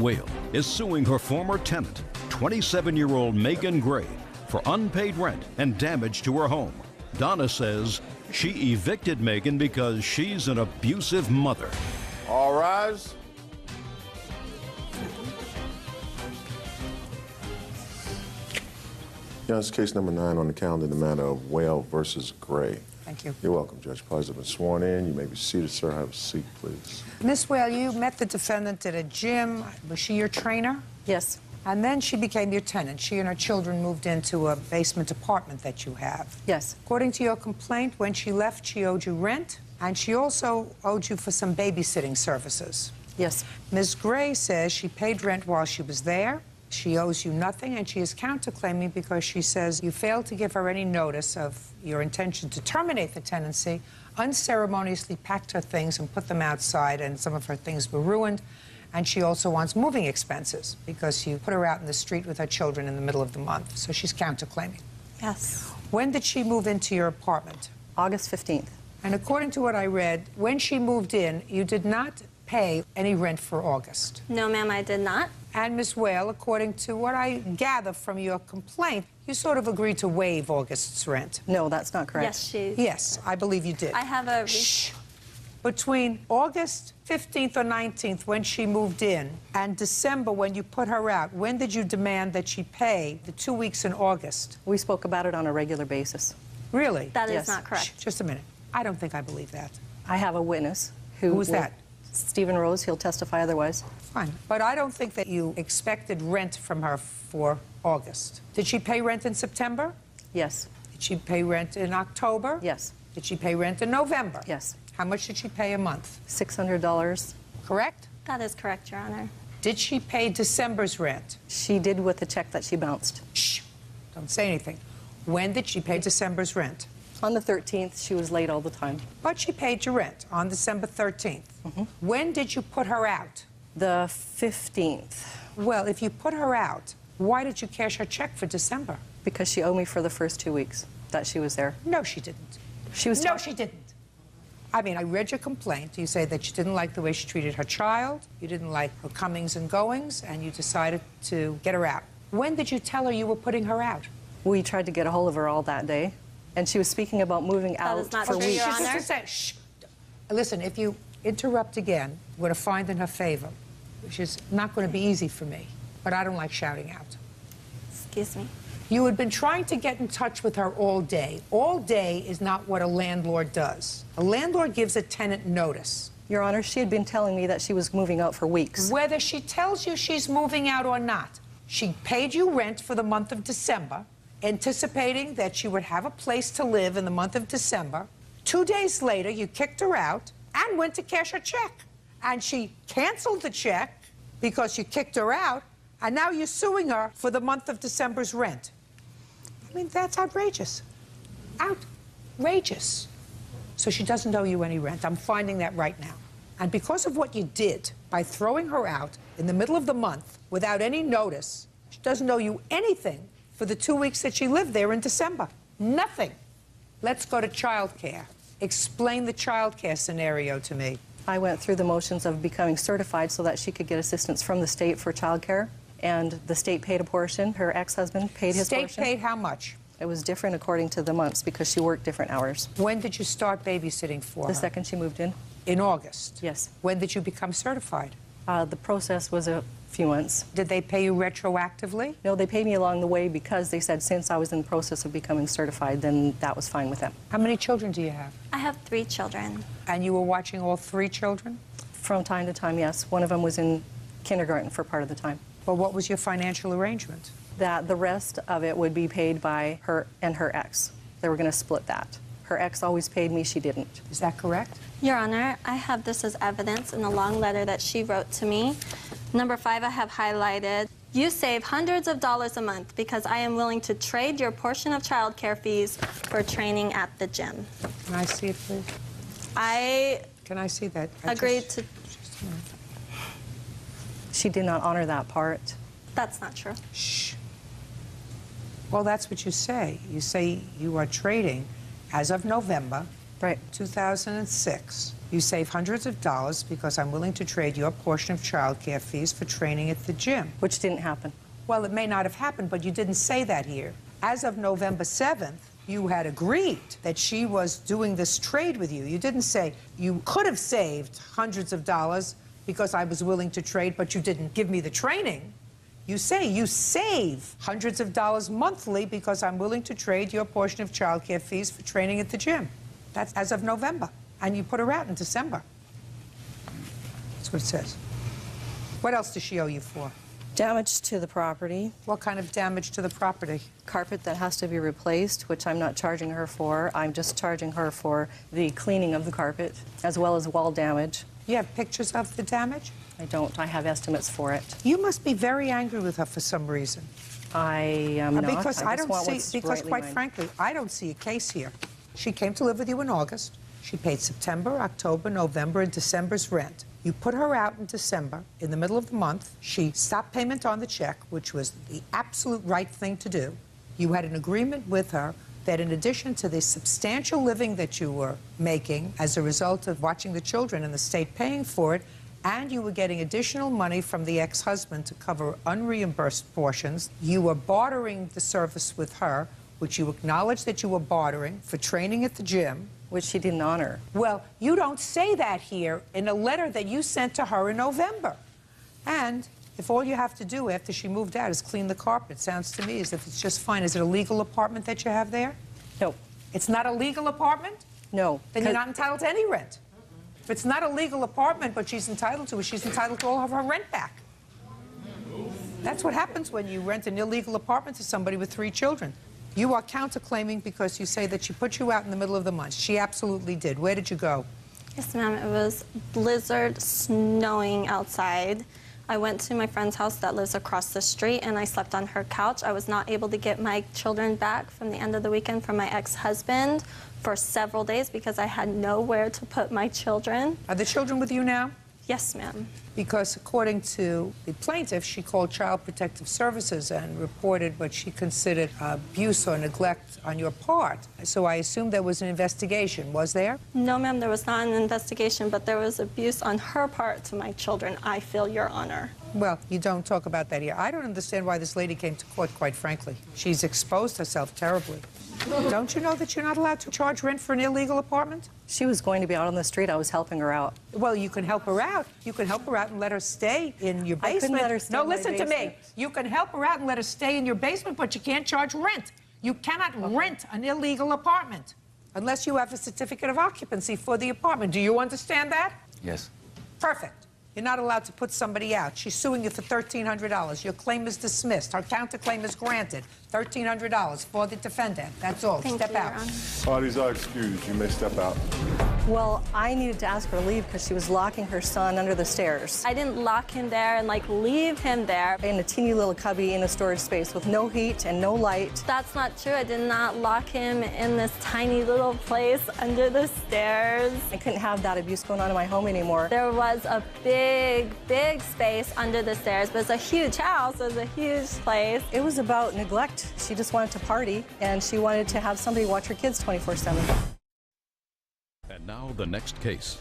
Whale is suing her former tenant, 27-year-old Megan Gray, for unpaid rent and damage to her home. Donna says she evicted Megan because she's an abusive mother. All rise. Yeah, it's case number 9 on the calendar in the matter of Whale versus Gray. Thank you. You're welcome, Judge. Parties have been sworn in. You may be seated, sir. Have a seat, please. Miss Whale, you met the defendant at a gym. Was she your trainer? Yes. And then she became your tenant. She and her children moved into a basement apartment that you have. Yes. According to your complaint, when she left, she owed you rent, and she also owed you for some babysitting services. Yes. Ms. Gray says she paid rent while she was there. She owes you nothing, and she is counterclaiming because she says you failed to give her any notice of your intention to terminate the tenancy, unceremoniously packed her things and put them outside, and some of her things were ruined. And she also wants moving expenses because you put her out in the street with her children in the middle of the month. So she's counterclaiming. Yes. When did she move into your apartment? August 15th. And according to what I read, when she moved in, you did not pay any rent for August. No, ma'am, I did not. And Ms. Whale, according to what I gather from your complaint, you sort of agreed to waive August's rent. No, that's not correct. Yes, I believe you did. I have a... Shh. Between August 15th or 19th, when she moved in, and December, when you put her out, when did you demand that she pay the 2 weeks in August? We spoke about it on a regular basis. Really? That Yes. is not correct. Shh, just a minute. I don't think I believe that. I have a witness who... Who is that? Stephen Rose. He'll testify otherwise. Fine. But I don't think that you expected rent from her for August. Did she pay rent in September? Yes. Did she pay rent in October? Yes. Did she pay rent in November? Yes. How much did she pay a month? $600. Correct? That is correct, Your Honor. Did she pay December's rent? She did with the check that she bounced. Shh. Don't say anything. When did she pay December's rent? On the 13th, she was late all the time. But she paid your rent on December 13th. When did you put her out? The 15th, Well, if you put her out, why did you cash her check for December? because she owed me for the first 2 weeks that she was there. No, she didn't. She was... No, she didn't. I mean, I read your complaint. You say that you didn't like the way she treated her child, you didn't like her comings and goings, and you decided to get her out. When did you tell her you were putting her out? We tried to get a hold of her all that day, and she was speaking about moving out is not for true, weeks. Your Honor. Shh. Listen, if you interrupt again, I'm going to find in her favor, which is not going to be easy for me, but I don't like shouting out. Excuse me. You had been trying to get in touch with her all day. All day is not what a landlord does. A landlord gives a tenant notice. Your Honor, she had been telling me that she was moving out for weeks. Whether she tells you she's moving out or not, she paid you rent for the month of December, anticipating that she would have a place to live in the month of December. 2 days later, you kicked her out and went to cash her check. And she canceled the check because you kicked her out, and now you're suing her for the month of December's rent. I mean, that's outrageous. Outrageous. So she doesn't owe you any rent. I'm finding that right now. And because of what you did by throwing her out in the middle of the month without any notice, she doesn't owe you anything for the 2 weeks that she lived there in December. Nothing. Let's go to child care. Explain the child care scenario to me. I went through the motions of becoming certified so that she could get assistance from the state for child care, and the state paid a portion. Her ex-husband paid his portion. State paid how much? It was different according to the months because she worked different hours. When did you start babysitting for her? The second she moved in. In August? Yes. When did you become certified? The process was a few months. Did they pay you retroactively? No, they paid me along the way because they said since I was in the process of becoming certified, then that was fine with them. How many children do you have? I have 3 children. And you were watching all 3 children? From time to time, yes. One of them was in kindergarten for part of the time. Well, what was your financial arrangement? That the rest of it would be paid by her and her ex. They were going to split that. Her ex always paid me, she didn't. Is that correct? Your Honor, I have this as evidence in a long letter that she wrote to me. Number 5, I have highlighted. You save hundreds of dollars a month because I am willing to trade your portion of child care fees for training at the gym. Can I see it, please? Can I see that? Agreed to... Just a minute. She did not honor that part. That's not true. Shh. Well, that's what you say. You say you are trading as of November Right. 2006. You save hundreds of dollars because I'm willing to trade your portion of childcare fees for training at the gym. Which didn't happen. Well, it may not have happened, but you didn't say that here. As of November 7th, you had agreed that she was doing this trade with you. You didn't say you could have saved hundreds of dollars because I was willing to trade, but you didn't give me the training. You say you save hundreds of dollars monthly because I'm willing to trade your portion of childcare fees for training at the gym. That's as of November. And you put her out in December. That's what it says. What else does she owe you for? Damage to the property. What kind of damage to the property? Carpet that has to be replaced, which I'm not charging her for. I'm just charging her for the cleaning of the carpet, as well as wall damage. You have pictures of the damage? I don't. I have estimates for it. You must be very angry with her for some reason. I am not. Because I just don't want see, what's because rightly quite mine. frankly, I don't see a case here. She came to live with you in August. She paid September, October, November, and December's rent. You put her out in December, in the middle of the month. She stopped payment on the check, which was the absolute right thing to do. You had an agreement with her that in addition to the substantial living that you were making as a result of watching the children and the state paying for it, and you were getting additional money from the ex-husband to cover unreimbursed portions, you were bartering the service with her, which you acknowledged that you were bartering for training at the gym. Which she didn't honor. Well, you don't say that here in a letter that you sent to her in November. And if all you have to do after she moved out is clean the carpet, sounds to me as if it's just fine. Is it a legal apartment that you have there? No. It's not a legal apartment? No. Then you're not entitled to any rent. If it's not a legal apartment, but she's entitled to it, she's entitled to all of her rent back. That's what happens when you rent an illegal apartment to somebody with 3 children. You are counterclaiming because you say that she put you out in the middle of the month. She absolutely did. Where did you go? Yes, ma'am. It was blizzard, snowing outside. I went to my friend's house that lives across the street, and I slept on her couch. I was not able to get my children back from the end of the weekend from my ex-husband for several days because I had nowhere to put my children. Are the children with you now? Yes, ma'am. Because according to the plaintiff, she called Child Protective Services and reported what she considered abuse or neglect on your part. So I assume there was an investigation. Was there? No, ma'am, there was not an investigation, but there was abuse on her part to my children, I feel, Your Honor. Well, you don't talk about that here. I don't understand why this lady came to court, quite frankly. She's exposed herself terribly. Don't you know that you're not allowed to charge rent for an illegal apartment? She was going to be out on the street. I was helping her out. Well, you can help her out. You can help her out and let her stay in your basement. I couldn't let her stay No, in my listen to me. basement. You can help her out and let her stay in your basement, but you can't charge rent. You cannot rent an illegal apartment unless you have a certificate of occupancy for the apartment. Do you understand that? Yes. Perfect. You're not allowed to put somebody out. She's suing you for $1,300. Your claim is dismissed. Her counterclaim is granted. $1,300 for the defendant. That's all. Thank Step you, Your out. Honor. Parties are excused. You may step out. Well, I needed to ask her to leave because she was locking her son under the stairs. I didn't lock him there and, like, leave him there. In a teeny little cubby in a storage space with no heat and no light. That's not true. I did not lock him in this tiny little place under the stairs. I couldn't have that abuse going on in my home anymore. There was a big, big space under the stairs, but it's a huge house. It was a huge place. It was about neglect. She just wanted to party, and she wanted to have somebody watch her kids 24/7. And now the next case.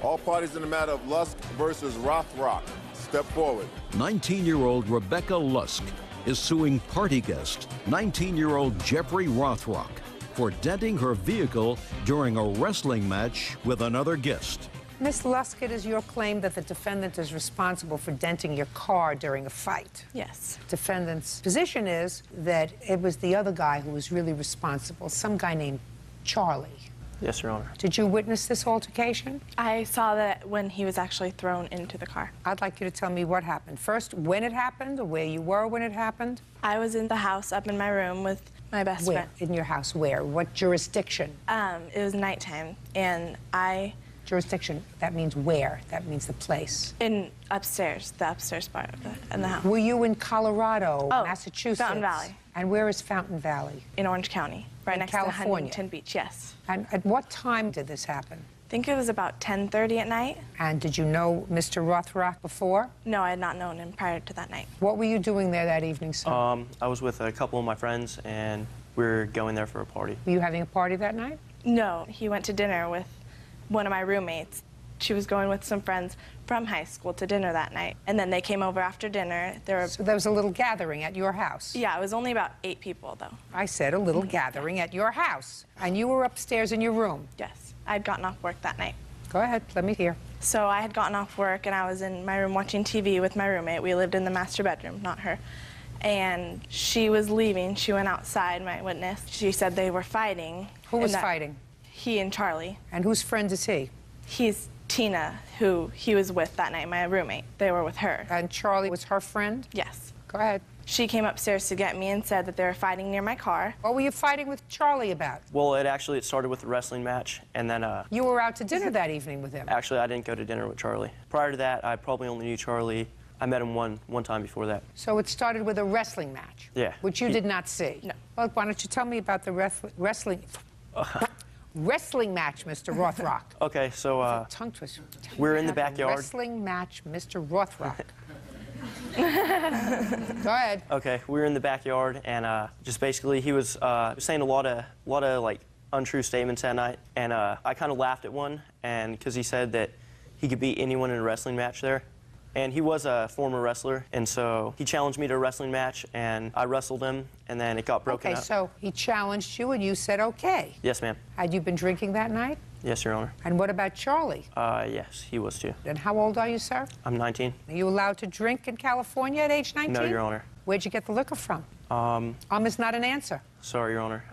All parties in the matter of Lusk versus Rothrock. Step forward. 19-year-old Rebecca Lusk is suing party guest, 19-year-old Jeffrey Rothrock, for denting her vehicle during a wrestling match with another guest. Miss Lusk, it is your claim that the defendant is responsible for denting your car during a fight. Yes. Defendant's position is that it was the other guy who was really responsible, some guy named Charlie. Yes, Your Honor. Did you witness this altercation? I saw that when he was actually thrown into the car. I'd like you to tell me what happened. First, when it happened, or where you were when it happened? I was in the house up in my room with my best Where? friend. In your house, where? What jurisdiction? It was nighttime, and Jurisdiction, that means where? That means the place. the upstairs part of the house. Were you in Colorado, Oh, Massachusetts? Fountain Valley. And where is Fountain Valley? In Orange County, right In next California. to Huntington Beach, yes. And at what time did this happen? I think it was about 10:30 at night. And did you know Mr. Rothrock before? No, I had not known him prior to that night. What were you doing there that evening, sir? I was with a couple of my friends, and we were going there for a party. Were you having a party that night? No, he went to dinner with one of my roommates. She was going with some friends from high school to dinner that night. And then they came over after dinner. So there was a little gathering at your house? Yeah, it was only about 8 people, though. I said a little gathering at your house. And you were upstairs in your room? Yes. I had gotten off work that night. Go ahead, let me hear. So I had gotten off work, and I was in my room watching TV with my roommate. We lived in the master bedroom, not her. And she was leaving. She went outside, my witness. She said they were fighting. Who was fighting? He and Charlie. And whose friend is he? He's Tina, who he was with that night, my roommate. They were with her. And Charlie was her friend? Yes. Go ahead. She came upstairs to get me and said that they were fighting near my car. What were you fighting with Charlie about? Well, it started with a wrestling match, and then You were out to dinner that evening with him? actually I didn't go to dinner with Charlie. Prior to that, I probably only knew Charlie. I met him one time before that. So it started with a wrestling match? Yeah. Which you did not see? No. Well, why don't you tell me about the wrestling match, Mr. Rothrock? Okay, so Tongue twister. we're in the backyard. Wrestling match, Mr. Rothrock. Go ahead. Okay, we were in the backyard, and just basically he was saying a lot of like untrue statements that night, and I kind of laughed at one, and because he said that he could beat anyone in a wrestling match there, and he was a former wrestler, and so he challenged me to a wrestling match, and I wrestled him, and then it got broken up. Okay, so he challenged you, and you said okay. Yes, ma'am. Had you been drinking that night? Yes, Your Honor. And what about Charlie? Yes, he was too. And how old are you, sir? I'm 19. Are you allowed to drink in California at age 19? No, Your Honor. Where'd you get the liquor from? Is not an answer. Sorry, Your Honor.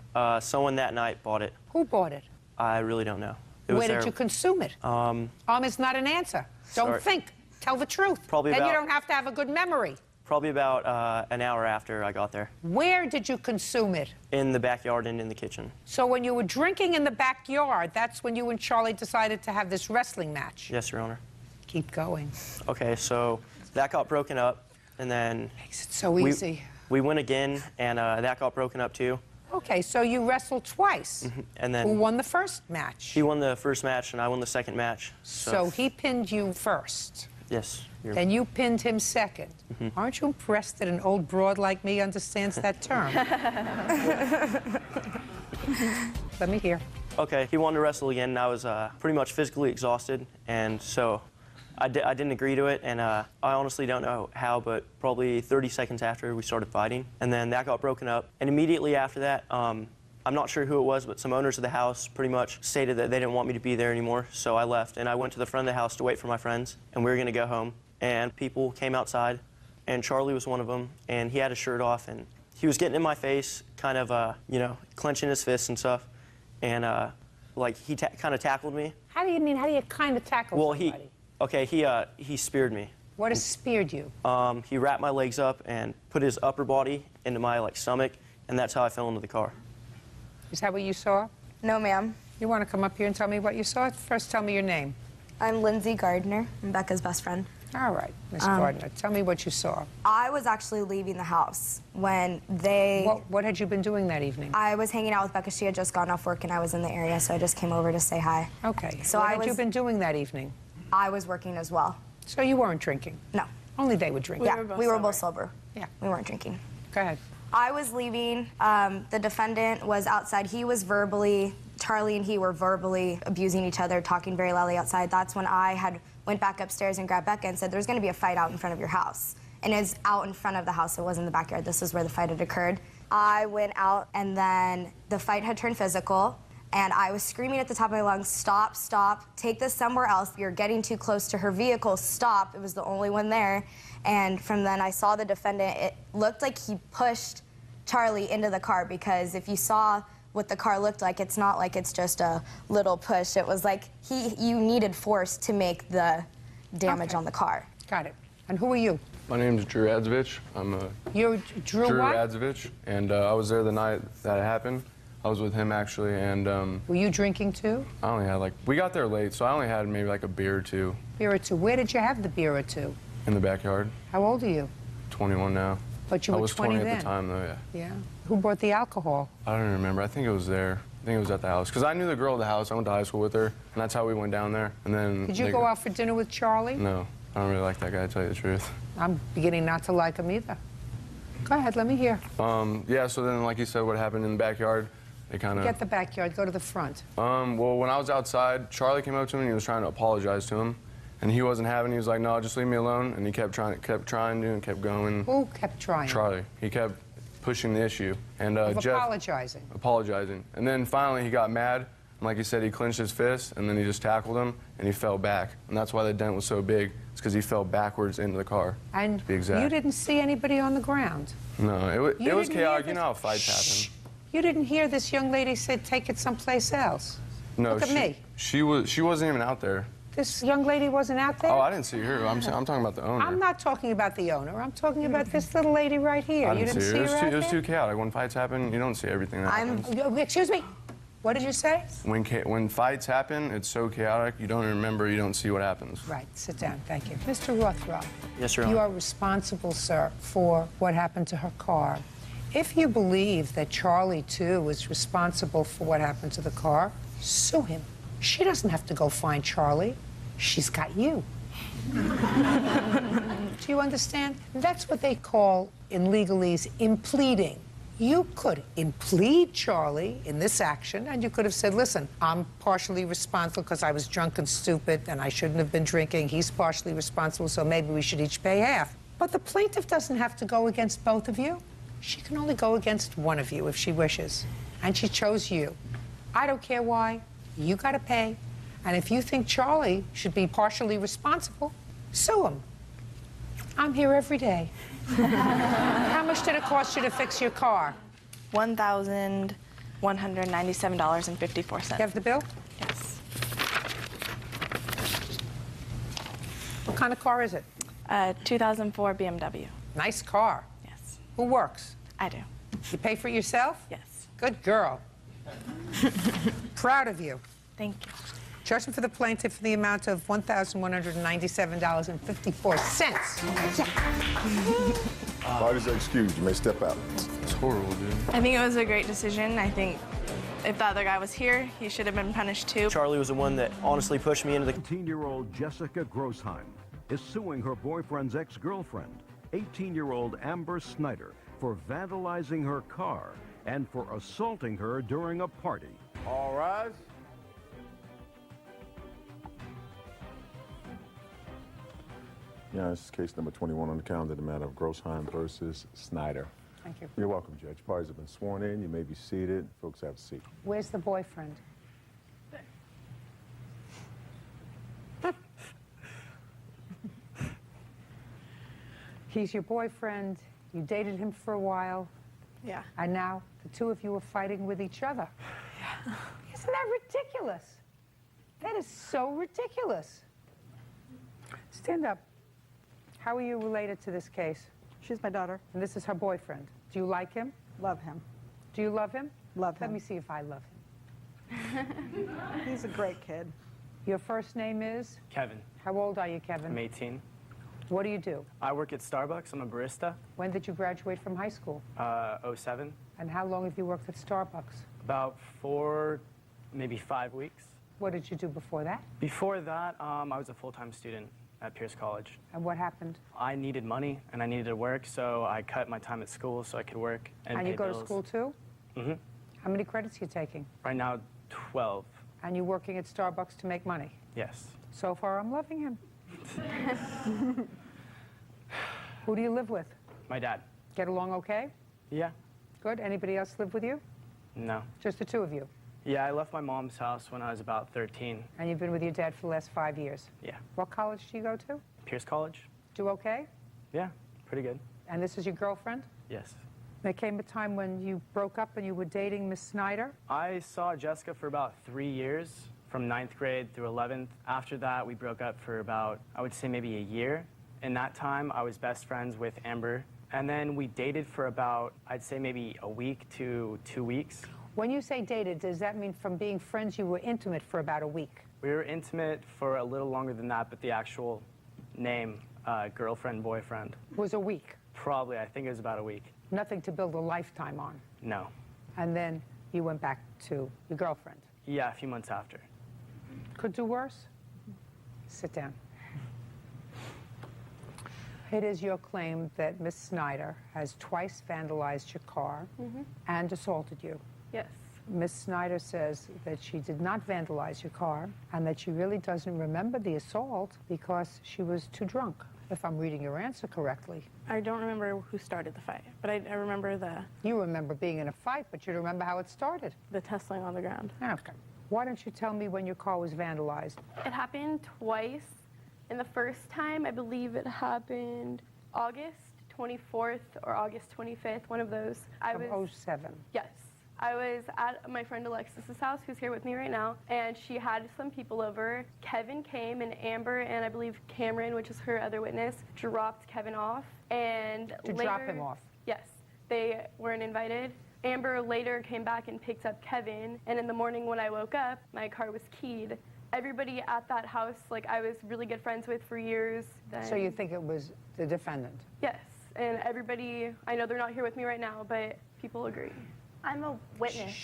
Someone that night bought it. Who bought it? I really don't know. It was Where did there. you consume it? Is not an answer. Don't Sorry. think. Tell the truth. Probably then you about- don't have to have a good memory. Probably about an hour after I got there. Where did you consume it? In the backyard and in the kitchen. So when you were drinking in the backyard, that's when you and Charlie decided to have this wrestling match. Yes, Your Honor. Keep going. Okay, so that got broken up, and then Makes it so easy. we went again, and that got broken up too. Okay, so you wrestled twice. And then Who won the first match? he won the first match, and I won the second match. So he pinned you first. Yes. And you pinned him second. Aren't you impressed that an old broad like me understands that term? Let me hear. Okay, he wanted to wrestle again, and I was pretty much physically exhausted, and so I didn't agree to it, and I honestly don't know how, but probably 30 seconds after we started fighting, and then that got broken up, and immediately after that, I'm not sure who it was, but some owners of the house pretty much stated that they didn't want me to be there anymore, so I left, and I went to the front of the house to wait for my friends, and we were going to go home, and people came outside, and Charlie was one of them, and he had his shirt off, and he was getting in my face, kind of, you know, clenching his fists and stuff, and, like, he kind of tackled me. How do you kind of tackle somebody? He speared me. What has speared you? He wrapped my legs up and put his upper body into my, like, stomach, and that's how I fell into the car. Is that what you saw? No, ma'am. You want to come up here and tell me what you saw? First, tell me your name. I'm Lindsay Gardner. I'm Becca's best friend. All right, Miss Gardner, tell me what you saw. I was actually leaving the house when they... What had you been doing that evening? I was hanging out with Becca. She had just gone off work, and I was in the area, so I just came over to say hi. Okay. So what had you been doing that evening? I was working as well. So you weren't drinking? No. Only they were drinking? We were both sober. Yeah. We weren't drinking. Go ahead. I was leaving. The defendant was outside. He was Charlie and he were verbally abusing each other, talking very loudly outside. That's when I went back upstairs and grabbed Becca and said, there's going to be a fight out in front of your house. And it was out in front of the house. It wasn't in the backyard. This is where the fight had occurred. I went out, and then the fight had turned physical, and I was screaming at the top of my lungs, stop, stop, take this somewhere else. You're getting too close to her vehicle. Stop. It was the only one there. And from then I saw the defendant. It looked like he pushed Charlie into the car, because if you saw what the car looked like, it's not like it's just a little push. It was like you needed force to make the damage on the car. Got it. And who are you? My name's Drew Adzovich. You're Drew what? Adzovich, and I was there the night that it happened. I was with him, actually, and... Were you drinking, too? I only had, we got there late, so I only had maybe, a beer or two. Beer or two. Where did you have the beer or two? In the backyard. How old are you? 21 now. But you were 20 I was 20 then? at the time, though, yeah. Yeah. Who brought the alcohol? I don't remember. I think it was there. I think it was at the house. Because I knew the girl at the house. I went to high school with her, and that's how we went down there. And then... Did you go out for dinner with Charlie? No. I don't really like that guy, to tell you the truth. I'm beginning not to like him either. Go ahead, let me hear. Yeah, so then, like you said, what happened in the backyard, They kind of... Get the backyard, go to the front. Well, when I was outside, Charlie came up to me and he was trying to apologize to him. And he wasn't having it. He was like, no, just leave me alone. And he kept trying to and kept going. Who kept trying? Charlie. He kept pushing the issue. And Jeff... Apologizing. Apologizing. And then finally he got mad. And like he said, he clenched his fist, and then he just tackled him, and he fell back. And that's why the dent was so big. It's because he fell backwards into the car, and to be exact. You didn't see anybody on the ground? No, it was chaotic. You know how fights happen. You didn't hear this young lady say, take it someplace else? No, Look at me. She wasn't even out there. This young lady wasn't out there? Oh, I didn't see her. I'm talking about the owner. I'm not talking about the owner. I'm talking about this little lady right here. I didn't see her. Out It was too chaotic. When fights happen, you don't see everything that happens. Excuse me. What did you say? When fights happen, it's so chaotic, you don't remember, you don't see what happens. Right. Sit down. Thank you. Mr. Rothrock. Yes, Your Honor. You are responsible, sir, for what happened to her car. If you believe that Charlie, too, was responsible for what happened to the car, sue him. She doesn't have to go find Charlie. She's got you. Do you understand? That's what they call, in legalese, impleading. You could implead Charlie in this action, and you could have said, listen, I'm partially responsible because I was drunk and stupid, and I shouldn't have been drinking. He's partially responsible, so maybe we should each pay half. But the plaintiff doesn't have to go against both of you. She can only go against one of you if she wishes. And she chose you. I don't care why. You got to pay. And if you think Charlie should be partially responsible, sue him. I'm here every day. How much did it cost you to fix your car? $1,197.54. You have the bill? Yes. What kind of car is it? 2004 BMW. Nice car. Yes. Who works? I do. You pay for it yourself? Yes. Good girl. Proud of you. Thank you. Judgment for the plaintiff for the amount of $1,197.54. Yeah. Parties are excused. You may step out. It's horrible, dude. I think it was a great decision. I think if the other guy was here, he should have been punished too. Charlie was the one that honestly pushed me into the... 18-year-old Jessica Grossheim is suing her boyfriend's ex-girlfriend, 18-year-old Amber Snyder, for vandalizing her car and for assaulting her during a party. All rise. Yeah, this is case number 21 on the calendar, the matter of Grossheim versus Snyder. Thank you. You're welcome, Judge. Parties have been sworn in. You may be seated. Folks have a seat. Where's the boyfriend? He's your boyfriend. You dated him for a while. Yeah. And now the two of you are fighting with each other. Yeah. Isn't that ridiculous? That is so ridiculous. Stand up. How are you related to this case? She's my daughter. And this is her boyfriend. Do you like him? Love him. Do you love him? Love him. Let me see if I love him. He's a great kid. Your first name is? Kevin. How old are you, Kevin? I'm 18. What do you do? I work at Starbucks. I'm a barista. When did you graduate from high school? 07. And how long have you worked at Starbucks? About 4, maybe 5 weeks. What did you do before that? Before that, I was a full-time student at Pierce College. And what happened? I needed money and I needed to work, so I cut my time at school so I could work and pay you go bills. to school too? Mm-hmm. How many credits are you taking? Right now, 12. And you're working at Starbucks to make money? Yes. So far, I'm loving him. Who do you live with? My dad. Get along okay? Yeah. Good. Anybody else live with you? No. Just the two of you? Yeah, I left my mom's house when I was about 13. And you've been with your dad for the last 5 years? Yeah. What college do you go to? Pierce College. Do okay? Yeah, pretty good. And this is your girlfriend? Yes. There came a time when you broke up and you were dating Miss Snyder? I saw Jessica for about 3 years, from 9th grade through 11th. After that, we broke up for about, I would say maybe a year. In that time, I was best friends with Amber. And then we dated for about, I'd say maybe a week to 2 weeks. When you say dated, does that mean from being friends you were intimate for about a week? We were intimate for a little longer than that, but the actual name, girlfriend, boyfriend. Was a week? Probably, I think it was about a week. Nothing to build a lifetime on? No. And then you went back to your girlfriend? Yeah, a few months after. Could do worse? Sit down. It is your claim that Miss Snyder has twice vandalized your car and assaulted you. Yes. Ms. Snyder says that she did not vandalize your car and that she really doesn't remember the assault because she was too drunk, if I'm reading your answer correctly. I don't remember who started the fight, but I remember You remember being in a fight, but you don't remember how it started. the tussling on the ground. Okay. Why don't you tell me when your car was vandalized? It happened twice. And the first time, I believe it happened August 24th or August 25th, one of those. Of 07. Yes. I was at my friend Alexis's house, who's here with me right now, and she had some people over. Kevin came, and Amber and I believe Cameron, which is her other witness, dropped Kevin off. And To drop him off? Yes. They weren't invited. Amber later came back and picked up Kevin, and in the morning when I woke up, my car was keyed. Everybody at that house, like I was really good friends with for years. So you think it was the defendant? Yes, and everybody, I know they're not here with me right now, but people agree. I'm a witness.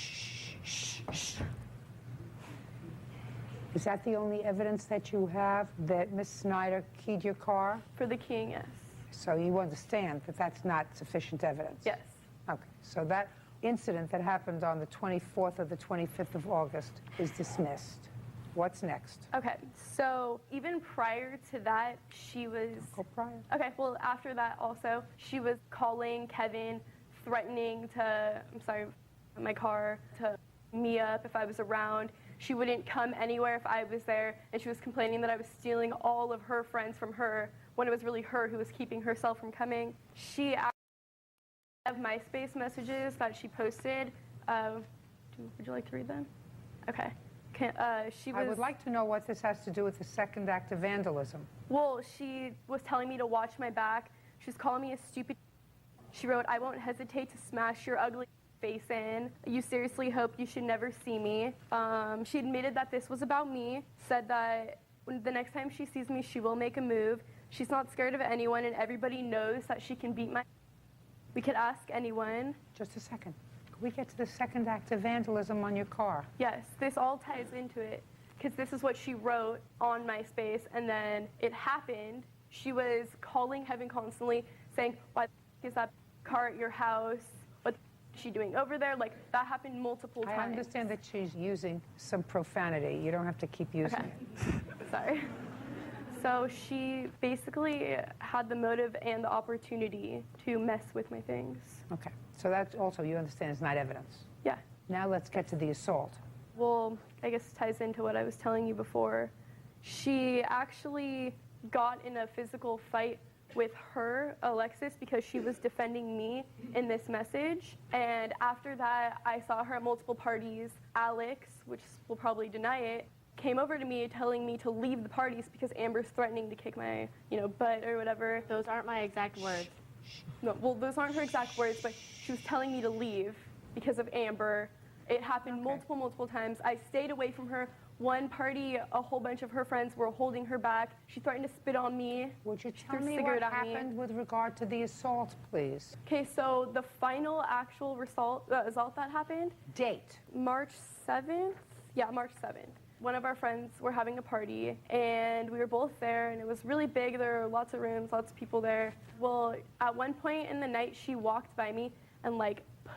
Is that the only evidence that you have that Ms. Snyder keyed your car? For the keying, yes. So you understand that that's not sufficient evidence? Yes. Okay, so that incident that happened on the 24th or the 25th of August is dismissed. What's next? Okay, so even prior to that, she was... Go prior. Okay, well, after that also, she was calling Kevin, threatening to, my car, to me up if I was around. She wouldn't come anywhere if I was there, and she was complaining that I was stealing all of her friends from her when it was really her who was keeping herself from coming. She actually have MySpace messages that she posted. Would you like to read them? Okay. I would like to know what this has to do with the second act of vandalism. Well, she was telling me to watch my back. She was calling me a stupid. She wrote, "I won't hesitate to smash your ugly face in. You seriously hope you should never see me." She admitted that this was about me, said that the next time she sees me, she will make a move. She's not scared of anyone, and everybody knows that she can beat my... We could ask anyone. Just a second. We get to the second act of vandalism on your car. Yes, this all ties into it, because this is what she wrote on MySpace, and then it happened. She was calling Kevin constantly, saying, "Why is that car at your house? What is she doing over there?" Like, that happened multiple times. I understand that she's using some profanity. You don't have to keep using it. Sorry. So she basically had the motive and the opportunity to mess with my things. Okay. So that's also, you understand, is not evidence. Yeah. Now let's get to the assault. Well, I guess it ties into what I was telling you before. She actually got in a physical fight with her, Alexis, because she was defending me in this message. And after that, I saw her at multiple parties. Alex, which will probably deny it, came over to me telling me to leave the parties because Amber's threatening to kick my, butt or whatever. Those aren't my exact words. No, well, those aren't her exact words, but she was telling me to leave because of Amber. It happened multiple times. I stayed away from her. One party, a whole bunch of her friends were holding her back. She threatened to spit on me. Would you tell me what happened with regard to the assault, please? Okay, so the final actual assault that happened. Date? March 7th? Yeah, March 7th. One of our friends were having a party, and we were both there, and it was really big. There were lots of rooms, lots of people there. Well, at one point in the night, she walked by me and,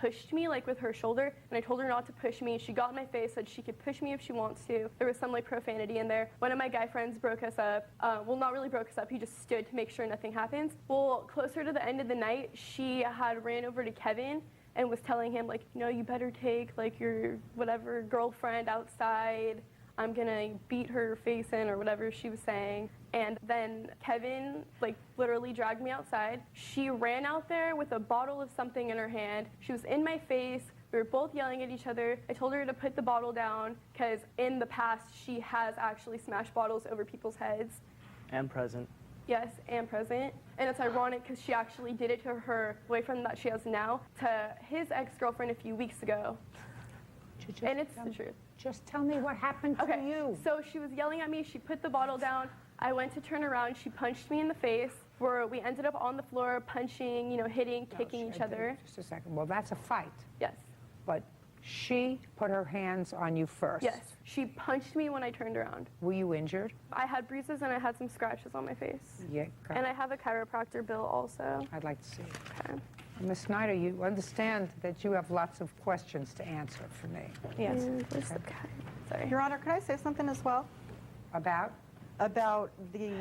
pushed me, with her shoulder, and I told her not to push me. She got in my face, said she could push me if she wants to. There was some, profanity in there. One of my guy friends broke us up. Well, not really broke us up. He just stood to make sure nothing happens. Well, closer to the end of the night, she had ran over to Kevin and was telling him, you better take, your whatever girlfriend outside. I'm gonna beat her face in, or whatever she was saying. And then Kevin, literally dragged me outside. She ran out there with a bottle of something in her hand. She was in my face. We were both yelling at each other. I told her to put the bottle down, because in the past, she has actually smashed bottles over people's heads. And present. Yes, and present. And it's ironic because she actually did it to her boyfriend that she has now, to his ex-girlfriend a few weeks ago. And it's the truth. Just tell me what happened to you. So she was yelling at me. She put the bottle down. I went to turn around. She punched me in the face. We ended up on the floor punching, hitting, kicking each other. Just a second. Well, that's a fight. Yes. But she put her hands on you first. Yes. She punched me when I turned around. Were you injured? I had bruises and I had some scratches on my face. Yeah. And I have a chiropractor bill also. I'd like to see it. Okay. Ms. Snyder, you understand that you have lots of questions to answer for me. Yes. Sorry. Your Honor, could I say something as well? About? About the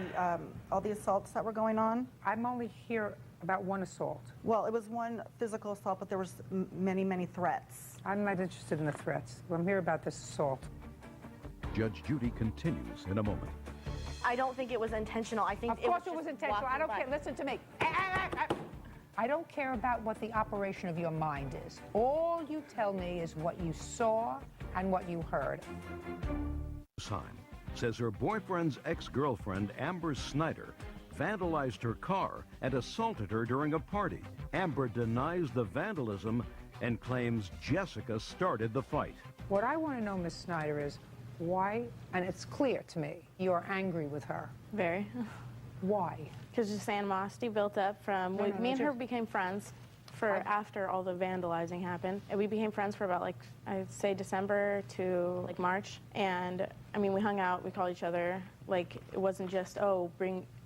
all the assaults that were going on? I'm only here about one assault. Well, it was one physical assault, but there was many, many threats. I'm not interested in the threats. I'm here about this assault. Judge Judy continues in a moment. I don't think it was intentional. I think Of course it was intentional. I don't care. Listen to me. I don't care about what the operation of your mind is. All you tell me is what you saw and what you heard. Sign says her boyfriend's ex-girlfriend, Amber Snyder, vandalized her car and assaulted her during a party. Amber denies the vandalism and claims Jessica started the fight. What I want to know, Ms. Snyder, is why, and it's clear to me, you're angry with her. Very. Why? Because just animosity built up from, me and her became friends for after all the vandalizing happened. And we became friends for about, like, I'd say December to, like, March. And, I mean, we hung out, we called each other. Like, it wasn't just, oh,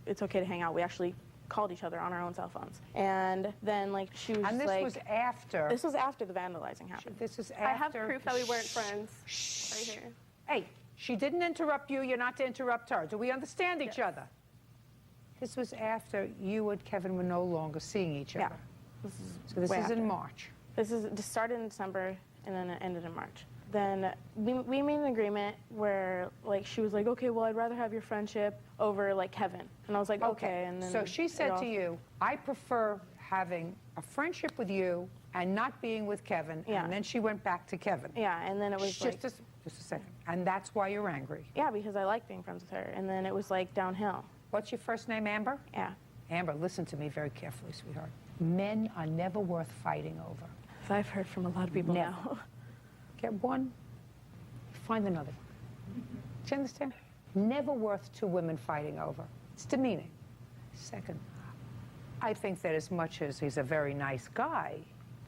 it's okay to hang out. We actually called each other on our own cell phones. And then, like, she was And this like... was after... This was after the vandalizing happened. This is after... I have proof that we weren't friends. Right here. Hey, she didn't interrupt you. You're not to interrupt her. Do we understand each other? This was after you and Kevin were no longer seeing each other. Yeah. So this is in March. This started in December, and then it ended in March. Then we made an agreement where, like, she was like, okay, well, I'd rather have your friendship over, like, Kevin. And I was like, okay. And then so she said to you, I prefer having a friendship with you and not being with Kevin. Yeah. And then she went back to Kevin. Yeah, and then it was just a second. And that's why you're angry. Yeah, because I like being friends with her. And then it was, like, downhill. What's your first name, Amber? Yeah. Amber, listen to me very carefully, sweetheart. Men are never worth fighting over. So I've heard from a lot of people now. Get one, find another. Do you understand? Never worth two women fighting over. It's demeaning. Second, I think that as much as he's a very nice guy,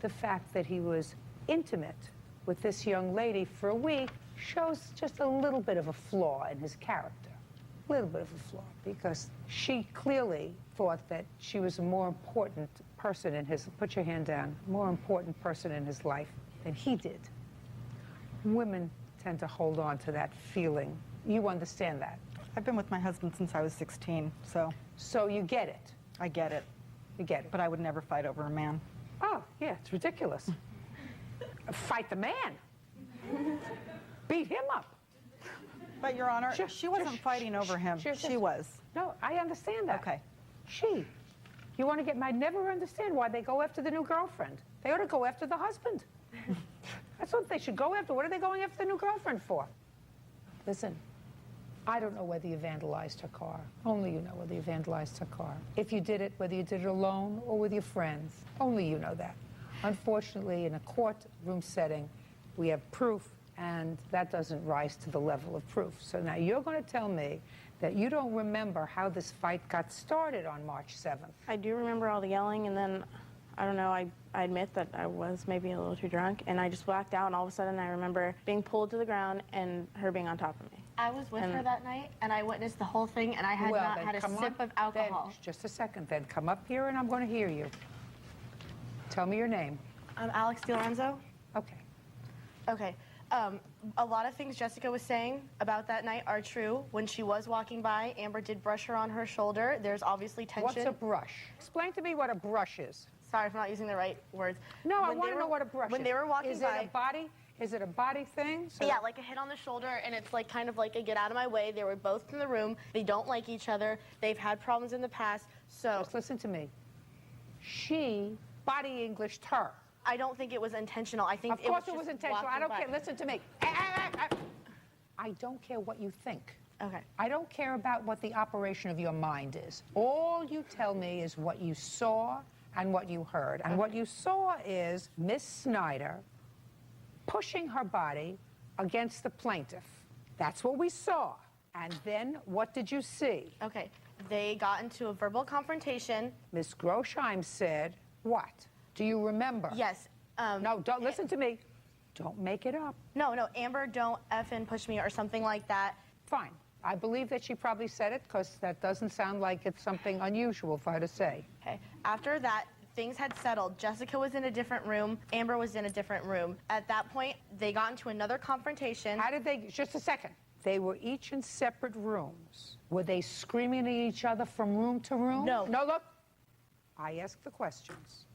the fact that he was intimate with this young lady for a week shows just a little bit of a flaw in his character. A little bit of a flaw, because she clearly thought that she was a more important person in his, put your hand down, more important person in his life than he did. Women tend to hold on to that feeling. You understand that? I've been with my husband since I was 16, so... So you get it? I get it. You get it. But I would never fight over a man. Oh, yeah, it's ridiculous. Fight the man. Beat him up. But, Your Honor, she wasn't fighting over him. She was. No, I understand that. Okay. You want to get mad? Never understand why they go after the new girlfriend. They ought to go after the husband. That's what they should go after. What are they going after the new girlfriend for? Listen, I don't know whether you vandalized her car. Only you know whether you vandalized her car. If you did it, whether you did it alone or with your friends, only you know that. Unfortunately, in a courtroom setting, we have proof, and that doesn't rise to the level of proof. So now you're going to tell me that you don't remember how this fight got started on March 7th. I do remember all the yelling, and then, I don't know, I admit that I was maybe a little too drunk, and I just blacked out, and all of a sudden I remember being pulled to the ground and her being on top of me. I was with her that night, and I witnessed the whole thing, and I had not had a sip of alcohol. Then, just a second, then come up here and I'm going to hear you. Tell me your name. I'm Alex DiLorenzo. Okay. Okay. A lot of things Jessica was saying about that night are true. When she was walking by, Amber did brush her on her shoulder. There's obviously tension. What's a brush? Explain to me what a brush is. Sorry if I'm not using the right words. No, I want to know what a brush is. When they were walking by... Is it a body thing? So yeah, like a hit on the shoulder, and it's like kind of like a get out of my way. They were both in the room. They don't like each other. They've had problems in the past, so... Just listen to me. She body Englished her. I don't think it was intentional. I think of course it was intentional. I don't care. Listen to me. I don't care what you think. Okay. I don't care about what the operation of your mind is. All you tell me is what you saw and what you heard. And what you saw is Miss Snyder pushing her body against the plaintiff. That's what we saw. And then what did you see? Okay. They got into a verbal confrontation. Miss Grosheim said, what? Do you remember? Yes. No, don't listen to me. Don't make it up. No, Amber, don't effing push me or something like that. Fine. I believe that she probably said it because that doesn't sound like it's something unusual for her to say. Okay. After that, things had settled. Jessica was in a different room. Amber was in a different room. At that point, they got into another confrontation. How did they, just a second. They were each in separate rooms. Were they screaming at each other from room to room? No. No, look. I ask the questions.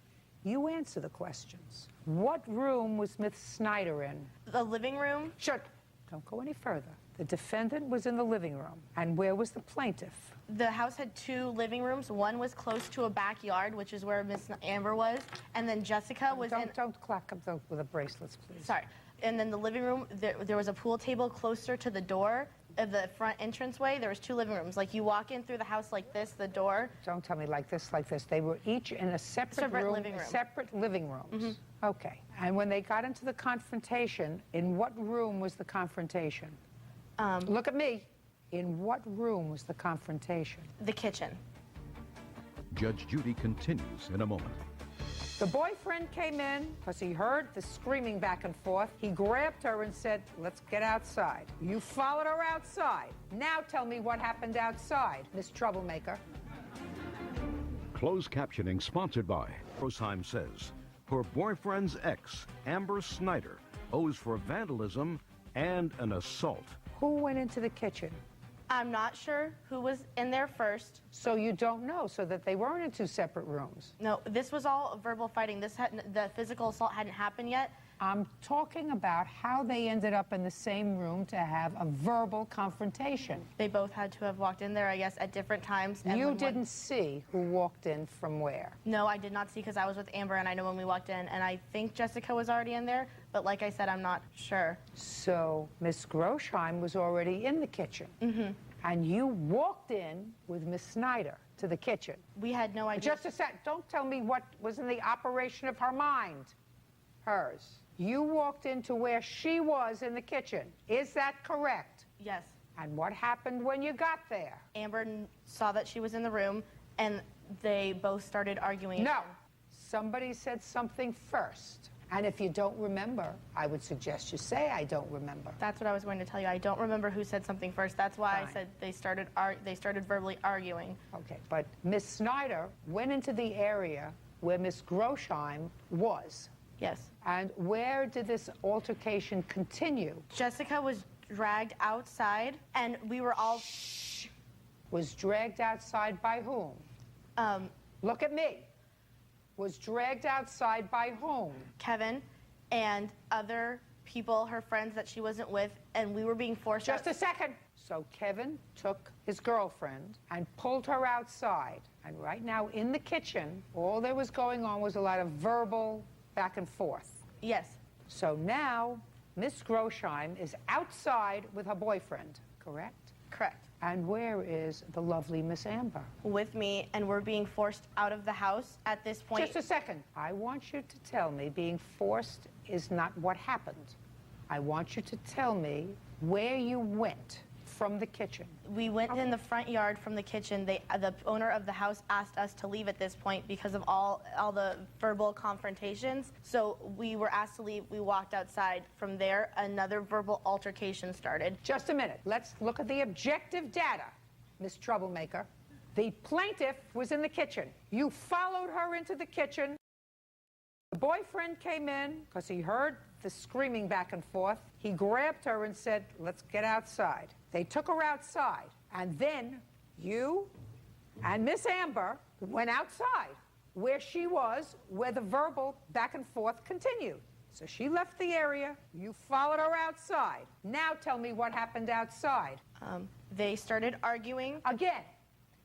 You answer the questions. What room was Miss Snyder in? The living room. Shut. Don't go any further. The defendant was in the living room. And where was the plaintiff? The house had 2 living rooms. One was close to a backyard, which is where Miss Amber was. And then Jessica was in... Don't clack up with the bracelets, please. Sorry. And then the living room, there was a pool table closer to the door of the front entranceway. There was 2 living rooms. Like, you walk in through the house like this, the door. Don't tell me like this, like this. They were each in a separate room, living room. Separate living rooms. Okay. And when they got into the confrontation, in what room was the confrontation? Look at me. In what room was the confrontation? The kitchen. Judge Judy continues in a moment. The boyfriend came in because he heard the screaming back and forth. He grabbed her and said, let's get outside. You followed her outside. Now tell me what happened outside, Miss Troublemaker. Closed captioning sponsored by Rosheim says her boyfriend's ex, Amber Snyder, owes for vandalism and an assault. Who went into the kitchen? I'm not sure who was in there first. So you don't know, so that they weren't in 2 separate rooms? No, this was all verbal fighting. The physical assault hadn't happened yet. I'm talking about how they ended up in the same room to have a verbal confrontation. They both had to have walked in there, I guess, at different times. And you didn't see who walked in from where? No, I did not see because I was with Amber, and I know when we walked in, and I think Jessica was already in there, but like I said, I'm not sure. So Miss Grosheim was already in the kitchen. And you walked in with Miss Snyder to the kitchen. We had no idea. Just a sec. Don't tell me what was in the operation of her mind. Hers. You walked into where she was in the kitchen. Is that correct? Yes. And what happened when you got there? Amber saw that she was in the room, and they both started arguing. No. Somebody said something first. And if you don't remember, I would suggest you say, I don't remember. That's what I was going to tell you. I don't remember who said something first. That's why I said they started verbally arguing. Okay, but Miss Snyder went into the area where Miss Grosheim was. Yes. And where did this altercation continue? Jessica was dragged outside, and we were all... Was dragged outside by whom? Look at me. Was dragged outside by whom? Kevin and other people, her friends that she wasn't with, and we were being forced Just a second. So Kevin took his girlfriend and pulled her outside. And right now in the kitchen, all there was going on was a lot of verbal back and forth. Yes. So now Miss Grosheim is outside with her boyfriend, correct? Correct. And where is the lovely Miss Amber? With me, and we're being forced out of the house at this point. Just a second. I want you to tell me being forced is not what happened. I want you to tell me where you went from the kitchen. We went in the front yard from the kitchen. The owner of the house asked us to leave at this point because of all the verbal confrontations. So we were asked to leave. We walked outside. From there, another verbal altercation started. Just a minute. Let's look at the objective data, Miss Troublemaker. The plaintiff was in the kitchen. You followed her into the kitchen. The boyfriend came in because he heard the screaming back and forth. He grabbed her and said, let's get outside. They took her outside, and then you and Miss Amber went outside where she was, where the verbal back and forth continued. So she left the area, you followed her outside. Now tell me what happened outside. They started arguing. Again,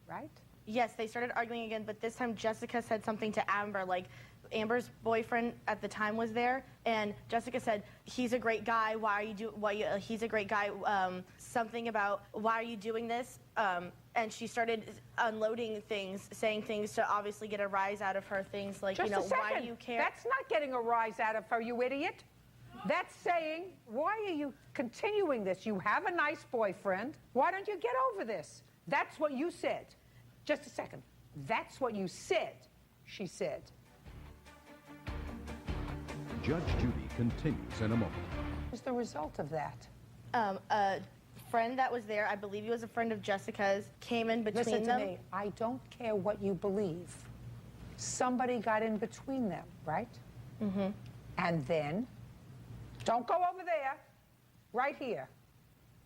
right? Yes, they started arguing again, but this time Jessica said something to Amber, like, Amber's boyfriend at the time was there, and Jessica said, he's a great guy, he's a great guy, something about, why are you doing this? And she started unloading things, saying things to obviously get a rise out of her, things like, Just you know, a second. why do you care? That's not getting a rise out of her, you idiot. That's saying, why are you continuing this? You have a nice boyfriend. Why don't you get over this? That's what you said. Just a second. That's what you said, she said. Judge Judy continues in a moment. What was the result of that? A friend that was there, I believe he was a friend of Jessica's, came in between them. Listen to me. I don't care what you believe. somebody got in between them, right? Mm-hmm. And then, don't go over there, right here.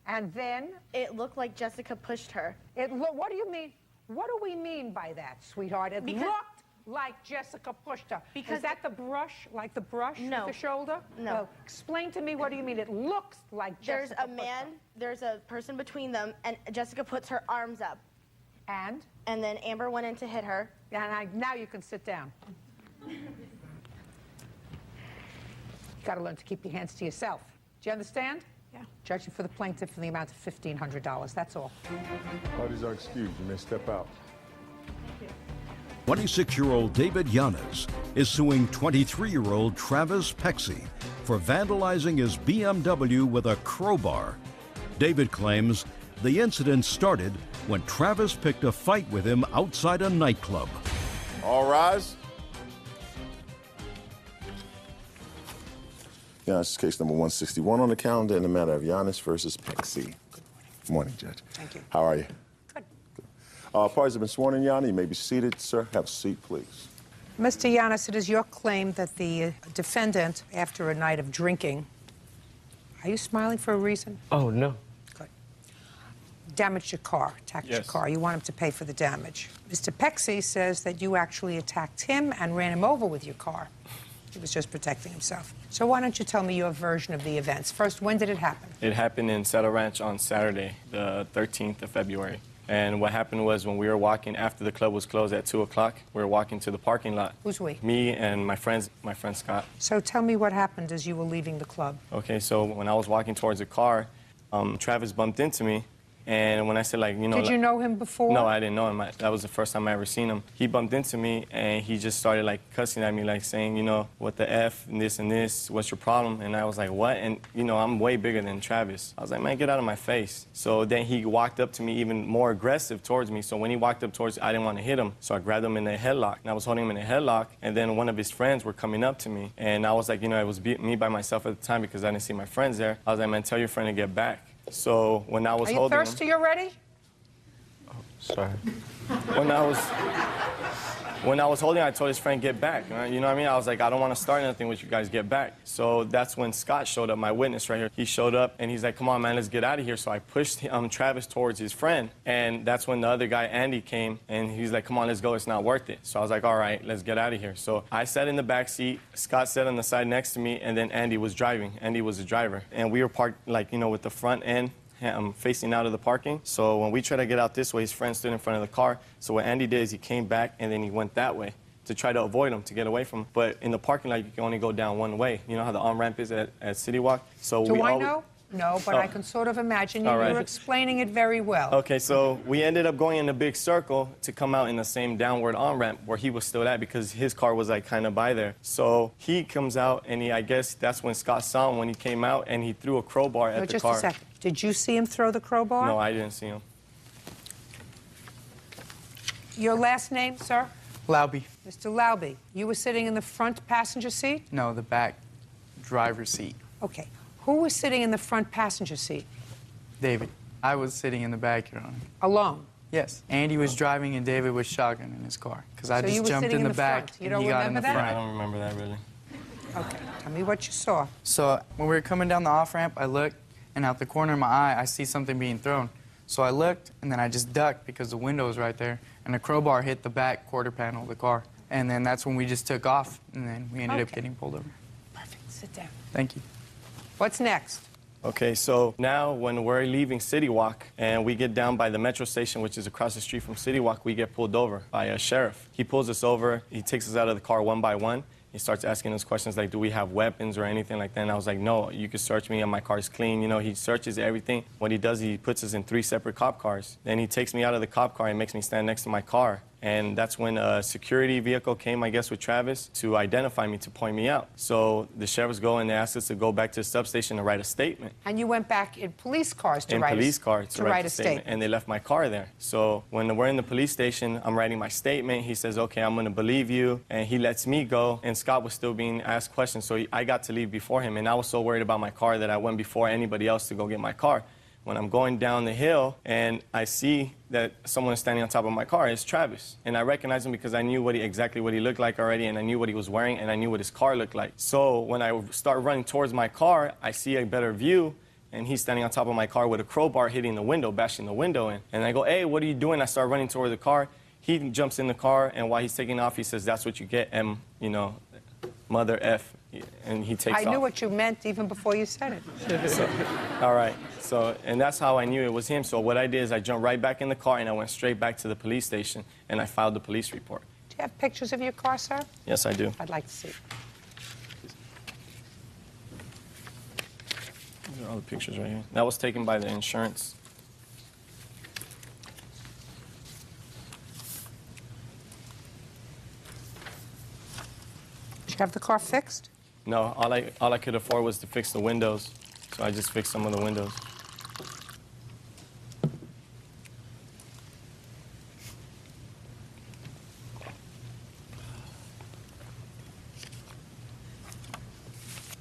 And then... It looked like Jessica pushed her. What do you mean? What do we mean by that, sweetheart? It looked like Jessica pushed her. Is that the brush, like the brush with the shoulder? No. Well, explain to me, what do you mean? It looks like Jessica There's a man, there's a person between them, and Jessica puts her arms up. And? And then Amber went in to hit her. And now you can sit down. You got to learn to keep your hands to yourself. Do you understand? Yeah. Judging for the plaintiff in the amount of $1,500. That's all. Parties are excused. You may step out. 26-year-old David Yanez is suing 23-year-old Travis Pexy for vandalizing his BMW with a crowbar. David claims the incident started when Travis picked a fight with him outside a nightclub. All rise. Giannis, case number 161 on the calendar in the matter of Giannis versus Pexy. Good morning, Judge. Thank you. How are you? Good. Parties have been sworn in, Giannis. You may be seated, sir. Have a seat, please. Mr. Yannis, it is your claim that the defendant, after a night of drinking, are you smiling for a reason? Oh, no. Good. Damaged your car, attacked your car. You want him to pay for the damage. Mr. Pexy says that you actually attacked him and ran him over with your car. He was just protecting himself. So why don't you tell me your version of the events? First, when did it happen? It happened in Saddle Ranch on Saturday, the 13th of February. And what happened was when we were walking, after the club was closed at 2 o'clock, we were walking to the parking lot. Who's we? Me and my friend Scott. So tell me what happened as you were leaving the club. Okay, so when I was walking towards the car, Travis bumped into me. And when I said, like, you know... Did you know him before? No, I didn't know him. That was the first time I ever seen him. He bumped into me, and he just started, like, cussing at me, like, saying, you know, what the F, and this, what's your problem? And I was like, what? And, you know, I'm way bigger than Travis. I was like, man, get out of my face. So then he walked up to me even more aggressive towards me. So when he walked up towards me, I didn't want to hit him. So I grabbed him in a headlock, and I was holding him in a headlock, and then one of his friends were coming up to me. And I was like, you know, it was me by myself at the time because I didn't see my friends there. I was like, man, tell your friend to get back. So when I was holding him... Are you thirsty already? Sorry. When I was holding, I told his friend, get back. You know what I mean? I was like, I don't want to start anything with you guys, get back. So that's when Scott showed up, my witness right here. He showed up, and he's like, come on, man, let's get out of here. So I pushed Travis towards his friend, and that's when the other guy, Andy, came, and he's like, come on, let's go, it's not worth it. So I was like, all right, let's get out of here. So I sat in the back seat, Scott sat on the side next to me, and then Andy was driving. Andy was the driver. And we were parked, like, you know, with the front end facing out of the parking. So when we tried to get out this way, his friend stood in front of the car. So what Andy did is he came back and then he went that way to try to avoid him, to get away from him. But in the parking lot, you can only go down one way. You know how the on-ramp is at City Walk? So Do I know? No, but I can sort of imagine you. You're explaining it very well. Okay, so we ended up going in a big circle to come out in the same downward on-ramp where he was still at because his car was like kind of by there. So he comes out and I guess that's when Scott saw him when he came out and he threw a crowbar at the car. Just a second. Did you see him throw the crowbar? No, I didn't see him. Your last name, sir? Lauby. Mr. Lauby, you were sitting in the front passenger seat? No, the back driver's seat. Okay. Who was sitting in the front passenger seat? David. I was sitting in the back, Your Honor. Alone? Yes. Andy was driving and David was shotgun in his car. Because I just jumped in the back and he got in the front. I don't remember that really. Okay. Tell me what you saw. So when we were coming down the off-ramp, I looked, and out the corner of my eye, I see something being thrown. So I looked, and then I just ducked because the window was right there, and the crowbar hit the back quarter panel of the car. And then that's when we just took off, and then we ended up getting pulled over. Perfect. Sit down. Thank you. What's next? Okay, so now when we're leaving City Walk and we get down by the metro station, which is across the street from City Walk, we get pulled over by a sheriff. He pulls us over. He takes us out of the car one by one. He starts asking us questions like, do we have weapons or anything like that? And I was like, no, you can search me and my car's clean. You know, he searches everything. What he does, he puts us in 3 separate cop cars. Then he takes me out of the cop car and makes me stand next to my car. And that's when a security vehicle came, I guess, with Travis to identify me, to point me out. So the sheriffs go and they asked us to go back to the substation to write a statement. And you went back in police cars to write a statement. And they left my car there. So when we're in the police station, I'm writing my statement. He says, okay, I'm going to believe you. And he lets me go. And Scott was still being asked questions. So I got to leave before him. And I was so worried about my car that I went before anybody else to go get my car. when I'm going down the hill and I see that someone is standing on top of my car. It's Travis. And I recognize him because I knew exactly what he looked like already, and I knew what he was wearing, and I knew what his car looked like. So when I start running towards my car, I see a better view, and he's standing on top of my car with a crowbar hitting the window, bashing the window in. And I go, hey, what are you doing? I start running toward the car. He jumps in the car, and while he's taking off, he says, that's what you get, mother F, and he takes off. I knew what you meant even before you said it. So, all right. So, and that's how I knew it was him. So what I did is I jumped right back in the car, and I went straight back to the police station, and I filed the police report. Do you have pictures of your car, sir? Yes, I do. I'd like to see. These are all the pictures right here. That was taken by the insurance. Did you have the car fixed? No, all I could afford was to fix the windows, so I just fixed some of the windows.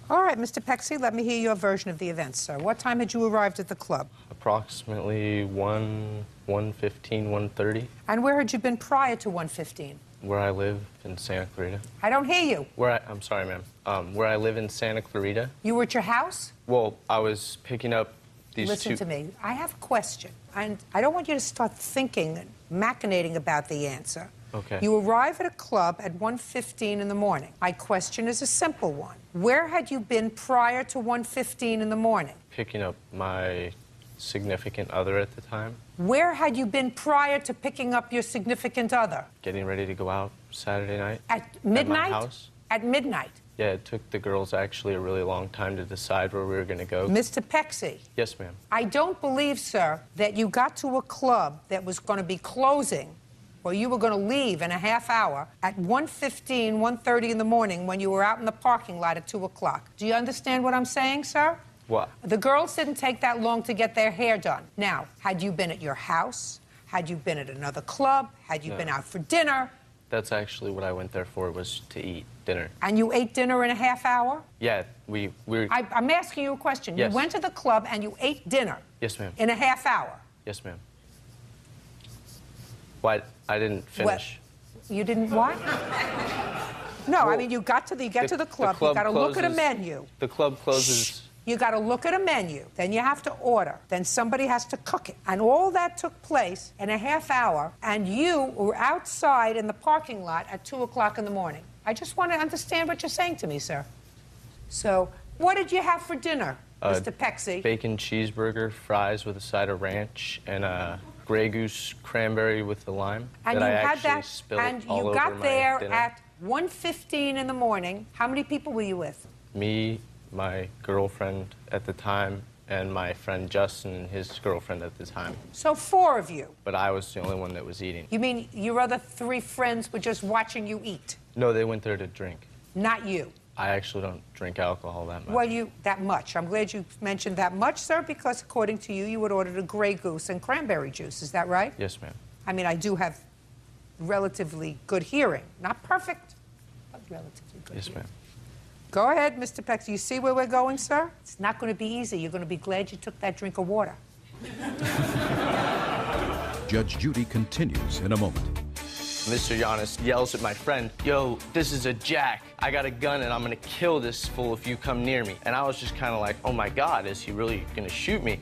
All right, Mr. Pexi, let me hear your version of the events, sir. What time had you arrived at the club? Approximately 1:15, 1:30. And where had you been prior to 1:15? Where I live in Santa Clarita. I don't hear you. I'm sorry, ma'am. Where I live in Santa Clarita. You were at your house? Well, I was picking up these Listen to me. I have a question, and I don't want you to start thinking and machinating about the answer. Okay. You arrive at a club at 1:15 in the morning. My question is a simple one. Where had you been prior to 1:15 in the morning? Picking up my significant other at the time. Where had you been prior to picking up your significant other? Getting ready to go out Saturday night. At midnight? At my house. At midnight? Yeah, it took the girls actually a really long time to decide where we were going to go. Mr. Pexi. Yes, ma'am. I don't believe, sir, that you got to a club that was going to be closing, or you were going to leave in a half hour at 1:15, 1:30 in the morning when you were out in the parking lot at 2 o'clock. Do you understand what I'm saying, sir? What? The girls didn't take that long to get their hair done. Now, had you been at your house? Had you been at another club? Had you been out for dinner? That's actually what I went there for, was to eat dinner. And you ate dinner in a half hour? Yeah, we were... I'm asking you a question. Yes. You went to the club and you ate dinner. Yes, ma'am. In a half hour. Yes, ma'am. What? I didn't finish. What? You didn't what? No, Well, I mean, you get to the club, you got to look at a menu. The club closes... You got to look at a menu, then you have to order, then somebody has to cook it. And all that took place in a half hour, and you were outside in the parking lot at 2 o'clock in the morning. I just want to understand what you're saying to me, sir. So, what did you have for dinner, Mr. Pexi? Bacon cheeseburger, fries with a side of ranch, and a Grey Goose cranberry with the lime. And that you I had actually that, spilled and all you over got my there dinner. at 1:15 in the morning. How many people were you with? Me, my girlfriend at the time, and my friend Justin and his girlfriend at the time. So 4 of you. But I was the only one that was eating. You mean your other 3 friends were just watching you eat? No, they went there to drink. Not you. I actually don't drink alcohol that much. Well, that much. I'm glad you mentioned that much, sir, because according to you, you had ordered a Grey Goose and cranberry juice. Is that right? Yes, ma'am. I mean, I do have relatively good hearing. Not perfect, but relatively good Yes, hearing. ma'am. Go ahead, Mr. Pex. You see where we're going, sir? It's not going to be easy. You're going to be glad you took that drink of water. Judge Judy continues in a moment. Mr. Giannis yells at my friend, yo, this is a jack. I got a gun and I'm gonna kill this fool if you come near me. And I was just kind of like, oh my God, is he really gonna shoot me?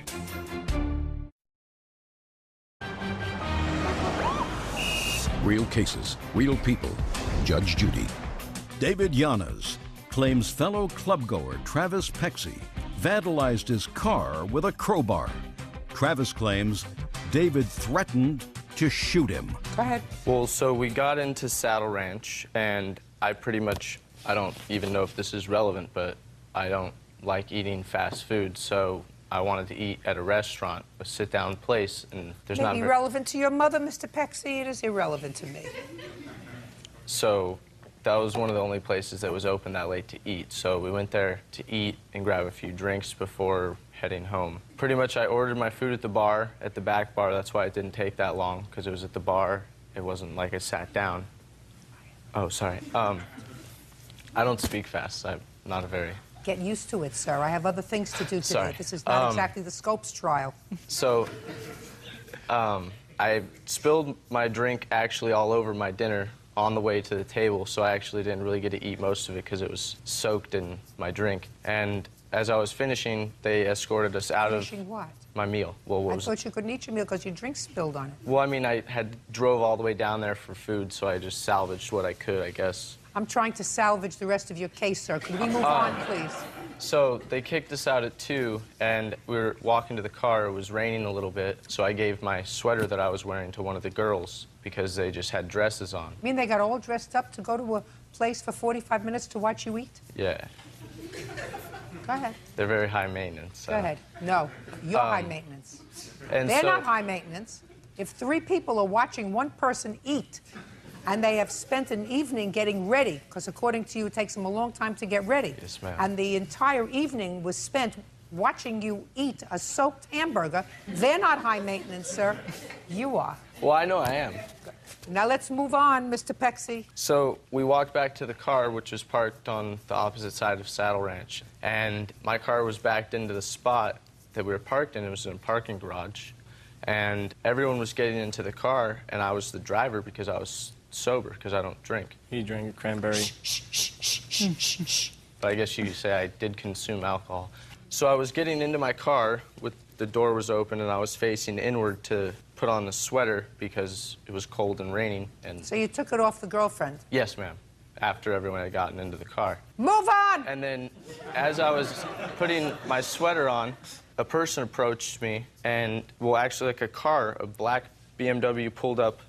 Real cases, real people. Judge Judy. David Yanez claims fellow clubgoer Travis Pexi vandalized his car with a crowbar. Travis claims David threatened to shoot him. Go ahead. Well, so we got into Saddle Ranch, and I don't even know if this is relevant, but I don't like eating fast food, so I wanted to eat at a restaurant, a sit-down place, and there's not... Maybe relevant to your mother, Mr. Pexi. It is irrelevant to me. So that was one of the only places that was open that late to eat. So we went there to eat and grab a few drinks before heading home. Pretty much I ordered my food at the bar, at the back bar. That's why it didn't take that long, because it was at the bar. It wasn't like I sat down. Oh, sorry. I don't speak fast. I'm not a very Get used to it, sir. I have other things to do today. Sorry. This is not exactly the Scopes trial. So, I spilled my drink actually all over my dinner on the way to the table, so I actually didn't really get to eat most of it because it was soaked in my drink. And as I was finishing, they escorted us out Finishing of what? my meal. Well, what I was thought you couldn't eat your meal because your drink spilled on it. Well, I mean, I had drove all the way down there for food, so I just salvaged what I could, I guess. I'm trying to salvage the rest of your case, sir. Could we move on, please? So they kicked us out at 2, and we were walking to the car. It was raining a little bit, so I gave my sweater that I was wearing to one of the girls because they just had dresses on. You mean they got all dressed up to go to a place for 45 minutes to watch you eat? Yeah, Go ahead. they're very high maintenance. Go ahead. No, you're high maintenance. And They're so, not high maintenance. If 3 people are watching one person eat, and they have spent an evening getting ready, because according to you, it takes them a long time to get ready. Yes, ma'am. And the entire evening was spent watching you eat a soaked hamburger. They're not high maintenance, sir. You are. Well, I know I am. Now let's move on, Mr. Pexy. So we walked back to the car, which was parked on the opposite side of Saddle Ranch. And my car was backed into the spot that we were parked in. It was in a parking garage. And everyone was getting into the car, and I was the driver because I was sober, because I don't drink. He drank cranberry. But I guess you could say I did consume alcohol. So I was getting into my car, with the door was open, and I was facing inward to put on the sweater because it was cold and raining. And So you took it off the girlfriend? yes, ma'am, after everyone had gotten into the car. Move on! And then as I was putting my sweater on, a person approached me, and, well, actually, like a car, a black BMW pulled up,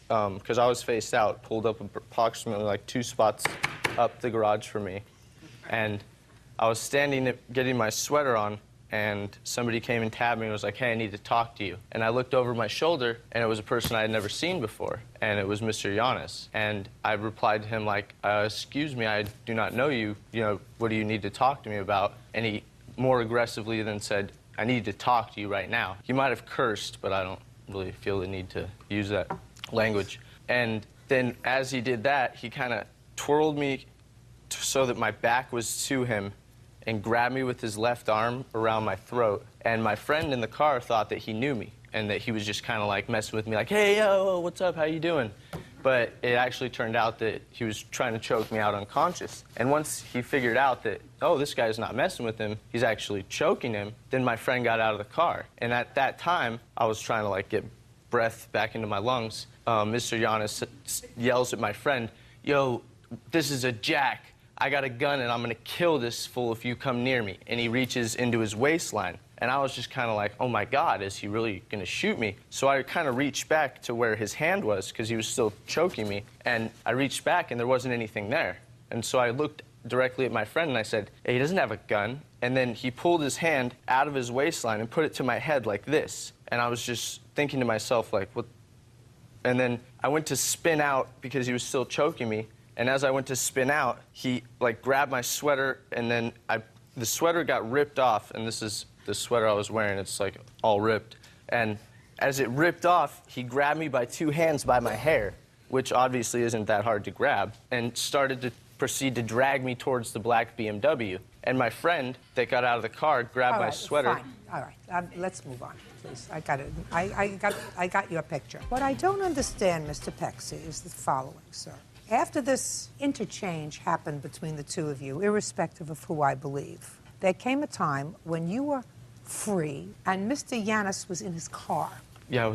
because I was faced out, pulled up approximately like 2 spots up the garage for me. And I was standing getting my sweater on, and somebody came and tapped me and was like, hey, I need to talk to you. And I looked over my shoulder, and it was a person I had never seen before, and it was Mr. Giannis. And I replied to him like, excuse me, I do not know you. You know, what do you need to talk to me about? And he more aggressively than said, I need to talk to you right now. He might have cursed, but I don't really feel the need to use that language. And then as he did that, he kind of twirled me so that my back was to him and grabbed me with his left arm around my throat. And my friend in the car thought that he knew me and that he was just kind of like messing with me like, hey, yo, what's up, how you doing? But it actually turned out that he was trying to choke me out unconscious. And once he figured out that, oh, this guy's not messing with him, he's actually choking him, then my friend got out of the car. And at that time, I was trying to like get breath back into my lungs. Mr. Giannis yells at my friend, yo, this is a jack. I got a gun and I'm gonna kill this fool if you come near me. And he reaches into his waistline. And I was just kind of like, oh my God, is he really gonna shoot me? So I kind of reached back to where his hand was because he was still choking me. And I reached back and there wasn't anything there. And so I looked directly at my friend and I said, hey, he doesn't have a gun. And then he pulled his hand out of his waistline and put it to my head like this. And I was just thinking to myself like, what? And then I went to spin out because he was still choking me. And as I went to spin out, he like grabbed my sweater, and then the sweater got ripped off, and this is the sweater I was wearing. It's like all ripped. And as it ripped off, he grabbed me by 2 hands by my hair, which obviously isn't that hard to grab, and started to proceed to drag me towards the black BMW. And my friend that got out of the car grabbed my sweater. Fine. All right, let's move on, please. I got it. I got your picture. What I don't understand, Mr. Pexy, is the following, sir. After this interchange happened between the 2 of you, irrespective of who I believe, there came a time when you were free and Mr. Giannis was in his car. Yeah,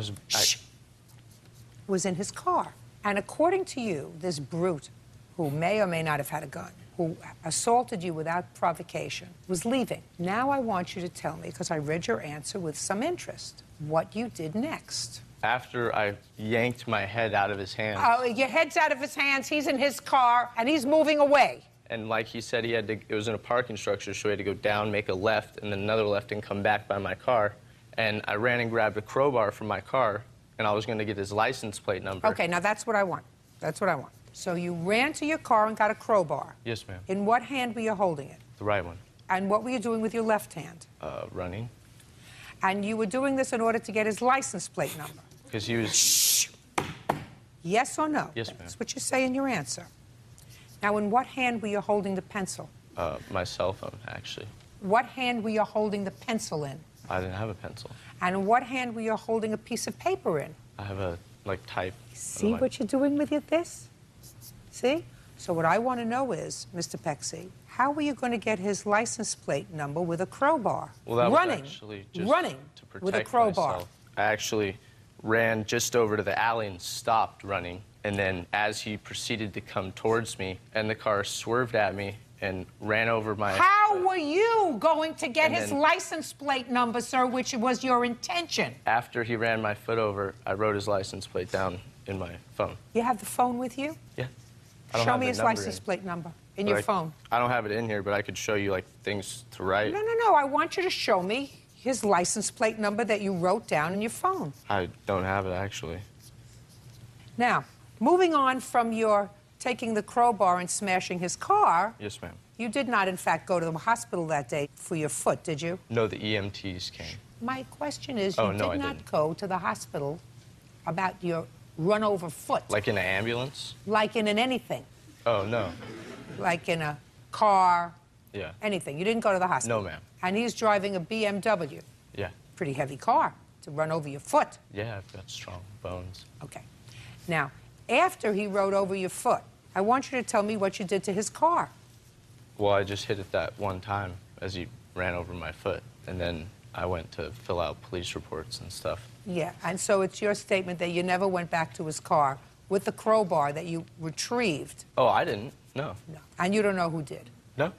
Was in his car. And according to you, this brute, who may or may not have had a gun, who assaulted you without provocation, was leaving. Now I want you to tell me, because I read your answer with some interest, what you did next. After I yanked my head out of his hands. Oh, your head's out of his hands, he's in his car, and he's moving away. And like he said, it was in a parking structure, so he had to go down, make a left, and then another left, and come back by my car. And I ran and grabbed a crowbar from my car, and I was going to get his license plate number. Okay, now that's what I want. That's what I want. So you ran to your car and got a crowbar. Yes, ma'am. In what hand were you holding it? The right one. And what were you doing with your left hand? Running. And you were doing this in order to get his license plate number? Because he was... Shh. Yes or no? Yes, ma'am. That's what you say in your answer. Now, in what hand were you holding the pencil? My cell phone, actually. What hand were you holding the pencil in? I didn't have a pencil. And in what hand were you holding a piece of paper in? I have a, like, type. See what you're doing with this? See? So what I want to know is, Mr. Pexy, how were you going to get his license plate number with a crowbar? Well, that running, was actually just running to protect with a crowbar. myself. I actually ran just over to the alley and stopped running. And then as he proceeded to come towards me, and the car swerved at me and ran over my... How were you going to get his then- license plate number, sir, which was your intention? After he ran my foot over, I wrote his license plate down in my phone. You have the phone with you? Yeah. I don't Show have me the his number license plate number in But your phone. I don't have it in here, but I could show you, like, things to write. No. I want you to show me his license plate number that you wrote down in your phone. I don't have it, actually. Now, moving on from your taking the crowbar and smashing his car, Yes, ma'am. you did not, in fact, go to the hospital that day for your foot, did you? No, the EMTs came. My question is, Oh, you no, did I not didn't. go to the hospital about your run-over foot, Like in an ambulance? like in an anything, Oh, no. like in a car, Yeah. anything. You didn't go to the hospital. No, ma'am. And he's driving a BMW, Yeah. pretty heavy car, to run over your foot. Yeah, I've got strong bones. Okay. Now, after he rode over your foot, I want you to tell me what you did to his car. Well, I just hit it that one time as he ran over my foot. And then I went to fill out police reports and stuff. Yeah, and so it's your statement that you never went back to his car with the crowbar that you retrieved. Oh, I didn't. No. No. And you don't know who did. No.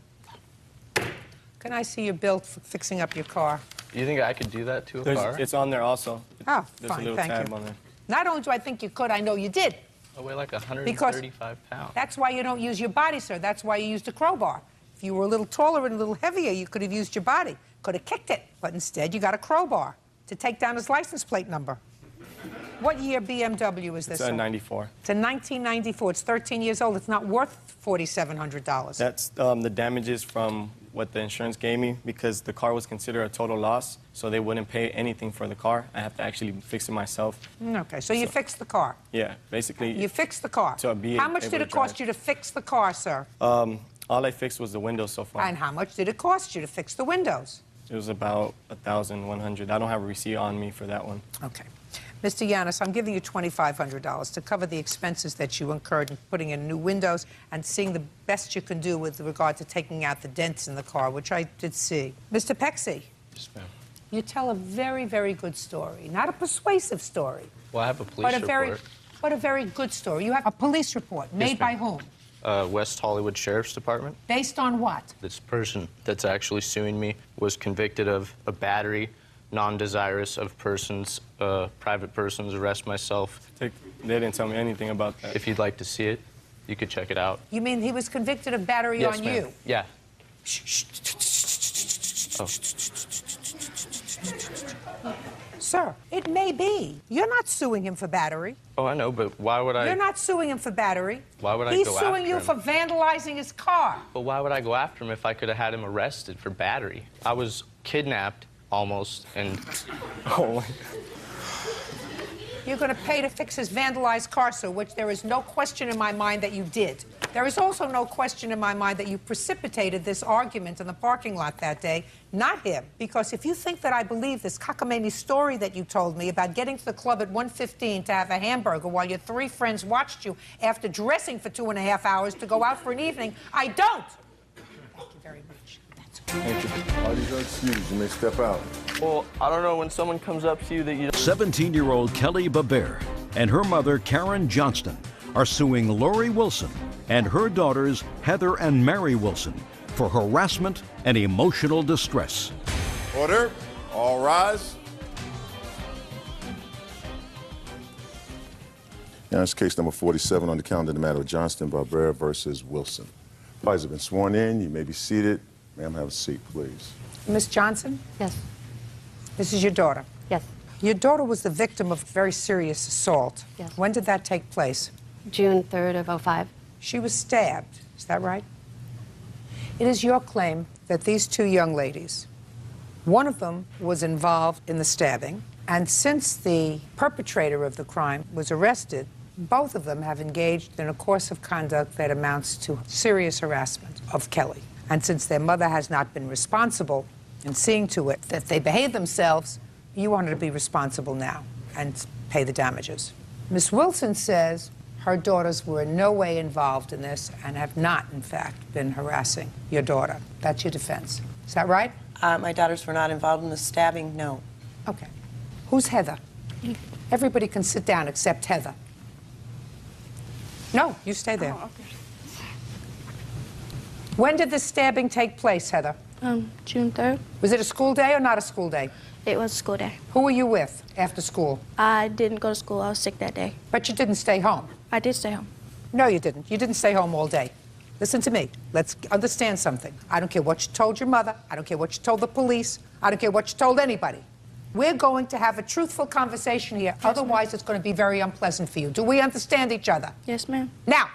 Can I see your bill for fixing up your car? You think I could do that to a car? It's on there also. Oh, There's fine, a little thank tab you. on there. Not only do I think you could, I know you did. I weigh like 135 pounds. That's why you don't use your body, sir. That's why you used a crowbar. If you were a little taller and a little heavier, you could have used your body, could have kicked it. But instead, you got a crowbar to take down his license plate number. What year BMW is this? It's a sir? 94. It's a 1994. It's 13 years old. It's not worth $4,700. That's the damages from what the insurance gave me because the car was considered a total loss, so they wouldn't pay anything for the car. I have to actually fix it myself. Okay, so you fixed the car. Yeah, basically. You fixed the car. To be How much able did to it cost drive. you to fix the car, sir? All I fixed was the windows so far. And how much did it cost you to fix the windows? It was about $1,100. I don't have a receipt on me for that one. Okay. Mr. Yanis, I'm giving you $2,500 to cover the expenses that you incurred in putting in new windows and seeing the best you can do with regard to taking out the dents in the car, which I did see. Mr. Pexy, Yes, ma'am. you tell a very, very good story. Not a persuasive story, Well, I have a police report. but a very good story. You have a police report made by ma'am. whom? West Hollywood Sheriff's Department. Based on what? This person that's actually suing me was convicted of a battery, non-desirous of persons, private persons, arrest myself. They didn't tell me anything about that. If you'd like to see it, you could check it out. You mean he was convicted of battery Yes, on ma'am. you? Yeah. Oh. Sir, it may be. You're not suing him for battery. Oh, I know, but why would I? You're not suing him for battery. Why would I He's go suing after you him? for vandalizing his car. But why would I go after him if I could have had him arrested for battery? I was kidnapped almost, and oh, You're going to pay to fix his vandalized car, sir, which there is no question in my mind that you did. There is also no question in my mind that you precipitated this argument in the parking lot that day, not him. Because if you think that I believe this cockamamie story that you told me about getting to the club at 1:15 to have a hamburger while your three friends watched you after dressing for 2.5 hours to go out for an evening, I don't. Thank you very much. Thank you. All these are excused. You may step out. well, I don't know when someone comes up to you that you. 17-year-old Kelly Babert and her mother, Karen Johnston, are suing Lori Wilson and her daughters, Heather and Mary Wilson, for harassment and emotional distress. Order. All rise. Now, it's case number 47 on the calendar, the matter of Johnston Barbera versus Wilson. Parties have been sworn in. You may be seated. Ma'am, have a seat, please. Miss Johnson? Yes. This is your daughter. Yes. Your daughter was the victim of very serious assault. Yes. When did that take place? June 3rd of 05. She was stabbed. Is that right? It is your claim that these two young ladies, one of them was involved in the stabbing, and since the perpetrator of the crime was arrested, both of them have engaged in a course of conduct that amounts to serious harassment of Kelly. And since their mother has not been responsible in seeing to it that they behave themselves, you want her to be responsible now and pay the damages. Ms. Wilson says her daughters were in no way involved in this and have not, in fact, been harassing your daughter. That's your defense. Is that right? My daughters were not involved in the stabbing, no. Okay. Who's Heather? Everybody can sit down except Heather. No, you stay there. Oh, okay. When did the stabbing take place, Heather? June 3rd. Was it a school day or not a school day? It was a school day. Who were you with after school? I didn't go to school. I was sick that day. But you didn't stay home. I did stay home. No, you didn't. You didn't stay home all day. Listen to me. Let's understand something. I don't care what you told your mother. I don't care what you told the police. I don't care what you told anybody. We're going to have a truthful conversation here. Yes, otherwise, it's going to be very unpleasant for you. Do we understand each other? Yes, ma'am. Now,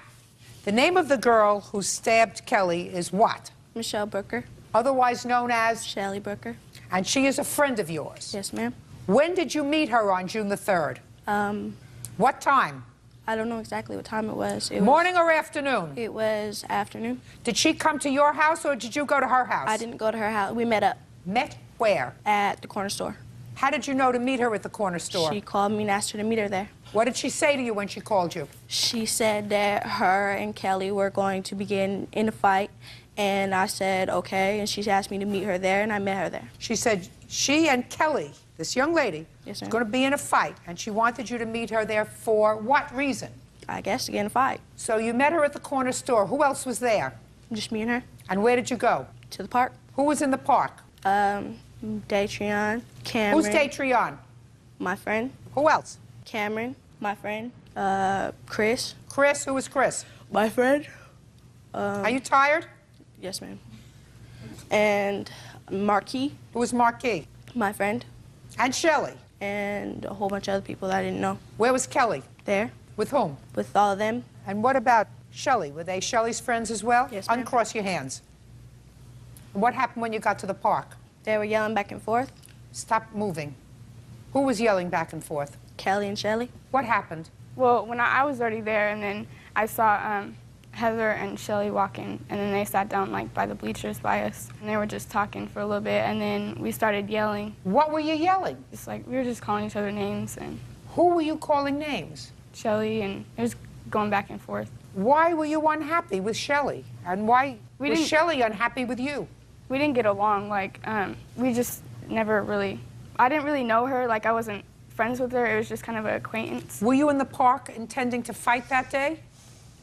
the name of the girl who stabbed Kelly is what? Michelle Brooker. Otherwise known as? Shelly Brooker. And she is a friend of yours? Yes, ma'am. When did you meet her on June the 3rd? What time? I don't know exactly what time it was. Morning or afternoon? It was afternoon. Did she come to your house or did you go to her house? I didn't go to her house. We met up. Met where? At the corner store. How did you know to meet her at the corner store? She called me and asked her to meet her there. What did she say to you when she called you? She said that her and Kelly were going to begin in a fight, and I said, okay, and she asked me to meet her there, and I met her there. She said she and Kelly, this young lady, yes, is going to be in a fight, and she wanted you to meet her there for what reason? I guess to get in a fight. So you met her at the corner store. Who else was there? Just me and her. And where did you go? To the park. Who was in the park? Datrion, Cameron. Who's Datrion? My friend. Who else? Cameron, my friend. Chris. Chris? Who was Chris? My friend. Are you tired? Yes, ma'am. And Marquis. Who was Marquis? My friend. And Shelly? And a whole bunch of other people that I didn't know. Where was Kelly? There. With whom? With all of them. And what about Shelly? Were they Shelly's friends as well? Yes, ma'am. Uncross your hands. What happened when you got to the park? They were yelling back and forth. Stop moving. Who was yelling back and forth? Kelly and Shelly. What happened? Well, when I was already there, and then I saw Heather and Shelly walking, and then they sat down like by the bleachers by us, and they were just talking for a little bit, and then we started yelling. What were you yelling? Just like we were just calling each other names. And who were you calling names? Shelly, and it was going back and forth. Why were you unhappy with Shelly? And why was Shelly unhappy with you? We didn't get along. Like, we just never really, I didn't really know her. Like, I wasn't friends with her. It was just kind of an acquaintance. Were you in the park intending to fight that day?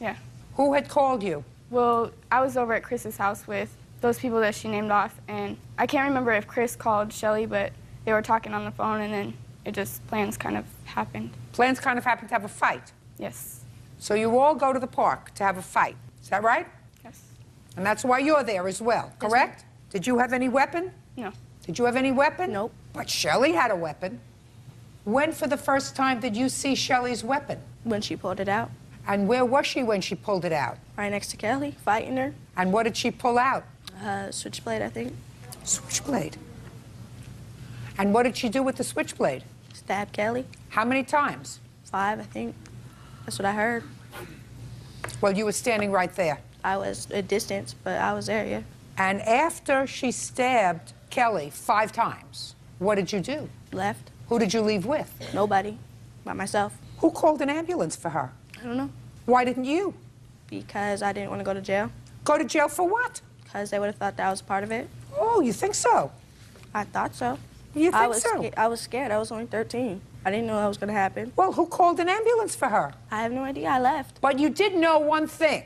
Yeah. Who had called you? Well, I was over at Chris's house with those people that she named off, and I can't remember if Chris called Shelly, but they were talking on the phone, and then it just, plans kind of happened. Plans kind of happened to have a fight? Yes. So you all go to the park to have a fight. Is that right? Yes. And that's why you're there as well, correct? Yes, did you have any weapon? No. Did you have any weapon? Nope. But Shelly had a weapon. When for the first time did you see Shelly's weapon? When she pulled it out. And where was she when she pulled it out? Right next to Kelly, fighting her. And what did she pull out? Switchblade, I think. Switchblade. And what did she do with the switchblade? Stab Kelly. How many times? 5, I think. That's what I heard. Well, you were standing right there. I was a distance, but I was there, yeah. And after she stabbed Kelly 5 times, what did you do? Left. Who did you leave with? Nobody. By myself. Who called an ambulance for her? I don't know. Why didn't you? Because I didn't want to go to jail. Go to jail for what? Because they would have thought that was part of it. Oh, you think so? I thought so. You think so? I was scared. I was only 13. I didn't know that was going to happen. Well, who called an ambulance for her? I have no idea. I left. But you did know one thing,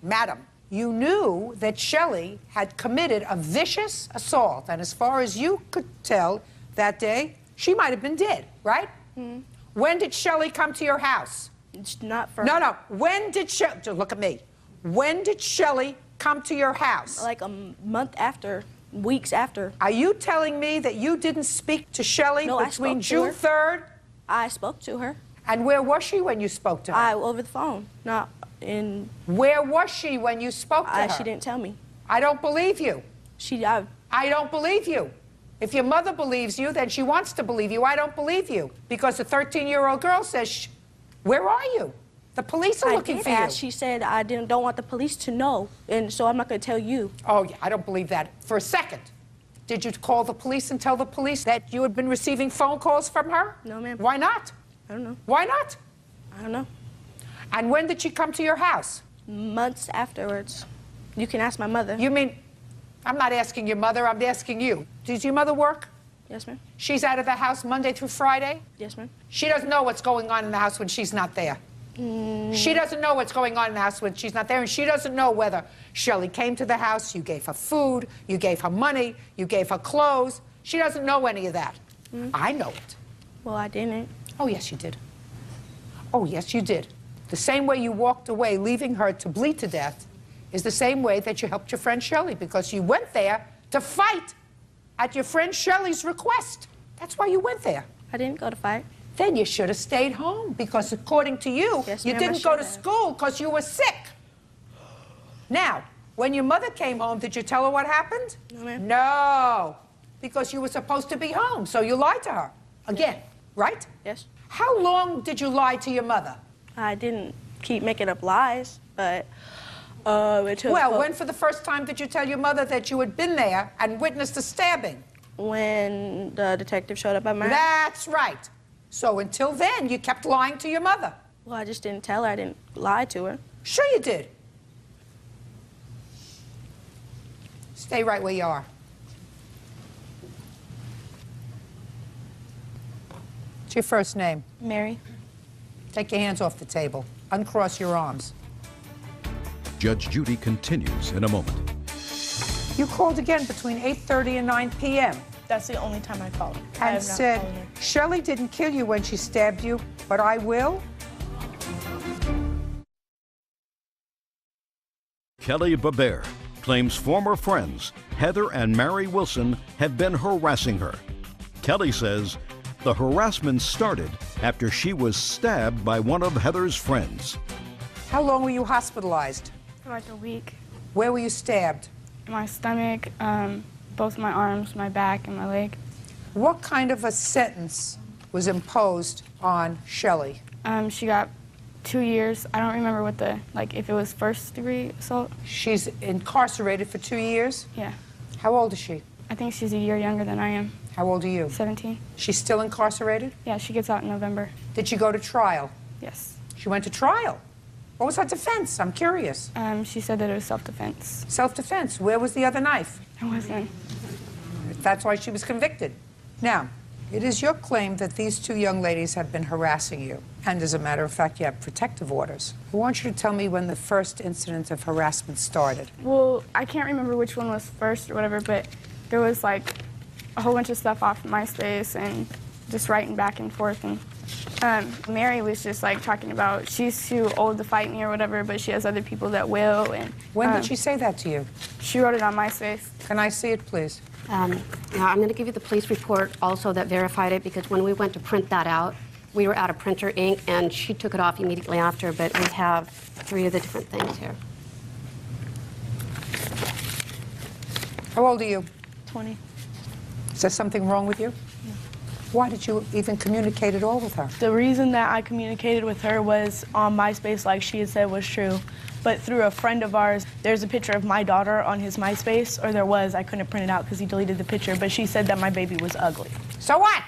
madam. You knew that Shelly had committed a vicious assault, and as far as you could tell that day, she might have been dead, right? Mm-hmm. When did Shelly come to your house? It's not for... No. When did Shelly... Look at me. When did Shelly come to your house? Like a month after, weeks after. Are you telling me that you didn't speak to Shelly between June 3rd? I spoke to her. And where was she when you spoke to her? Over the phone, not in... Where was she when you spoke to her? She didn't tell me. I don't believe you. I don't believe you. If your mother believes you, then she wants to believe you. I don't believe you. Because a 13-year-old girl says, where are you? The police are looking for you. She said I don't want the police to know, and so I'm not going to tell you. Oh, yeah, I don't believe that for a second. Did you call the police and tell the police that you had been receiving phone calls from her? No, ma'am. Why not? I don't know. Why not? I don't know. And when did she come to your house? Months afterwards. You can ask my mother. You mean, I'm not asking your mother, I'm asking you. Does your mother work? Yes, ma'am. She's out of the house Monday through Friday? Yes, ma'am. She doesn't know what's going on in the house when she's not there. She doesn't know what's going on in the house when she's not there, and she doesn't know whether Shelley came to the house, you gave her food, you gave her money, you gave her clothes. She doesn't know any of that. I know it. Well, I didn't. Oh, yes, you did. Oh, yes, you did. The same way you walked away, leaving her to bleed to death, is the same way that you helped your friend Shelley, because you went there to fight at your friend Shelley's request. That's why you went there. I didn't go to fight. Then you should have stayed home, because according to you, Yes, you ma'am, I didn't go to should have. school because you were sick. Now, when your mother came home, did you tell her what happened? No, ma'am. No, because you were supposed to be home, so you lied to her. Again, right? Yes. How long did you lie to your mother? I didn't keep making up lies, but it took... Well, when for the first time did you tell your mother that you had been there and witnessed the stabbing? When the detective showed up at my house. That's right. So until then, you kept lying to your mother. Well, I just didn't tell her. I didn't lie to her. Sure you did. Stay right where you are. What's your first name? Mary. Take your hands off the table. Uncross your arms. Judge Judy continues in a moment. You called again between 8:30 and 9 p.m. That's the only time I called. I and have not said, called her. Shelley didn't kill you when she stabbed you, but I will? Kelly Babert claims former friends Heather and Mary Wilson have been harassing her. Kelly says the harassment started after she was stabbed by one of Heather's friends. How long were you hospitalized? For like a week. Where were you stabbed? In my stomach, both my arms, my back, and my leg. What kind of a sentence was imposed on Shelley? She got 2 years. I don't remember what if it was first-degree assault. She's incarcerated for 2 years? Yeah. How old is she? I think she's a year younger than I am. How old are you? 17. She's still incarcerated? Yeah, she gets out in November. Did she go to trial? Yes. She went to trial? What was her defense? I'm curious. She said that it was self-defense. Self-defense. Where was the other knife? It wasn't. That's why she was convicted. Now, it is your claim that these two young ladies have been harassing you. And as a matter of fact, you have protective orders. I want you to tell me when the first incident of harassment started. Well, I can't remember which one was first or whatever, but there was like a whole bunch of stuff off MySpace and just writing back and forth. And Mary was just like talking about she's too old to fight me or whatever, but she has other people that will. And when did she say that to you? She wrote it on MySpace. Can I see it, please? Yeah, I'm going to give you the police report also that verified it, because when we went to print that out, we were out of printer ink, and she took it off immediately after, but we have 3 of the different things here. How old are you? 20. Is there something wrong with you? No. Why did you even communicate at all with her? The reason that I communicated with her was on MySpace, like she had said was true. But through a friend of ours, there's a picture of my daughter on his MySpace, or there was. I couldn't print it out because he deleted the picture, but she said that my baby was ugly. So what?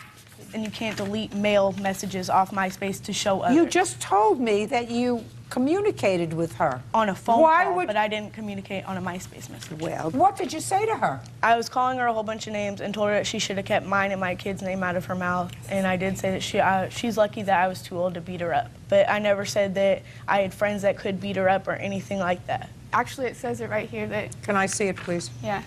And you can't delete male messages off MySpace to show others. You just told me that you communicated with her. On a phone call, but I didn't communicate on a MySpace message. Well, what did you say to her? I was calling her a whole bunch of names and told her that she should have kept mine and my kid's name out of her mouth. And I did say that she's lucky that I was too old to beat her up. But I never said that I had friends that could beat her up or anything like that. Actually, it says it right here that... Can I see it, please? Yeah.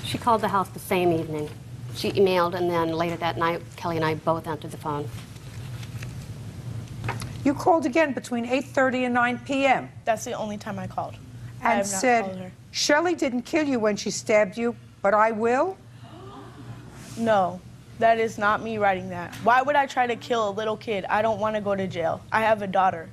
She called the house the same evening. She emailed, and then later that night, Kelly and I both answered the phone. You called again between 8:30 and 9 p.m. That's the only time I called. I And have not called said, her. Shelley didn't kill you when she stabbed you, but I will? No, that is not me writing that. Why would I try to kill a little kid? I don't want to go to jail. I have a daughter.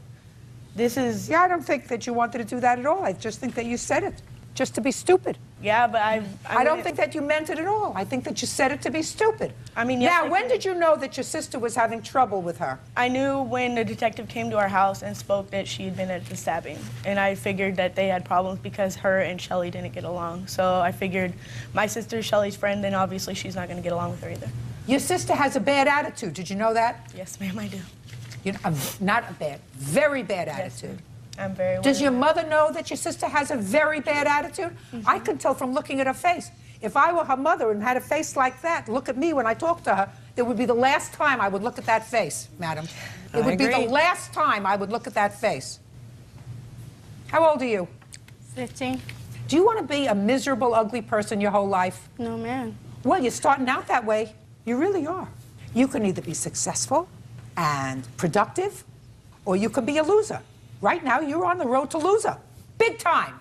This is... Yeah, I don't think that you wanted to do that at all. I just think that you said it, just to be stupid. Yeah, but I don't think that you meant it at all. I think that you said it to be stupid. I mean, yes, now, when did you know that your sister was having trouble with her? I knew when the detective came to our house and spoke that she had been at the stabbing. And I figured that they had problems because her and Shelly didn't get along. So I figured my sister's Shelly's friend, and obviously she's not going to get along with her either. Your sister has a bad attitude. Did you know that? Yes, ma'am, I do. You know, not a bad, very bad attitude. I'm very aware. Does your mother know that your sister has a very bad attitude? I could tell from looking at her face. If I were her mother and had a face like that, look at me when I talk to her, it would be the last time I would look at that face, madam. It would be the last time I would look at that face. How old are you? 15. Do you want to be a miserable, ugly person your whole life? No, ma'am. Well, you're starting out that way. You really are. You can either be successful and productive, or you can be a loser. Right now, you're on the road to loser. Big time.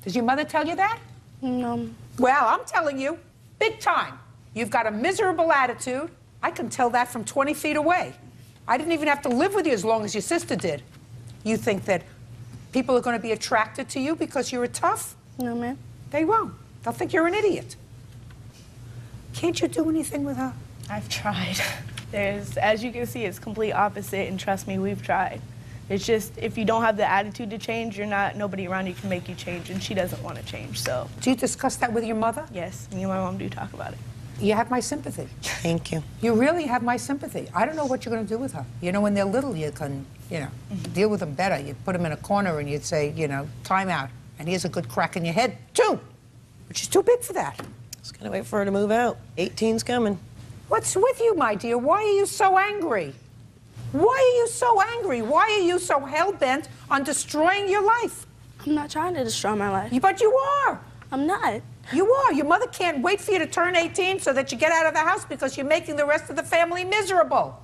Does your mother tell you that? No. Well, I'm telling you, big time. You've got a miserable attitude. I can tell that from 20 feet away. I didn't even have to live with you as long as your sister did. You think that people are going to be attracted to you because you're tough? No, ma'am. They won't. They'll think you're an idiot. Can't you do anything with her? I've tried. As you can see, it's complete opposite, and trust me, we've tried. It's just, if you don't have the attitude to change, nobody around you can make you change, and she doesn't want to change, so. Do you discuss that with your mother? Yes, me and my mom do talk about it. You have my sympathy. Thank you. You really have my sympathy. I don't know what you're going to do with her. You know, when they're little, you can, deal with them better. You put them in a corner and you'd say, time out. And here's a good crack in your head, too. But she's too big for that. Just gotta wait for her to move out. 18's coming. What's with you, my dear? Why are you so angry? Why are you so angry? Why are you so hell-bent on destroying your life? I'm not trying to destroy my life. But you are. I'm not. You are. Your mother can't wait for you to turn 18 so that you get out of the house because you're making the rest of the family miserable.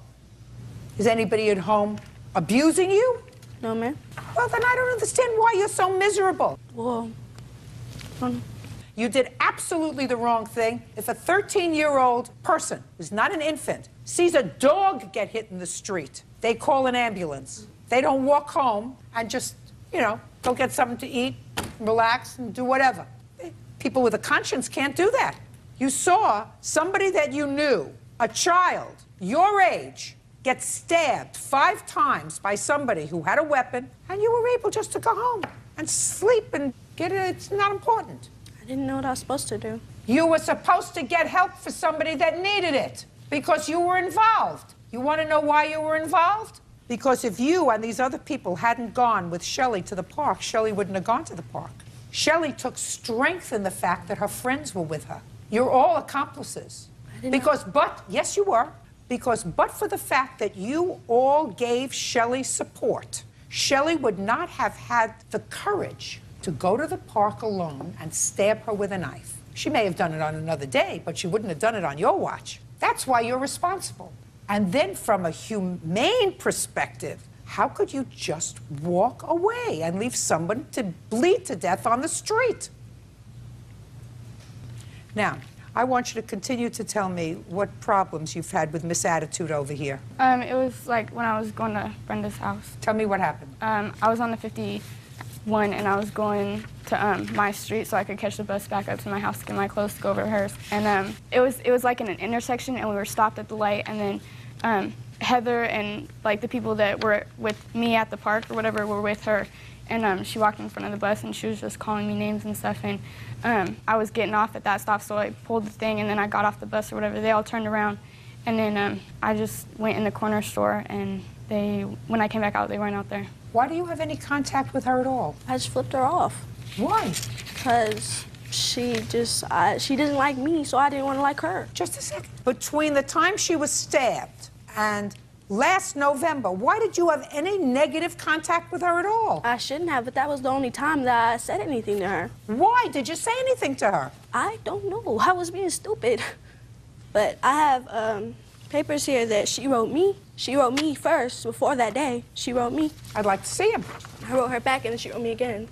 Is anybody at home abusing you? No, ma'am. Well, then I don't understand why you're so miserable. Well, You did absolutely the wrong thing. If a 13-year-old person, who's not an infant, sees a dog get hit in the street, they call an ambulance. They don't walk home and just, go get something to eat, relax, and do whatever. People with a conscience can't do that. You saw somebody that you knew, a child, your age, get stabbed 5 times by somebody who had a weapon, and you were able just to go home and sleep and get it. It's not important. I didn't know what I was supposed to do. You were supposed to get help for somebody that needed it because you were involved. You want to know why you were involved? Because if you and these other people hadn't gone with Shelly to the park, Shelly wouldn't have gone to the park. Shelly took strength in the fact that her friends were with her. You're all accomplices. Yes, you were. But for the fact that you all gave Shelly support, Shelly would not have had the courage to go to the park alone and stab her with a knife. She may have done it on another day, but she wouldn't have done it on your watch. That's why you're responsible. And then from a humane perspective, how could you just walk away and leave someone to bleed to death on the street? Now, I want you to continue to tell me what problems you've had with Miss Attitude over here. It was like when I was going to Brenda's house. Tell me what happened. I was on the 51 and I was going to my street so I could catch the bus back up to my house to get my clothes to go over to hers. And it was like in an intersection and we were stopped at the light, and then Heather and like the people that were with me at the park or whatever were with her, and she walked in front of the bus and she was just calling me names and stuff, and I was getting off at that stop, so I pulled the thing and then I got off the bus or whatever. They all turned around, and then I just went in the corner store, and when I came back out, they weren't out there. Why do you have any contact with her at all? I just flipped her off. Why? Because she didn't like me, so I didn't want to like her. Just a second. Between the time she was stabbed and last November, why did you have any negative contact with her at all? I shouldn't have, but that was the only time that I said anything to her. Why did you say anything to her? I don't know. I was being stupid. But I have papers here that she wrote me. She wrote me first, before that day. She wrote me. I'd like to see him. I wrote her back, and then she wrote me again.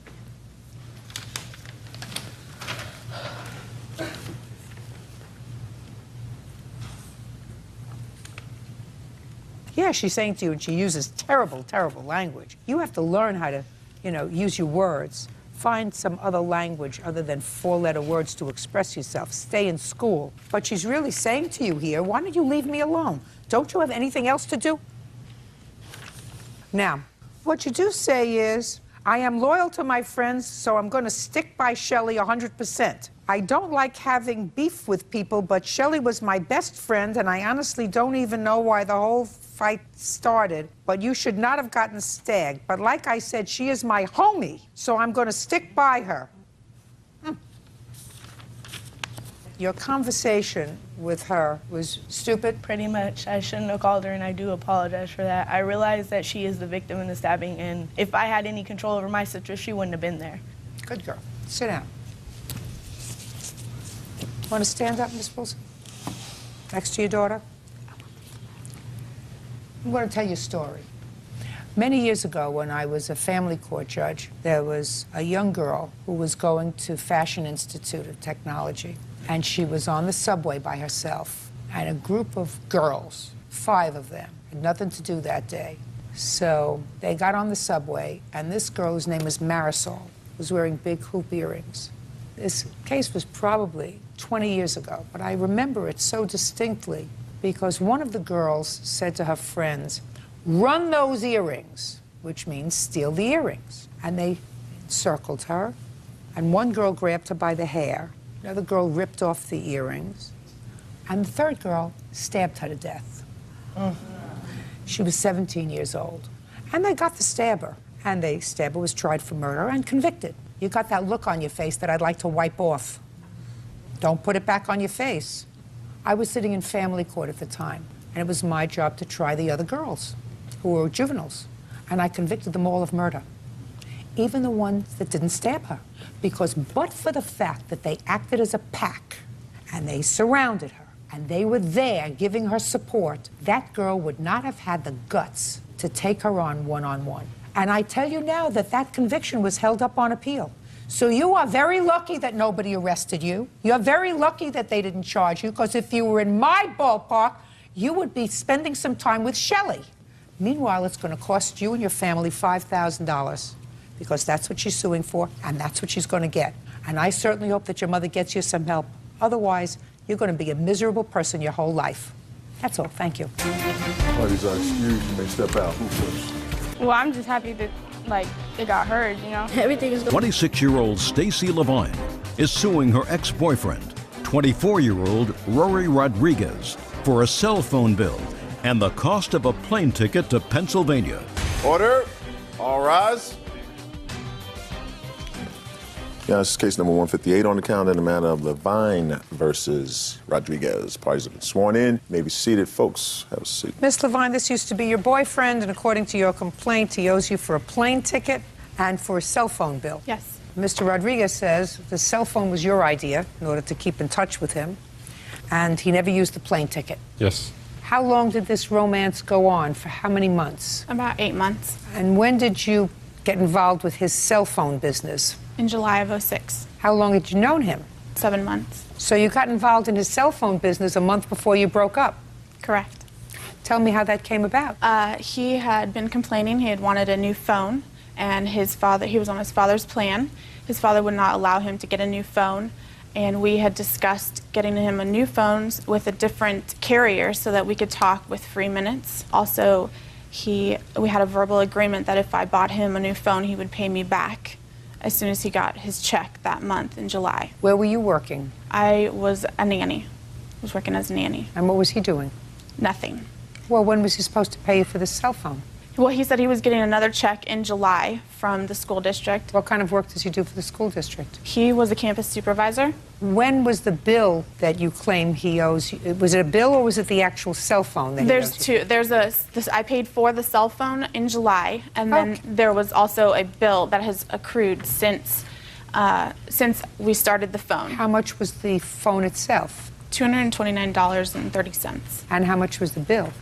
Yeah, she's saying to you, and she uses terrible, terrible language. You have to learn how to, use your words. Find some other language other than four-letter words to express yourself. Stay in school. But she's really saying to you here, why don't you leave me alone? Don't you have anything else to do? Now, what you do say is, I am loyal to my friends, so I'm going to stick by Shelley 100%. I don't like having beef with people, but Shelley was my best friend, and I honestly don't even know why the whole fight started. But you should not have gotten stabbed. But like I said, she is my homie, so I'm going to stick by her. Your conversation with her was stupid? Pretty much. I shouldn't have called her, and I do apologize for that. I realize that she is the victim in the stabbing, and if I had any control over my sister, she wouldn't have been there. Good girl. Sit down. Want to stand up, Miss Wilson? Next to your daughter? I'm going to tell you a story. Many years ago, when I was a family court judge, there was a young girl who was going to Fashion Institute of Technology, and she was on the subway by herself, and a group of girls, 5 of them, had nothing to do that day. So they got on the subway, and this girl, whose name was Marisol, was wearing big hoop earrings. This case was probably 20 years ago, but I remember it so distinctly because one of the girls said to her friends, "Run those earrings," which means steal the earrings. And they circled her, and one girl grabbed her by the hair, another girl ripped off the earrings, and the third girl stabbed her to death. She was 17 years old. And they got the stabber, and the stabber was tried for murder and convicted. You got that look on your face that I'd like to wipe off. Don't put it back on your face. I was sitting in family court at the time, and it was my job to try the other girls who were juveniles, and I convicted them all of murder, even the ones that didn't stab her, because but for the fact that they acted as a pack, and they surrounded her, and they were there giving her support, that girl would not have had the guts to take her on one-on-one. And I tell you now that that conviction was held up on appeal. So you are very lucky that nobody arrested you. You're very lucky that they didn't charge you, because if you were in my ballpark, you would be spending some time with Shelley. Meanwhile, it's going to cost you and your family $5,000, because that's what she's suing for, and that's what she's going to get. And I certainly hope that your mother gets you some help. Otherwise, you're going to be a miserable person your whole life. That's all. Thank you. Parties are excused. You may step out. Who first? Well, I'm just happy that, like, it got heard, you know? Everything is 26-year-old Stacy Levine is suing her ex-boyfriend, 24-year-old Rory Rodriguez, for a cell phone bill and the cost of a plane ticket to Pennsylvania. Order. All rise. Yeah, this is case number 158 on the calendar in the matter of Levine versus Rodriguez. Parties have been sworn in. You may be seated. Folks, have a seat. Miss Levine, this used to be your boyfriend, and according to your complaint, he owes you for a plane ticket and for a cell phone bill. Yes. Mr. Rodriguez says the cell phone was your idea in order to keep in touch with him, and he never used the plane ticket. Yes. How long did this romance go on? For how many months? About 8 months. And when did you get involved with his cell phone business? In July of '06. How long had you known him? 7 months. So you got involved in his cell phone business a month before you broke up? Correct. Tell me how that came about. He had been complaining he had wanted a new phone, and he was on his father's plan. His father would not allow him to get a new phone, and we had discussed getting him a new phone with a different carrier so that we could talk with free minutes. Also, we had a verbal agreement that if I bought him a new phone, he would pay me back as soon as he got his check that month in July. Where were you working? I was a nanny. I was working as a nanny. And what was he doing? Nothing. Well, when was he supposed to pay you for the cell phone? Well, he said he was getting another check in July from the school district. What kind of work does he do for the school district? He was a campus supervisor. When was the bill that you claim he owes you? Was it a bill or was it the actual cell phone that There's he owes you? two. There's I paid for the cell phone in July, and then there was also a bill that has accrued since we started the phone. How much was the phone itself? $229.30. And how much was the bill?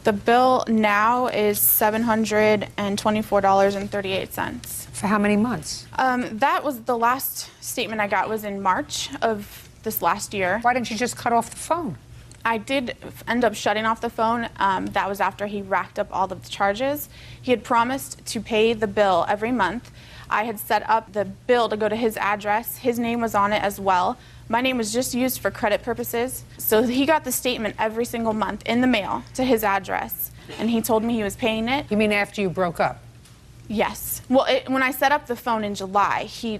The bill now is $724.38. For how many months? That was the last statement I got was in March of this last year. Why didn't you just cut off the phone? I did end up shutting off the phone. That was after he racked up all of the charges. He had promised to pay the bill every month. I had set up the bill to go to his address. His name was on it as well. My name was just used for credit purposes. So he got the statement every single month in the mail to his address, and he told me he was paying it. You mean after you broke up? Yes. Well, when I set up the phone in July, he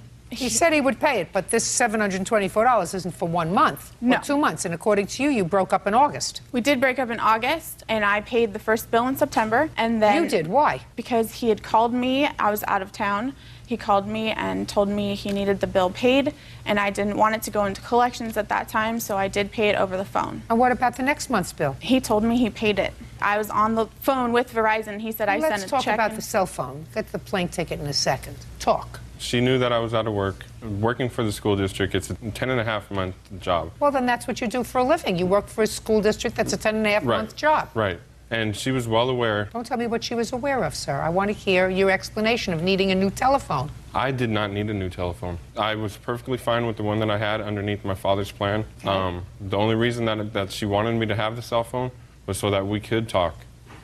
said he would pay it, but this $724 isn't for 1 month or 2 months. And according to you, you broke up in August. We did break up in August, and I paid the first bill in September. And then you did? Why? Because he had called me. I was out of town. He called me and told me he needed the bill paid, and I didn't want it to go into collections at that time, so I did pay it over the phone. And what about the next month's bill? He told me he paid it. I was on the phone with Verizon. He said I sent a check. Let's talk about the cell phone. Get the plane ticket in a second. Talk. She knew that I was out of work. Working for the school district, it's a 10.5-month job. Well, then that's what you do for a living. You work for a school district that's a 10.5-month job. Right. And she was well aware. Don't tell me what she was aware of, sir. I want to hear your explanation of needing a new telephone. I did not need a new telephone. I was perfectly fine with the one that I had underneath my father's plan. The only reason that she wanted me to have the cell phone was so that we could talk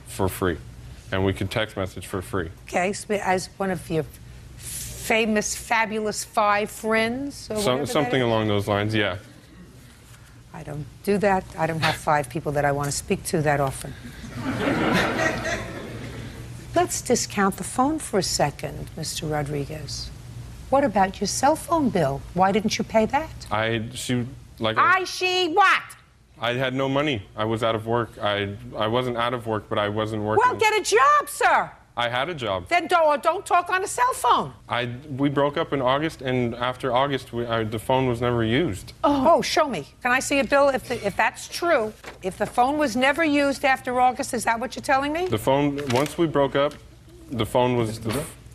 for free and we could text message for free. Okay, so as one of your famous, fabulous 5 friends? Or something along those lines, yeah. I don't do that. I don't have 5 people that I want to speak to that often. Let's discount the phone for a second, Mr. Rodriguez. What about your cell phone bill? Why didn't you pay that? She what? I had no money. I was out of work. I wasn't out of work, but I wasn't working. Well, get a job, sir. I had a job. Then don't talk on a cell phone. We broke up in August, and after August, the phone was never used. Oh, show me. Can I see a bill if that's true? If the phone was never used after August, is that what you're telling me? The phone, once we broke up, the phone was...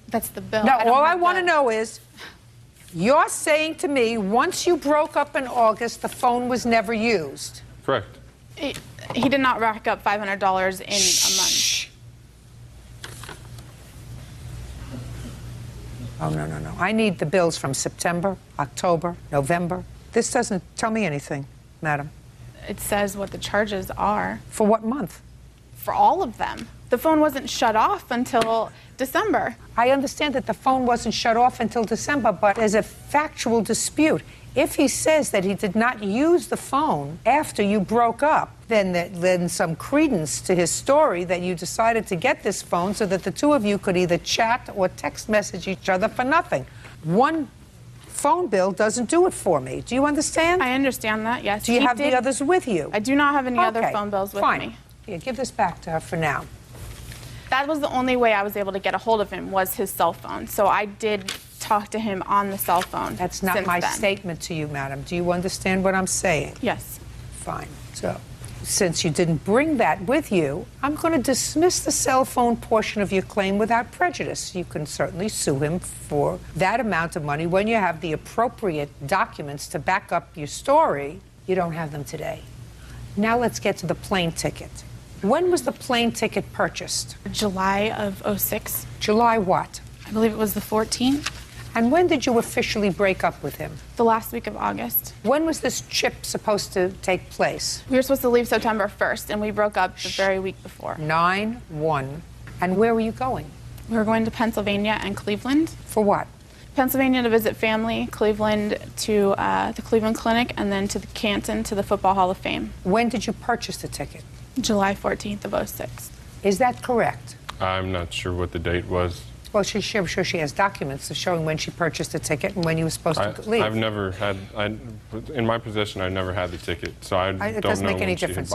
That's the bill. No, all I want to know is, you're saying to me, once you broke up in August, the phone was never used. Correct. He did not rack up $500 in a month. Oh, no. I need the bills from September, October, November. This doesn't tell me anything, madam. It says what the charges are. For what month? For all of them. The phone wasn't shut off until December. I understand that the phone wasn't shut off until December, but there's a factual dispute. If he says that he did not use the phone after you broke up, then some credence to his story that you decided to get this phone so that the two of you could either chat or text message each other for nothing. One phone bill doesn't do it for me. Do you understand? I understand that, yes. Do you have the others with you? I do not have any other phone bills with me. Here, give this back to her for now. That was the only way I was able to get a hold of him, was his cell phone. So I did talk to him on the cell phone. That's not my statement to you, madam. Do you understand what I'm saying? Yes. Fine. So, since you didn't bring that with you, I'm going to dismiss the cell phone portion of your claim without prejudice. You can certainly sue him for that amount of money when you have the appropriate documents to back up your story. You don't have them today. Now let's get to the plane ticket. When was the plane ticket purchased? July of '06. July what? I believe it was the 14th. And when did you officially break up with him? The last week of August. When was this trip supposed to take place? We were supposed to leave September 1st, and we broke up the very week before. 9/1. And where were you going? We were going to Pennsylvania and Cleveland. For what? Pennsylvania to visit family, Cleveland to the Cleveland Clinic, and then to the Canton to the Football Hall of Fame. When did you purchase the ticket? July 14th of '06. Is that correct? I'm not sure what the date was. Well, I'm sure she has documents showing when she purchased the ticket and when you were supposed to leave. I've never had, in my possession, I've never had the ticket, so I don't know when she had bought it. It doesn't make any difference.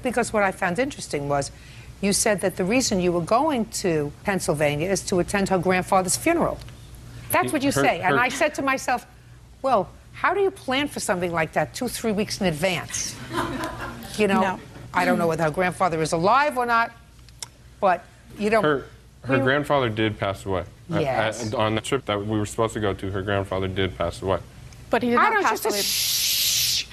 Because what I found interesting was you said that the reason you were going to Pennsylvania is to attend her grandfather's funeral. That's what you say. And I said to myself, well, how do you plan for something like that 2-3 weeks in advance? You know, no. I don't know whether her grandfather is alive or not, but you don't... Her grandfather did pass away. Yes. On the trip that we were supposed to go to, her grandfather did pass away. But he did not pass away. Shh.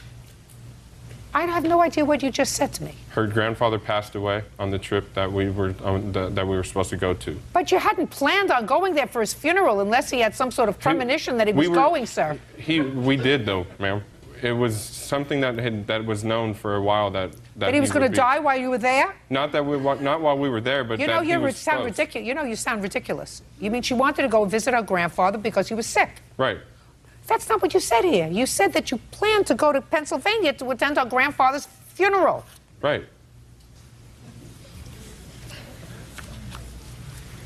I have no idea what you just said to me. Her grandfather passed away on the trip that we were supposed to go to. But you hadn't planned on going there for his funeral unless he had some sort of premonition that he was going, sir. We did, though, ma'am. It was something that was known for a while that he was going to die while you were there? Not while we were there, but you know, that he was sound close. ridiculous. You know, you sound ridiculous. You mean she wanted to go visit her grandfather because he was sick? Right. That's not what you said here. You said that you planned to go to Pennsylvania to attend her grandfather's funeral. Right.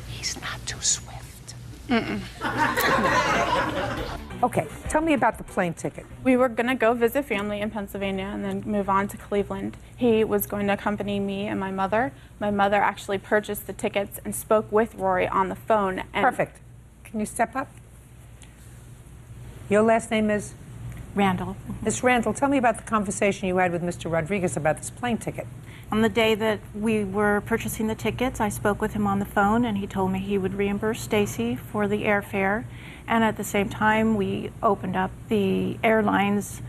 He's not too swift. Okay, tell me about the plane ticket. We were going to go visit family in Pennsylvania and then move on to Cleveland. He was going to accompany me and my mother. My mother actually purchased the tickets and spoke with Rory on the phone. And Perfect. Can you step up? Your last name is? Randall. Miss Randall, tell me about the conversation you had with Mr. Rodriguez about this plane ticket. On the day that we were purchasing the tickets, I spoke with him on the phone, and he told me he would reimburse Stacy for the airfare. And at the same time, we opened up the airline's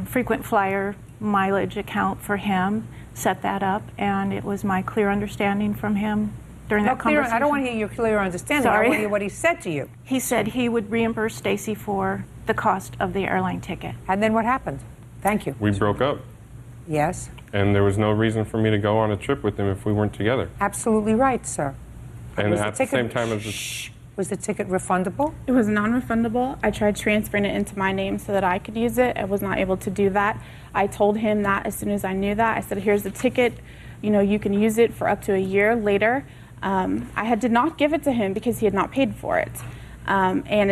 frequent flyer mileage account for him, set that up, and it was my clear understanding from him during that conversation. I don't want to hear your clear understanding. Sorry. I want to hear what he said to you. He said he would reimburse Stacy for the cost of the airline ticket. And then what happened? Thank you. We broke up. Yes. And there was no reason for me to go on a trip with him if we weren't together. Absolutely right, sir. And at the same time as was the ticket refundable? It was non-refundable. I tried transferring it into my name so that I could use it. I was not able to do that. I told him that as soon as I knew that. I said, here's the ticket. You know, you can use it for up to a year later. Did not give it to him because he had not paid for it. And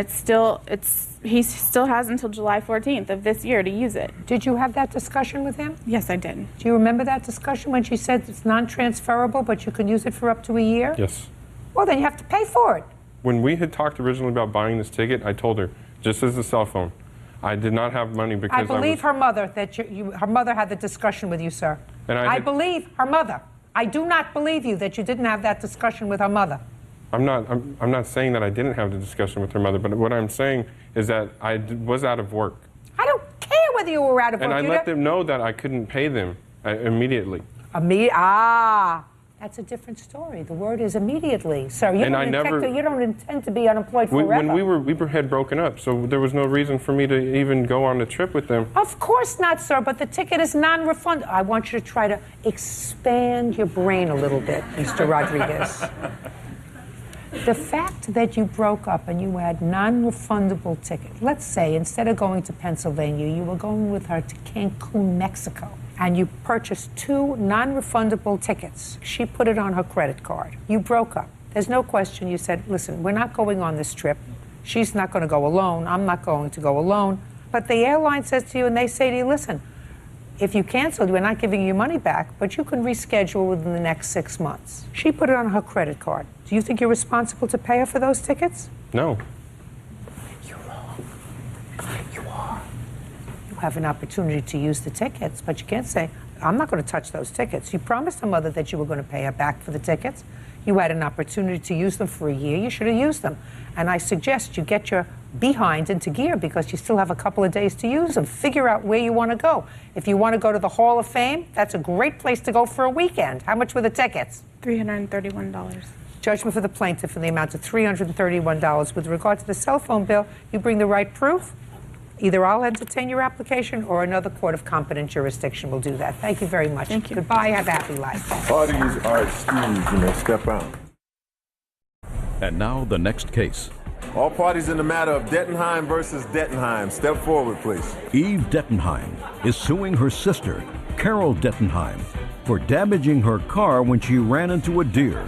he still has until July 14th of this year to use it. Did you have that discussion with him? Yes, I did. Do you remember that discussion when she said it's non-transferable, but you can use it for up to a year? Yes. Well, then you have to pay for it. When we had talked originally about buying this ticket, I told her, just as a cell phone, I did not have money because I believe her mother, that her mother had the discussion with you, sir. And I believe her mother. I do not believe you that you didn't have that discussion with her mother. I'm not saying that I didn't have the discussion with her mother, but what I'm saying is that I was out of work. I don't care whether you were out of work. And I let them know that I couldn't pay them immediately. That's a different story. The word is immediately. Sir, you don't intend to be unemployed forever. When we had broken up, so there was no reason for me to even go on a trip with them. Of course not, sir, but the ticket is non-refundable. I want you to try to expand your brain a little bit, Mr. Rodriguez. The fact that you broke up and you had non-refundable ticket, let's say instead of going to Pennsylvania, you were going with her to Cancun, Mexico, and you purchased 2 non-refundable tickets. She put it on her credit card. You broke up. There's no question. You said, listen, we're not going on this trip. She's not going to go alone. I'm not going to go alone. But the airline says to you, and they say to you, listen, if you canceled, we're not giving you money back, but you can reschedule within the next 6 months. She put it on her credit card. Do you think you're responsible to pay her for those tickets? No. You're wrong. You are. You have an opportunity to use the tickets, but you can't say, I'm not going to touch those tickets. You promised her mother that you were going to pay her back for the tickets. You had an opportunity to use them for a year. You should have used them. And I suggest you get your behind into gear because you still have a couple of days to use them. Figure out where you want to go. If you want to go to the Hall of Fame, that's a great place to go for a weekend. How much were the tickets? $331. Judgment for the plaintiff in the amount of $331. With regard to the cell phone bill, you bring the right proof. Either I'll entertain your application or another court of competent jurisdiction will do that. Thank you very much. Thank you. Goodbye. Have a happy life. Parties are excused, step out. And now the next case. All parties in the matter of Dettenheim versus Dettenheim. Step forward, please. Eve Dettenheim is suing her sister, Carol Dettenheim, for damaging her car when she ran into a deer.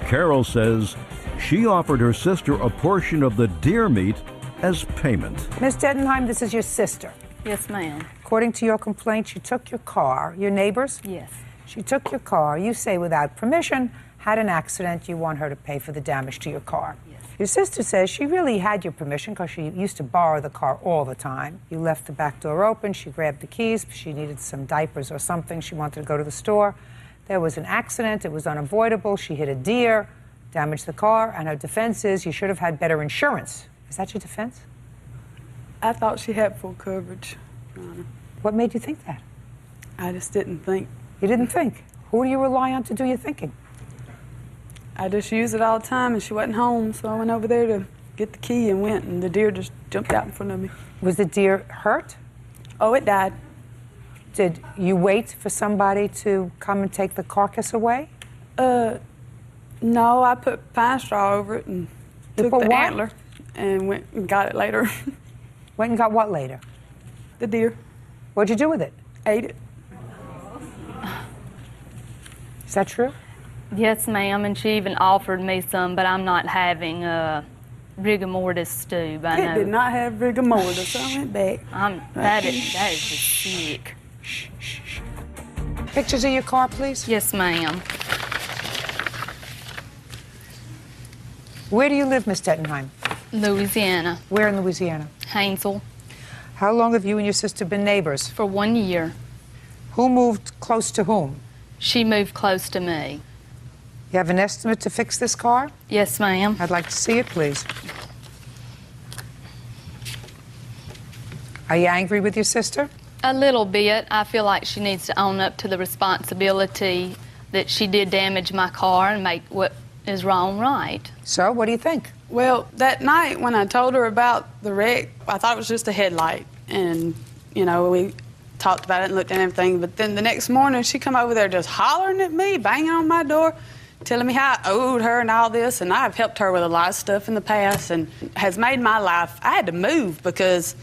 Carol says she offered her sister a portion of the deer meat as payment. Ms. Dettenheim, this is your sister. Yes, ma'am. According to your complaint, she took your car. Your neighbors? Yes. She took your car, you say without permission, had an accident, you want her to pay for the damage to your car. Yes. Your sister says she really had your permission because she used to borrow the car all the time. You left the back door open, she grabbed the keys, she needed some diapers or something, she wanted to go to the store. There was an accident, it was unavoidable, she hit a deer, damaged the car, and her defense is you should have had better insurance. Is that your defense? I thought she had full coverage. What made you think that? I just didn't think. You didn't think? Who do you rely on to do your thinking? I just use it all the time, and she wasn't home, so I went over there to get the key and went, and the deer just jumped out in front of me. Was the deer hurt? Oh, it died. Did you wait for somebody to come and take the carcass away? No, I put pine straw over it and took put the what? antler and went and got it later. Went and got what later? The deer. What'd you do with it? Ate it. Is that true? Yes, ma'am, and she even offered me some, but I'm not having rigor mortis stew. I It know. did not have rigor mortis. I went back. That is just sick. Pictures of your car, please? Yes, ma'am. Where do you live, Miss Dettenheim? Louisiana. Where in Louisiana? Hainesville. How long have you and your sister been neighbors? For 1 year. Who moved close to whom? She moved close to me. You have an estimate to fix this car? Yes, ma'am. I'd like to see it, please. Are you angry with your sister? A little bit. I feel like she needs to own up to the responsibility that she did damage my car and make what is wrong right. So, what do you think? Well, that night when I told her about the wreck, I thought it was just a headlight. And, you know, we talked about it and looked at everything. But then the next morning, she come over there just hollering at me, banging on my door, telling me how I owed her and all this. And I've helped her with a lot of stuff in the past and has made my life. I had to move because,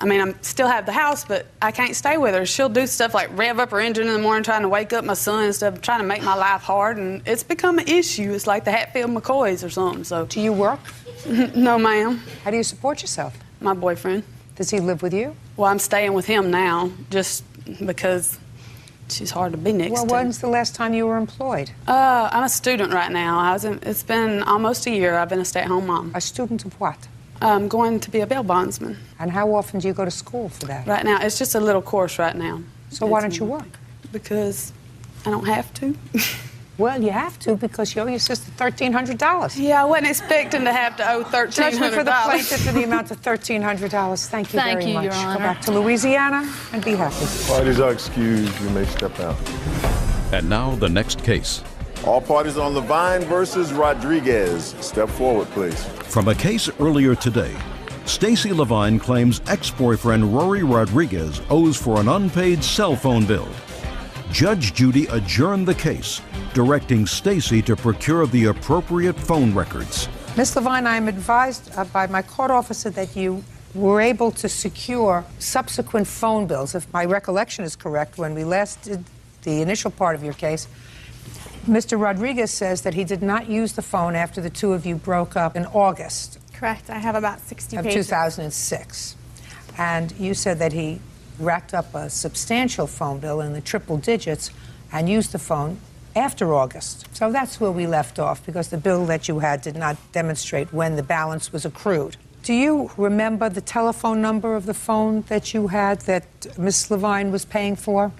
I mean, I still have the house, but I can't stay with her. She'll do stuff like rev up her engine in the morning, trying to wake up my son and stuff, trying to make my life hard, and it's become an issue. It's like the Hatfield McCoys or something. So, do you work? No, ma'am. How do you support yourself? My boyfriend. Does he live with you? Well, I'm staying with him now, just because she's hard to be next Well, to. when's the last time you were employed? I'm a student right now. It's been almost a year. I've been a stay-at-home mom. A student of what? I'm going to be a bail bondsman. And how often do you go to school for that? Right now, it's just a little course right now. So why don't you work? Because I don't have to. Well, you have to because you owe your sister $1,300. Yeah, I wasn't expecting to have to owe $1,300. Judgment for the plaintiff in the amount of $1,300. Thank you very much. Your Honor. Go back to Louisiana and be happy. Parties are excused. You may step out. And now the next case. All parties on Levine versus Rodriguez. Step forward, please. From a case earlier today, Stacy Levine claims ex-boyfriend Rory Rodriguez owes for an unpaid cell phone bill. Judge Judy adjourned the case, directing Stacy to procure the appropriate phone records. Ms. Levine, I am advised by my court officer that you were able to secure subsequent phone bills. If my recollection is correct, when we last did the initial part of your case, Mr. Rodriguez says that he did not use the phone after the two of you broke up in August. Correct. I have about 60 of pages. 2006. And you said that he racked up a substantial phone bill in the triple digits and used the phone after August. So that's where we left off, because the bill that you had did not demonstrate when the balance was accrued. Do you remember the telephone number of the phone that you had that Ms. Levine was paying for?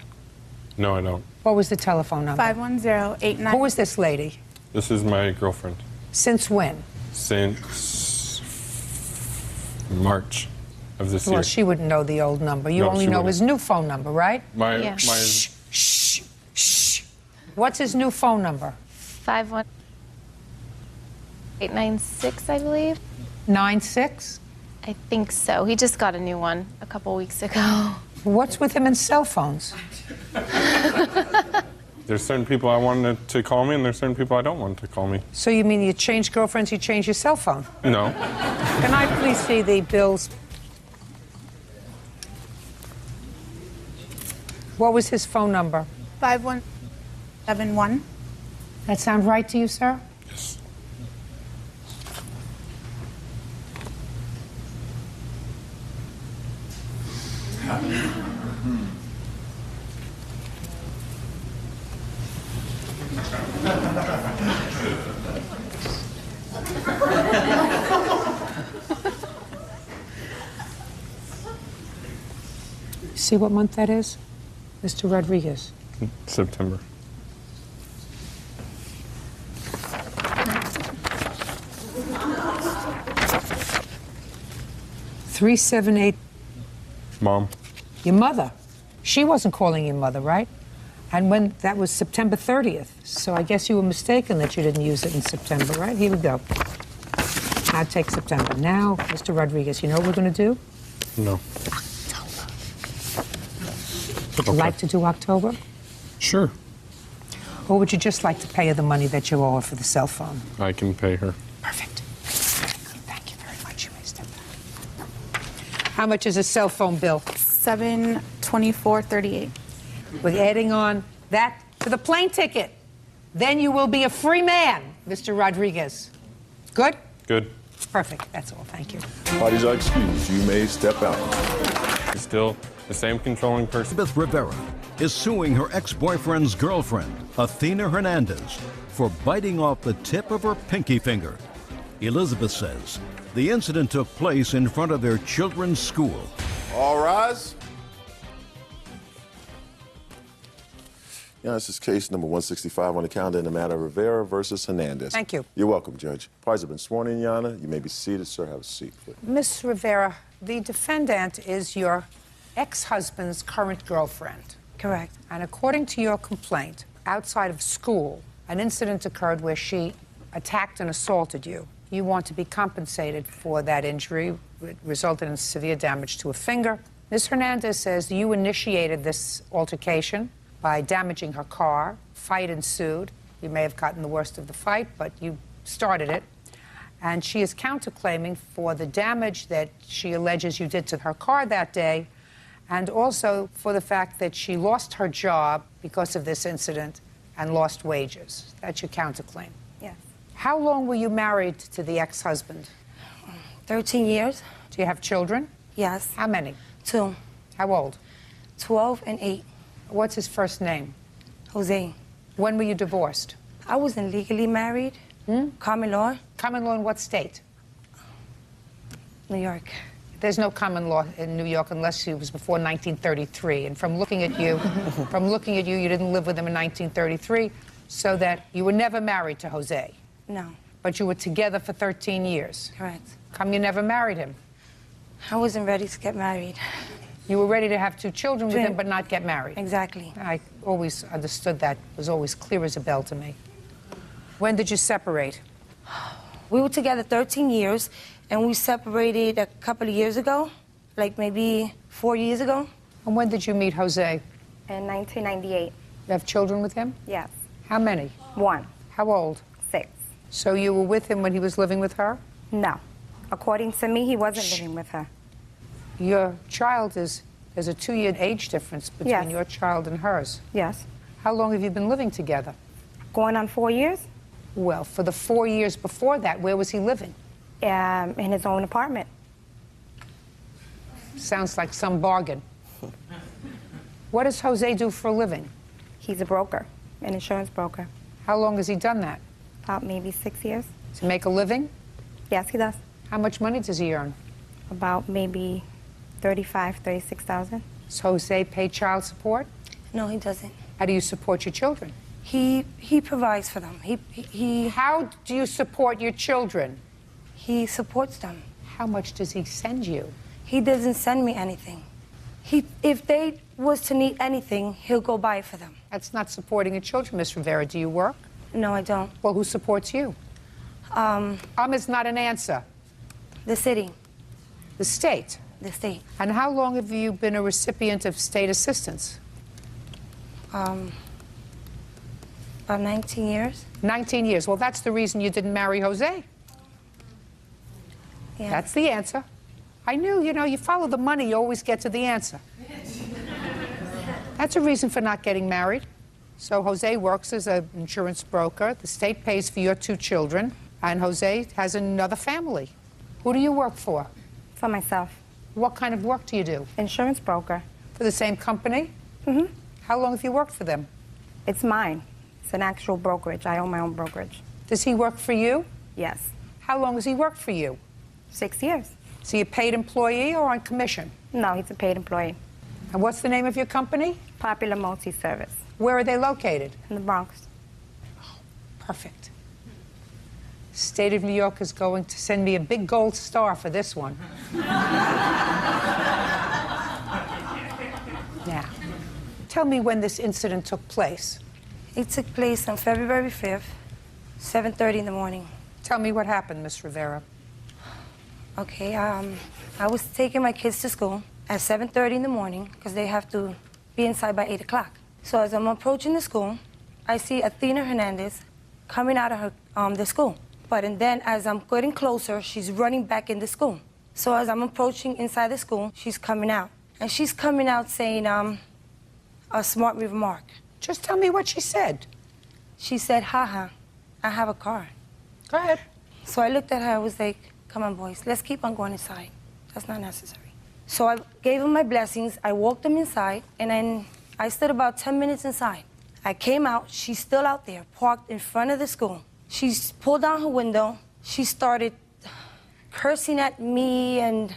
No, I don't. What was the telephone number? 510-89. Who was this lady? This is my girlfriend. Since when? Since March of this year. Well, she wouldn't know the old number. You No, only she know wouldn't. his new phone number, right? My Shh. What's his new phone number? 51896, I believe. 96? I think so. He just got a new one a couple weeks ago. What's with him and cell phones? There's certain people I want to call me, and there's certain people I don't want to call me. So you mean you change girlfriends, you change your cell phone? No. Can I please see the bills? What was his phone number? 5171. That sound right to you, sir? Yes. See what month that is? Mr. Rodriguez. September. $378. Mom. Your mother. She wasn't calling your mother, right? And when that was September 30th. So I guess you were mistaken that you didn't use it in September, right? Here we go. I'll take September. Now, Mr. Rodriguez, you know what we're going to do? No. Would you like to do October? Sure. Or would you just like to pay her the money that you owe her for the cell phone? I can pay her. Perfect. Thank you very much. You may step back. How much is a cell phone bill? $724.38. With adding on that to the plane ticket, then you will be a free man, Mr. Rodriguez. Good? Good. Perfect. That's all. Thank you. Parties are excused. You may step out. Still the same controlling person. Elizabeth Rivera is suing her ex-boyfriend's girlfriend, Athena Hernandez, for biting off the tip of her pinky finger. Elizabeth says the incident took place in front of their children's school. All rise. Yeah, this is case number 165 on the calendar in the matter of Rivera versus Hernandez. Thank you. You're welcome, Judge. Parties have been sworn in, Your Honor. You may be seated, sir. Have a seat, please. Ms. Rivera, the defendant is your ex-husband's current girlfriend. Correct. And according to your complaint, outside of school, an incident occurred where she attacked and assaulted you. You want to be compensated for that injury. It resulted in severe damage to a finger. Ms. Hernandez says you initiated this altercation by damaging her car. Fight ensued. You may have gotten the worst of the fight, but you started it. And she is counterclaiming for the damage that she alleges you did to her car that day, and also for the fact that she lost her job because of this incident and lost wages. That's your counterclaim. Yes. How long were you married to the ex-husband? 13 years. Do you have children? Yes. How many? 2. How old? 12 and 8. What's his first name? Jose. When were you divorced? I wasn't legally married. Common law. Common law in what state? New York. There's no common law in New York unless it was before 1933. And from looking at you, you didn't live with him in 1933, so that you were never married to Jose. No. But you were together for 13 years. Correct. Come you never married him? I wasn't ready to get married. You were ready to have 2 children with him, but not get married. Exactly. I always understood that. It was always clear as a bell to me. When did you separate? We were together 13 years, and we separated a couple of years ago, like maybe 4 years ago. And when did you meet Jose? In 1998. You have children with him? Yes. How many? 1. How old? 6. So you were with him when he was living with her? No. According to me, he wasn't living with her. Your child there's a 2-year age difference between your child and hers. Yes. How long have you been living together? Going on 4 years. Well, for the 4 years before that, where was he living? In his own apartment. Sounds like some bargain. What does Jose do for a living? He's a broker, an insurance broker. How long has he done that? About maybe 6 years. To make a living? Yes, he does. How much money does he earn? About maybe $36,000. Does Jose pay child support? No, he doesn't. How do you support your children? He provides for them. How do you support your children? He supports them. How much does he send you? He doesn't send me anything. If they was to need anything, he'll go buy it for them. That's not supporting your children, Miss Rivera. Do you work? No, I don't. Well, who supports you? Is not an answer. The city. The state? The state. And how long have you been a recipient of state assistance? About 19 years. 19 years. Well, that's the reason you didn't marry Jose. Yeah. That's the answer. I knew, you follow the money, you always get to the answer. That's a reason for not getting married. So Jose works as an insurance broker. The state pays for your 2 children, and Jose has another family. Who do you work for? For myself. What kind of work do you do? Insurance broker. For the same company? Mm-hmm. How long have you worked for them? It's mine. It's an actual brokerage. I own my own brokerage. Does he work for you? Yes. How long has he worked for you? 6 years. Is he a paid employee or on commission? No, he's a paid employee. And what's the name of your company? Popular Multi-Service. Where are they located? In the Bronx. Oh, perfect. State of New York is going to send me a big gold star for this one. Now, tell me when this incident took place. It took place on February 5th, 7:30 in the morning. Tell me what happened, Miss Rivera. Okay, I was taking my kids to school at 7:30 in the morning because they have to be inside by 8 o'clock. So as I'm approaching the school, I see Athena Hernandez coming out of her, the school. And then as I'm getting closer, she's running back in the school. So as I'm approaching inside the school, she's coming out. And she's coming out saying a smart remark. Just tell me what she said. She said, haha, I have a car. Go ahead. So I looked at her, I was like, come on, boys, let's keep on going inside. That's not necessary. So I gave them my blessings, I walked them inside, and then I stood about 10 minutes inside. I came out, she's still out there, parked in front of the school. She pulled down her window, she started cursing at me, and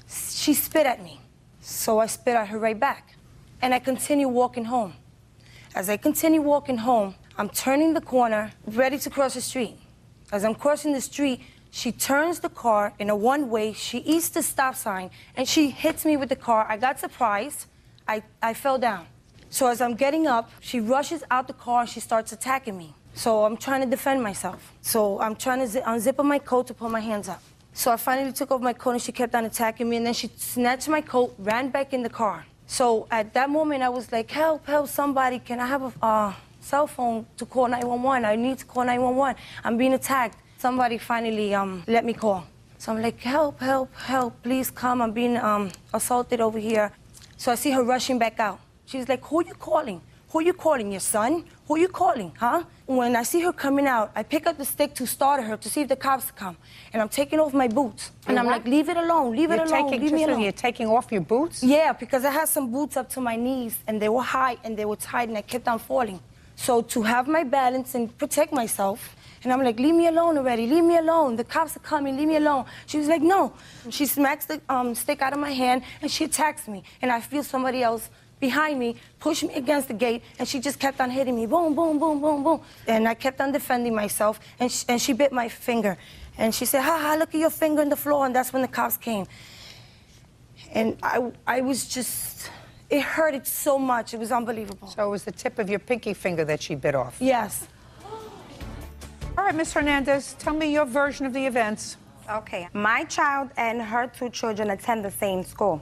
she spit at me. So I spit at her right back. And I continued walking home. As I continue walking home, I'm turning the corner, ready to cross the street. As I'm crossing the street, she turns the car in a one-way, she eats the stop sign, and she hits me with the car. I got surprised, I fell down. So as I'm getting up, she rushes out the car and she starts attacking me. So I'm trying to defend myself. So I'm trying to unzip my coat to pull my hands up. So I finally took off my coat and she kept on attacking me, and then she snatched my coat, ran back in the car. So at that moment I was like, help, help, somebody, can I have a cell phone to call 911? I need to call 911. I'm being attacked. Somebody finally let me call. So I'm like, help, help, help, please come, I'm being assaulted over here. So I see her rushing back out. She's like, who are you calling? Who are you calling, your son? Who are you calling, huh? When I see her coming out, I pick up the stick to start her to see if the cops come. And I'm taking off my boots. And I'm like, leave it alone, leave it alone, leave me alone. You're taking off your boots? Yeah, because I had some boots up to my knees, and they were high, and they were tight, and I kept on falling. So to have my balance and protect myself, and I'm like, leave me alone already, leave me alone. The cops are coming, leave me alone. She was like, no. She smacks the stick out of my hand, and she attacks me. And I feel somebody else behind me push me against the gate, and she just kept on hitting me, boom, boom, boom, boom, boom. And I kept on defending myself, and she bit my finger. And she said, ha, ha, look at your finger on the floor, and that's when the cops came. And I was just, it hurted so much, it was unbelievable. So it was the tip of your pinky finger that she bit off? Yes. All right, Ms. Hernandez, tell me your version of the events. Okay. My child and her 2 children attend the same school.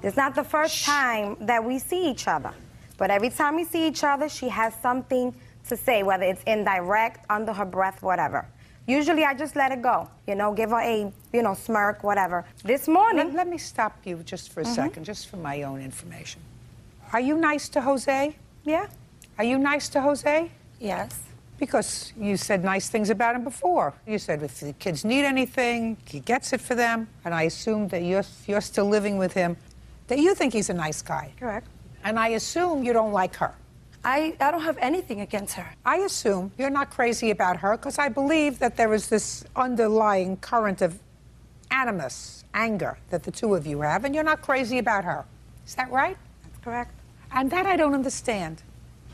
It's not the first time that we see each other, but every time we see each other, she has something to say, whether it's indirect, under her breath, whatever. Usually I just let it go, you know, give her a, you know, smirk, whatever. This morning... Let me stop you just for a second, just for my own information. Are you nice to Jose? Yeah. Are you nice to Jose? Yes. Because you said nice things about him before. You said if the kids need anything, he gets it for them. And I assume that you're still living with him, that you think he's a nice guy. Correct. And I assume you don't like her. I don't have anything against her. I assume you're not crazy about her, because I believe that there is this underlying current of animus, anger, that the two of you have, and you're not crazy about her. Is that right? That's correct. And that I don't understand.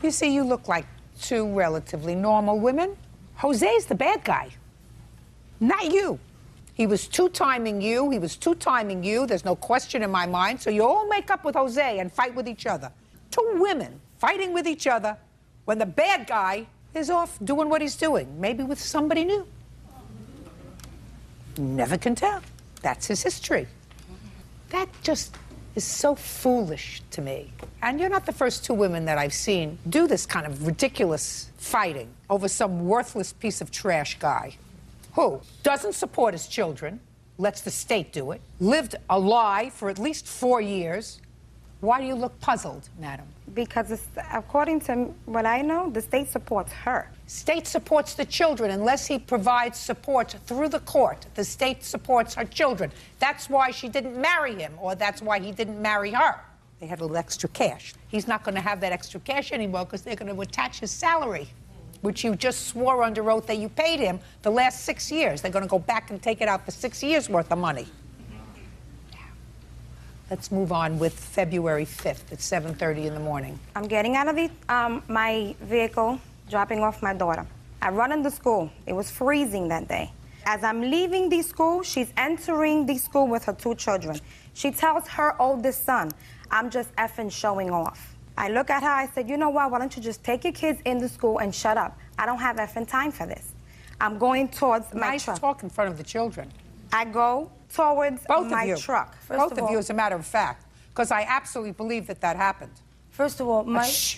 You see, you look like 2 relatively normal women. Jose's the bad guy, not you. He was 2-timing you, he was 2-timing you, there's no question in my mind, so you all make up with Jose and fight with each other. 2 women fighting with each other when the bad guy is off doing what he's doing, maybe with somebody new. Never can tell. That's his history. That just is so foolish to me. And you're not the first 2 women that I've seen do this kind of ridiculous fighting over some worthless piece of trash guy who doesn't support his children, lets the state do it, lived a lie for at least 4 years. Why do you look puzzled, madam? Because it's, according to what I know, the state supports her. State supports the children unless he provides support through the court. The state supports her children. That's why she didn't marry him, or that's why he didn't marry her. They had a little extra cash. He's not going to have that extra cash anymore because they're going to attach his salary, which you just swore under oath that you paid him the last 6 years. They're going to go back and take it out for 6 years' worth of money. Let's move on with February 5th at 7:30 in the morning. I'm getting out of my vehicle, dropping off my daughter. I run into school. It was freezing that day. As I'm leaving the school, she's entering the school with her 2 children. She tells her oldest son, I'm just effing showing off. I look at her, I said, you know what, why don't you just take your kids in the school and shut up? I don't have effing time for this. I'm going towards my truck. Nice talk in front of the children. I go towards my truck. Both of you, as a matter of fact. Because I absolutely believe that that happened. First of all, Shh.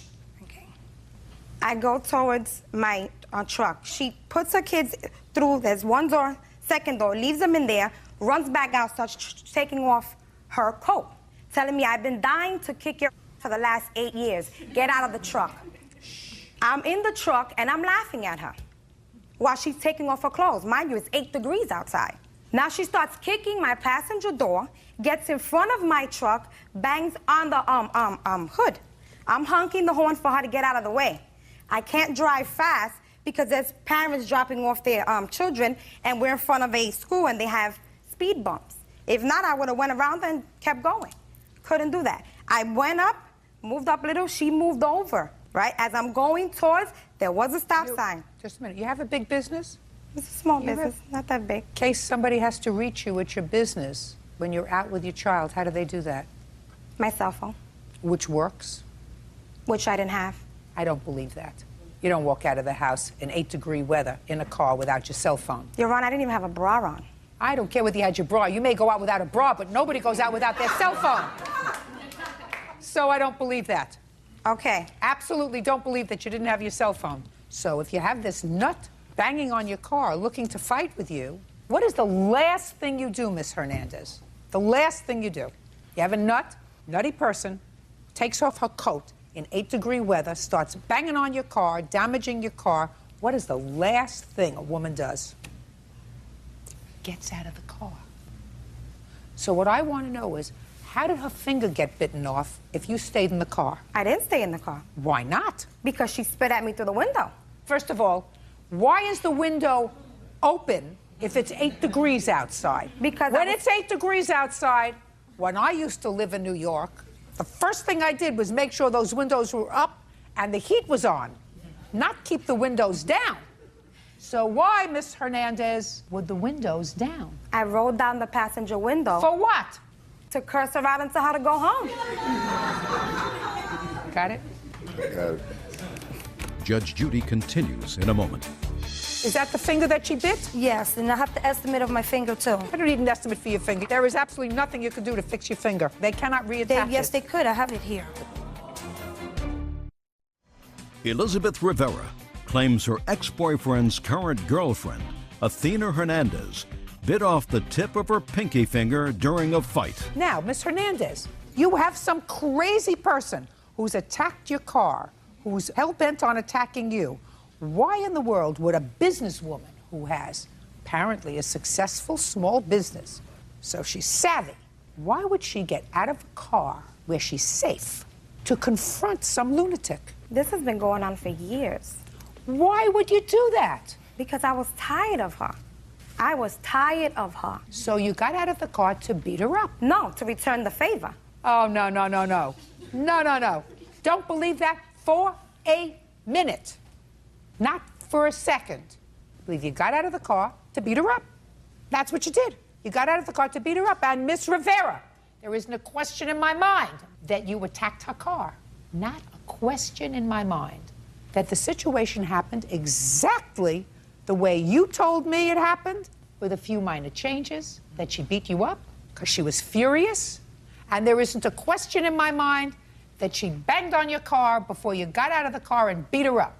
I go towards my truck. She puts her kids through, there's one door, second door, leaves them in there, runs back out, starts taking off her coat, telling me I've been dying to kick your for the last 8 years. Get out of the truck. I'm in the truck and I'm laughing at her while she's taking off her clothes. Mind you, it's 8 degrees outside. Now she starts kicking my passenger door, gets in front of my truck, bangs on the hood. I'm honking the horn for her to get out of the way. I can't drive fast because there's parents dropping off their children, and we're in front of a school and they have speed bumps. If not, I would have went around and kept going. Couldn't do that. I went up, moved up a little, she moved over, right? As I'm going towards, there was a stop sign. Just a minute. You have a big business? It's a small business, not that big. In case somebody has to reach you at your business when you're out with your child, how do they do that? My cell phone. Which works? Which I didn't have. I don't believe that. You don't walk out of the house in 8-degree weather in a car without your cell phone. Your Honor, I didn't even have a bra on. I don't care whether you had your bra. You may go out without a bra, but nobody goes out without their cell phone. So I don't believe that. Okay. Absolutely don't believe that you didn't have your cell phone. So if you have this nut banging on your car looking to fight with you, what is the last thing you do, Miss Hernandez? The last thing you do. You have a nutty person, takes off her coat in 8-degree weather, starts banging on your car, damaging your car. What is the last thing a woman does? Gets out of the car. So what I want to know is, how did her finger get bitten off if you stayed in the car? I didn't stay in the car. Why not? Because she spit at me through the window. First of all, why is the window open if it's 8 degrees outside? Because when it's 8 degrees outside, when I used to live in New York, the first thing I did was make sure those windows were up and the heat was on, not keep the windows down. So why, Miss Hernandez, were the windows down? I rolled down the passenger window. For what? To curse her out and tell her to go home. Got it? Got it. Judge Judy continues in a moment. Is that the finger that she bit? Yes, and I have the estimate of my finger, too. I don't need an estimate for your finger. There is absolutely nothing you can do to fix your finger. They cannot reattach it. Yes, they could. I have it here. Elizabeth Rivera claims her ex-boyfriend's current girlfriend, Athena Hernandez, bit off the tip of her pinky finger during a fight. Now, Miss Hernandez, you have some crazy person who's attacked your car, who's hell-bent on attacking you. Why in the world would a businesswoman who has apparently a successful small business, so she's savvy, why would she get out of a car where she's safe to confront some lunatic? This has been going on for years. Why would you do that? Because I was tired of her. I was tired of her. So you got out of the car to beat her up? No, to return the favor. Oh, no, no, no, no. No, no, no. Don't believe that for a minute. Not for a second. I believe you got out of the car to beat her up. That's what you did. You got out of the car to beat her up. And Miss Rivera, there isn't a question in my mind that you attacked her car. Not a question in my mind that the situation happened exactly the way you told me it happened, with a few minor changes, that she beat you up because she was furious. And there isn't a question in my mind that she banged on your car before you got out of the car and beat her up.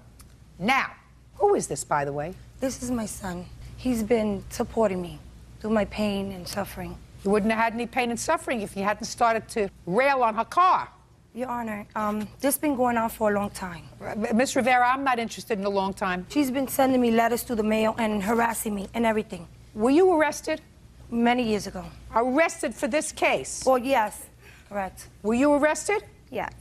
Now, who is this, by the way? This is my son. He's been supporting me through my pain and suffering. You wouldn't have had any pain and suffering if you hadn't started to rail on her car. Your Honor, this has been going on for a long time. Miss Rivera, I'm not interested in a long time. She's been sending me letters through the mail and harassing me and everything. Were you arrested? Many years ago. Arrested for this case? Well, yes, correct. Were you arrested? Yes.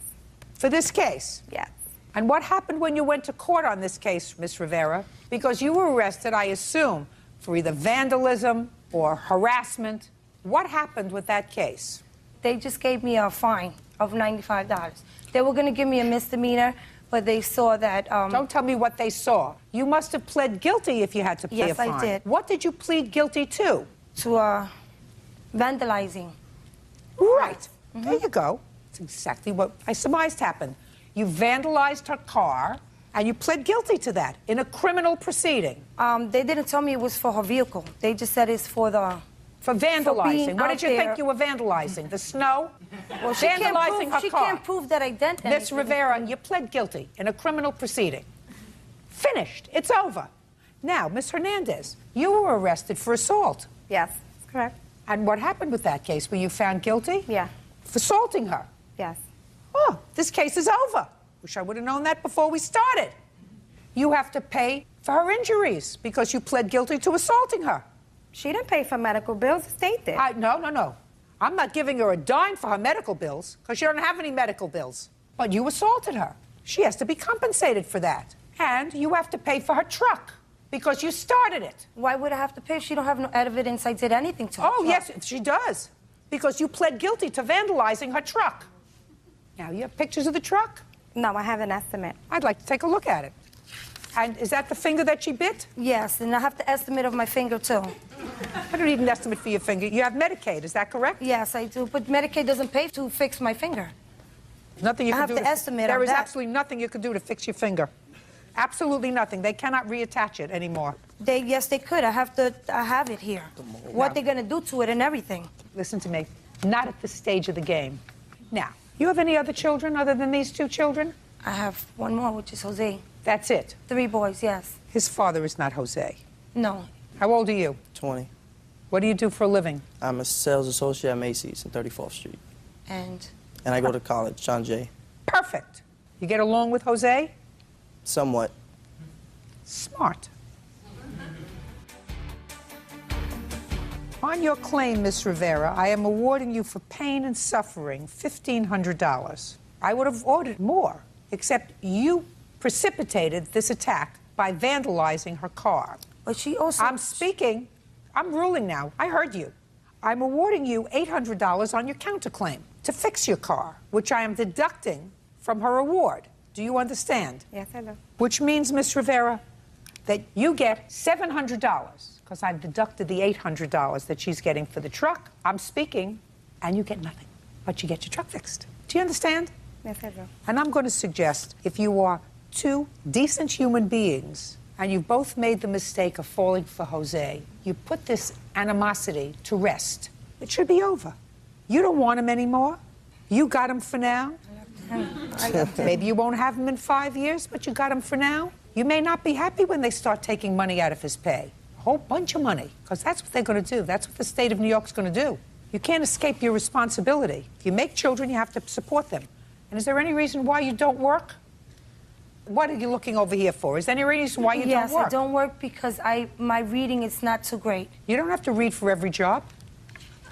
For this case? Yes. And what happened when you went to court on this case, Miss Rivera? Because you were arrested, I assume, for either vandalism or harassment. What happened with that case? They just gave me a fine of $95. They were going to give me a misdemeanor, but they saw that... Don't tell me what they saw. You must have pled guilty if you had to pay a fine. Yes, I did. What did you plead guilty to? To vandalizing. Right. There you go. That's exactly what I surmised happened. You vandalized her car, and you pled guilty to that in a criminal proceeding. They didn't tell me it was for her vehicle. They just said it's for the For vandalizing. What did you out think there. you were vandalizing? The snow? Well, she can't vandalizing prove, her she car. can't prove that I did anything. Miss Rivera, you pled guilty in a criminal proceeding. Finished. It's over. Now, Miss Hernandez, you were arrested for assault. Yes, that's correct. And what happened with that case? Were you found guilty? Yeah. For assaulting her? Yes. Oh, this case is over. Wish I would have known that before we started. You have to pay for her injuries because you pled guilty to assaulting her. She didn't pay for medical bills. The state did. No. I'm not giving her a dime for her medical bills because she doesn't have any medical bills. But you assaulted her. She has to be compensated for that. And you have to pay for her truck because you started it. Why would I have to pay if she don't have no evidence I did anything to her? Oh, yes, she does. Because you pled guilty to vandalizing her truck. Now, you have pictures of the truck? No, I have an estimate. I'd like to take a look at it. And is that the finger that she bit? Yes, and I have the estimate of my finger, too. I don't need an estimate for your finger. You have Medicaid, is that correct? Yes, I do, but Medicaid doesn't pay to fix my finger. Nothing you I can have do to estimate There on is that. absolutely nothing you can do to fix your finger. Absolutely nothing. They cannot reattach it anymore. Yes, they could. I have it here. What they're gonna do to it and everything. Listen to me. Not at this stage of the game. Now, you have any other children other than these two children? I have one more, which is Jose. That's it? 3 boys, yes. His father is not Jose. No. How old are you? 20. What do you do for a living? I'm a sales associate at Macy's in 34th Street. And I go to college, John Jay. Perfect. You get along with Jose? Somewhat. Smart. On your claim, Miss Rivera, I am awarding you for pain and suffering $1,500. I would have ordered more, except you precipitated this attack by vandalizing her car. But she also... I'm speaking. I'm ruling now. I heard you. I'm awarding you $800 on your counterclaim to fix your car, which I am deducting from her award. Do you understand? Yes, I do. Which means, Miss Rivera, that you get $700 because I've deducted the $800 that she's getting for the truck. I'm speaking, and you get nothing, but you get your truck fixed. Do you understand? Yes, I do. And I'm going to suggest if you are two decent human beings and you've both made the mistake of falling for Jose, you put this animosity to rest. It should be over. You don't want him anymore. You got him for now. Maybe you won't have him in 5 years, but you got him for now. You may not be happy when they start taking money out of his pay. A whole bunch of money, because that's what they're going to do. That's what the state of New York's going to do. You can't escape your responsibility. If you make children, you have to support them. And is there any reason why you don't work? What are you looking over here for? Is there any reason why you don't work? Yes, I don't work because my reading is not too great. You don't have to read for every job.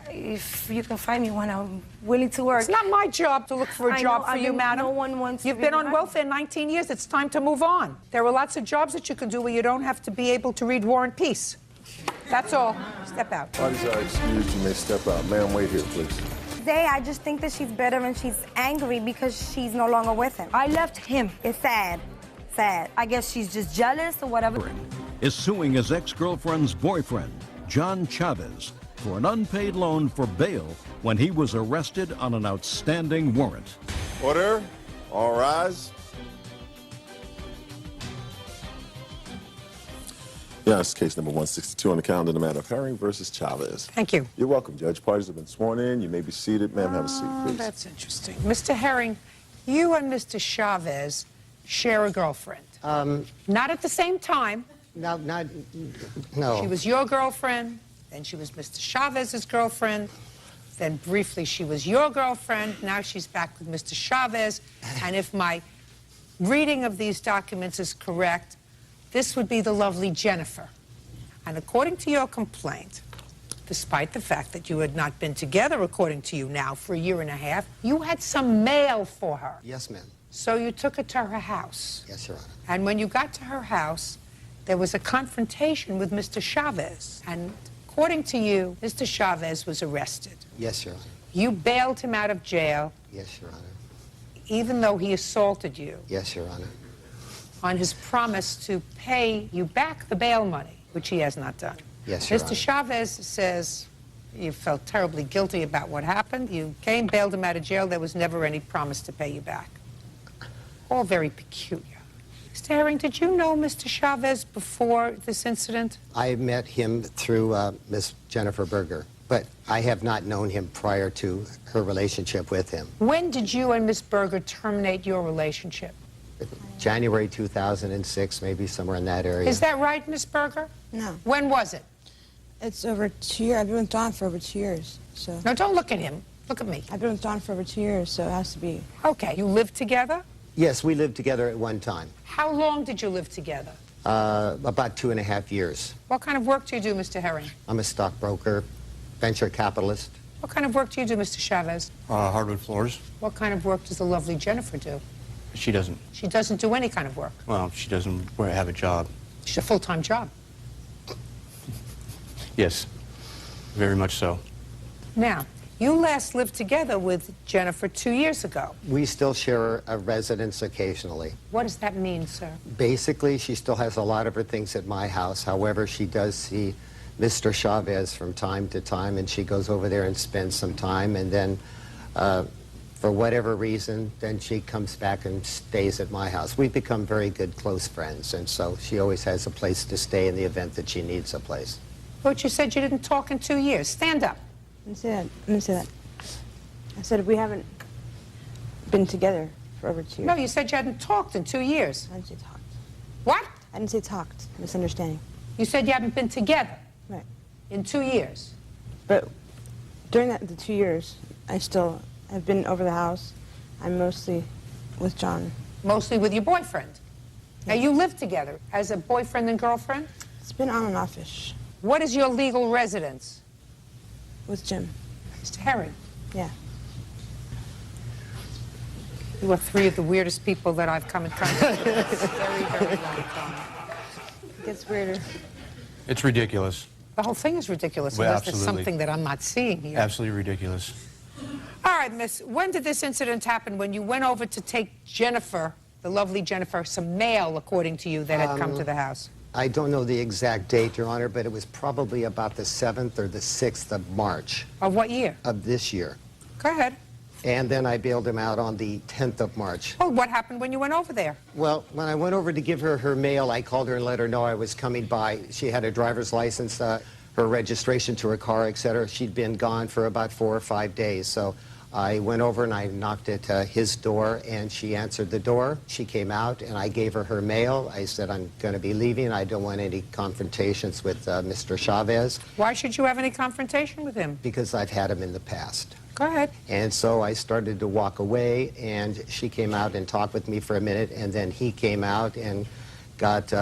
If you can find me one, I'm willing to work. It's not my job to look for a job for you, madam. No one wants You've to been read on my- welfare 19 years. It's time to move on. There are lots of jobs that you can do where you don't have to be able to read War and Peace. That's all. Step out. Parties are excused. You may step out. Ma'am, wait here, please. Today, I just think that she's bitter and she's angry because she's no longer with him. I left him. It's sad. Sad. I guess she's just jealous or whatever. Is suing his ex-girlfriend's boyfriend, John Chavez, for an unpaid loan for bail when he was arrested on an outstanding warrant. Order. All rise. Yes, case number 162 on the calendar, the matter of Herring versus Chavez. Thank you. You're welcome, Judge. Parties have been sworn in. You may be seated. Ma'am, have a seat, please. That's interesting. Mr. Herring, you and Mr. Chavez share a girlfriend. Not at the same time. No. She was your girlfriend, then she was Mr. Chavez's girlfriend, then briefly she was your girlfriend, now she's back with Mr. Chavez, and if my reading of these documents is correct, this would be the lovely Jennifer. And according to your complaint, despite the fact that you had not been together, according to you now, for 1.5 years, you had some mail for her. Yes, ma'am. So you took her to her house. Yes, Your Honor. And when you got to her house, there was a confrontation with Mr. Chavez. And according to you, Mr. Chavez was arrested. Yes, Your Honor. You bailed him out of jail, Yes, Your Honor. even though he assaulted you, Yes, Your Honor. on his promise to pay you back the bail money, which he has not done. Yes, Your Mr. Honor. Chavez says you felt terribly guilty about what happened. You came, bailed him out of jail. There was never any promise to pay you back. All very peculiar. Mr. Herring, did you know Mr. Chavez before this incident? I met him through Miss Jennifer Berger. but I have not known him prior to her relationship with him. When did you and Miss Berger terminate your relationship? January 2006, maybe somewhere in that area. Is that right, Miss Berger? No. When was it? It's over 2 years. I've been with Don for over 2 years, so. No, don't look at him. Look at me. I've been with Don for over 2 years, so it has to be. Okay, you lived together? Yes, we lived together at one time. How long did you live together? About 2.5 years. What kind of work do you do, Mr. Herring? I'm a stockbroker, venture capitalist. What kind of work do you do, Mr. Chavez? Hardwood floors. What kind of work does the lovely Jennifer do? She doesn't. She doesn't do any kind of work. Well, she doesn't have a job. She's a full-time job. Yes, very much so. Now, you last lived together with Jennifer 2 years ago. We still share a residence occasionally. What does that mean, sir? Basically, she still has a lot of her things at my house. However, she does see Mr. Chavez from time to time, and she goes over there and spends some time, and then for whatever reason, then she comes back and stays at my house. We've become very good, close friends, and so she always has a place to stay in the event that she needs a place. But you said you didn't talk in 2 years. Stand up. I didn't say that. I didn't say that. I said we haven't been together for over 2 years. No, you said you hadn't talked in 2 years. I didn't say talked. What? I didn't say talked. Misunderstanding. You said you haven't been together. Right. In 2 years. But during the 2 years, I've been over the house. I'm mostly with John. Mostly with your boyfriend. Now, you live together as a boyfriend and girlfriend? It's been on and off-ish. What is your legal residence? With Jim. Mr. Herring. Yeah. You are three of the weirdest people that I've come in contact with. It's a very, very long time. It gets weirder. It's ridiculous. The whole thing is ridiculous, Well, unless there's absolutely. something that I'm not seeing here. Absolutely ridiculous. All right, miss, when did this incident happen? When you went over to take Jennifer, the lovely Jennifer, some mail, according to you, that had come to the house? I don't know the exact date, Your Honor, but it was probably about the 7th or the 6th of March. Of what year? Of this year. Go ahead. And then I bailed him out on the 10th of March. Well, what happened when you went over there? Well, when I went over to give her her mail, I called her and let her know I was coming by. She had a driver's license, her registration to her car, etc. She'd been gone for about 4 or 5 days. So I went over and I knocked at his door, and she answered the door. She came out, and I gave her her mail. I said, I'm going to be leaving. I don't want any confrontations with Mr. Chavez. Why should you have any confrontation with him? Because I've had him in the past. Go ahead. And so I started to walk away, and she came out and talked with me for a minute, and then he came out and got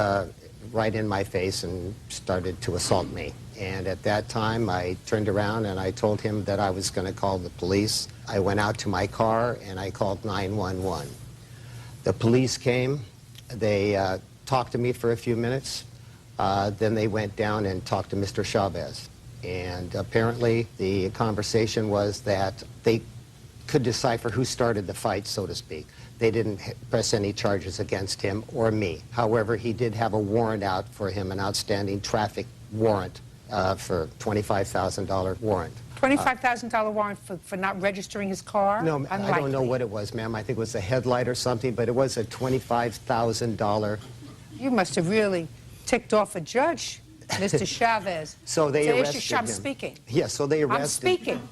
right in my face and started to assault me. And at that time, I turned around and I told him that I was going to call the police. I went out to my car and I called 911. The police came. They talked to me for a few minutes. Then they went down and talked to Mr. Chavez. And apparently the conversation was that they could decipher who started the fight, so to speak. They didn't press any charges against him or me. However, he did have a warrant out for him, an outstanding traffic warrant for $25,000 warrant. $25,000 warrant for not registering his car? No, I Unlikely. don't know what it was, ma'am. I think it was a headlight or something, but it was a $25,000. You must have really ticked off a judge, Mr. Chavez. So they arrested him. I'm speaking. Yes, so they arrested. I'm speaking.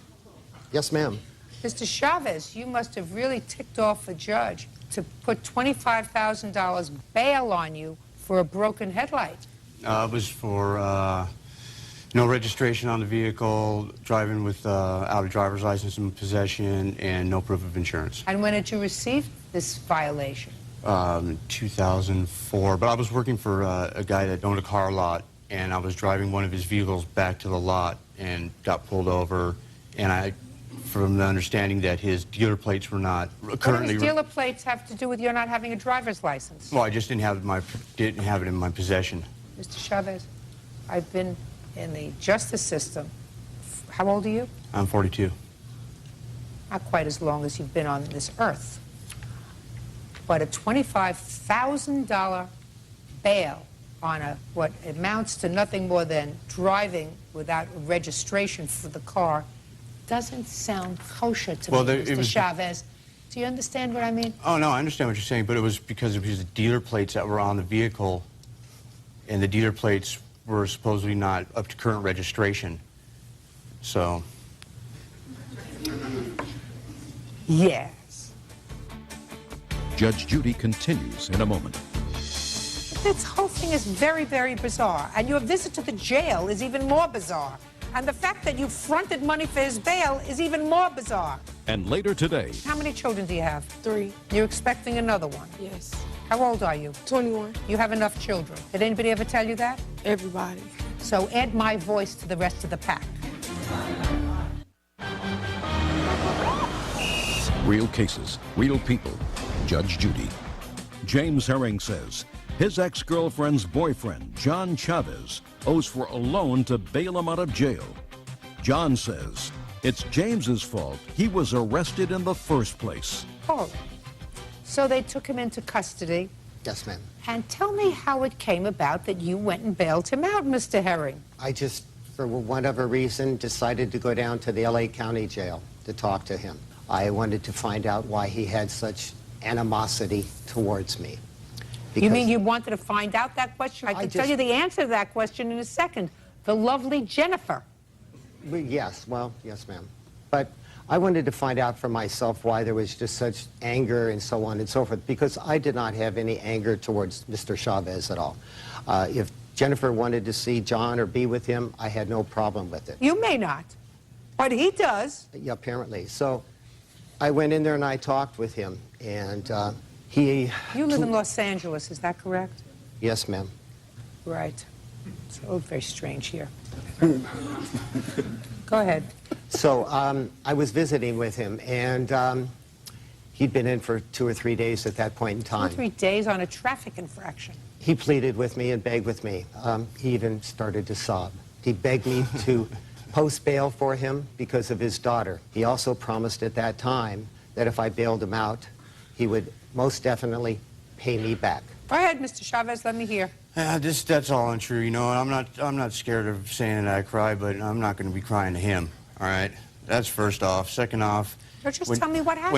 Yes, ma'am. Mr. Chavez, you must have really ticked off a judge to put $25,000 bail on you for a broken headlight. It was for no registration on the vehicle, driving with out of driver's license in possession, and no proof of insurance. And when did you receive this violation? 2004, but I was working for a guy that owned a car lot, and I was driving one of his vehicles back to the lot and got pulled over, and I, from the understanding that his dealer plates were not currently... What do dealer plates have to do with your not having a driver's license? Well, I just didn't have it in my possession. Mr. Chavez, I've been in the justice system. How old are you? I'm 42. Not quite as long as you've been on this earth. But a $25,000 bail on what amounts to nothing more than driving without registration for the car doesn't sound kosher to me, Mr. Chavez. Do you understand what I mean? Oh, no, I understand what you're saying, but it was because of his dealer plates that were on the vehicle, and the dealer plates were supposedly not up to current registration. So. Yes. Judge Judy continues in a moment. This whole thing is very, very bizarre. And your visit to the jail is even more bizarre. And the fact that you fronted money for his bail is even more bizarre. And later today, How many children do you have? 3. You're expecting another one? Yes. How old are you? 21. You have enough children. Did anybody ever tell you that? Everybody. So add my voice to the rest of the pack. real cases, real people. Judge Judy. James Herring says his ex-girlfriend's boyfriend, John Chavez, owes for a loan to bail him out of jail. John says it's James's fault he was arrested in the first place. Oh, so they took him into custody. Yes, ma'am. And tell me how it came about that you went and bailed him out, Mr. Herring. I just, for whatever reason, decided to go down to the LA County Jail to talk to him. I wanted to find out why he had such animosity towards me. You mean you wanted to find out that question? I can tell you the answer to that question in a second. The lovely Jennifer. Yes, well, yes, ma'am. But I wanted to find out for myself why there was just such anger and so on and so forth, because I did not have any anger towards Mr. Chavez at all. If Jennifer wanted to see John or be with him, I had no problem with it. You may not, but he does. Yeah, apparently. So I went in there and I talked with him, and he... You live in Los Angeles, is that correct? Yes, ma'am. Right. It's all very strange here. Go ahead. So I was visiting with him, and he'd been in for 2 or 3 days at that point in time. 2 or 3 days on a traffic infraction. He pleaded with me and begged with me. He even started to sob. He begged me to post bail for him because of his daughter. He also promised at that time that if I bailed him out, he would most definitely pay me back. Go ahead, Mr. Chavez, let me hear. That's all untrue, you know, and I'm not scared of saying that I cry, but I'm not going to be crying to him, all right? That's first off. Second off, Just tell me what happened.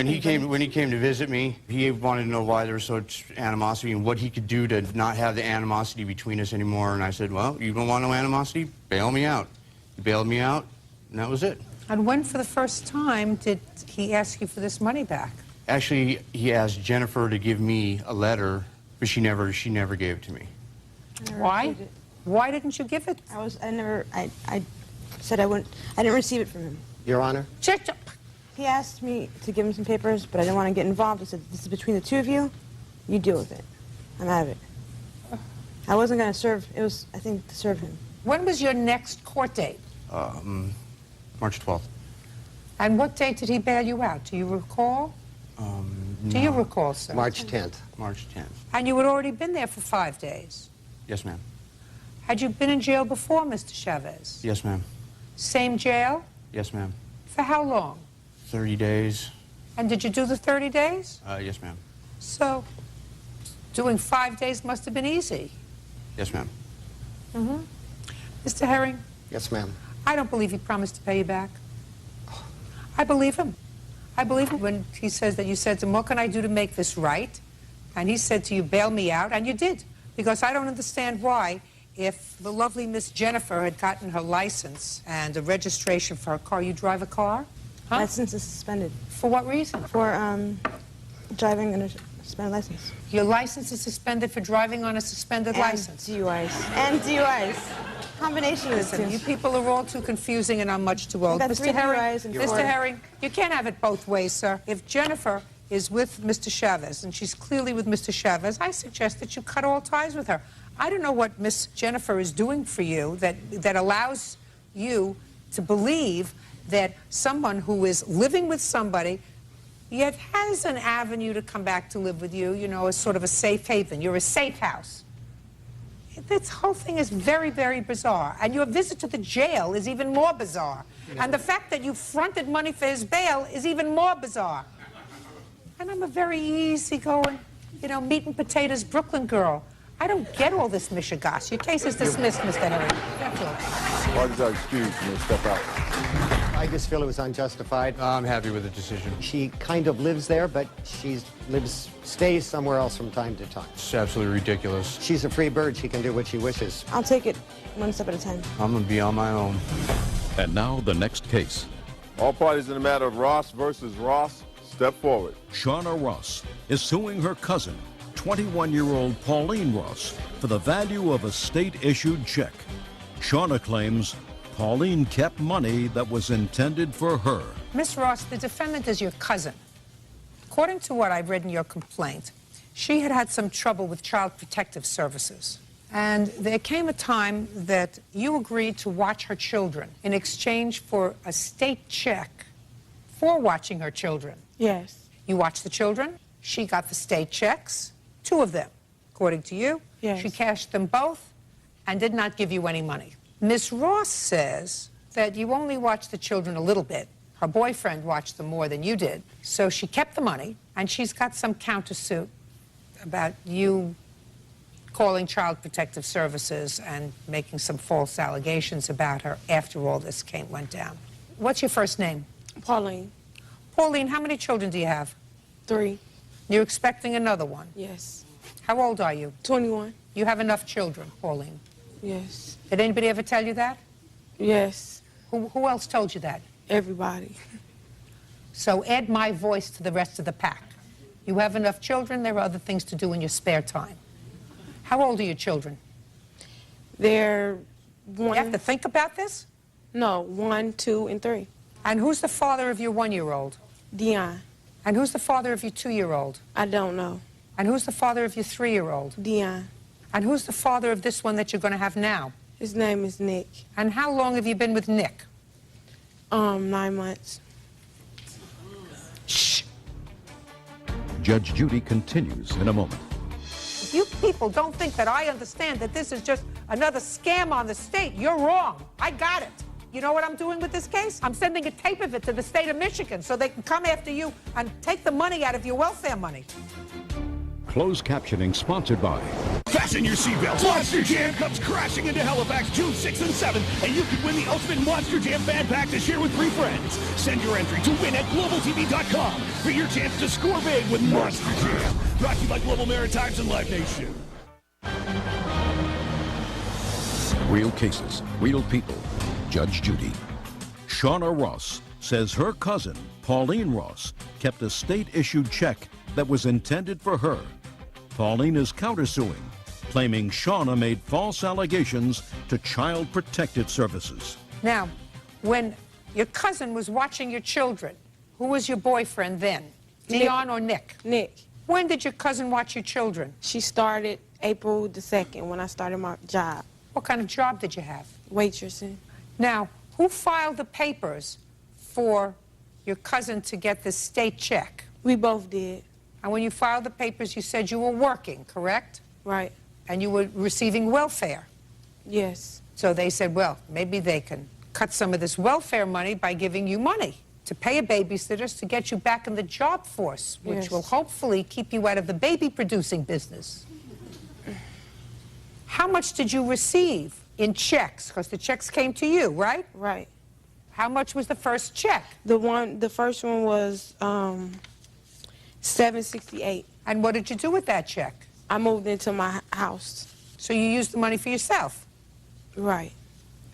when he came to visit me, he wanted to know why there was such animosity and what he could do to not have the animosity between us anymore, and I said, well, you don't want no animosity? Bail me out. He bailed me out, and that was it. And when for the first time did he ask you for this money back? Actually, he asked Jennifer to give me a letter, but she never gave it to me. Why? Why didn't you give it? I said I wouldn't. I didn't receive it from him. Your Honor? He asked me to give him some papers, but I didn't want to get involved. He said, this is between the two of you. You deal with it. I'm out of it. I wasn't going to serve. It was, I think, to serve him. When was your next court date? March 12th. And what date did he bail you out? Do you recall? Do you recall, sir? March 10th. March 10th. And you had already been there for 5 days. Yes, ma'am. Had you been in jail before, Mr. Chavez? Yes, ma'am. Same jail? Yes, ma'am. For how long? 30 days. And did you do the 30 days? Yes, ma'am. So, doing 5 days must have been easy. Yes, ma'am. Mm-hmm. Mr. Herring? Yes, ma'am. I don't believe he promised to pay you back. I believe him. I believe him when he says that you said to him, what can I do to make this right? And he said to you, bail me out, and you did. Because I don't understand why, if the lovely Miss Jennifer had gotten her license and a registration for her car, you drive a car? Huh? License is suspended. For what reason? For driving under suspended license. Your license is suspended for driving on a suspended license? DUIs. And DUIs. Combination of the Listen, two. you people are all too confusing and I'm much too old. Got Mr. 3 Herring, DUIs and Mr. 4. Herring, you can't have it both ways, sir. If Jennifer is with Mr. Chavez, and she's clearly with Mr. Chavez, I suggest that you cut all ties with her. I don't know what Miss Jennifer is doing for you that allows you to believe that someone who is living with somebody yet has an avenue to come back to live with you, you know, as sort of a safe haven. You're a safe house. This whole thing is very, very bizarre. And your visit to the jail is even more bizarre. And the fact that you fronted money for his bail is even more bizarre. And I'm a very easygoing, you know, meat and potatoes Brooklyn girl. I don't get all this mishigas. Your case is dismissed, Mr. Herring. That's all. Why did I excuse me? Step out. I just feel it was unjustified. I'm happy with the decision. She kind of lives there, but stays somewhere else from time to time. It's absolutely ridiculous. She's a free bird. She can do what she wishes. I'll take it one step at a time. I'm going to be on my own. And now the next case. All parties in the matter of Ross versus Ross, step forward. Shauna Ross is suing her cousin, 21-year-old Pauline Ross, for the value of a state-issued check. Shauna claims Pauline kept money that was intended for her. Miss Ross, the defendant is your cousin. According to what I've read in your complaint, she had had some trouble with Child Protective Services. And there came a time that you agreed to watch her children in exchange for a state check for watching her children. Yes. You watched the children. She got the state checks, 2 of them, according to you. Yes. She cashed them both and did not give you any money. Miss Ross says that you only watched the children a little bit. Her boyfriend watched them more than you did. So she kept the money, and she's got some countersuit about you calling Child Protective Services and making some false allegations about her after all this went down. What's your first name? Pauline. Pauline, how many children do you have? 3. You're expecting another one? Yes. How old are you? 21. You have enough children, Pauline? Yes. Did anybody ever tell you that? Yes. Who else told you that? Everybody. So add my voice to the rest of the pack. You have enough children, there are other things to do in your spare time. How old are your children? They're 1. You have to think about this? No, 1, 2, and 3. And who's the father of your 1-year-old? Dion. And who's the father of your 2-year-old? I don't know. And who's the father of your 3-year-old? Dion. And who's the father of this one that you're going to have now? His name is Nick. And how long have you been with Nick? 9 months. Shh. Judge Judy continues in a moment. If you people don't think that I understand that this is just another scam on the state, you're wrong. I got it. You know what I'm doing with this case? I'm sending a tape of it to the state of Michigan so they can come after you and take the money out of your welfare money. Closed captioning sponsored by... Fasten your seatbelts. Monster Jam comes crashing into Halifax June 6th and 7th, and you can win the ultimate Monster Jam fan pack to share with 3 friends. Send your entry to win at globaltv.com for your chance to score big with Monster Jam. Brought to you by Global Maritimes and Live Nation. Real cases, real people. Judge Judy. Shauna Ross says her cousin, Pauline Ross, kept a state-issued check that was intended for her. Pauline is countersuing, claiming Shauna made false allegations to Child Protective Services. Now, when your cousin was watching your children, who was your boyfriend then? Dion or Nick? Nick. When did your cousin watch your children? She started April the 2nd when I started my job. What kind of job did you have? Waitressing. Now, who filed the papers for your cousin to get this state check? We both did. And when you filed the papers, you said you were working, correct? Right. And you were receiving welfare? Yes. So they said, well, maybe they can cut some of this welfare money by giving you money to pay a babysitter to get you back in the job force, which Yes. will hopefully keep you out of the baby-producing business. How much did you receive in checks? Because the checks came to you, right? Right. How much was the first check? The first one was $768. And what did you do with that check? I moved into my house. So you used the money for yourself? Right.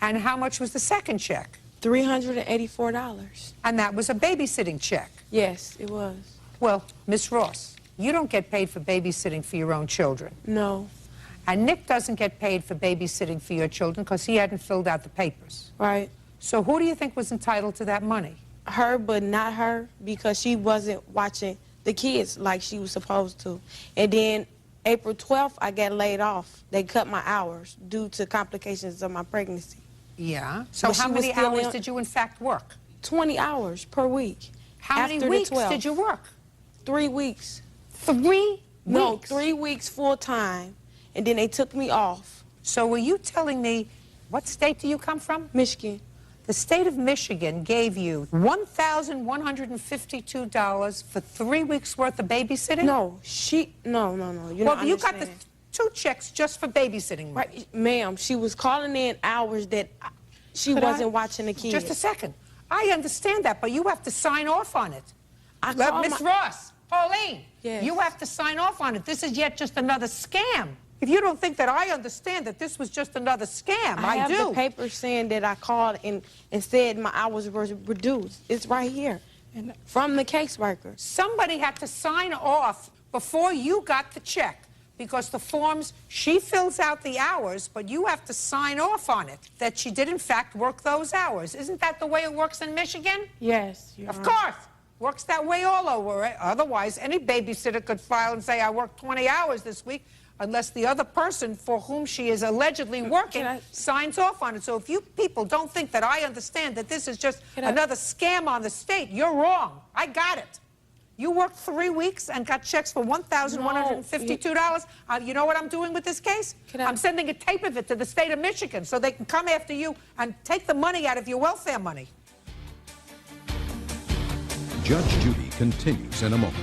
And how much was the second check? $384. And that was a babysitting check? Yes, it was. Well, Miss Ross, you don't get paid for babysitting for your own children. No. And Nick doesn't get paid for babysitting for your children because he hadn't filled out the papers. Right. So who do you think was entitled to that money? Her, but not her, because she wasn't watching the kids like she was supposed to. And then April 12th, I got laid off. They cut my hours due to complications of my pregnancy. Yeah. So But how she was many still hours in- did you in fact work? 20 hours per week. How many After weeks the 12th. did you work? 3 weeks. 3 No, weeks? 3 weeks full time, and then they took me off. So were you telling me, what state do you come from? Michigan. The state of Michigan gave you $1,152 for 3 weeks worth of babysitting? No, no. You're Well, not you got the understanding. 2 checks just for babysitting. Right, ma'am, she was calling in hours that she Could wasn't I- watching the kids. Just a second. I understand that, but you have to sign off on it. I Let called Miss my- Ross, Pauline, Yes. you have to sign off on it. This is yet just another scam. If you don't think that I understand that this was just another scam, I have do. the paper saying that I called and said my hours were reduced. It's right here, and from the caseworker. Somebody had to sign off before you got the check, because the forms, she fills out the hours, but you have to sign off on it, that she did in fact work those hours. Isn't that the way it works in Michigan? Yes. Of course. Works that way all over. Right? Otherwise, any babysitter could file and say, I worked 20 hours this week, unless the other person for whom she is allegedly working signs off on it. So if you people don't think that I understand that this is just another scam on the state, you're wrong. I got it. You worked 3 weeks and got checks for $1,152. You know what I'm doing with this case? I'm sending a tape of it to the state of Michigan so they can come after you and take the money out of your welfare money. Judge Judy continues in a moment.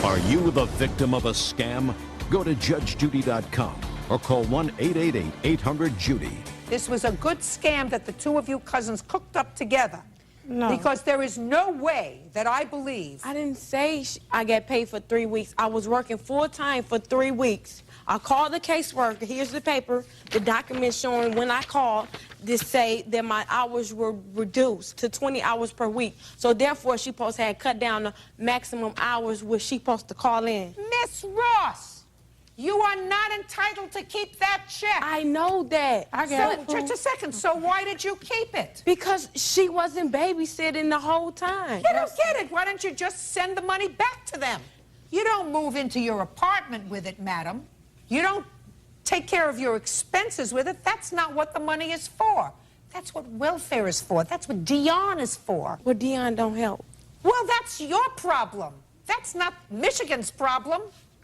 Are you the victim of a scam? Go to judgejudy.com or call 1-888-800-JUDY. This was a good scam that the two of you cousins cooked up together. No. Because there is no way that I believe. I didn't say I got paid for 3 weeks. I was working full-time for 3 weeks. I called the caseworker. Here's the paper, the document showing when I called to say that my hours were reduced to 20 hours per week. So therefore, she supposed to have cut down the maximum hours where she supposed to call in. Miss Ross, you are not entitled to keep that check. I know that. I got So, just a second. So why did you keep it? Because she wasn't babysitting the whole time. I don't get it. Why don't you just send the money back to them? You don't move into your apartment with it, madam. You don't take care of your expenses with it. That's not what the money is for. That's what welfare is for. That's what Dion is for. Well, Dion don't help. Well, that's your problem. That's not Michigan's problem.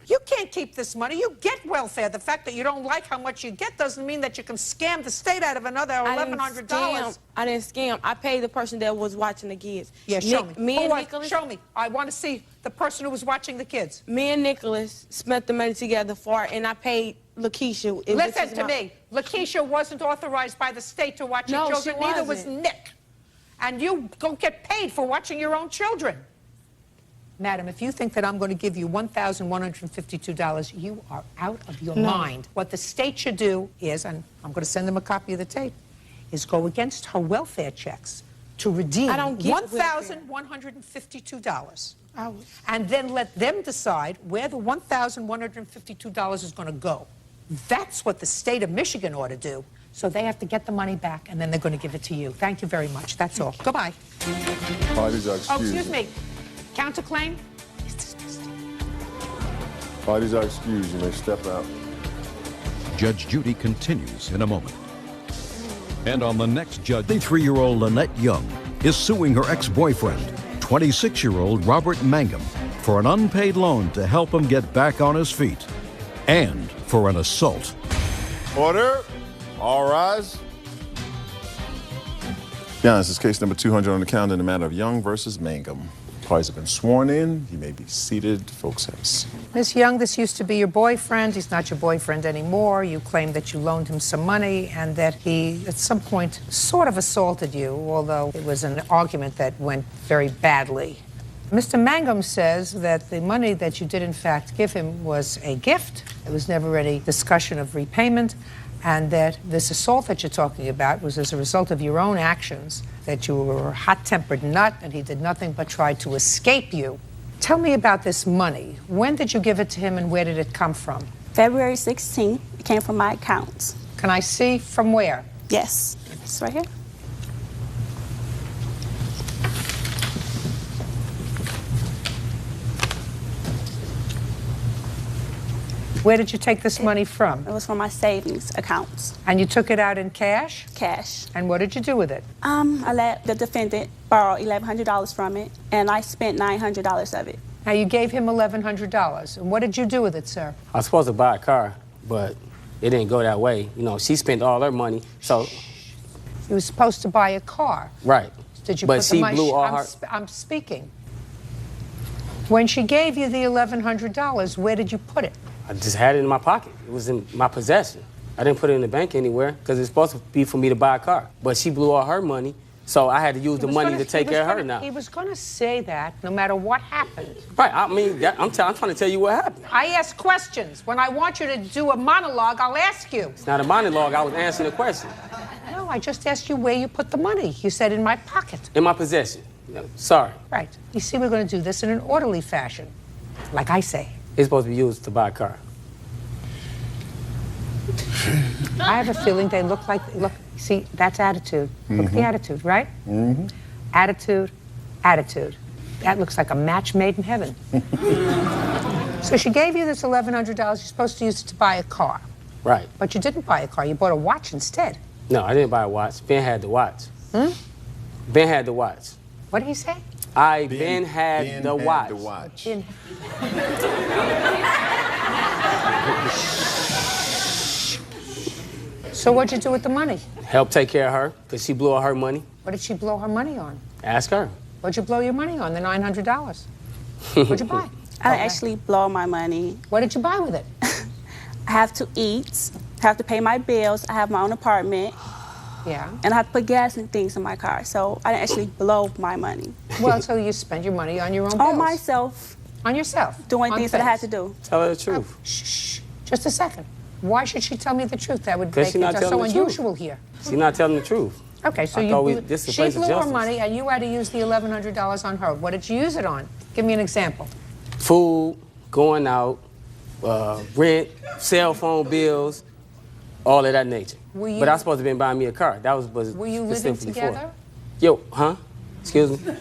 You can't keep this money. You get welfare. The fact that you don't like how much you get doesn't mean that you can scam the state out of another $1,100. I didn't scam. I paid the person that was watching the kids. Yeah, show me. And Nicholas. Show me. I want to see the person who was watching the kids. Me and Nicholas spent the money together for it, and I paid Lakeisha. Listen to me. Lakeisha wasn't authorized by the state to watch your children. Neither was Nick. And you don't get paid for watching your own children. Madam, if you think that I'm going to give you $1,152, you are out of your mind. What the state should do is, and I'm going to send them a copy of the tape, is go against her welfare checks to redeem $1,152. And then let them decide where the $1,152 is going to go. That's what the state of Michigan ought to do. So they have to get the money back, and then they're going to give it to you. Thank you very much. That's all. Goodbye. Parties are excused. Oh, excuse me. Counterclaim? Parties are excused. You may step out. Judge Judy continues in a moment. And on the next judge, 23-year-old Lynette Young is suing her ex-boyfriend, 26-year-old Robert Mangum, for an unpaid loan to help him get back on his feet, and for an assault. Order. All rise. Yeah, this is case number 200 on the calendar in the matter of Young versus Mangum. Parties have been sworn in. You may be seated. Folks, have a seat. Miss Young, this used to be your boyfriend. He's not your boyfriend anymore. You claim that you loaned him some money and that he, at some point, sort of assaulted you, although it was an argument that went very badly. Mr. Mangum says that the money that you did, in fact, give him was a gift. There was never any discussion of repayment, and that this assault that you're talking about was as a result of your own actions, that you were a hot-tempered nut and he did nothing but try to escape you. Tell me about this money. When did you give it to him and where did it come from? February 16th. It came from my accounts. Can I see from where? Yes. It's right here. Where did you take this money from? It was from my savings accounts. And you took it out in cash? Cash. And what did you do with it? I let the defendant borrow $1,100 from it, and I spent $900 of it. Now, you gave him $1,100. And what did you do with it, sir? I was supposed to buy a car, but it didn't go that way. You know, she spent all her money, so... You were supposed to buy a car. Right. Did you but put the money... she blew all her... I'm speaking. When she gave you the $1,100, where did you put it? I just had it in my pocket. It was in my possession. I didn't put it in the bank anywhere because it's supposed to be for me to buy a car. But she blew all her money So I had to use the money to take care of her now. He was going to say that no matter what happened. Right, I mean, I'm trying to tell you what happened. I ask questions. When I want you to do a monologue, I'll ask you. It's not a monologue, I was answering the question. No, I just asked you where you put the money. You said in my pocket. In my possession. Sorry. Right. You see, we're going to do this in an orderly fashion, like I say. It's supposed to be used to buy a car. I have a feeling they look, see, that's attitude. Look at the attitude, right? Attitude, attitude. That looks like a match made in heaven. So she gave you this $1,100. You're supposed to use it to buy a car. Right. But you didn't buy a car. You bought a watch instead. No, I didn't buy a watch. Ben had the watch. Ben had the watch. What did he say? Ben had the watch. So what'd you do with the money? Help take care of her, because she blew all her money. What did she blow her money on? Ask her. What'd you blow your money on, the $900? What'd you buy? I actually blow my money. What did you buy with it? I have to eat, have to pay my bills, I have my own apartment. Yeah. And I have to put gas and things in my car, so I didn't actually blow my money. Well, so you spend your money on your own bills? On myself. On yourself? Doing on things that I had to do. Tell her the truth. Shh. Just a second. Why should she tell me the truth? That would make She's not it telling so the unusual truth. here. She's not telling the truth. Okay, so she blew her money and you had to use the $1,100 on her. What did you use it on? Give me an example. Food, going out, rent, cell phone bills, all of that nature. But I was supposed to be buying me a car. That was Were you living together? Yo, huh? Excuse me?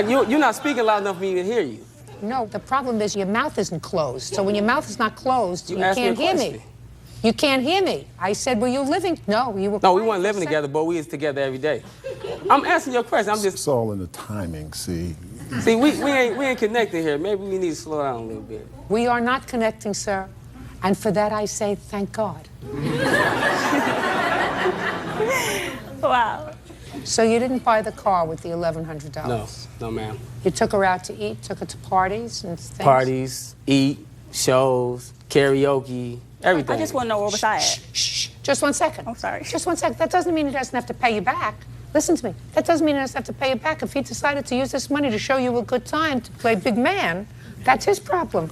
You're not speaking loud enough for me to hear you. No, the problem is your mouth isn't closed. So when your mouth is not closed, you asked me a can't hear me. question. You can't hear me. I said, were you living? No, you were. No, we weren't living together, but we was together every day. I'm asking your question. I'm just. It's all in the timing, see. See, we ain't connected here. Maybe we need to slow down a little bit. We are not connecting, sir. And for that I say, thank God. Wow. So you didn't buy the car with the $1,100? No, ma'am. You took her out to eat, took her to parties and things? Parties, eat, shows, karaoke, everything. I just want to know where was I at. Just 1 second. I'm sorry. Just 1 second. That doesn't mean he doesn't have to pay you back. Listen to me. That doesn't mean he doesn't have to pay you back. If he decided to use this money to show you a good time, to play big man, that's his problem.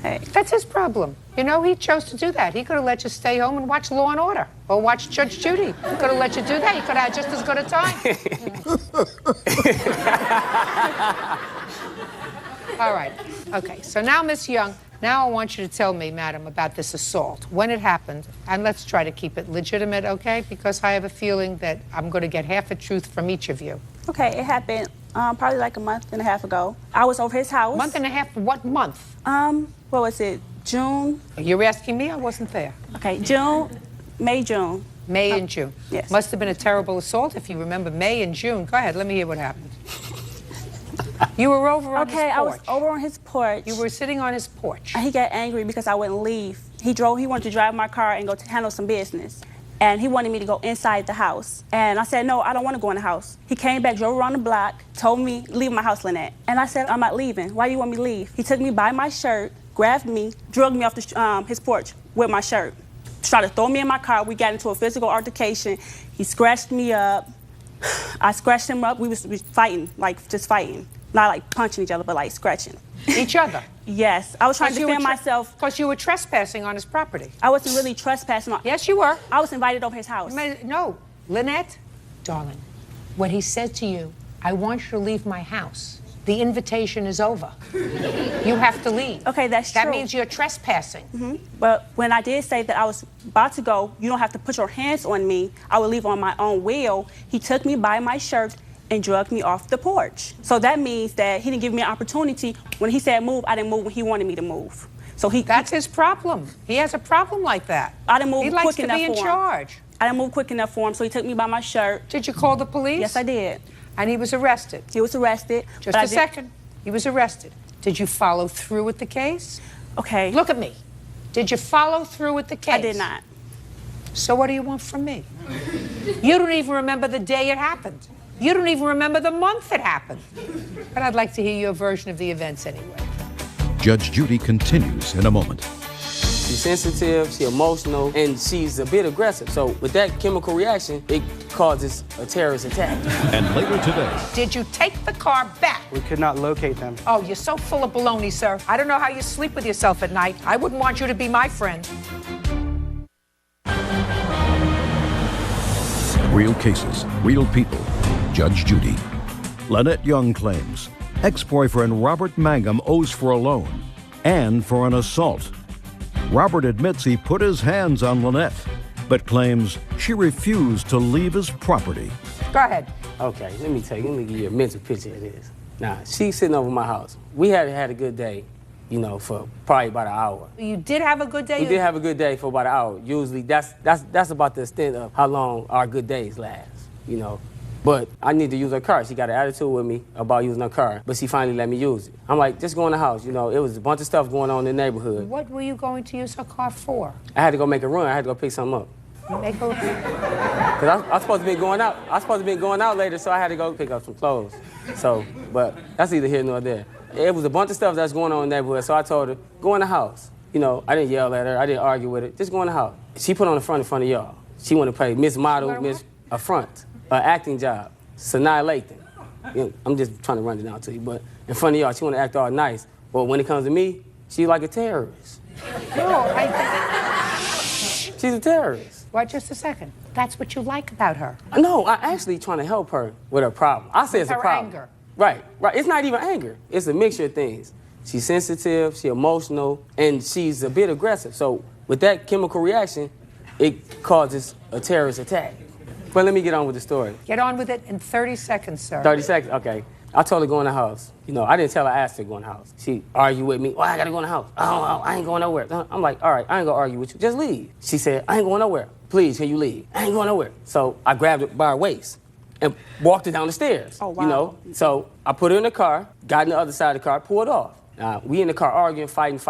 Hey. That's his problem. You know, he chose to do that. He could have let you stay home and watch Law and Order or watch Judge Judy. He could have let you do that. He could have had just as good a time. All right. Okay. So now, Miss Young, now I want you to tell me, madam, about this assault, when it happened, and let's try to keep it legitimate, okay? Because I have a feeling that I'm going to get half a truth from each of you. Okay, it happened probably like a month and a half ago. I was over his house. Month and a half? What month? What was it? June? You're asking me? I wasn't there. Okay, May, June. May and June. Yes. Must have been a terrible assault if you remember May and June. Go ahead, let me hear what happened. You were over on his porch. Okay, I was over on his porch. You were sitting on his porch. And he got angry because I wouldn't leave. He wanted to drive my car and go to handle some business. And he wanted me to go inside the house. And I said, no, I don't want to go in the house. He came back, drove around the block, told me, leave my house, Lynette. And I said, I'm not leaving. Why do you want me to leave? He took me by my shirt, grabbed me, drugged me off his porch with my shirt. Tried to throw me in my car. We got into a physical altercation. He scratched me up. I scratched him up. We was fighting, like just fighting. Not like punching each other, but like scratching. Each other? Yes. I was trying to defend myself. Because you were trespassing on his property. I wasn't really trespassing. Yes, you were. I was invited over his house. No. Lynette, darling, when he said to you, I want you to leave my house, the invitation is over. You have to leave. Okay, that's true. That means you're trespassing. Mm-hmm. But when I did say that I was about to go, you don't have to put your hands on me, I will leave on my own will, he took me by my shirt and drugged me off the porch. So that means that he didn't give me an opportunity. When he said move, I didn't move when he wanted me to move. So That's his problem. He has a problem like that. I didn't move he quick likes to enough be in for him. charge. I didn't move quick enough for him, so he took me by my shirt. Did you call the police? Yes, I did. And he was arrested? He was arrested. Just a second. He was arrested. Did you follow through with the case? Okay. Look at me. Did you follow through with the case? I did not. So what do you want from me? You don't even remember the day it happened. You don't even remember the month it happened. But I'd like to hear your version of the events anyway. Judge Judy continues in a moment. She's sensitive, she's emotional, and she's a bit aggressive. So with that chemical reaction, it causes a terrorist attack. And later today, Did you take the car back? We could not locate them. Oh, you're so full of baloney, sir. I don't know how you sleep with yourself at night. I wouldn't want you to be my friend. real cases, real people. Judge Judy. Lynette Young claims ex-boyfriend Robert Mangum owes for a loan and for an assault. Robert admits he put his hands on Lynette, but claims she refused to leave his property. Go ahead. Okay, let me give you a mental picture of this. Now, she's sitting over my house. We had a good day, you know, for probably about an hour. You did have a good day? We did have a good day for about an hour. Usually, that's about the extent of how long our good days last, you know. But I need to use her car. She got an attitude with me about using her car, but she finally let me use it. I'm like, just go in the house, you know. It was a bunch of stuff going on in the neighborhood. What were you going to use her car for? I had to go make a run. I had to go pick something up. Because I was supposed to be going out. I was supposed to be going out later, so I had to go pick up some clothes. So, but that's neither here nor there. It was a bunch of stuff that's going on in the neighborhood, so I told her, go in the house. You know, I didn't yell at her. I didn't argue with her. Just go in the house. She put on the front in front of y'all. She wanted to play Miss Model, Miss Affront, an acting job. Sanaa Lathan. You know, I'm just trying to run it down to you, but in front of y'all, she want to act all nice. But when it comes to me, she's like a terrorist. She's a terrorist. Well, just a second. That's what you like about her. No, I'm actually trying to help her with her problem. I say it's a problem. Anger. Right. It's not even anger. It's a mixture of things. She's sensitive, she's emotional, and she's a bit aggressive. So with that chemical reaction, it causes a terrorist attack. But let me get on with the story. Get on with it in 30 seconds, sir. 30 seconds, okay. I told her to go in the house. You know, I didn't tell her I asked her to go in the house. She argued with me, I gotta go in the house. Oh, I ain't going nowhere. I'm like, all right, I ain't gonna argue with you, just leave. She said, I ain't going nowhere. Please, can you leave? I ain't going nowhere. So I grabbed her by her waist and walked her down the stairs. Oh, wow. You know, so I put her in the car, got on the other side of the car, pulled off. We in the car arguing, fighting,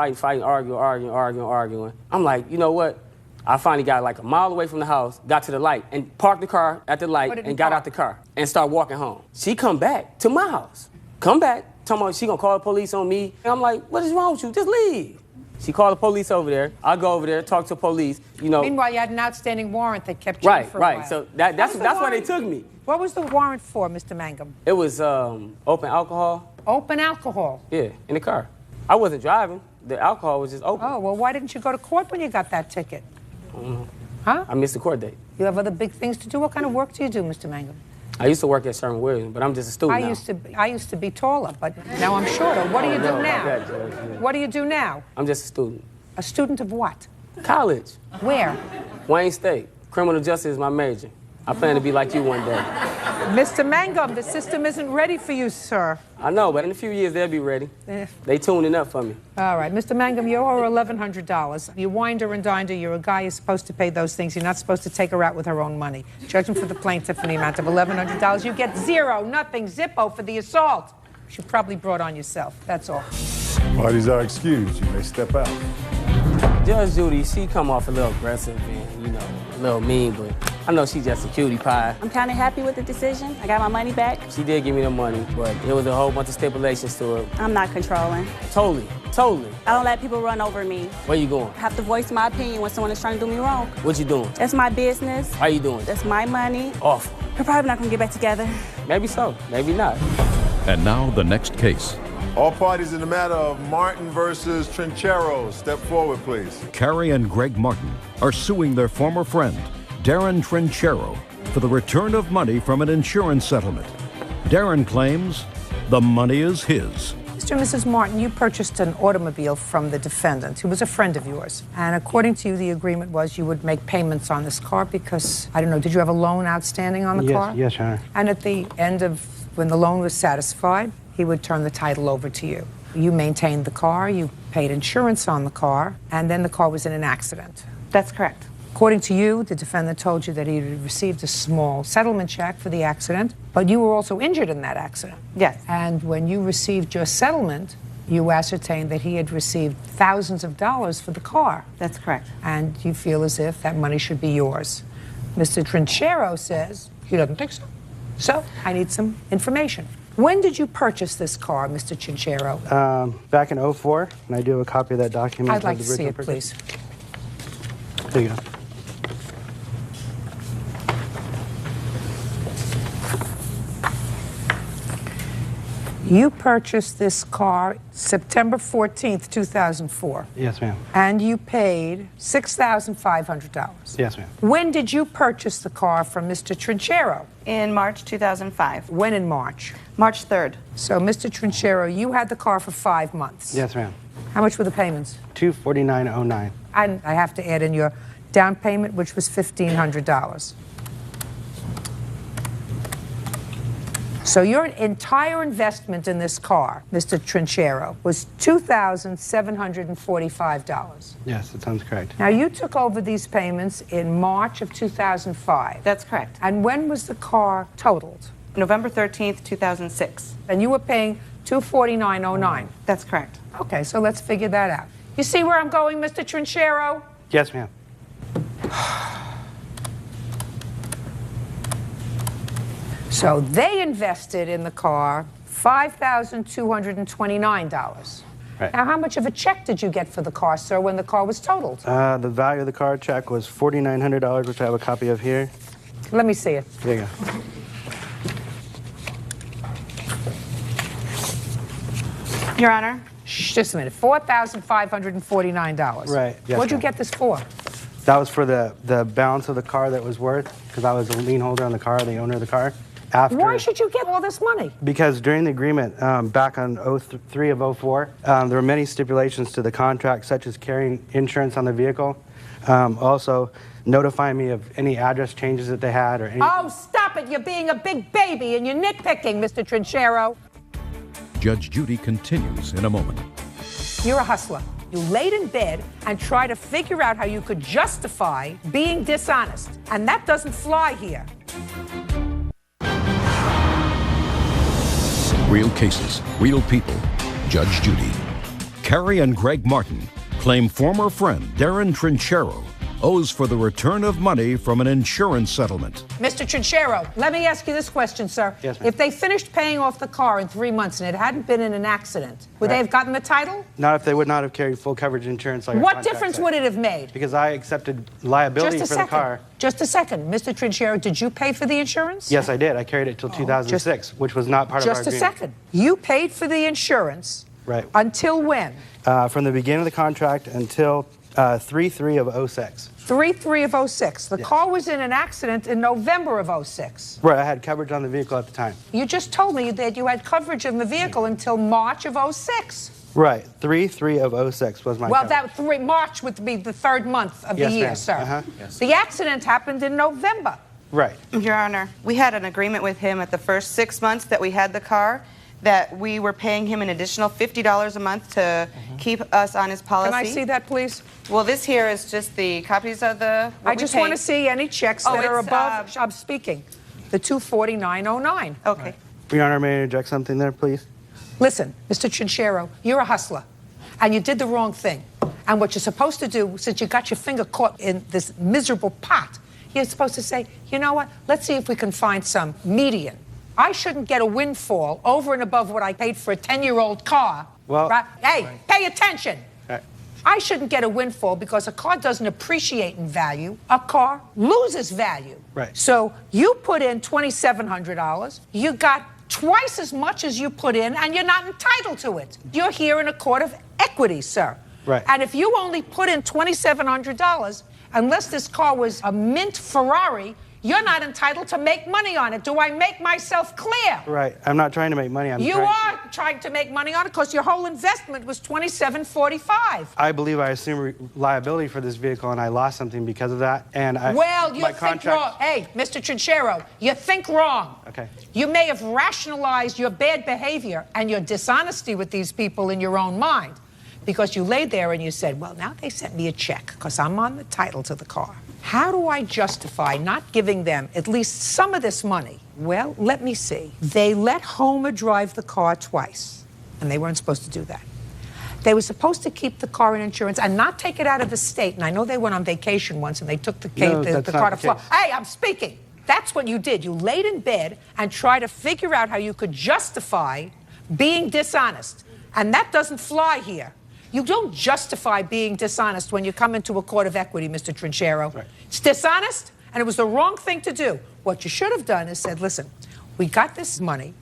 arguing. I'm like, you know what? I finally got like a mile away from the house, got to the light, and parked the car at the light and got out the car and started walking home. She come back to my house. Come back, talking about she gonna call the police on me. And I'm like, what is wrong with you? Just leave. She called the police over there. I go over there, talk to the police, you know. Meanwhile, you had an outstanding warrant that kept you for a while. Right. So that's why they took me. What was the warrant for, Mr. Mangum? It was open alcohol. Open alcohol? Yeah, in the car. I wasn't driving. The alcohol was just open. Oh, well, why didn't you go to court when you got that ticket? I don't know. Huh? I missed the court date. You have other big things to do? What kind of work do you do, Mr. Mangum? I used to work at Sherman-Williams, but I'm just a student now. I used to be taller, but now I'm shorter. What do you do now? What do you do now? I'm just a student. A student of what? College. Where? Wayne State. Criminal justice is my major. I plan to be like you one day. Mr. Mangum, the system isn't ready for you, sir. I know, but in a few years, they'll be ready. They tuning up for me. All right, Mr. Mangum, you owe her $1,100. You wined her and dined her. You're a guy who's supposed to pay those things. You're not supposed to take her out with her own money. Judging for the plaintiff in the amount of $1,100, you get zero, nothing, zippo for the assault. You probably brought on yourself. That's all. Parties are excused. You may step out. Judge Judy, she come off a little aggressive and, you know, a little mean, but I know she's just a cutie pie. I'm kind of happy with the decision. I got my money back. She did give me the money, but there was a whole bunch of stipulations to it. I'm not controlling. Totally. I don't let people run over me. Where you going? I have to voice my opinion when someone is trying to do me wrong. What you doing? That's my business. How you doing? That's my money. Awful. We're probably not gonna get back together. Maybe so, maybe not. And now the next case. All parties in the matter of Martin versus Trinchero, step forward, please. Carrie and Greg Martin are suing their former friend, Darren Trinchero, for the return of money from an insurance settlement. Darren claims the money is his. Mr. and Mrs. Martin, you purchased an automobile from the defendant, who was a friend of yours. And according to you, the agreement was you would make payments on this car because, I don't know, did you have a loan outstanding on the car? Yes, Your Honor. And at the end of when the loan was satisfied, he would turn the title over to you. You maintained the car, you paid insurance on the car, and then the car was in an accident. That's correct. According to you, the defendant told you that he had received a small settlement check for the accident, but you were also injured in that accident. Yes. And when you received your settlement, you ascertained that he had received thousands of dollars for the car. That's correct. And you feel as if that money should be yours. Mr. Trinchero says he doesn't think so. So I need some information. When did you purchase this car, Mr. Trinchero? Back in 2004, and I do have a copy of that document. I'd like to see it, please. There you go. You purchased this car September 14th, 2004. Yes, ma'am. And you paid $6,500. Yes, ma'am. When did you purchase the car from Mr. Trinchero? In March 2005. When in March? March 3rd. So, Mr. Trinchero, you had the car for 5 months. Yes, ma'am. How much were the payments? $249.09. And I have to add in your down payment, which was $1,500. So your entire investment in this car, Mr. Trinchero, was $2,745. Yes, that sounds correct. Now, you took over these payments in March of 2005. That's correct. And when was the car totaled? November 13th, 2006. And you were paying $249.09. That's correct. Okay, so let's figure that out. You see where I'm going, Mr. Trinchero? Yes, ma'am. So they invested in the car $5,229. Right. Now, how much of a check did you get for the car, sir, when the car was totaled? The value of the car check was $4,900, which I have a copy of here. Let me see it. There you go. Your Honor. Shh, just a minute. $4,549. Right. Yes, What'd you ma'am. get this for? That was for the balance of the car that was worth, because I was a lien holder on the car, the owner of the car. After, Why should you get all this money? Because during the agreement, back on 03 of 04, there were many stipulations to the contract, such as carrying insurance on the vehicle. Also, notifying me of any address changes that they had or any... Oh, stop it. You're being a big baby and you're nitpicking, Mr. Trinchero. Judge Judy continues in a moment. You're a hustler. You laid in bed and tried to figure out how you could justify being dishonest. And that doesn't fly here. Real cases, real people. Judge Judy. Carrie and Greg Martin claim former friend Darren Trinchero owes for the return of money from an insurance settlement. Mr. Trinchero, let me ask you this question, sir. Yes, ma'am. If they finished paying off the car in 3 months and it hadn't been in an accident, would they have gotten the title? Not if they would not have carried full coverage insurance. Like What difference would it have made? Because I accepted liability for the car. Just a second. Mr. Trinchero, did you pay for the insurance? Yes, I did. I carried it till 2006, which was not part of our Just a agreement. second. You paid for the insurance. Right. Until when? From the beginning of the contract until 3/3 of 06. 3/3 of 06. The car was in an accident in November of 06. Right, I had coverage on the vehicle at the time. You just told me that you had coverage in the vehicle until March of 06. Right, 3/3 of 06 was my Well, coverage. March would be the third month of Yes, the year, ma'am. sir. Yes. The accident happened in November. Right. Your Honor, we had an agreement with him at the first 6 months that we had the car that we were paying him an additional $50 a month to keep us on his policy. Can I see that, please? Well, this here is just the copies of the. I just want to see any checks that are above. I'm speaking. The 249.09. Okay. Your Honor, may I interject something there, please? Listen, Mr. Trinchero, you're a hustler, and you did the wrong thing. And what you're supposed to do, since you got your finger caught in this miserable pot, you're supposed to say, you know what? Let's see if we can find some median. I shouldn't get a windfall over and above what I paid for a 10-year-old car. Well, right? Hey, pay attention. Right. I shouldn't get a windfall because a car doesn't appreciate in value. A car loses value. Right. So you put in $2,700. You got twice as much as you put in, and you're not entitled to it. You're here in a court of equity, sir. Right. And if you only put in $2,700, unless this car was a mint Ferrari, you're not entitled to make money on it. Do I make myself clear? Right. I'm not trying to make money. You are trying to make money on it because your whole investment was $2,745. I believe I assumed liability for this vehicle, and I lost something because of that. And Well, you think wrong. Hey, Mr. Trinchero, you think wrong. Okay. You may have rationalized your bad behavior and your dishonesty with these people in your own mind because you laid there and you said, well, now they sent me a check because I'm on the title to the car. How do I justify not giving them at least some of this money? Well, let me see. They let Homer drive the car twice, and they weren't supposed to do that. They were supposed to keep the car in insurance and not take it out of the state. And I know they went on vacation once, and they took the car to Florida. Hey, I'm speaking. That's what you did. You laid in bed and tried to figure out how you could justify being dishonest. And that doesn't fly here. You don't justify being dishonest when you come into a court of equity, Mr. Trinchero. Right. It's dishonest, and it was the wrong thing to do. What you should have done is said, listen, we got this money.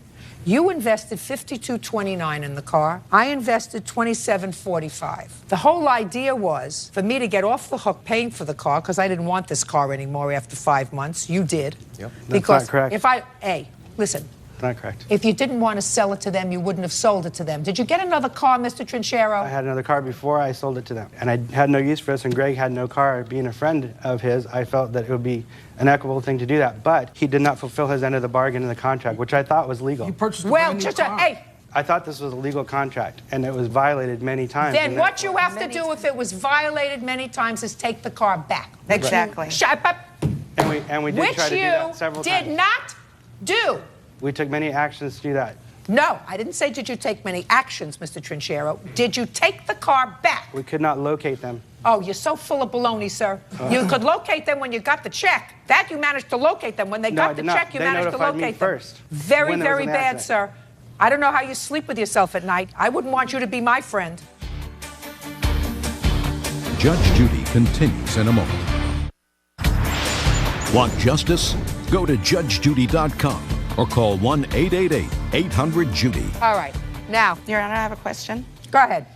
You invested $52.29 in the car. I invested $27.45. The whole idea was for me to get off the hook paying for the car because I didn't want this car anymore after 5 months. You did. Yep. Because That's not correct. Listen. Not correct. If you didn't want to sell it to them, you wouldn't have sold it to them. Did you get another car, Mr. Trinchero? I had another car before I sold it to them. And I had no use for this, and Greg had no car. Being a friend of his, I felt that it would be an equitable thing to do that. But he did not fulfill his end of the bargain in the contract, which I thought was legal. You purchased a brand new car. I thought this was a legal contract, and it was violated many times. Then what you have to do if it was violated many times is take the car back. Exactly. Shut up. And we did try to do that several times. Which you did not do. We took many actions to do that. No, I didn't say did you take many actions, Mr. Trinchero. Did you take the car back? We could not locate them. Oh, you're so full of baloney, sir. You could locate them when you got the check. That you managed to locate them. When they got the check, you managed to locate them. First. Very, very bad, sir. I don't know how you sleep with yourself at night. I wouldn't want you to be my friend. Judge Judy continues in a moment. Want justice? Go to judgejudy.com or call 1-888-800-JUDY. All right. Now, Your Honor, I have a question. Go ahead.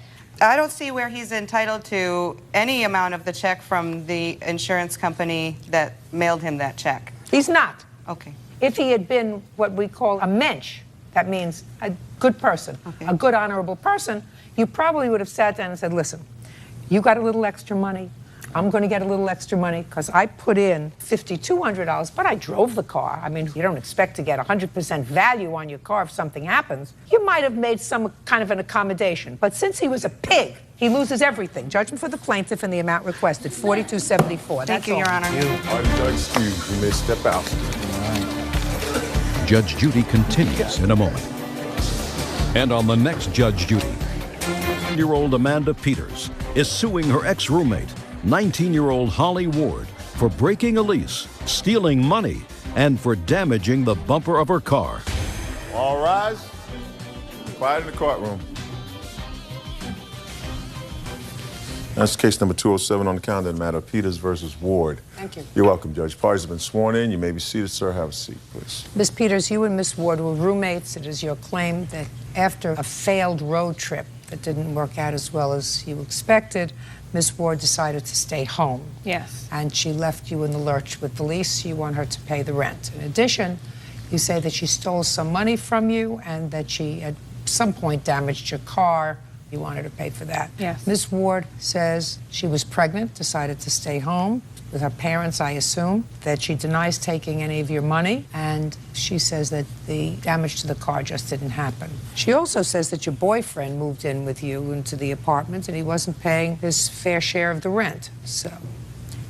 I don't see where he's entitled to any amount of the check from the insurance company that mailed him that check. He's not. Okay. If he had been what we call a mensch, that means a good person, a good, honorable person, you probably would have sat down and said, listen, you got a little extra money. I'm going to get a little extra money because I put in $5,200, but I drove the car. I mean, you don't expect to get 100% value on your car if something happens. You might have made some kind of an accommodation. But since he was a pig, he loses everything. Judgment for the plaintiff and the amount requested, $42.74. Thank you, Your Honor. All right, Judge Hughes, you may step out. Judge Judy continues in a moment. And on the next Judge Judy, 19-year-old Amanda Peters is suing her ex-roommate, 19-year-old Holly Ward, for breaking a lease, stealing money, and for damaging the bumper of her car. All rise. Quiet in the courtroom. That's case number 207 on the calendar, the matter of Peters versus Ward. Thank you. You're welcome, Judge. Parties have been sworn in. You may be seated, sir. Have a seat, please. Ms. Peters, you and Ms. Ward were roommates. It is your claim that after a failed road trip that didn't work out as well as you expected, Ms. Ward decided to stay home. Yes. And she left you in the lurch with the lease. You want her to pay the rent. In addition, you say that she stole some money from you and that she at some point damaged your car. You want her to pay for that. Yes. Ms. Ward says she was pregnant, decided to stay home with her parents, I assume, that she denies taking any of your money, and she says that the damage to the car just didn't happen. She also says that your boyfriend moved in with you into the apartment and he wasn't paying his fair share of the rent. So,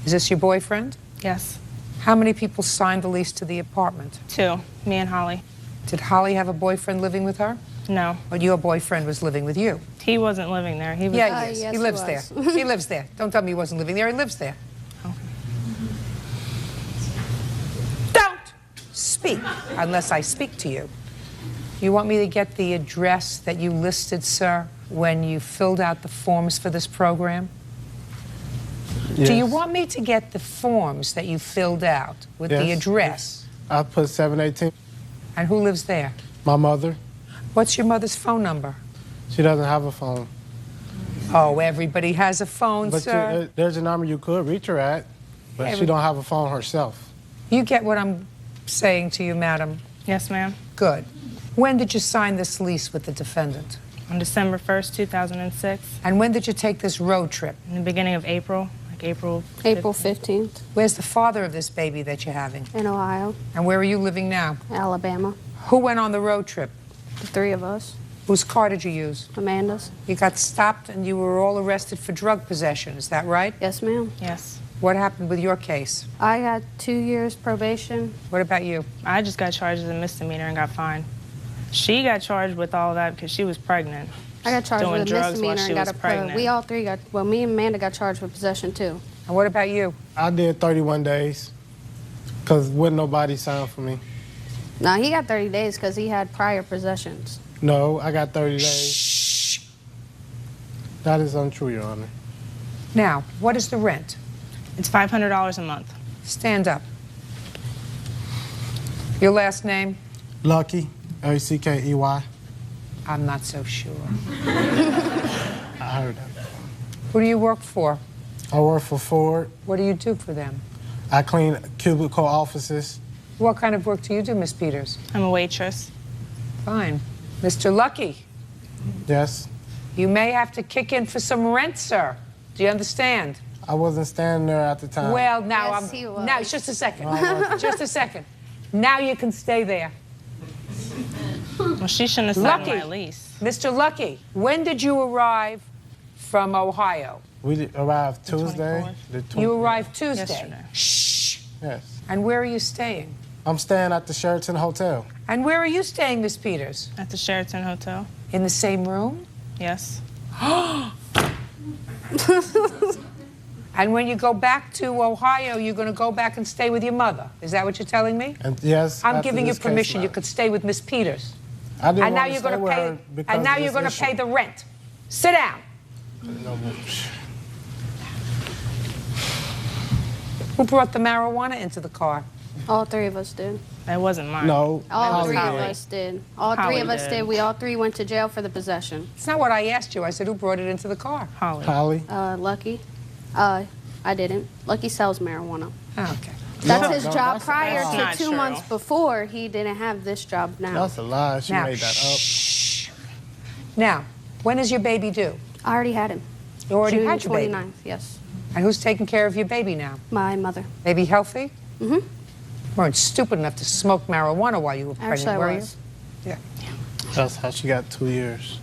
is this your boyfriend? Yes. How many people signed the lease to the apartment? 2, me and Holly. Did Holly have a boyfriend living with her? No. But your boyfriend was living with you? He wasn't living there. He was. Yeah, he is. Yes, he lives was. there. He lives there. Don't tell me he wasn't living there. He lives there. Okay. Don't speak unless I speak to you. You want me to get the address that you listed, sir, when you filled out the forms for this program? Yes. Do you want me to get the forms that you filled out with the address? I put 718. And who lives there? My mother. What's your mother's phone number? She doesn't have a phone. Oh, everybody has a phone, But sir. there's a number you could reach her at, but she don't have a phone herself. You get what I'm saying to you, madam? Yes, ma'am. Good. When did you sign this lease with the defendant? On December 1st, 2006. And when did you take this road trip? In the beginning of April, like April 15th. Where's the father of this baby that you're having? In Ohio. And where are you living now? Alabama. Who went on the road trip? The 3 of us. Whose car did you use? Amanda's. You got stopped and you were all arrested for drug possession, is that right? Yes, ma'am. Yes. What happened with your case? I got 2 years probation. What about you? I just got charged as a misdemeanor and got fined. She got charged with all that because she was pregnant. I got charged doing with a drugs while misdemeanor she and got was a pregnant. We all 3 got, well, me and Amanda got charged with possession too. And what about you? I did 31 days because wouldn't nobody sign for me. No, he got 30 days because he had prior possessions. No, I got 30 days. Shh. That is untrue, Your Honor. Now, what is the rent? It's $500 a month. Stand up. Your last name? Lucky. L-E-C-K-E-Y. I'm not so sure. I heard that. Who do you work for? I work for Ford. What do you do for them? I clean cubicle offices. What kind of work do you do, Miss Peters? I'm a waitress. Fine. Mr. Lucky, Yes. you may have to kick in for some rent, sir. Do you understand? I wasn't standing there at the time. Well, now Yes, he was. now just a second. No, I wasn't. Just a second. Now you can stay there. Well, she shouldn't have signed my lease. Mr. Lucky, when did you arrive from Ohio? We arrived Tuesday. You arrived Tuesday. Yesterday. Shh. Yes. And where are you staying? I'm staying at the Sheraton Hotel. And where are you staying, Miss Peters? At the Sheraton Hotel. In the same room? Yes. And when you go back to Ohio, you're going to go back and stay with your mother. Is that what you're telling me? And yes. I'm after giving you this case permission. You left. could stay with Miss Peters. I didn't And now want to you're stay going to with pay. her because And now of you're this going to issue. pay the rent. Sit down. No, Who brought the marijuana into the car? All three of us did. That wasn't mine. No. All three of Holly. us did. All three Holly of us did. did. We all three went to jail for the possession. It's not what I asked you. I said, who brought it into the car? Holly. Holly. Lucky. I didn't. Lucky sells marijuana. Oh, okay. That's No, his no, job that's- prior that's to not 2 true. months before. He didn't have this job now. That's a lie. She Now, made that up. shh. Now, when is your baby due? I already had him. You already June had your baby. 29th, yes. And who's taking care of your baby now? My mother. Baby healthy? Mm-hmm. You weren't stupid enough to smoke marijuana while you were pregnant, Actually, I were was. you? Yeah. That's how she got 2 years.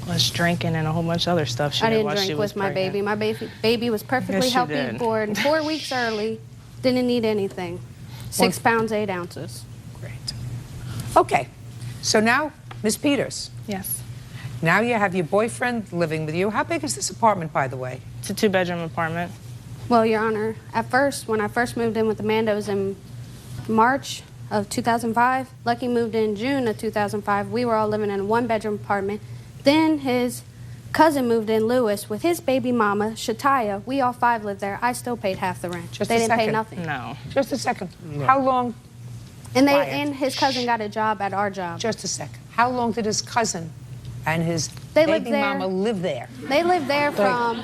Was drinking and a whole bunch of other stuff she I did didn't while she drink was with my pregnant. baby. My baby was perfectly Yes, you healthy, did. born 4 weeks early, didn't need anything. 6 pounds, 8 ounces. Great. Okay. So now, Miss Peters, Yes. now you have your boyfriend living with you. How big is this apartment, by the way? It's a 2-bedroom apartment. Well, Your Honor, at first, when I first moved in with Amanda, it was in March of 2005. Lucky moved in June of 2005. We were all living in a 1-bedroom apartment. Then his cousin moved in, Lewis, with his baby mama, Shataya. We all 5 lived there. I still paid half the rent. Just They a didn't pay second. nothing. No. Just a second. How long? Quiet. And his cousin got a job at our job. Just a second. How long did his cousin and his They lived baby there. mama live there? They lived there from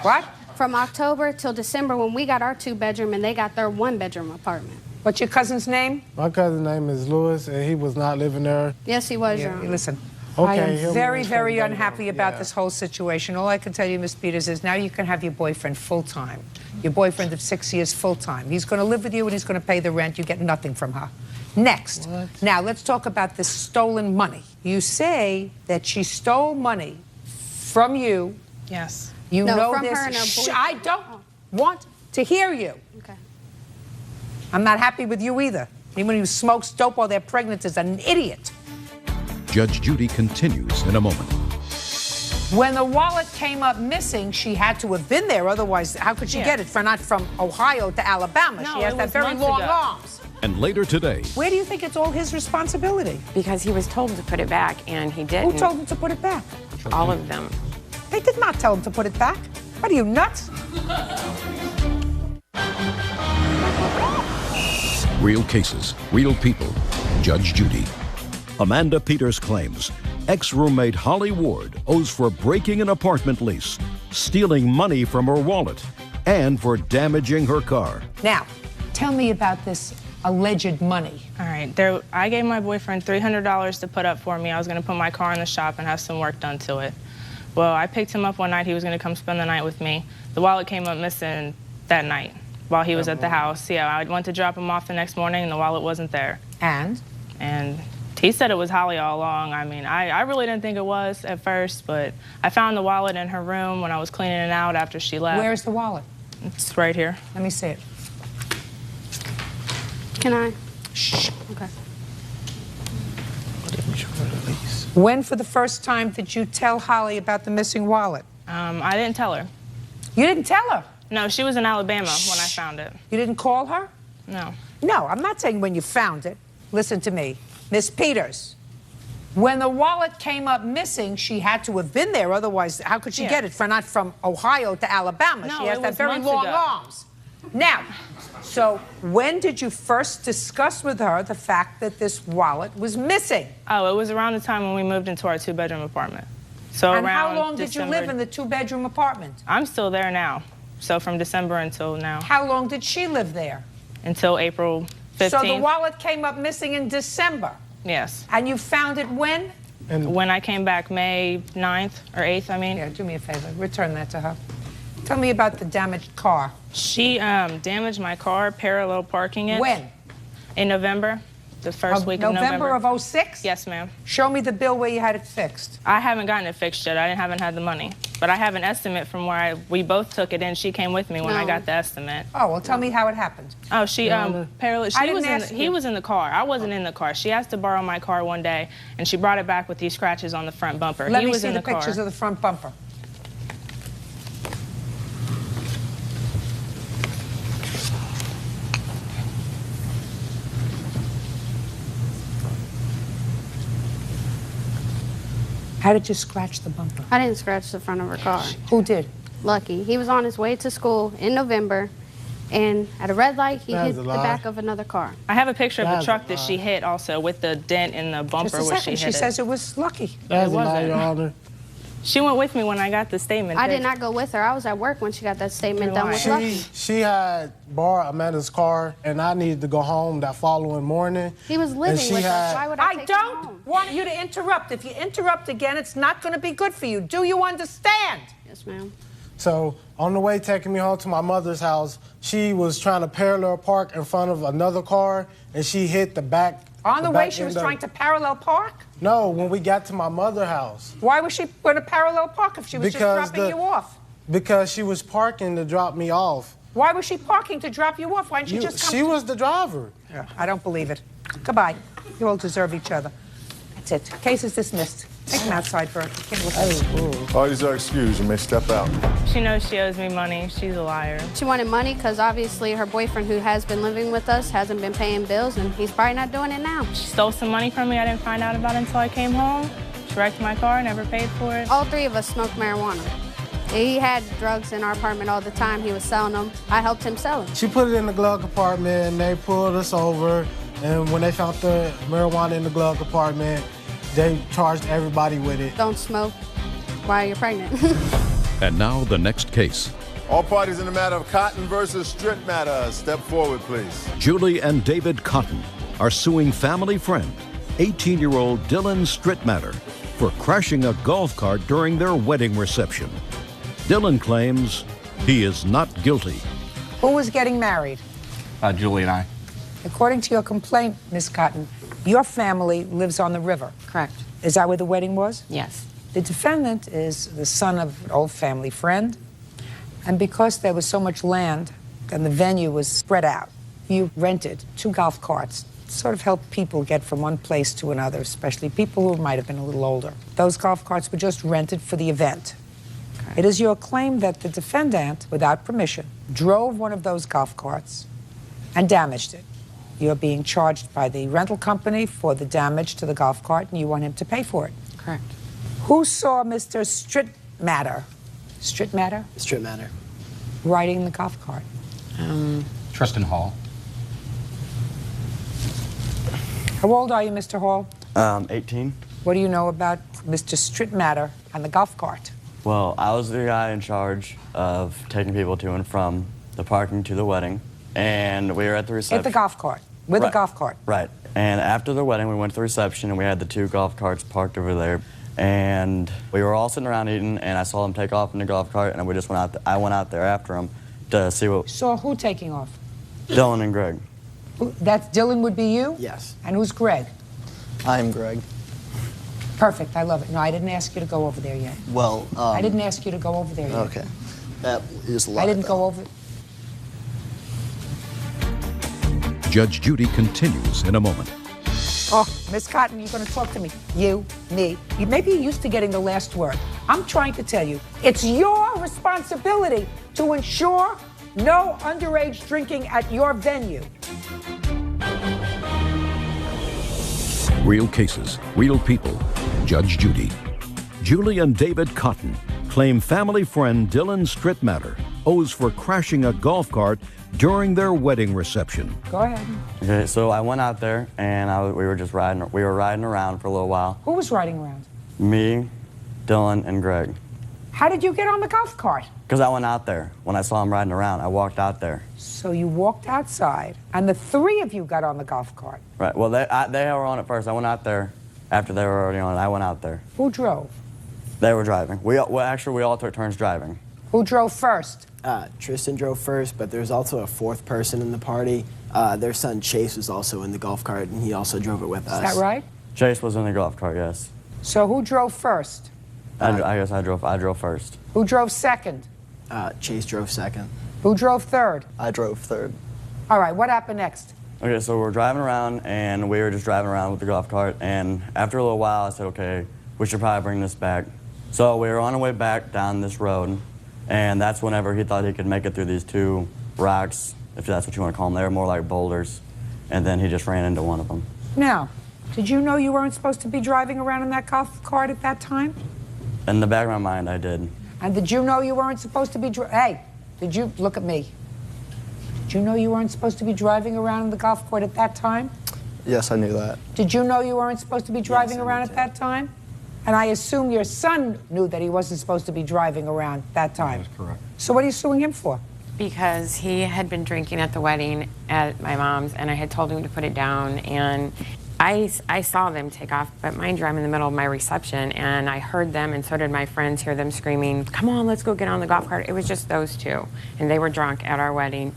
What? from October till December when we got our 2-bedroom and they got their 1-bedroom apartment. What's your cousin's name? My cousin's name is Lewis, and he was not living there. Yes, he was, Your Honor. Listen, Okay, I am he'll very, move very forward. unhappy about this whole situation. All I can tell you, Miss Peters, is now you can have your boyfriend full-time. Your boyfriend of 6 years full-time. He's going to live with you and he's going to pay the rent. You get nothing from her. Next. Now, let's talk about this stolen money. You say that she stole money from you. Yes. You No, know from this. her and her Shh, boyfriend. I don't want to hear you. Okay. I'm not happy with you either. Anyone who smokes dope while they're pregnant is an idiot. Judge Judy continues in a moment. When the wallet came up missing, she had to have been there. Otherwise, how could she Yeah. get it? Not from Ohio to Alabama. No, She has it that was very months long ago. arms. And later today, Where do you think it's all his responsibility? Because he was told to put it back and he didn't. Who told him to put it back? All of them. They did not tell him to put it back. What are you, nuts? real cases, real people. Judge Judy. Amanda Peters claims ex-roommate Holly Ward owes for breaking an apartment lease, stealing money from her wallet, and for damaging her car. Now, tell me about this alleged money. All right, I gave my boyfriend $300 to put up for me. I was going to put my car in the shop and have some work done to it. Well, I picked him up one night. He was going to come spend the night with me. The wallet came up missing that night while he was at the house. Yeah, I went to drop him off the next morning, and the wallet wasn't there. And he said it was Holly all along. I mean, I really didn't think it was at first, but I found the wallet in her room when I was cleaning it out after she left. Where's the wallet? It's right here. Let me see it. Can I? Shh. Okay. When, for the first time, did you tell Holly about the missing wallet? I didn't tell her. You didn't tell her? No, she was in Alabama when I found it. You didn't call her? No. No, I'm not saying when you found it. Listen to me. Miss Peters, when the wallet came up missing, she had to have been there. Otherwise, how could she get it? Not from Ohio to Alabama. No, She has it that was very months long ago. arms. Now, so when did you first discuss with her the fact that this wallet was missing? Oh, it was around the time when we moved into our 2-bedroom apartment. So And how around long did you live in the 2-bedroom apartment? I'm still there now. So from December until now. How long did she live there? Until April 15th. So the wallet came up missing in December? Yes. And you found it when? When I came back May 9th or 8th, I mean. Yeah, do me a favor. Return that to her. Tell me about the damaged car. She damaged my car, parallel parking it. When? In November, the first week of November. November of 06? Yes, ma'am. Show me the bill where you had it fixed. I haven't gotten it fixed yet. I haven't had the money. But I have an estimate from where we both took it in. She came with me when I got the estimate. Oh, well, tell me how it happened. Oh, she parallel. He was in the car. I wasn't in the car. She asked to borrow my car one day, and she brought it back with these scratches on the front bumper. Let he me was see in the car. pictures of the front bumper. How did you scratch the bumper? I didn't scratch the front of her car. Who did? Lucky. He was on his way to school in November, and at a red light, he hit the back of another car. I have a picture of the truck that she hit also with the dent in the bumper Just a where she second. hit She it. says it was Lucky. That's It a lie, wasn't. Your Honor. She went with me when I got the statement. I did not go with her. I was at work when she got that statement done with Lucky. She had borrowed Amanda's car, and I needed to go home that following morning. He was living with us. Why would I take him home? don't want you to interrupt. If you interrupt again, it's not going to be good for you. Do you understand? Yes, ma'am. So on the way taking me home to my mother's house, she was trying to parallel park in front of another car, and she hit the back. On the way, she was trying to parallel park? No, when we got to my mother's house. Why was she going to parallel park if she was just dropping you off? Because she was parking to drop me off. Why was she parking to drop you off? Why didn't you just come? She was the driver. Yeah, I don't believe it. Goodbye. You all deserve each other. That's it. Case is dismissed. Take him outside, Byrd. Parties are excused. You may step out. She knows she owes me money. She's a liar. She wanted money because obviously her boyfriend, who has been living with us, hasn't been paying bills, and he's probably not doing it now. She stole some money from me. I didn't find out about it until I came home. She wrecked my car, never paid for it. All three of us smoked marijuana. He had drugs in our apartment all the time. He was selling them. I helped him sell them. She put it in the glove compartment, and they pulled us over. And when they found the marijuana in the glove compartment, they charged everybody with it. Don't smoke while you're pregnant. And now the next case. All parties in the matter of Cotton versus Stritt matter, step forward, please. Julie and David Cotton are suing family friend, 18-year-old Dylan Strittmatter, for crashing a golf cart during their wedding reception. Dylan claims he is not guilty. Who was getting married? Julie and I. According to your complaint, Miss Cotton, your family lives on the river. Correct. Is that where the wedding was? Yes. The defendant is the son of an old family friend, and because there was so much land and the venue was spread out, you rented 2 golf carts, sort of help people get from one place to another, especially people who might have been a little older. Those golf carts were just rented for the event. Okay. It is your claim that the defendant, without permission, drove one of those golf carts and damaged it. You're being charged by the rental company for the damage to the golf cart, and you want him to pay for it. Correct. Who saw Mr. Strittmatter riding the golf cart? Tristan Hall. How old are you, Mr. Hall? 18. What do you know about Mr. Strittmatter and the golf cart? Well, I was the guy in charge of taking people to and from the parking to the wedding, and we were at the reception. At the golf cart, with the golf cart. Right. And after the wedding, we went to the reception, and we had the 2 golf carts parked over there. And we were all sitting around eating, and I saw them take off in the golf cart, and we just went out. I went out there after them to see what. Saw who taking off? Dylan and Greg. That's Dylan would be you? Yes. And who's Greg? I'm Greg. Perfect, I love it. No, I didn't ask you to go over there yet. Well, I didn't ask you to go over there yet. Okay. That is a lot. I didn't go over. Judge Judy continues in a moment. Oh, Miss Cotton, you're going to talk to me. You, me. You maybe you're used to getting the last word. I'm trying to tell you, it's your responsibility to ensure no underage drinking at your venue. Real cases, real people. Judge Judy. Julie and David Cotton claim family friend Dylan Strittmatter owes for crashing a golf cart during their wedding reception. Go ahead. Okay, so I went out there and we were riding around for a little while. Who was riding around? Me, Dylan, and Greg. How did you get on the golf cart? Because I went out there. When I saw him riding around, I walked out there. So you walked outside, and the three of you got on the golf cart. Right, well, they were on it first. I went out there. After they were already on it, I went out there. Who drove? They were driving. We all took turns driving. Who drove first? Tristan drove first, but there's also a fourth person in the party. Their son Chase was also in the golf cart, and he also drove it with us. Is that right? Chase was in the golf cart, yes. So who drove first? I guess I drove first. Who drove second? Chase drove second. Who drove third? I drove third. All right, what happened next? Okay, so we're driving around, and we were just driving around with the golf cart, and after a little while, I said, okay, we should probably bring this back. So we were on our way back down this road, and that's whenever he thought he could make it through these two rocks, if that's what you want to call them. They were more like boulders, and then he just ran into one of them. Now, did you know you weren't supposed to be driving around in that golf cart at that time? In the back of my mind, I did. And did you know you weren't supposed to be Hey, did you look at me? Did you know you weren't supposed to be driving around in the golf cart at that time? Yes, I knew that. Did you know you weren't supposed to be driving around at that time? And I assume your son knew that he wasn't supposed to be driving around that time. That's correct. So what are you suing him for? Because he had been drinking at the wedding at my mom's, and I had told him to put it down, and I saw them take off, but mind you, I'm in the middle of my reception, and I heard them, and so did my friends, hear them screaming, come on, let's go get on the golf cart. It was just those two, and they were drunk at our wedding.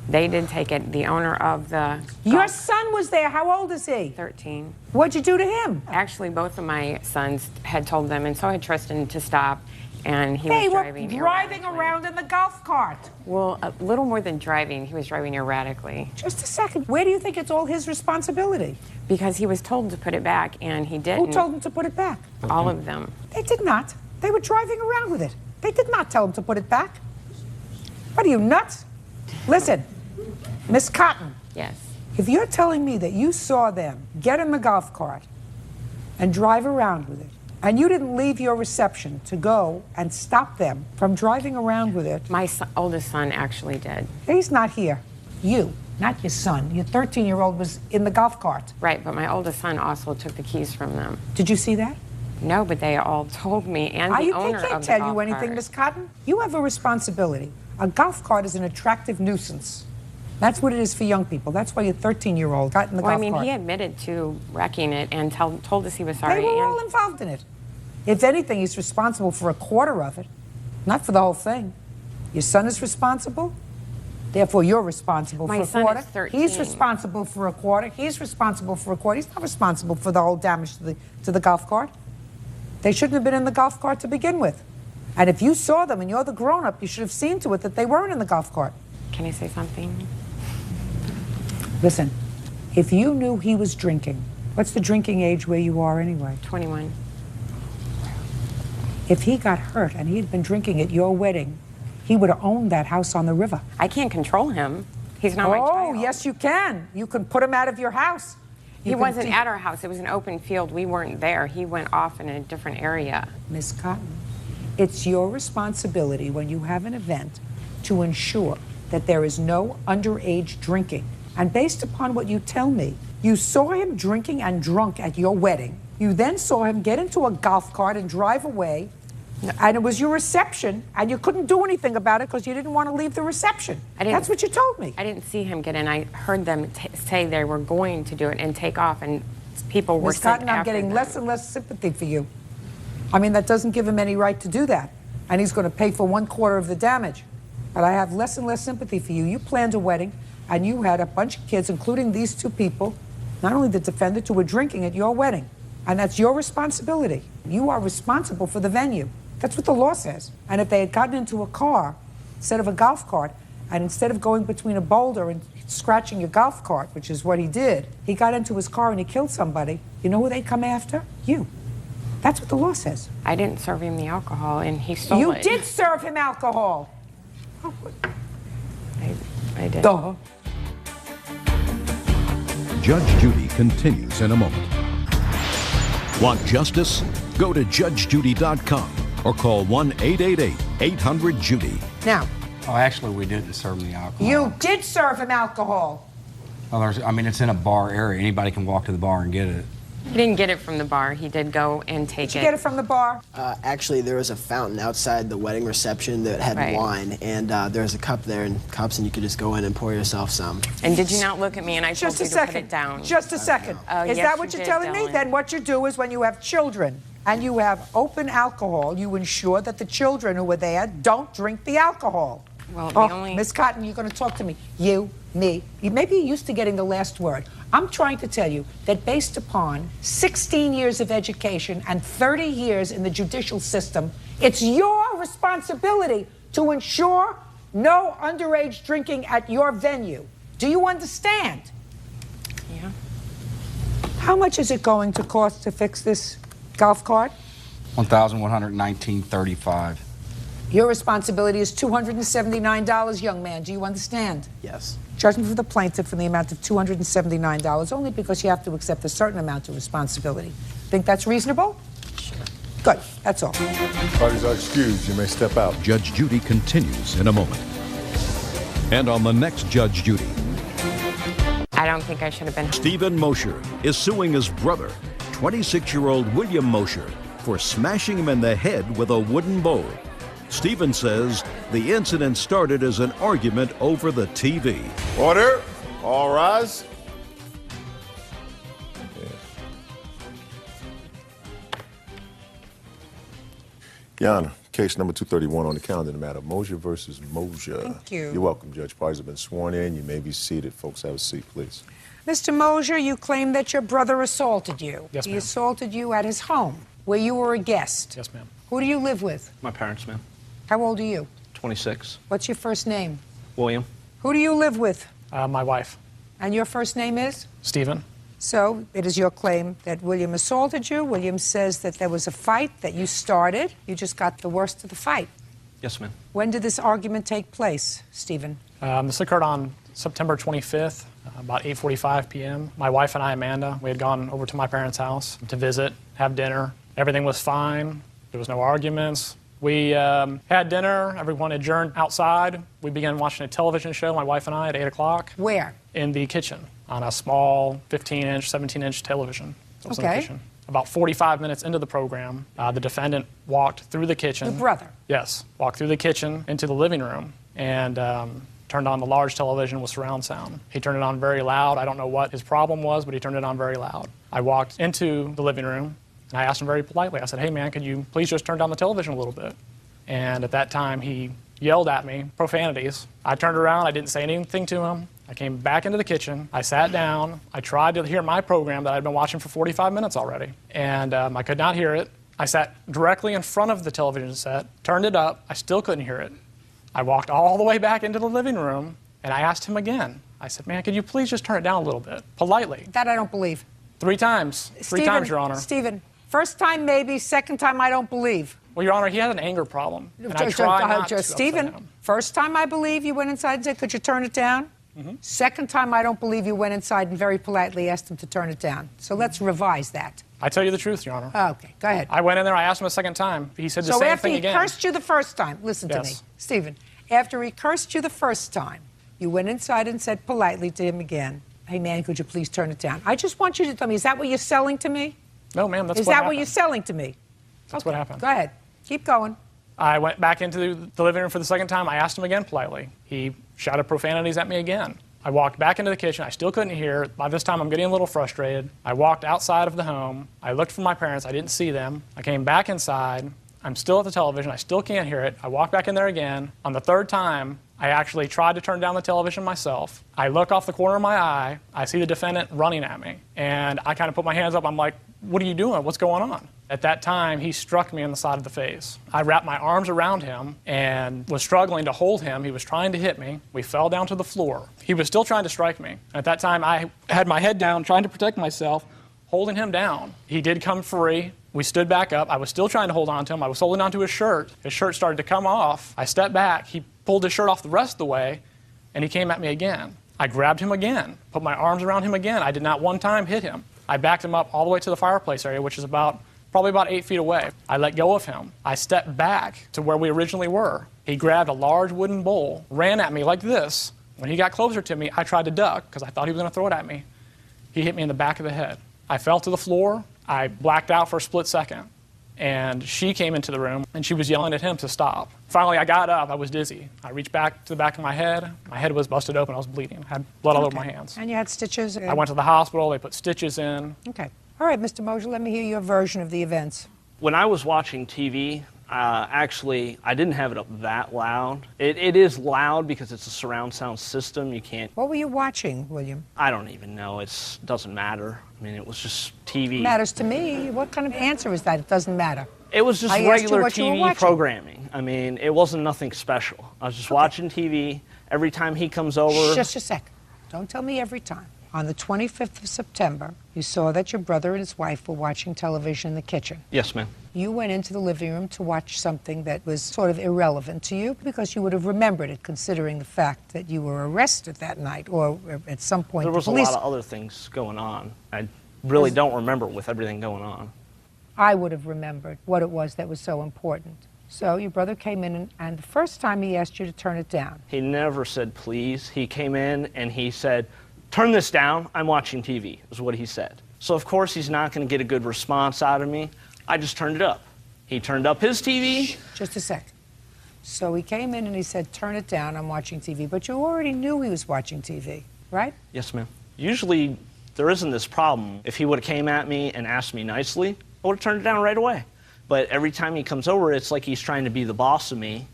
They did take it. The owner of the... Your son was there. How old is he? 13. What'd you do to him? Actually, both of my sons had told them, and so had Tristan, to stop, and he was driving. They were driving around in the golf cart. Well, a little more than driving. He was driving erratically. Just a second. Where do you think it's all his responsibility? Because he was told to put it back, and he didn't. Who told him to put it back? All of them. They did not. They were driving around with it. They did not tell him to put it back. What are you, nuts? Listen, Miss Cotton. Yes. If you're telling me that you saw them get in the golf cart and drive around with it, and you didn't leave your reception to go and stop them from driving around with it. My oldest son actually did. He's not here. You, not your son. Your 13-year-old was in the golf cart. Right, but my oldest son also took the keys from them. Did you see that? No, but they all told me, and the owner of the golf cart. They can't tell you anything, Miss Cotton. You have a responsibility. A golf cart is an attractive nuisance. That's what it is for young people. That's why your 13-year-old got in the golf cart. I mean, he admitted to wrecking it and told us he was sorry. They were all involved in it. If anything, he's responsible for a quarter of it, not for the whole thing. Your son is responsible, therefore you're responsible for a quarter. My son is 13. He's responsible for a quarter. He's responsible for a quarter. He's not responsible for the whole damage to the golf cart. They shouldn't have been in the golf cart to begin with. And if you saw them and you're the grown-up, you should have seen to it that they weren't in the golf cart. Can I say something? Listen, if you knew he was drinking, what's the drinking age where you are anyway? 21. If he got hurt and he had been drinking at your wedding, he would have owned that house on the river. I can't control him. He's not my child. Oh, yes, you can. You can put him out of your house. He wasn't at our house. It was an open field. We weren't there. He went off in a different area. Miss Cotton, it's your responsibility when you have an event to ensure that there is no underage drinking. And based upon what you tell me, you saw him drinking and drunk at your wedding. You then saw him get into a golf cart and drive away. No. And it was your reception, and you couldn't do anything about it because you didn't want to leave the reception. That's what you told me. I didn't see him get in. I heard them say they were going to do it and take off, and people were Ms. Cotton, I'm getting less and less sympathy for you. I mean, that doesn't give him any right to do that. And he's going to pay for 1/4 of the damage. But I have less and less sympathy for you. You planned a wedding, and you had a bunch of kids, including these two people, not only the defendant, who were drinking at your wedding. And that's your responsibility. You are responsible for the venue. That's what the law says. And if they had gotten into a car instead of a golf cart, and instead of going between a boulder and scratching your golf cart, which is what he did, he got into his car and he killed somebody, you know who they'd come after? You. That's what the law says. I didn't serve him the alcohol, and he stole it. You did serve him alcohol. I did. Duh. Judge Judy continues in a moment. Want justice? Go to judgejudy.com or call 1-888-800-JUDY. Now, Oh, actually, we didn't serve him the alcohol. You did serve him alcohol. Well, I mean, it's in a bar area. Anybody can walk to the bar and get it. He didn't get it from the bar. He did go and take it. Did you get it from the bar? Actually, there was a fountain outside the wedding reception that had wine, and there was a cup there and cups, and you could just go in and pour yourself some. And did you not look at me and I told you to put it down? Just a second. Is Yes, that what you you're did, telling me? Dylan. Then what you do is when you have children and you have open alcohol, you ensure that the children who are there don't drink the alcohol. Well, Miss Cotton, you're going to talk to me. You, me. Maybe you're used to getting the last word. I'm trying to tell you that based upon 16 years of education and 30 years in the judicial system, it's your responsibility to ensure no underage drinking at your venue. Do you understand? Yeah. How much is it going to cost to fix this golf cart? $1,119.35. Your responsibility is $279, young man. Do you understand? Yes. Judgment for the plaintiff in the amount of $279, only because you have to accept a certain amount of responsibility. Think that's reasonable? Sure. Good. That's all. Parties are excused. You may step out. Judge Judy continues in a moment. And on the next Judge Judy, I don't think I should have been. Stephen Mosher is suing his brother, 26-year-old William Mosher, for smashing him in the head with a wooden bowl. Stephen says the incident started as an argument over the TV. Order. All rise. Your Honor, case number 231 on the calendar, the matter of Mosher versus Mosher. Thank you. You're welcome, Judge. Parties have been sworn in. You may be seated. Folks, have a seat, please. Mr. Mosher, you claim that your brother assaulted you. Yes, He ma'am. assaulted you at his home, where you were a guest. Yes, ma'am. Who do you live with? My parents, ma'am. How old are you? 26. What's your first name? William. Who do you live with? My wife. And your first name is? Stephen. So it is your claim that William assaulted you. William says that there was a fight that you started. You just got the worst of the fight. Yes, ma'am. When did this argument take place, Stephen? This occurred on September 25th, about 8:45 p.m. My wife and I, Amanda, we had gone over to my parents' house to visit, have dinner. Everything was fine. There was no arguments. We had dinner. Everyone adjourned outside. We began watching a television show, my wife and I, at 8 o'clock. Where? In the kitchen, on a small 15-inch, 17-inch television. That was in the Okay. kitchen. About 45 minutes into the program, the defendant walked through the kitchen. Your brother? Yes. Walked through the kitchen into the living room and turned on the large television with surround sound. He turned it on very loud. I don't know what his problem was, but he turned it on very loud. I walked into the living room and I asked him very politely. I said, "Hey, man, could you please just turn down the television a little bit?" And at that time, he yelled at me profanities. I turned around. I didn't say anything to him. I came back into the kitchen. I sat down. I tried to hear my program that I'd been watching for 45 minutes already, and I could not hear it. I sat directly in front of the television set, turned it up. I still couldn't hear it. I walked all the way back into the living room, and I asked him again. I said, "Man, could you please just turn it down a little bit?" Politely. That I don't believe. 3 times. 3 times, Your Honor. Stephen, first time maybe, second time I don't believe. Well, Your Honor, he had an anger problem, and I tried not to upset Stephen, him. first time I believe you went inside and said, "Could you turn it down?" Second time I don't believe you went inside and very politely asked him to turn it down. So let's revise that. I tell you the truth, Your Honor. Okay, go ahead. I went in there, I asked him a second time. He said the So same after thing he again. cursed you the first time, listen to me, Yes. Stephen, after he cursed you the first time, you went inside and said politely to him again, "Hey man, could you please turn it down?" I just want you to tell me, is that what you're selling to me? No, ma'am, that's Is what that happened. what you're selling to me? That's what happened. Go ahead. Keep going. I went back into the living room for the second time. I asked him again politely. He shouted profanities at me again. I walked back into the kitchen. I still couldn't hear. By this time, I'm getting a little frustrated. I walked outside of the home. I looked for my parents. I didn't see them. I came back inside. I'm still at the television. I still can't hear it. I walked back in there again. On the third time, I actually tried to turn down the television myself. I look off the corner of my eye. I see the defendant running at me. And I kind of put my hands up. I'm like, "What are you doing? What's going on?" At that time, he struck me on the side of the face. I wrapped my arms around him and was struggling to hold him. He was trying to hit me. We fell down to the floor. He was still trying to strike me. At that time, I had my head down, trying to protect myself, holding him down. He did come free. We stood back up. I was still trying to hold on to him. I was holding on to his shirt. His shirt started to come off. I stepped back. He pulled his shirt off the rest of the way, and he came at me again. I grabbed him again, put my arms around him again. I did not one time hit him. I backed him up all the way to the fireplace area, which is probably about 8 feet away. I let go of him. I stepped back to where we originally were. He grabbed a large wooden bowl, ran at me like this. When he got closer to me, I tried to duck because I thought he was going to throw it at me. He hit me in the back of the head. I fell to the floor. I blacked out for a split second. And she came into the room, and she was yelling at him to stop. Finally, I got up. I was dizzy. I reached back to the back of my head. My head was busted open. I was bleeding. I had blood all over my hands. And you had stitches? I went to the hospital. They put stitches in. Okay. All right, Mr. Mojo, let me hear your version of the events. When I was watching TV, actually, I didn't have it up that loud. It is loud because it's a surround sound system. You can't... What were you watching, William? I don't even know. It doesn't matter. I mean, it was just TV. It matters to me. What kind of answer is that? It doesn't matter. It was just I regular asked you what you were TV watching. programming. I mean, it wasn't nothing special. I was just watching TV. Every time he comes over... Just a second. Don't tell me every time. On the 25th of September, you saw that your brother and his wife were watching television in the kitchen. Yes, ma'am. You went into the living room to watch something that was sort of irrelevant to you because you would have remembered it, considering the fact that you were arrested that night or at some point There was the a police... lot of other things going on. I really don't remember with everything going on. I would have remembered what it was that was so important. So your brother came in, and the first time he asked you to turn it down. He never said please. He came in and he said, "Turn this down, I'm watching TV," is what he said. So of course he's not going to get a good response out of me. I just turned it up. He turned up his TV. Just a second. So he came in and he said, "Turn it down, I'm watching TV." But you already knew he was watching TV, right? Yes, ma'am. Usually there isn't this problem. If he would have came at me and asked me nicely, I would have turned it down right away. But every time he comes over, it's like he's trying to be the boss of me,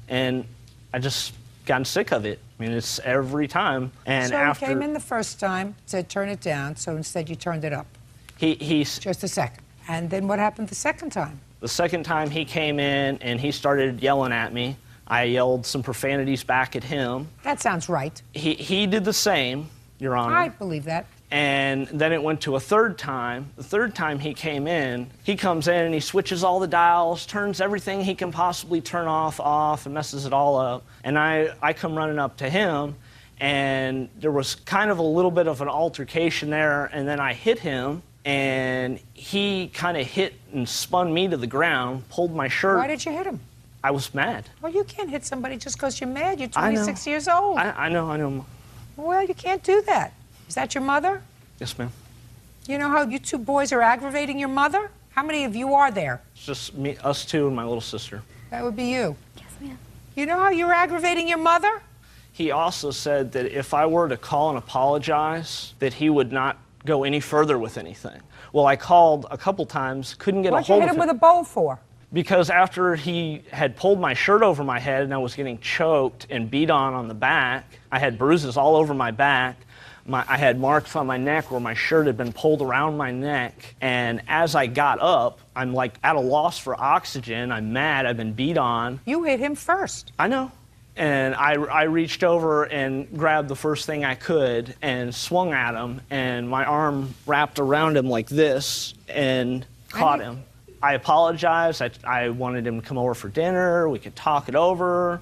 and I just gotten sick of it. I mean, it's every time. And so after he came in the first time, said turn it down, so instead you turned it up. he's Just a second. And then what happened the second time? the second time he came in and he started yelling at me, I yelled some profanities back at him. That sounds right. He did the same, Your Honor. I believe that. And then it went to a third time. The third time he came in, he comes in and he switches all the dials, turns everything he can possibly turn off, and messes it all up. And I come running up to him, and there was kind of a little bit of an altercation there, and then I hit him, and he kind of hit and spun me to the ground, pulled my shirt. Why did you hit him? I was mad. Well, you can't hit somebody just because you're mad. You're I know. 26 years old. I know. Well, you can't do that. Is that your mother? Yes, ma'am. You know how you two boys are aggravating your mother? How many of you are there? It's just me, us two, and my little sister. That would be you. Yes, ma'am. You know how you're aggravating your mother? He also said that if I were to call and apologize, that he would not go any further with anything. Well, I called a couple times, couldn't get a What'd you hold hit of him him. with a bowl for? Because after he had pulled my shirt over my head and I was getting choked and beat on the back, I had bruises all over my back. I had marks on my neck where my shirt had been pulled around my neck. And as I got up, I'm like at a loss for oxygen. I'm mad. I've been beat on. You hit him first. I know. And I reached over and grabbed the first thing I could and swung at him. And my arm wrapped around him like this and caught him. I apologized. I wanted him to come over for dinner. We could talk it over.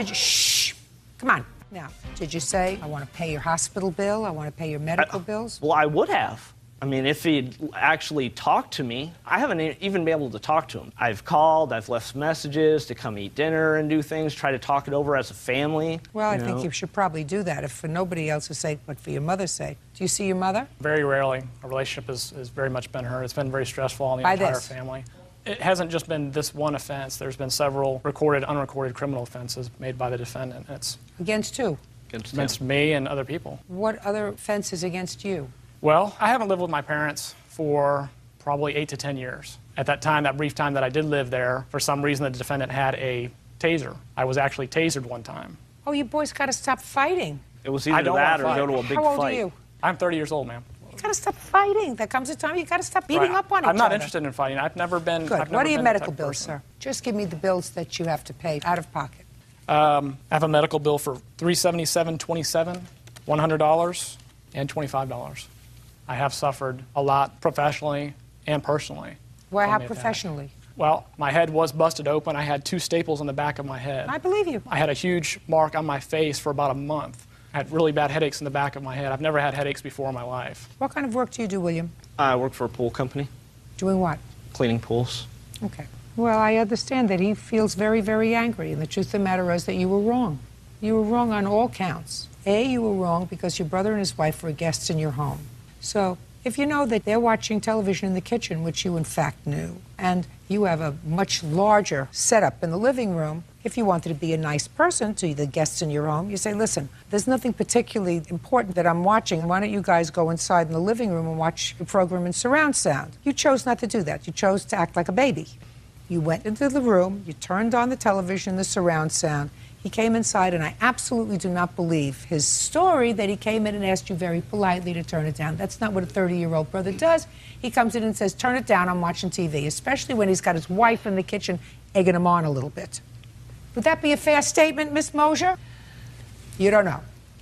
Shh. Come on. Now, did you say, I want to pay your hospital bill, I want to pay your medical bills? Well, I would have. I mean, if he'd actually talked to me, I haven't even been able to talk to him. I've called, I've left messages to come eat dinner and do things, try to talk it over as a family. Well, I think you should probably do that, if for nobody else's sake, but for your mother's sake. Do you see your mother? Very rarely. Our relationship has very much been her. It's been very stressful on the entire family. It hasn't just been this one offense. There's been several recorded, unrecorded criminal offenses made by the defendant. It's against who? Against me and other people. What other offenses against you? Well, I haven't lived with my parents for probably 8 to 10 years. At that time, that brief time that I did live there, for some reason the defendant had a taser. I was actually tasered one time. Oh, you boys got to stop fighting. It was either that or go to a big How old fight. Are you? I'm 30 years old, ma'am. You got to stop fighting. There comes a time you got to stop beating up on each other. I'm not interested in fighting. I've never been. Good. I've never What are your been medical that type of bills, person. sir? Just give me the bills that you have to pay out of pocket. I have a medical bill for $377.27, $100, and $25. I have suffered a lot professionally and personally. Why, how from the attack. professionally? Well, my head was busted open. I had 2 staples in the back of my head. I believe you. I had a huge mark on my face for about a month. I had really bad headaches in the back of my head. I've never had headaches before in my life. What kind of work do you do, William? I work for a pool company. Doing what? Cleaning pools. Okay. Well, I understand that he feels very, very angry, and the truth of the matter is that you were wrong. You were wrong on all counts. A, you were wrong because your brother and his wife were guests in your home. So if you know that they're watching television in the kitchen, which you in fact knew, and you have a much larger setup in the living room, if you wanted to be a nice person to the guests in your home, you say, listen, there's nothing particularly important that I'm watching. Why don't you guys go inside in the living room and watch the program in surround sound? You chose not to do that. You chose to act like a baby. You went into the room, you turned on the television, the surround sound. He came inside, and I absolutely do not believe his story that he came in and asked you very politely to turn it down. That's not what a 30-year-old brother does. He comes in and says, turn it down, I'm watching TV, especially when he's got his wife in the kitchen egging him on a little bit. Would that be a fair statement, Miss Moser? You don't know.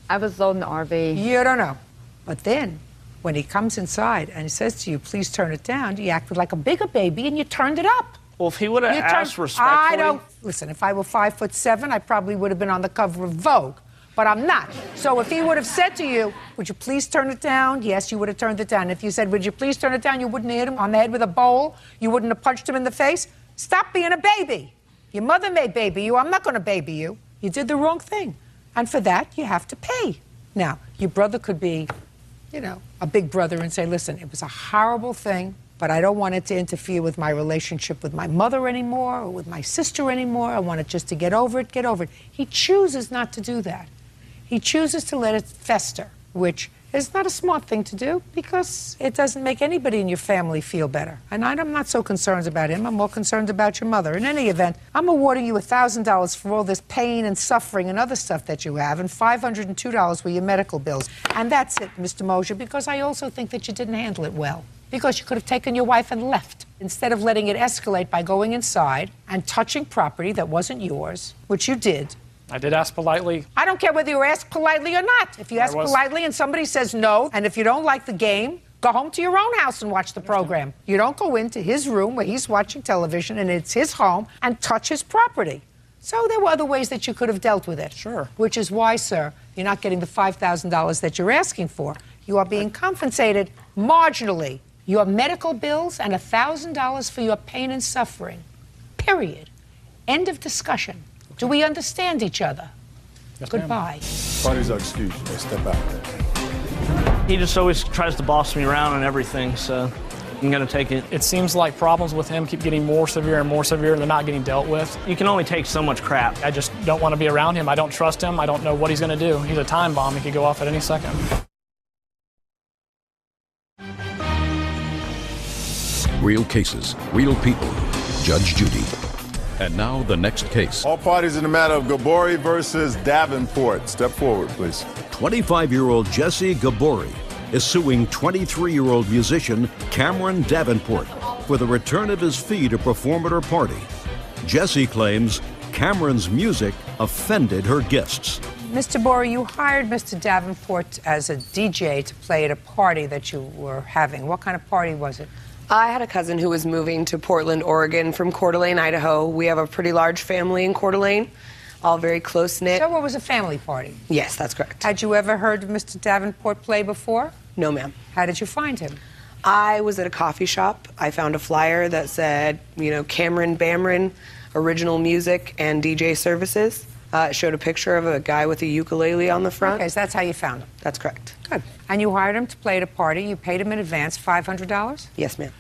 I was loading the RV. You don't know. But then, when he comes inside and he says to you, please turn it down, you acted like a bigger baby and you turned it up. Well, if he would have asked respectfully... I don't... Listen, if I were 5'7", I probably would have been on the cover of Vogue. But I'm not. So if he would have said to you, would you please turn it down? Yes, you would have turned it down. If you said, would you please turn it down? You wouldn't have hit him on the head with a bowl. You wouldn't have punched him in the face. Stop being a baby. Your mother may baby you. I'm not going to baby you. You did the wrong thing. And for that, you have to pay. Now, your brother could be, you know, a big brother and say, listen, it was a horrible thing, but I don't want it to interfere with my relationship with my mother anymore or with my sister anymore. I want it just to get over it, get over it. He chooses not to do that. He chooses to let it fester, which is not a smart thing to do because it doesn't make anybody in your family feel better. And I'm not so concerned about him. I'm more concerned about your mother. In any event, I'm awarding you $1,000 for all this pain and suffering and other stuff that you have, and $502 for your medical bills. And that's it, Mr. Moser, because I also think that you didn't handle it well. Because you could have taken your wife and left, instead of letting it escalate by going inside and touching property that wasn't yours, which you did. I did ask politely. I don't care whether you ask politely or not. If you ask politely and somebody says no, and if you don't like the game, go home to your own house and watch the program. You don't go into his room where he's watching television and it's his home and touch his property. So there were other ways that you could have dealt with it. Sure. Which is why, sir, you're not getting the $5,000 that you're asking for. You are being compensated marginally. Your medical bills and $1,000 for your pain and suffering. Period. End of discussion. Do we understand each other? Yes, Goodbye. Parties are excused. They step out. He just always tries to boss me around and everything, so I'm going to take it. It seems like problems with him keep getting more severe and more severe, and they're not getting dealt with. You can only take so much crap. I just don't want to be around him. I don't trust him. I don't know what he's going to do. He's a time bomb. He could go off at any second. Real cases, real people. Judge Judy. And now the next case. All parties in the matter of Gabori versus Davenport. Step forward, please. 25-year-old Jesse Gabori is suing 23-year-old musician Cameron Davenport for the return of his fee to perform at her party. Jesse claims Cameron's music offended her guests. Mr. Bori, you hired Mr. Davenport as a DJ to play at a party that you were having. What kind of party was it? I had a cousin who was moving to Portland, Oregon from Coeur d'Alene, Idaho. We have a pretty large family in Coeur d'Alene, all very close-knit. So it was a family party? Yes, that's correct. Had you ever heard of Mr. Davenport play before? No, ma'am. How did you find him? I was at a coffee shop. I found a flyer that said, you know, Cameron Bamron, original music and DJ services. It showed a picture of a guy with a ukulele on the front. Okay, so that's how you found him? That's correct. Good. And you hired him to play at a party. You paid him in advance, $500? Yes, ma'am.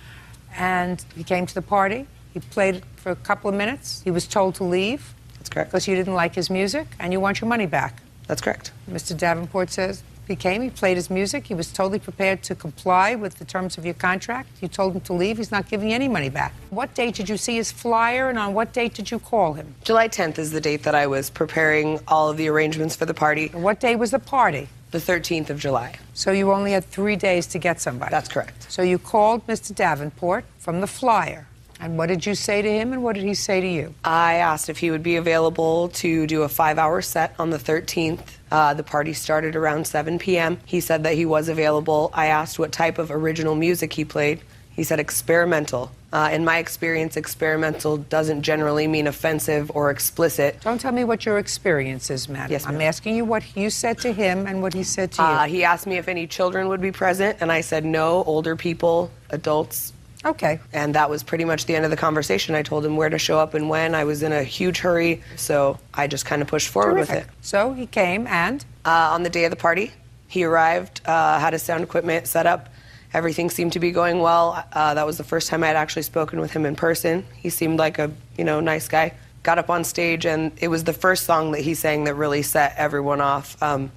And he came to the party. He played for a couple of minutes. He was told to leave. That's correct. Because you didn't like his music, and you want your money back. That's correct. Mr. Davenport says he came, he played his music, he was totally prepared to comply with the terms of your contract. You told him to leave. He's not giving you any money back. What date did you see his flyer, and on what date did you call him? July 10th is the date that I was preparing all of the arrangements for the party. What day was the party? The 13th of July. So you only had 3 days to get somebody? That's correct. So you called Mr. Davenport from the flyer. And what did you say to him, and what did he say to you? I asked if he would be available to do a 5-hour set on the 13th. The party started around 7 p.m. He said that he was available. I asked what type of original music he played. He said experimental. In my experience, experimental doesn't generally mean offensive or explicit. Don't tell me what your experience is, madam. Yes, ma'am. I'm asking you what you said to him and what he said to you. He asked me if any children would be present, and I said no, older people, adults. Okay. And that was pretty much the end of the conversation. I told him where to show up and when. I was in a huge hurry, so I just kind of pushed forward with it. So he came and? On the day of the party, he arrived, had his sound equipment set up. Everything seemed to be going well. That was the first time I had actually spoken with him in person. He seemed like a, nice guy. Got up on stage, and it was the first song that he sang that really set everyone off. I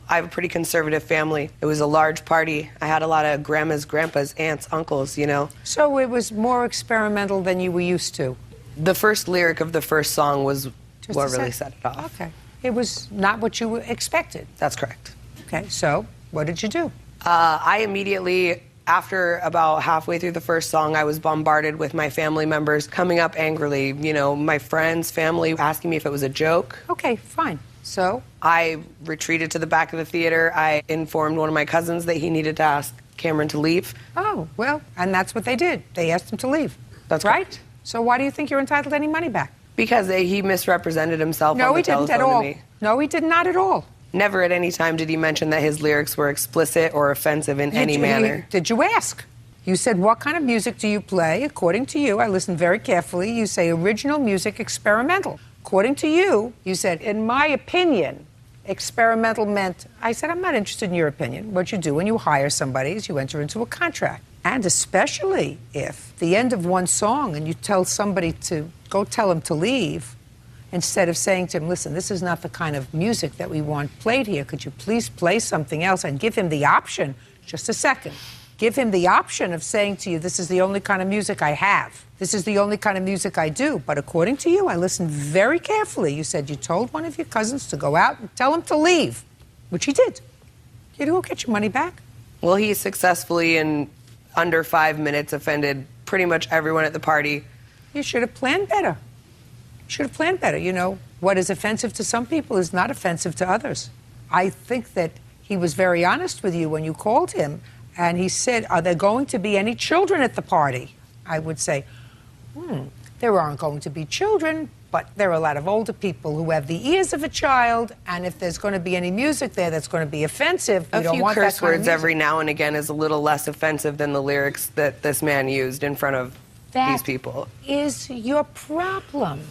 have a pretty conservative family. It was a large party. I had a lot of grandmas, grandpas, aunts, uncles, So it was more experimental than you were used to? The first lyric of the first song was what really set it off. Okay. It was not what you expected? That's correct. Okay, so what did you do? I immediately, after about halfway through the first song, I was bombarded with my family members coming up angrily. My friends, family, asking me if it was a joke. Okay, fine. So? I retreated to the back of the theater. I informed one of my cousins that he needed to ask Cameron to leave. Oh, well, and that's what they did. They asked him to leave. That's right. correct. So why do you think you're entitled to any money back? Because he misrepresented himself No, on the he didn't at telephone all. to me. No, he did not at all. Never at any time did he mention that his lyrics were explicit or offensive in any manner. Did you ask? You said, what kind of music do you play? According to you, I listened very carefully, you say original music, experimental. According to you, you said, in my opinion, experimental meant, I said, I'm not interested in your opinion. What you do when you hire somebody is you enter into a contract. And especially if the end of one song and you tell somebody to go tell him to leave, instead of saying to him, listen, this is not the kind of music that we want played here. Could you please play something else? And give him the option, just a second, give him the option of saying to you, this is the only kind of music I have. This is the only kind of music I do. But according to you, I listened very carefully. You said you told one of your cousins to go out and tell him to leave, which he did. You don't get your money back. Well, he successfully, in under 5 minutes, offended pretty much everyone at the party. You should have planned better. You should have planned better. What is offensive to some people is not offensive to others. I think that he was very honest with you when you called him, and he said, are there going to be any children at the party? I would say, there aren't going to be children, but there are a lot of older people who have the ears of a child, and if there's going to be any music there that's going to be offensive, we don't want that kind of music. A few curse words every now and again is a little less offensive than the lyrics that this man used in front of these people. That is your problem.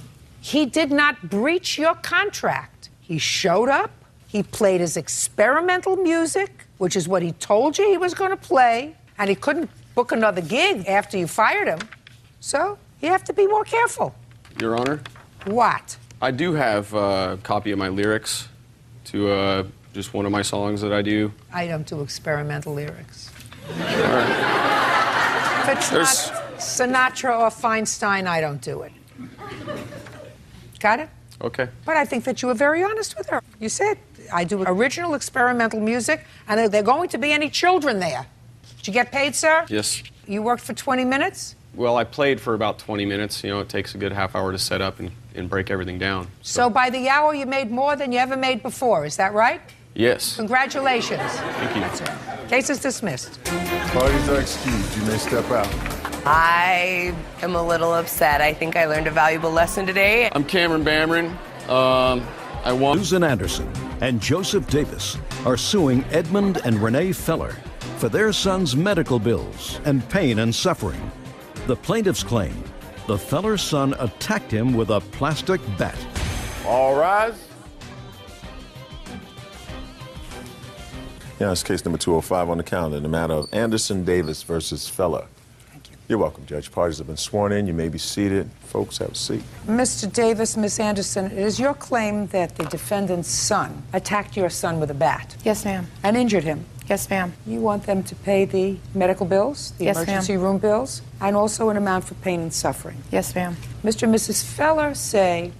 He did not breach your contract. He showed up, he played his experimental music, which is what he told you he was going to play, and he couldn't book another gig after you fired him. So you have to be more careful. Your Honor? What? I do have a copy of my lyrics to just one of my songs that I do. I don't do experimental lyrics. All right. If it's not Sinatra or Feinstein, I don't do it. Got it? Okay. But I think that you were very honest with her. You said, I do original experimental music, and are there going to be any children there? Did you get paid, sir? Yes. You worked for 20 minutes? Well, I played for about 20 minutes. It takes a good half hour to set up and break everything down. So by the hour, you made more than you ever made before. Is that right? Yes. Congratulations. Thank you. That's it. Case is dismissed. Parties are excused. You may step out. I am a little upset. I think I learned a valuable lesson today. I'm Cameron Bamron. I want... Susan Anderson and Joseph Davis are suing Edmund and Renee Feller for their son's medical bills and pain and suffering. The plaintiffs claim the Feller's son attacked him with a plastic bat. All rise. Yeah, it's case number 205 on the calendar, the matter of Anderson Davis versus Feller. Thank you. You're welcome, Judge. Parties have been sworn in. You may be seated. Folks, have a seat. Mr. Davis, Miss Anderson, it is your claim that the defendant's son attacked your son with a bat. Yes, ma'am. And injured him. Yes, ma'am. You want them to pay the medical bills, the Yes, ma'am. emergency room bills, and also an amount for pain and suffering. Yes, ma'am. Mr. and Mrs. Feller say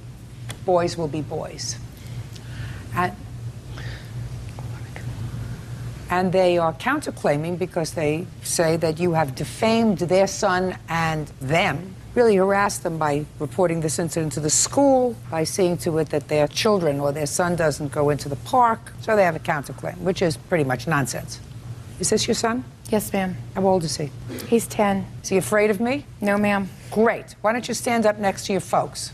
boys will be boys. And they are counterclaiming because they say that you have defamed their son and them, really harassed them by reporting this incident to the school, by seeing to it that their children or their son doesn't go into the park. So they have a counterclaim, which is pretty much nonsense. Is this your son? Yes, ma'am. How old is he? He's 10. Is he afraid of me? No, ma'am. Great. Why don't you stand up next to your folks?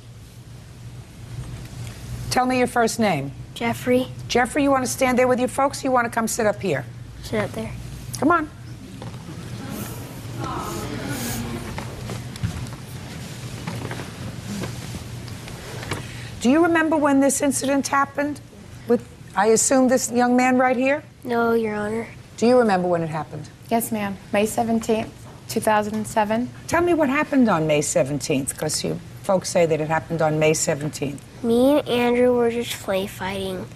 Tell me your first name. Jeffrey. Jeffrey, you want to stand there with your folks? Or you want to come sit up here? Sit up there. Come on. Do you remember when this incident happened with, I assume, this young man right here? No, Your Honor. Do you remember when it happened? Yes, ma'am. May 17th, 2007. Tell me what happened on May 17th, because you folks say that it happened on May 17th. Me and Andrew were just play fighting.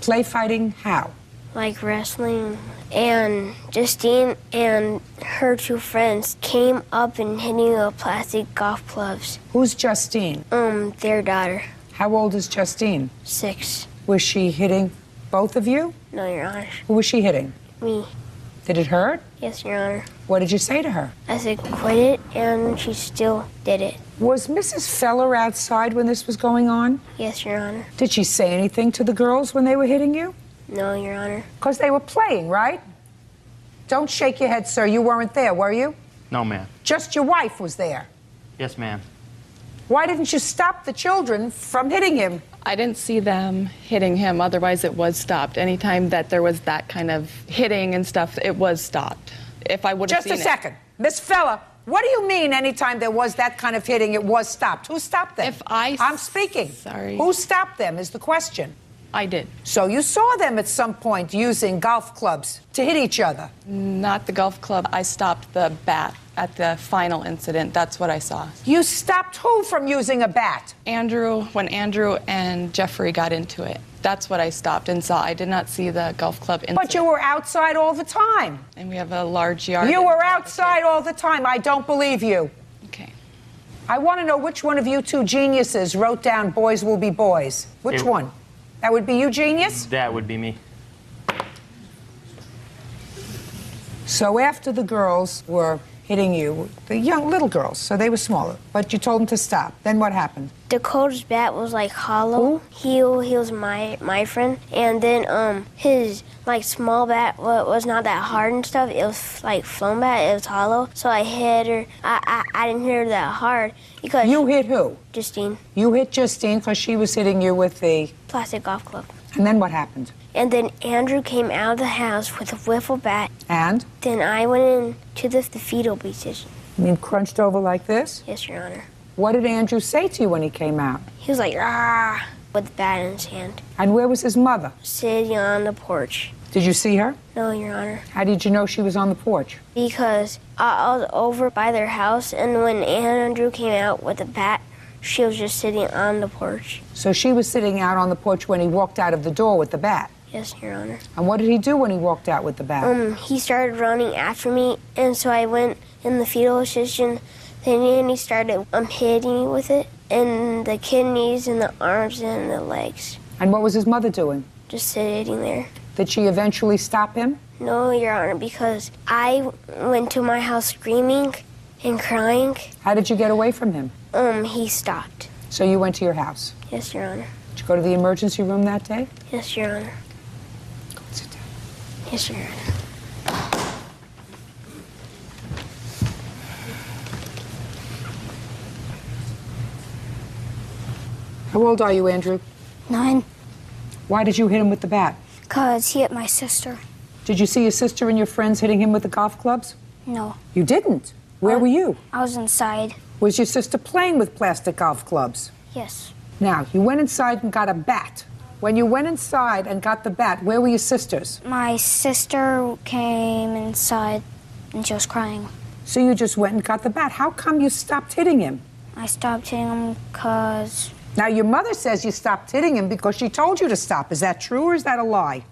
Play fighting how? Like wrestling. And Justine and her two friends came up and hitting the plastic golf clubs. Who's Justine? Their daughter. How old is Justine? 6. Was she hitting both of you? No, Your Honor. Who was she hitting? Me. Did it hurt? Yes, Your Honor. What did you say to her? I said, quit it, and she still did it. Was Mrs. Feller outside when this was going on? Yes, Your Honor. Did she say anything to the girls when they were hitting you? No, Your Honor. Because they were playing, right? Don't shake your head, sir. You weren't there, were you? No, ma'am. Just your wife was there. Yes, ma'am. Why didn't you stop the children from hitting him? I didn't see them hitting him, otherwise it was stopped. Anytime that there was that kind of hitting and stuff, it was stopped. If I would have seen it. Just a second. Miss Feller, what do you mean anytime there was that kind of hitting, it was stopped? Who stopped them? I'm speaking. Sorry. Who stopped them is the question. I did. So you saw them at some point using golf clubs to hit each other? Not the golf club. I stopped the bat at the final incident. That's what I saw. You stopped who from using a bat? When Andrew and Jeffrey got into it. That's what I stopped and saw. I did not see the golf club incident. But you were outside all the time. And we have a large yard. You were outside all the time. I don't believe you. Okay. I want to know which one of you two geniuses wrote down boys will be boys. Which one? That would be you, genius? That would be me. So after the girls were hitting you, the young little girls, so they were smaller, but you told them to stop. Then what happened? Dakota's bat was like hollow. He was my friend, and then his like small bat was not that hard and stuff. It was like foam bat. It was hollow. So I hit her. I didn't hit her that hard because you hit who? Justine. You hit Justine because she was hitting you with the plastic golf club. And then what happened? And then Andrew came out of the house with a wiffle bat. And? Then I went into the fetal position. You mean crunched over like this? Yes, Your Honor. What did Andrew say to you when he came out? He was like, ah, with the bat in his hand. And where was his mother? Sitting on the porch. Did you see her? No, Your Honor. How did you know she was on the porch? Because I was over by their house, and when Andrew came out with the bat, she was just sitting on the porch. So she was sitting out on the porch when he walked out of the door with the bat? Yes, Your Honor. And what did he do when he walked out with the bat? He started running after me, and so I went in the fetal position. Then he started hitting me with it, and the kidneys, and the arms, and the legs. And what was his mother doing? Just sitting there. Did she eventually stop him? No, Your Honor, because I went to my house screaming and crying. How did you get away from him? He stopped. So you went to your house? Yes, Your Honor. Did you go to the emergency room that day? Yes, Your Honor. Go and sit down. Yes, Your Honor. How old are you, Andrew? 9. Why did you hit him with the bat? Because he hit my sister. Did you see your sister and your friends hitting him with the golf clubs? No. You didn't? Where were you? I was inside. Was your sister playing with plastic golf clubs? Yes. Now, you went inside and got a bat. When you went inside and got the bat, where were your sisters? My sister came inside and she was crying. So you just went and got the bat. How come you stopped hitting him? I stopped hitting him because... Now, your mother says you stopped hitting him because she told you to stop. Is that true or is that a lie?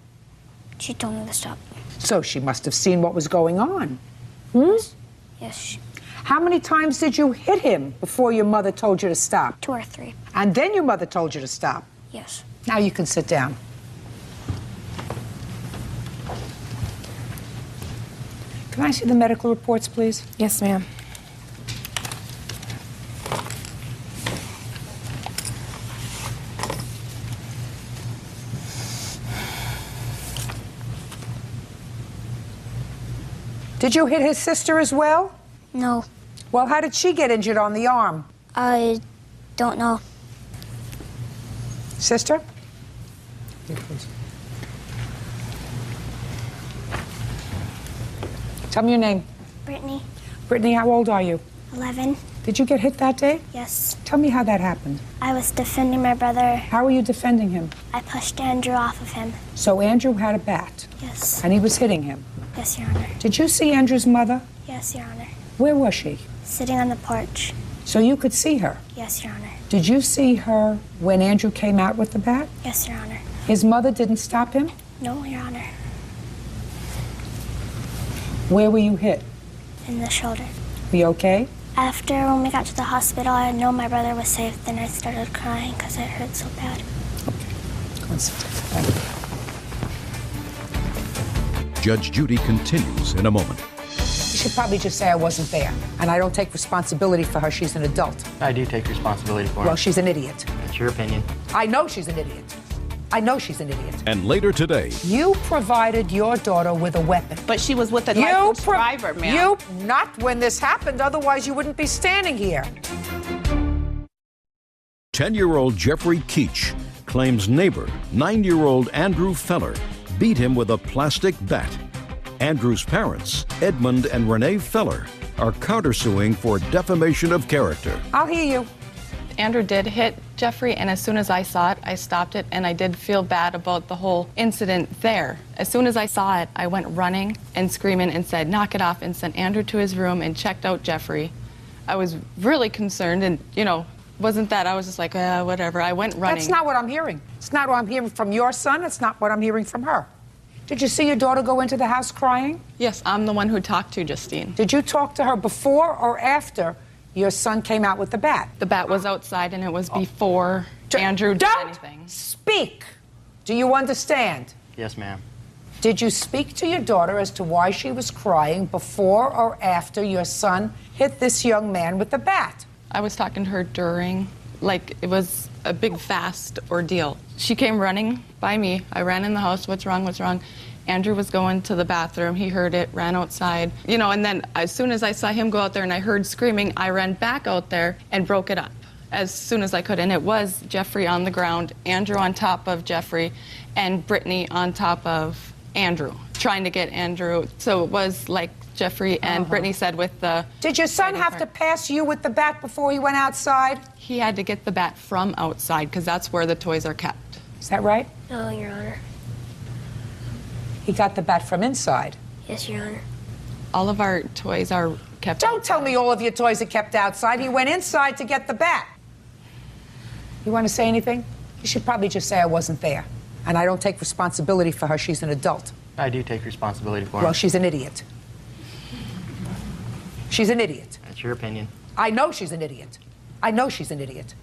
She told me to stop. So she must have seen what was going on. Hmm? Yes. How many times did you hit him before your mother told you to stop? 2 or 3. And then your mother told you to stop? Yes. Now you can sit down. Can I see the medical reports, please? Yes, ma'am. Did you hit his sister as well? No. Well, how did she get injured on the arm? I don't know. Sister? Here, please. Tell me your name. Brittany. Brittany, how old are you? 11. Did you get hit that day? Yes. Tell me how that happened. I was defending my brother. How were you defending him? I pushed Andrew off of him. So Andrew had a bat? Yes. And he was hitting him? Yes, Your Honor. Did you see Andrew's mother? Yes, Your Honor. Where was she? Sitting on the porch. So you could see her? Yes, Your Honor. Did you see her when Andrew came out with the bat? Yes, Your Honor. His mother didn't stop him? No, Your Honor. Where were you hit? In the shoulder. Were you okay? After when we got to the hospital, I know my brother was safe. Then I started crying because it hurt so bad. Go and sit down. Thank you. Judge Judy continues in a moment. You should probably just say I wasn't there. And I don't take responsibility for her. She's an adult. I do take responsibility for her. Well, she's an idiot. That's your opinion. I know she's an idiot. I know she's an idiot. And later today, You provided your daughter with a weapon. But she was with a licensed driver, ma'am. You, not when this happened, otherwise you wouldn't be standing here. 10-year-old Jeffrey Keach claims neighbor, 9-year-old Andrew Feller, beat him with a plastic bat. Andrew's parents, Edmund and Renee Feller, are countersuing for defamation of character. I'll hear you. Andrew did hit Jeffrey, and as soon as I saw it, I stopped it, and I did feel bad about the whole incident there. As soon as I saw it, I went running and screaming and said, knock it off, and sent Andrew to his room and checked out Jeffrey. I was really concerned, and, wasn't that, I was just like, whatever. I went running. That's not what I'm hearing. It's not what I'm hearing from your son. It's not what I'm hearing from her. Did you see your daughter go into the house crying? Yes, I'm the one who talked to Justine. Did you talk to her before or after your son came out with the bat? The bat was outside, and it was before Andrew did anything. Speak. Do you understand? Yes, ma'am. Did you speak to your daughter as to why she was crying before or after your son hit this young man with the bat? I was talking to her during, it was a big, fast ordeal. She came running by me. I ran in the house. What's wrong? What's wrong? Andrew was going to the bathroom. He heard it, ran outside. And then as soon as I saw him go out there and I heard screaming, I ran back out there and broke it up as soon as I could. And it was Jeffrey on the ground, Andrew on top of Jeffrey, and Brittany on top of Andrew, trying to get Andrew. So it was like Jeffrey and Brittany said with the... Did your son have to pass you with the bat before he went outside? He had to get the bat from outside because that's where the toys are kept. Is that right? No, Your Honor. He got the bat from inside. Yes, Your Honor. All of our toys are kept Don't tell me all of your toys are kept outside. He went inside to get the bat. You want to say anything? You should probably just say I wasn't there. And I don't take responsibility for her. She's an adult. I do take responsibility for her. Well, she's an idiot. She's an idiot. That's your opinion. I know she's an idiot. I know she's an idiot.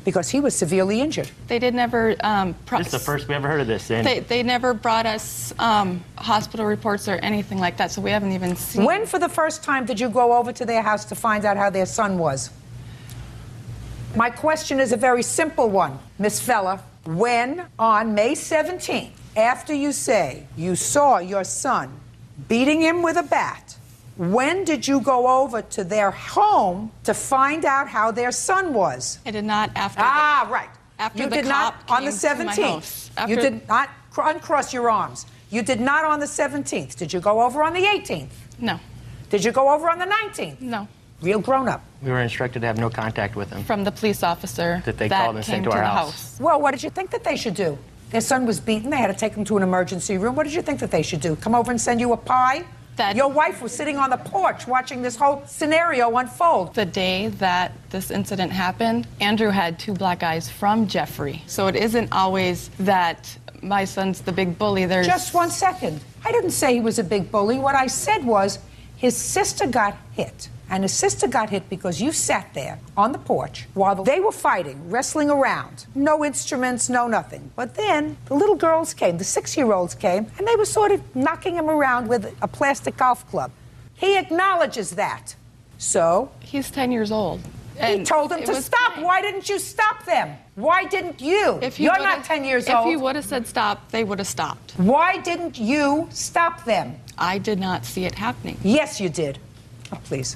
Because he was severely injured. They did never... This is the first we ever heard of this. They never brought us hospital reports or anything like that, so we haven't even seen... When for the first time did you go over to their house to find out how their son was? My question is a very simple one, Miss Feller. When, on May 17th, after you say you saw your son beating him with a bat, when did you go over to their home to find out how their son was? I did not after right. After you the did cop not on the came to my 17th. house. You did not uncross your arms. You did not on the 17th. Did you go over on the 18th? No. Did you go over on the 19th? No. Real grown up. We were instructed to have no contact with him. From the police officer that they called and sent to our house. Well, what did you think that they should do? Their son was beaten. They had to take him to an emergency room. What did you think that they should do? Come over and send you a pie? Your wife was sitting on the porch watching this whole scenario unfold. The day that this incident happened, Andrew had 2 black eyes from Jeffrey. So it isn't always that my son's the big bully. There's... Just 1 second. I didn't say he was a big bully. What I said was his sister got hit. And his sister got hit because you sat there on the porch while they were fighting, wrestling around. No instruments, no nothing. But then the little girls came, the 6-year-olds came, and they were sort of knocking him around with a plastic golf club. He acknowledges that. So? He's 10 years old. He told them to stop. Fine. Why didn't you stop them? Why didn't you? You're not 10 years old. If he would have said stop, they would have stopped. Why didn't you stop them? I did not see it happening. Yes, you did. Oh, please.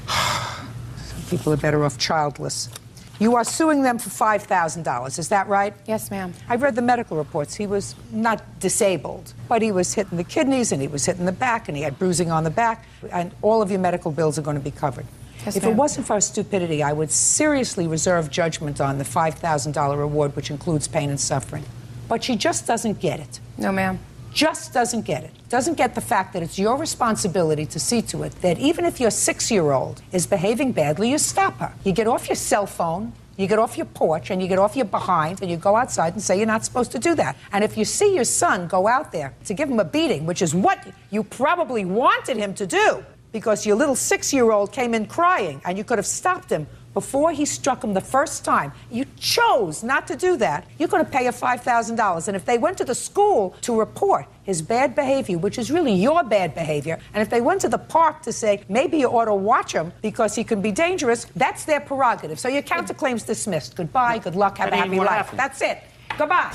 Some people are better off childless. You are suing them for $5,000, is that right? Yes, ma'am. I've read the medical reports. He was not disabled, but he was hit in the kidneys and he was hit in the back and he had bruising on the back, and all of your medical bills are going to be covered. Yes, If it wasn't for her stupidity, I would seriously reserve judgment on the $5,000 reward, which includes pain and suffering. But she just doesn't get it. No, ma'am. Just doesn't get it. Doesn't get the fact that it's your responsibility to see to it that even if your 6-year-old is behaving badly, you stop her. You get off your cell phone, you get off your porch, and you get off your behind, and you go outside and say you're not supposed to do that. And if you see your son go out there to give him a beating, which is what you probably wanted him to do, because your little 6-year-old came in crying, and you could have stopped him before he struck him the first time. You chose not to do that. You're going to pay her $5,000. And if they went to the school to report his bad behavior, which is really your bad behavior, and if they went to the park to say, maybe you ought to watch him because he can be dangerous, that's their prerogative. So your counterclaim's dismissed. Goodbye, good luck, have a happy life. That's it. Goodbye.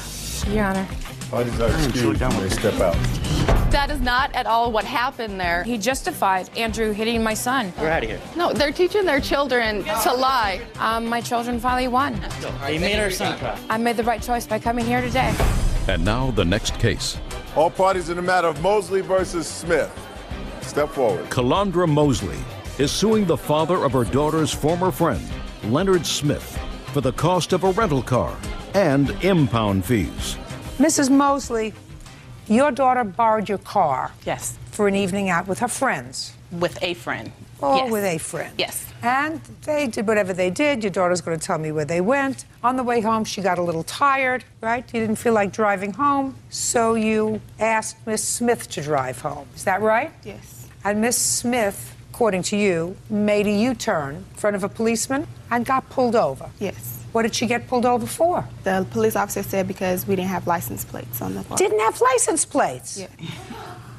Your Honor. Parties are excused when they step out. That is not at all what happened there. He justified Andrew hitting my son. We're out of here. No, they're teaching their children to lie. My children finally won. He made our son cry. I made the right choice by coming here today. And now the next case. All parties in the matter of Mosley versus Smith. Step forward. Calandra Mosley is suing the father of her daughter's former friend, Leonard Smith, for the cost of a rental car and impound fees. Mrs. Mosley, your daughter borrowed your car. Yes. For an evening out with her friends. With a friend. Or Yes. with a friend. Yes. And they did whatever they did. Your daughter's going to tell me where they went. On the way home, she got a little tired, right? You didn't feel like driving home, so you asked Miss Smith to drive home. Is that right? Yes. And Miss Smith, according to you, made a U-turn in front of a policeman and got pulled over. Yes. What did she get pulled over for? The police officer said because we didn't have license plates on the car. Didn't have license plates? Yeah.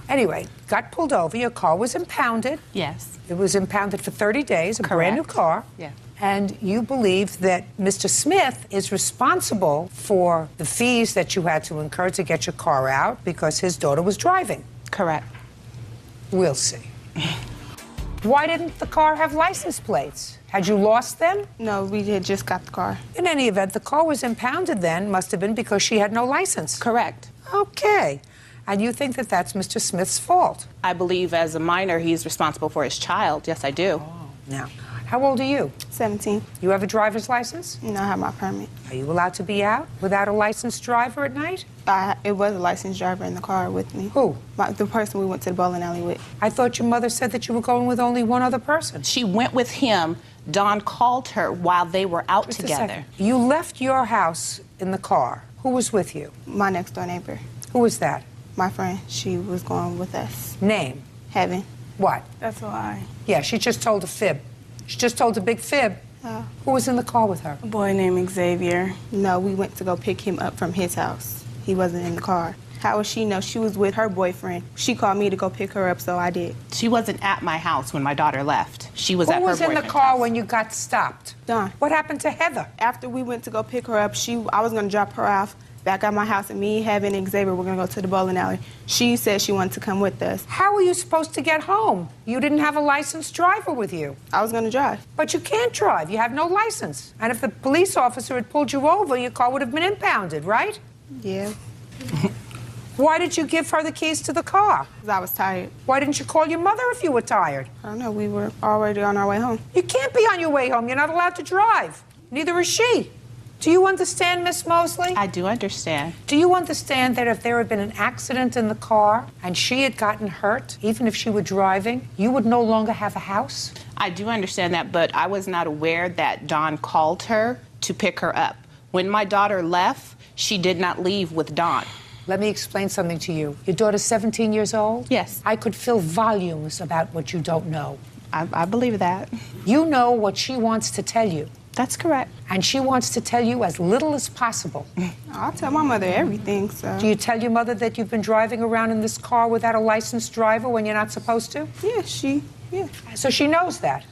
Anyway, got pulled over. Your car was impounded. Yes. It was impounded for 30 days, a brand new car. Yeah. And you believe that Mr. Smith is responsible for the fees that you had to incur to get your car out because his daughter was driving. Correct. We'll see. Why didn't the car have license plates? Had you lost them? No, we had just got the car. In any event, the car was impounded then, must have been because she had no license. Correct. Okay. And you think that that's Mr. Smith's fault? I believe as a minor, he's responsible for his child. Yes, I do. Now, how old are you? 17. You have a driver's license? No, I have my permit. Are you allowed to be out without a licensed driver at night? It was a licensed driver in the car with me. Who? The person we went to the bowling alley with. I thought your mother said that you were going with only one other person. She went with him. Don called her while they were out Just a together. second. You left your house in the car. Who was with you? My next door neighbor. Who was that? My friend. She was going with us. Name? Heaven. What? That's a lie. Yeah, she just told a fib. She just told a big fib. Who was in the car with her? A boy named Xavier. No, we went to go pick him up from his house. He wasn't in the car. How would she know? She was with her boyfriend. She called me to go pick her up, so I did. She wasn't at my house when my daughter left. She was at her Who was in the boyfriend's car house. when you got stopped? Don. What happened to Heather? After we went to go pick her up, I was going to drop her off back at my house, and me, Heaven, and Xavier were going to go to the bowling alley. She said she wanted to come with us. How were you supposed to get home? You didn't have a licensed driver with you. I was going to drive. But you can't drive. You have no license. And if the police officer had pulled you over, your car would have been impounded, right? Yeah. Why did you give her the keys to the car? Because I was tired. Why didn't you call your mother if you were tired? I don't know. We were already on our way home. You can't be on your way home. You're not allowed to drive. Neither is she. Do you understand, Miss Mosley? I do understand. Do you understand that if there had been an accident in the car and she had gotten hurt, even if she were driving, you would no longer have a house? I do understand that, but I was not aware that Don called her to pick her up. When my daughter left, she did not leave with Don. Let me explain something to you. Your daughter's 17 years old? Yes. I could fill volumes about what you don't know. I believe that. You know what she wants to tell you. That's correct. And she wants to tell you as little as possible. I'll tell my mother everything, so. Do you tell your mother that you've been driving around in this car without a licensed driver when you're not supposed to? Yeah. So she knows that.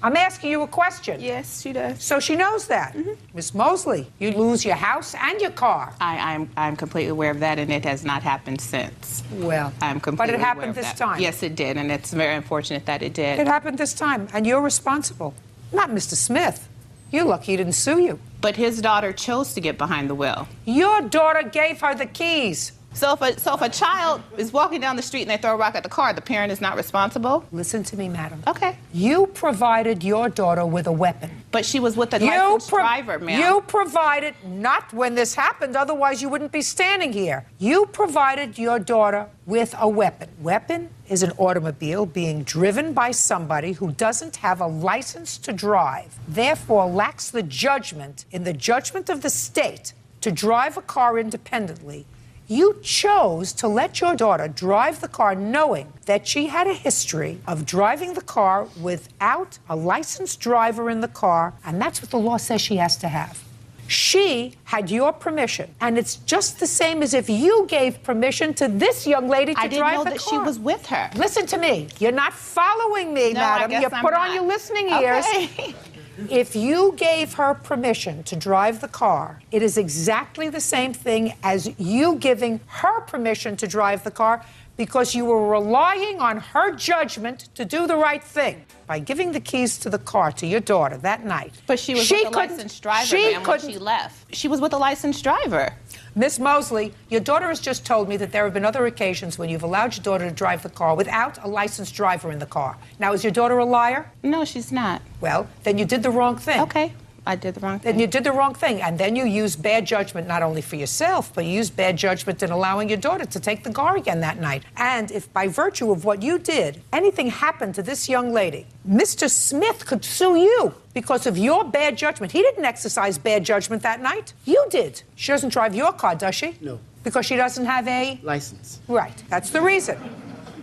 I'm asking you a question. Yes, she does. So she knows that. Miss Mosley, you lose your house and your car. I'm completely aware of that, and it has not happened since. Well, I'm completely but it happened aware of this that. time. Yes, it did, and it's very unfortunate that it did. It happened this time, and you're responsible. Not Mr. Smith. You're lucky he didn't sue you. But his daughter chose to get behind the wheel. Your daughter gave her the keys. So if a child is walking down the street and they throw a rock at the car, the parent is not responsible? Listen to me, madam. Okay. You provided your daughter with a weapon. But she was with a licensed driver, ma'am. You provided, not when this happened, otherwise you wouldn't be standing here. You provided your daughter with a weapon. Weapon is an automobile being driven by somebody who doesn't have a license to drive, therefore lacks the judgment, in the judgment of the state, to drive a car independently. You chose to let your daughter drive the car knowing that she had a history of driving the car without a licensed driver in the car, and that's what the law says she has to have. She had your permission, and it's just the same as if you gave permission to this young lady to drive the car. I didn't know that she was with her. Listen to me. You're not following me, No, madam. I guess You I'm put not. on your listening ears. Okay. If you gave her permission to drive the car, it is exactly the same thing as you giving her permission to drive the car, because you were relying on her judgment to do the right thing by giving the keys to the car to your daughter that night. But she was with a licensed driver, ma'am, when she left. She was with a licensed driver. Miss Mosley, your daughter has just told me that there have been other occasions when you've allowed your daughter to drive the car without a licensed driver in the car. Now, is your daughter a liar? No, she's not. Well, then you did the wrong thing. Okay. I did the wrong thing. Then you did the wrong thing, and then you used bad judgment not only for yourself, but you used bad judgment in allowing your daughter to take the car again that night. And if by virtue of what you did, anything happened to this young lady, Mr. Smith could sue you because of your bad judgment. He didn't exercise bad judgment that night. You did. She doesn't drive your car, does she? No. Because she doesn't have a license. Right. That's the reason.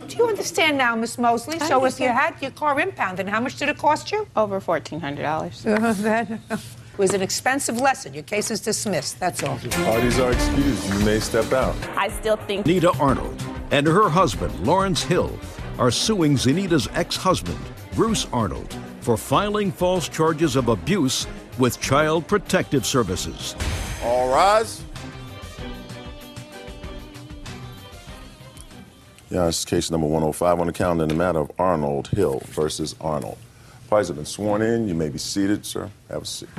Do you understand now, Miss Mosley? I So if you understand. had your car impounded, how much did it cost you? Over $1,400. That was an expensive lesson. Your case is dismissed. That's all. Parties are excused. You may step out. I still think Nita Arnold and her husband, Lawrence Hill, are suing Zenita's ex-husband, Bruce Arnold, for filing false charges of abuse with Child Protective Services. All rise. Yeah, this is case number 105 on the calendar in the matter of Arnold Hill versus Arnold. Parties have been sworn in. You may be seated, sir. Have a seat.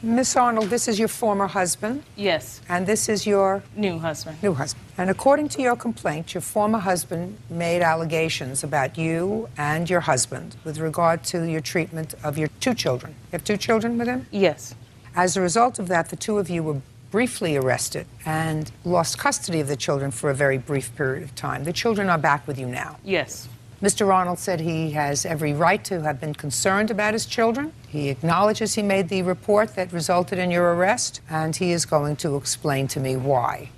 Miss Arnold, this is your former husband, Yes, and this is your new husband. new husband. And according to your complaint, your former husband made allegations about you and your husband with regard to your treatment of your two children. You have two children with him? Yes. As a result of that, the two of you were briefly arrested and lost custody of the children for a very brief period of time. The children are back with you now. Yes. Mr. Arnold said he has every right to have been concerned about his children. He acknowledges he made the report that resulted in your arrest, and he is going to explain to me why.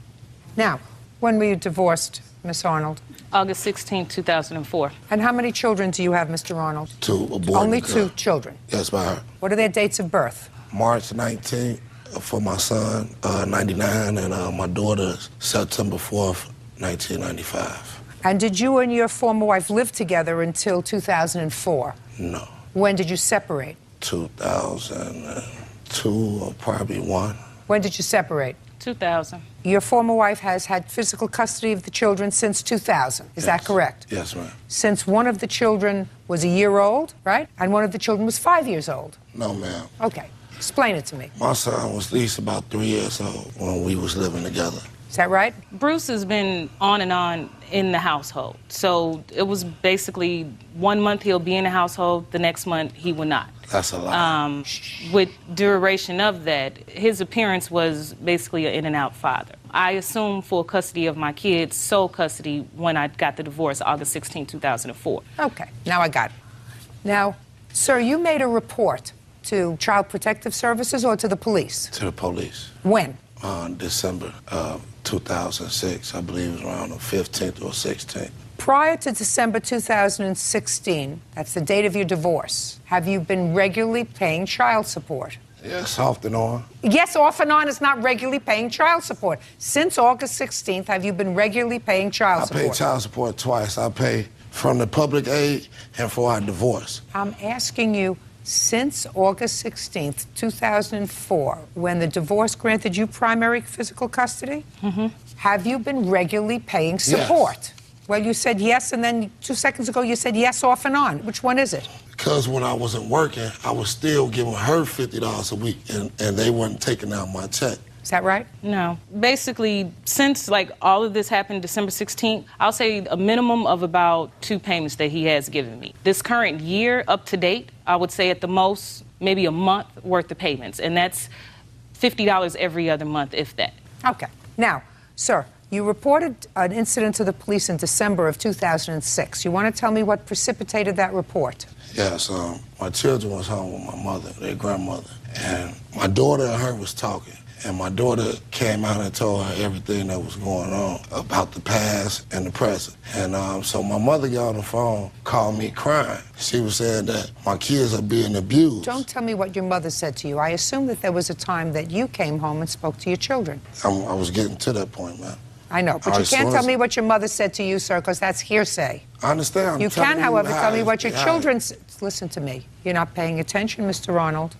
Now, when were you divorced, Miss Arnold? August 16, 2004. And how many children do you have, Mr. Arnold? Two, a boy Only and a girl. two children. Yes, by her. What are their dates of birth? March 19th for my son, 99, and my daughter's September 4th, 1995. And did you and your former wife live together until 2004? No. When did you separate? 2002 or probably one. When did you separate? 2000. Your former wife has had physical custody of the children since 2000. Is that correct? Yes, ma'am. Since one of the children was a year old, right? And one of the children was 5 years old. No, ma'am. Okay. Explain it to me. My son was at least about 3 years old when we was living together. Is that right? Bruce has been on and on in the household. So it was basically 1 month he'll be in the household, the next month he will not. That's a lot. With duration of that, his appearance was basically an in-and-out father. I assumed full custody of my kids, sole custody, when I got the divorce, August 16, 2004. Okay. Now I got it. Now, sir, you made a report to Child Protective Services or to the police? To the police. When? On December 2006, I believe it was around the 15th or 16th. Prior to December 2016, that's the date of your divorce, have you been regularly paying child support? Yes, off and on. Yes, off and on is not regularly paying child support. Since August 16th, have you been regularly paying child support? I pay child support twice. I pay from the public aid and for our divorce. I'm asking you, since August 16th, 2004, when the divorce granted you primary physical custody, have you been regularly paying support? Yes. Well, you said yes, and then 2 seconds ago you said yes off and on. Which one is it? Because when I wasn't working, I was still giving her $50 a week, and they wasn't taking out my check. Is that right? No. Basically, since like all of this happened December 16th, I'll say a minimum of about 2 payments that he has given me. This current year, up to date, I would say at the most, maybe a month worth of payments. And that's $50 every other month, if that. Okay. Now, sir, you reported an incident to the police in December of 2006. You want to tell me what precipitated that report? Yes, my children was home with my mother, their grandmother, and my daughter and her was talking. And my daughter came out and told her everything that was going on about the past and the present. And so my mother got on the phone, called me crying. She was saying that my kids are being abused. Don't tell me what your mother said to you. I assume that there was a time that you came home and spoke to your children. I was getting to that point, man. I know, but you can't tell me what your mother said to you, sir, because that's hearsay. I understand. You can, however, tell me what your children... Listen to me. You're not paying attention, Mr. Arnold.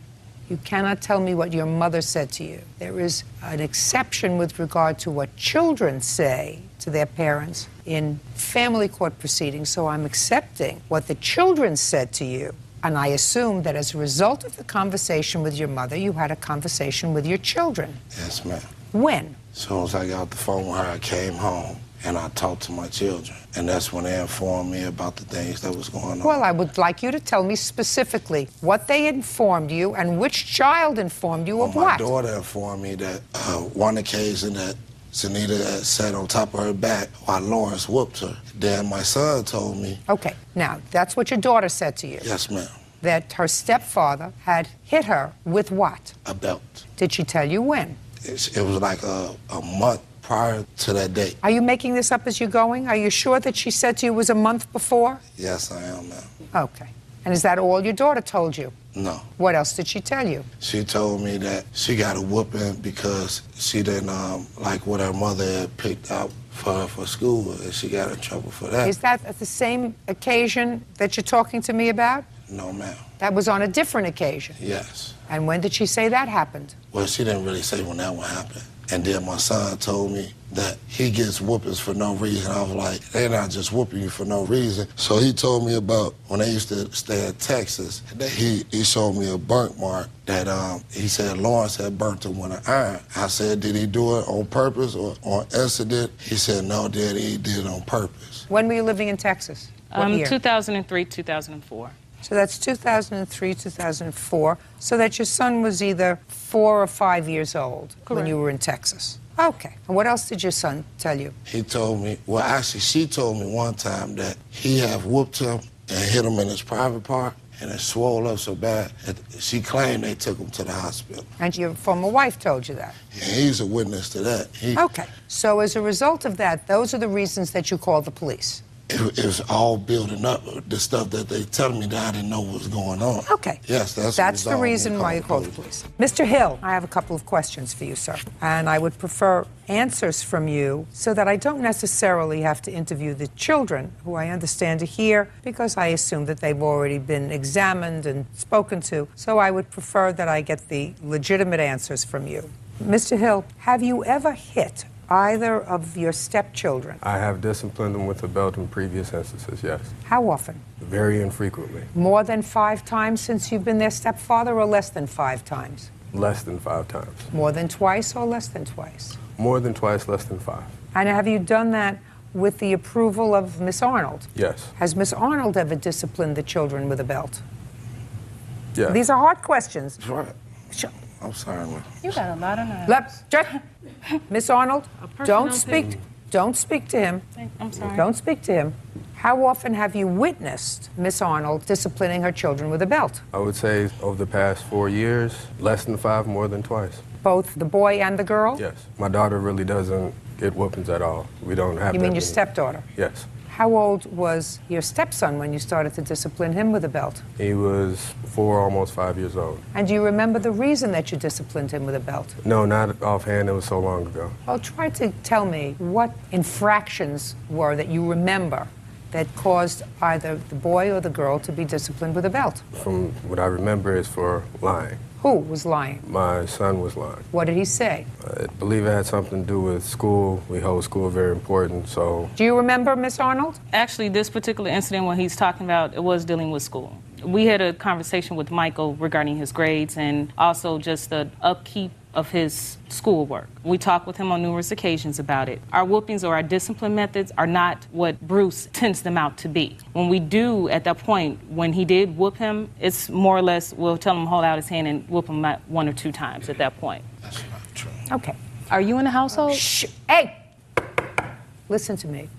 You cannot tell me what your mother said to you. There is an exception with regard to what children say to their parents in family court proceedings, so I'm accepting what the children said to you. And I assume that as a result of the conversation with your mother, you had a conversation with your children. Yes, ma'am. When? As soon as I got off the phone with her, I came home and I talked to my children. And that's when they informed me about the things that was going on. Well, I would like you to tell me specifically what they informed you and which child informed you of My what. daughter informed me that one occasion that Zanita had sat on top of her back while Lawrence whooped her. Then my son told me... Okay, now, that's what your daughter said to you. Yes, ma'am. That her stepfather had hit her with what? A belt. Did she tell you when? It was like a month prior to that date. Are you making this up as you're going? Are you sure that she said to you it was a month before? Yes, I am, ma'am. Okay. And is that all your daughter told you? No. What else did she tell you? She told me that she got a whooping because she didn't like what her mother had picked out for her for school, and she got in trouble for that. Is that at the same occasion that you're talking to me about? No, ma'am. That was on a different occasion? Yes. And when did she say that happened? Well, she didn't really say when that one happened. And then my son told me that he gets whoopings for no reason. I was like, they're not just whooping you for no reason. So he told me about when they used to stay in Texas, that he showed me a burnt mark that he said Lawrence had burnt him with an iron. I said, did he do it on purpose or on accident? He said, no, Daddy, he did it on purpose. When were you living in Texas? What year? 2003, 2004. So that's 2003, 2004. So that your son was either 4 or 5 years old when you were in Texas. Okay. And what else did your son tell you? He told me, well, actually, she told me one time that he had whooped him and hit him in his private part, and it swelled up so bad that she claimed they took him to the hospital. And your former wife told you that? And he's a witness to that. Okay. So as a result of that, those are the reasons that you called the police? It was all building up, the stuff that they tell me that I didn't know what was going on. Okay. Yes, that's the reason why you called the police. Mr. Hill, I have a couple of questions for you, sir. And I would prefer answers from you so that I don't necessarily have to interview the children, who I understand are here, because I assume that they've already been examined and spoken to. So I would prefer that I get the legitimate answers from you. Mr. Hill, have you ever hit either of your stepchildren? I have disciplined them with a belt in previous instances, yes. How often? Very infrequently. More than 5 times since you've been their stepfather, or less than 5 times? Less than 5 times. More than twice or less than twice? More than twice, less than 5. And have you done that with the approval of Miss Arnold? Yes. Has Miss Arnold ever disciplined the children with a belt? Yeah. These are hard questions. That's right. I'm sorry, man. You got a lot of nerves. Miss Arnold, don't speak to him. I'm sorry. Don't speak to him. How often have you witnessed Miss Arnold disciplining her children with a belt? I would say over the past 4 years, less than 5, more than twice. Both the boy and the girl? Yes. My daughter really doesn't get whoopings at all. We don't have You mean your stepdaughter? Yes. How old was your stepson when you started to discipline him with a belt? He was 4, almost 5 years old. And do you remember the reason that you disciplined him with a belt? No, not offhand. It was so long ago. Well, try to tell me what infractions were that you remember that caused either the boy or the girl to be disciplined with a belt. From what I remember is for lying. Who was lying? My son was lying. What did he say? I believe it had something to do with school. We hold school very important, so... Do you remember, Miss Arnold? Actually, this particular incident when he's talking about, it was dealing with school. We had a conversation with Michael regarding his grades and also just the upkeep of his schoolwork. We talked with him on numerous occasions about it. Our whoopings or our discipline methods are not what Bruce tends them out to be. When we do, at that point, when he did whoop him, it's more or less, we'll tell him to hold out his hand and whoop him 1 or 2 times at that point. That's not true. Okay. Are you in the household? Shh. Hey! Listen to me.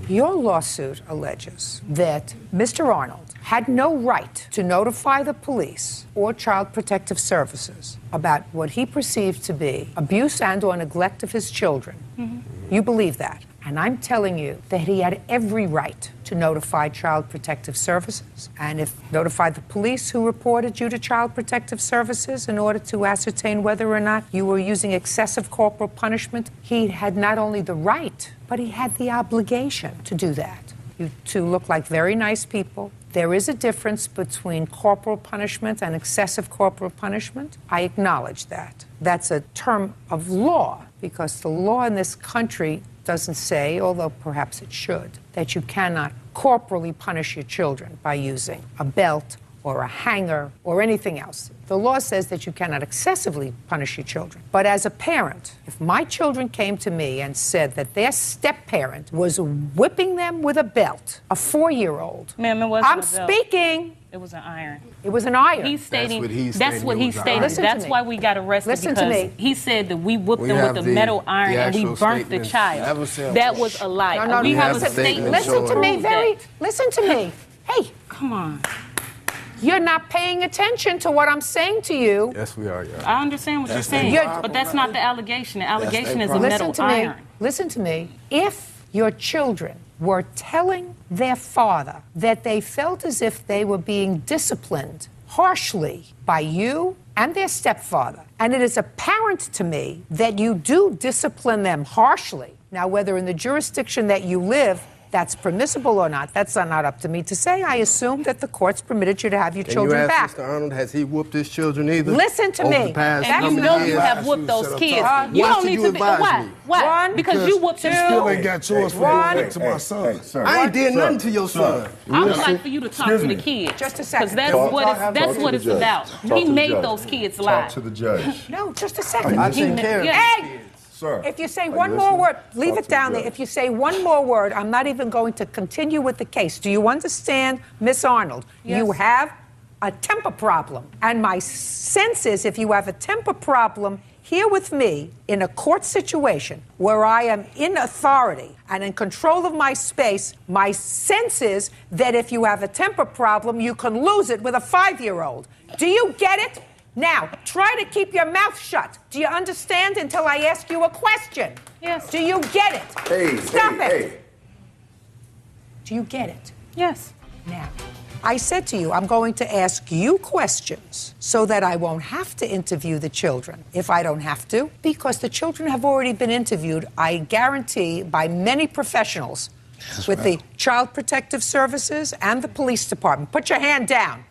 Your lawsuit alleges that Mr. Arnold had no right to notify the police or Child Protective Services about what he perceived to be abuse and or neglect of his children. Mm-hmm. You believe that. And I'm telling you that he had every right to notify Child Protective Services and notify the police who reported you to Child Protective Services in order to ascertain whether or not you were using excessive corporal punishment. He had not only the right, but he had the obligation to do that. You two look like very nice people. There is a difference between corporal punishment and excessive corporal punishment. I acknowledge that. That's a term of law because the law in this country doesn't say, although perhaps it should, that you cannot corporally punish your children by using a belt or a hanger or anything else. The law says that you cannot excessively punish your children. But as a parent, if my children came to me and said that their step-parent was whipping them with a belt, a 4-year-old, Ma'am, it wasn't I'm a belt. speaking. It was an iron. It was an iron. He's stating That's what he's stating. Listen to That's me. why we got arrested. Listen to because me. He said that we whooped We him have with a metal iron the and we actual burnt the statements. child. Never said That what- was a lie. No, We no, have a listen- statement. Listen to me Prove listen to me. Hey, Come on. you're not paying attention to what I'm saying to you. Yes, we are, yeah. I understand what you're saying, You're- but that's not the allegation. The allegation is a Listen metal to iron. me. Listen to me. If your children were telling their father that they felt as if they were being disciplined harshly by you and their stepfather, and it is apparent to me that you do discipline them harshly. Now, whether in the jurisdiction that you live that's permissible or not, that's not up to me to say. I assume that the courts permitted you to have your Can children you back. ask Mr. Arnold, has he whooped his children either? Listen to over me. The past And you number know of you years? have whooped those kids. You Why don't should need you to be. advise Why? me? Why? Because you whooped You his still children. ain't got yours for One. doing that to my son. Sir. I ain't did nothing to your son. I would like for you to talk to the kids. Just a second. Because that's Talk- what talk- it's, talk that's to what the it's judge. about. Talk He to the made judge. those kids lie. Talk to the judge. No, just a second. I take care of Yeah. Hey! Sir. If you say are one you more listening? word, leave Talk it to down the there. judge. If you say one more word, I'm not even going to continue with the case. Do you understand, Miss Arnold? Yes. You have a temper problem. And my sense is if you have a temper problem here with me in a court situation where I am in authority and in control of my space, my sense is that if you have a temper problem, you can lose it with a 5-year-old. Do you get it? Now, try to keep your mouth shut. Do you understand until I ask you a question? Yes. Do you get it? Hey, Stop hey, it. hey. Do you get it? Yes. Now, I said to you, I'm going to ask you questions so that I won't have to interview the children if I don't have to, because the children have already been interviewed, I guarantee, by many professionals with the Child Protective Services and the police department. Put your hand down.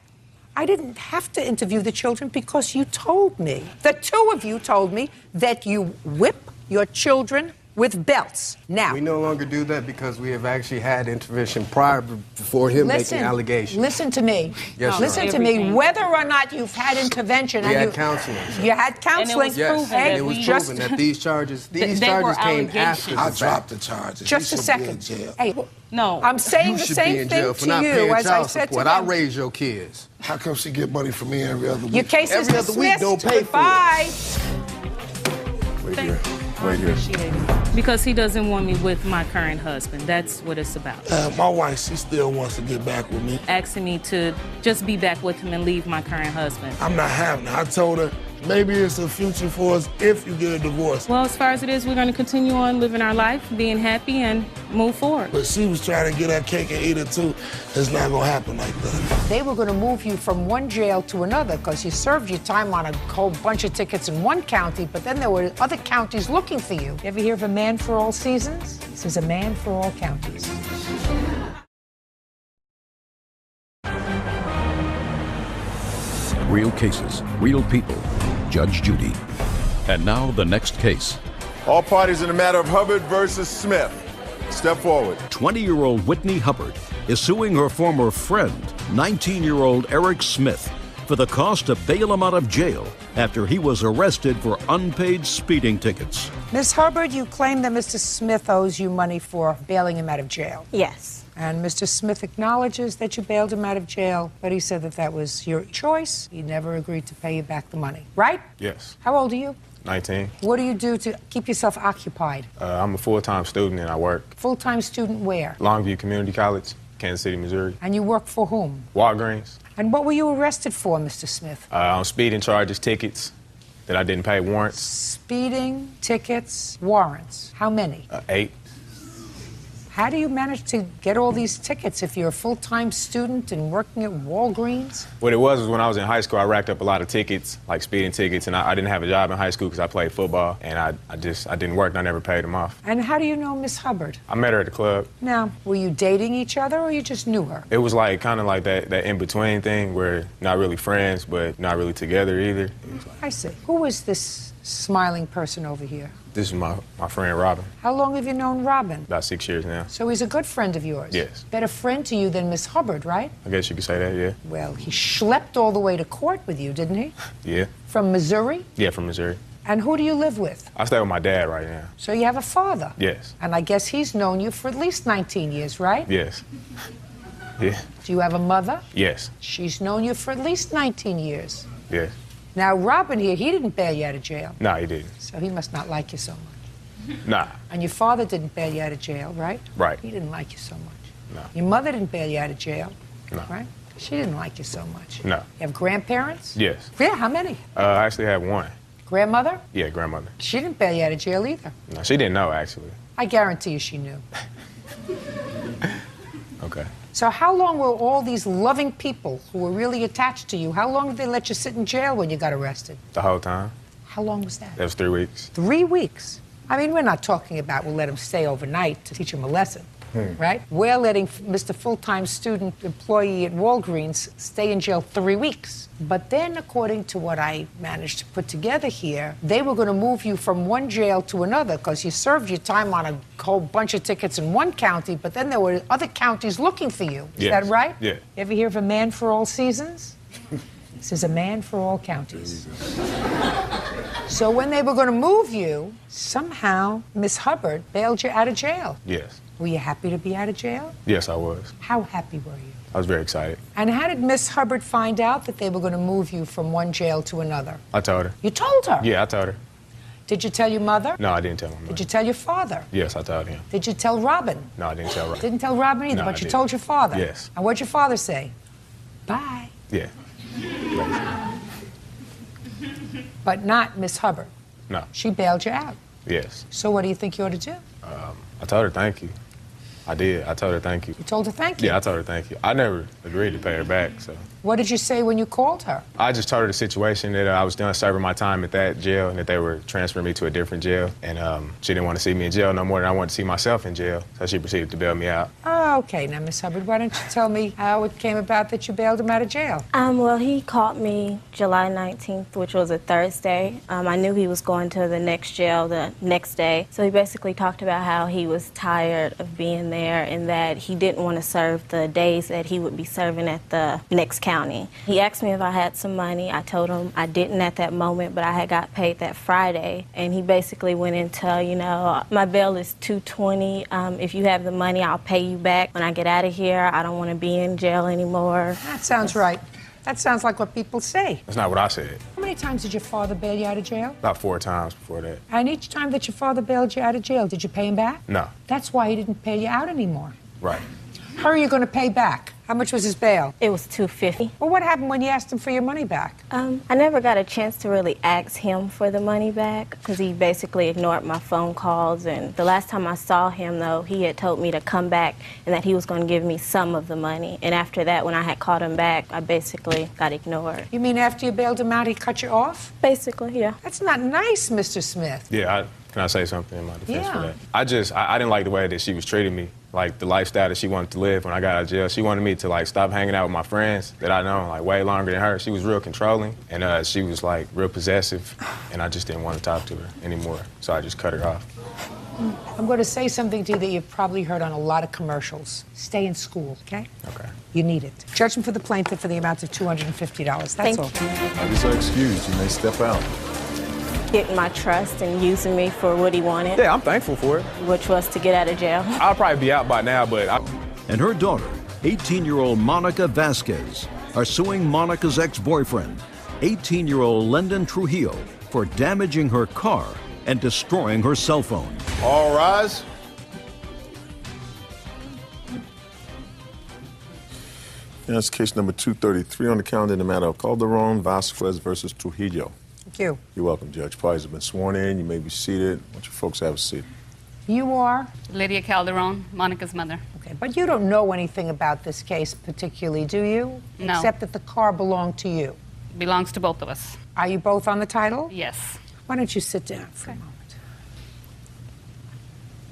I didn't have to interview the children because you told me, the two of you told me, that you whip your children with belts. Now, We no longer do that because we have actually had intervention prior before him making allegations. Listen to me. Yes, Listen Your to Honor. me. Whether or not you've had intervention, We and had you, counseling. you had counseling. was Yes, proven Hey, and it was just- proven that these charges, they were came after allegations. the I fact. dropped the charges. Just He a should be in second. jail. Hey, No. I'm saying You the should be same in jail thing for to not you paying as I child said to support. I them. raised your kids. How come she get money from me every other week? Your case is Every other week, dismissed. don't pay for it. Goodbye. Wait here. Wait here. Because he doesn't want me with my current husband. That's what it's about. My wife, she still wants to get back with me. Asking me to just be back with him and leave my current husband. I'm not having it. I told her maybe it's a future for us if you get a divorce. Well, as far as it is, we're going to continue on living our life, being happy, and move forward. But she was trying to get her cake and eat it too. It's not gonna happen like that. They were going to move you from one jail to another because you served your time on a whole bunch of tickets in one county, but then there were other counties looking for you. You ever hear of a man for all seasons? This is a man for all counties. Real cases, real people. Judge Judy. And now the next case. All parties in the matter of Hubbard versus Smith. Step forward. 20-year-old Whitney Hubbard is suing her former friend 19-year-old Eric Smith for the cost to bail him out of jail after he was arrested for unpaid speeding tickets. Ms. Hubbard, you claim that Mr. Smith owes you money for bailing him out of jail. Yes. And Mr. Smith acknowledges that you bailed him out of jail, but he said that that was your choice. He never agreed to pay you back the money, right? Yes. How old are you? 19. What do you do to keep yourself occupied? I'm a full-time student and I work. Full-time student where? Longview Community College, Kansas City, Missouri. And you work for whom? Walgreens. And what were you arrested for, Mr. Smith? On speeding charges, tickets that I didn't pay, warrants. Speeding, tickets, warrants. How many? 8. How do you manage to get all these tickets if you're a full-time student and working at Walgreens? What it was when I was in high school, I racked up a lot of tickets, like speeding tickets, and I didn't have a job in high school because I played football, and I didn't work and I never paid them off. And how do you know Miss Hubbard? I met her at the club. Now, were you dating each other or you just knew her? It was like kind of like that in-between thing where not really friends, but not really together either. I see. Who is this smiling person over here? This is my friend Robin. How long have you known Robin? About 6 years now. So he's a good friend of yours? Yes. Better friend to you than Miss Hubbard, right? I guess you could say that, yeah. Well, he schlepped all the way to court with you, didn't he? Yeah. From Missouri? Yeah, from Missouri. And who do you live with? I stay with my dad right now. So you have a father? Yes. And I guess he's known you for at least 19 years, right? Yes. Yeah. Do you have a mother? Yes. She's known you for at least 19 years. Yes. Now, Robin here, he didn't bail you out of jail. No, he didn't. So he must not like you so much. Nah. And your father didn't bail you out of jail, right? Right. He didn't like you so much. No. Your mother didn't bail you out of jail, No. right? She didn't like you so much. No. You have grandparents? Yes. Yeah, how many? I actually had one. Grandmother? Yeah, grandmother. She didn't bail you out of jail either. No, she didn't know, actually. I guarantee you she knew. Okay. So how long were all these loving people who were really attached to you, how long did they let you sit in jail when you got arrested? The whole time. How long was that? That was 3 weeks. 3 weeks? I mean, we're not talking about we'll let them stay overnight to teach them a lesson, right? We're letting Mr. Full-Time Student Employee at Walgreens stay in jail 3 weeks. But then, according to what I managed to put together here, they were going to move you from one jail to another because you served your time on a whole bunch of tickets in one county, but then there were other counties looking for you. Is that right? Yeah. You ever hear of a man for all seasons? This is a man for all counties. So when they were going to move you, somehow Miss Hubbard bailed you out of jail. Yes. Were you happy to be out of jail? Yes, I was. How happy were you? I was very excited. And how did Miss Hubbard find out that they were going to move you from one jail to another? I told her. You told her? Yeah, I told her. Did you tell your mother? No, I didn't tell my mother. Did you tell your father? Yes, I told him. Did you tell Robin? No, I didn't tell Robin. Didn't tell Robin either, No, but I you didn't. told your father? Yes. And what'd your father say? Bye. Yeah. But not Miss Hubbard. No. She bailed you out. Yes. So what do you think you ought to do? I told her thank you. I did. I told her thank you. You told her thank you? Yeah, I told her thank you. I never agreed to pay her back, so. What did you say when you called her? I just told her the situation, that I was done serving my time at that jail and that they were transferring me to a different jail. And she didn't want to see me in jail no more than I wanted to see myself in jail. So she proceeded to bail me out. Oh, okay. Now, Miss Hubbard, why don't you tell me how it came about that you bailed him out of jail? Well, he caught me July 19th, which was a Thursday. I knew he was going to the next jail the next day. So he basically talked about how he was tired of being there and that he didn't want to serve the days that he would be serving at the next county. He asked me if I had some money. I told him I didn't at that moment, but I had got paid that Friday. And he basically went into, you know, my bail is $220. If you have the money, I'll pay you back when I get out of here. I don't want to be in jail anymore. That sounds right. That sounds like what people say. That's not what I said. How many times did your father bail you out of jail? About 4 times before that. And each time that your father bailed you out of jail, did you pay him back? No. That's why he didn't pay you out anymore. Right. How are you going to pay back? How much was his bail? It was $250. Well, what happened when you asked him for your money back? I never got a chance to really ask him for the money back because he basically ignored my phone calls. And the last time I saw him, though, he had told me to come back and that he was going to give me some of the money. And after that, when I had called him back, I basically got ignored. You mean after you bailed him out, he cut you off? Basically, yeah. That's not nice, Mr. Smith. Yeah, can I say something in my defense for Yeah. that? I didn't like the way that she was treating me. Like the lifestyle that she wanted to live when I got out of jail. She wanted me to like stop hanging out with my friends that I know like way longer than her. She was real controlling and she was like real possessive and I just didn't want to talk to her anymore. So I just cut her off. I'm going to say something to you that you've probably heard on a lot of commercials. Stay in school, okay? Okay. You need it. Judgment for the plaintiff for the amount of $250. That's all. Parties are excused. You may step out. Getting my trust and using me for what he wanted. Yeah, I'm thankful for it. Which was to get out of jail. I'll probably be out by now, but And her daughter, 18-year-old Monica Vasquez, are suing Monica's ex-boyfriend, 18-year-old Lyndon Trujillo, for damaging her car and destroying her cell phone. All rise. That's case number 233 on the calendar in the matter of Calderon Vasquez versus Trujillo. Thank you. You're welcome, Judge. Parties have been sworn in. You may be seated. Why don't you folks have a seat? You are? Lydia Calderon, Monica's mother. Okay, but you don't know anything about this case particularly, do you? No. Except that the car belonged to you. Belongs to both of us. Are you both on the title? Yes. Why don't you sit down for a moment?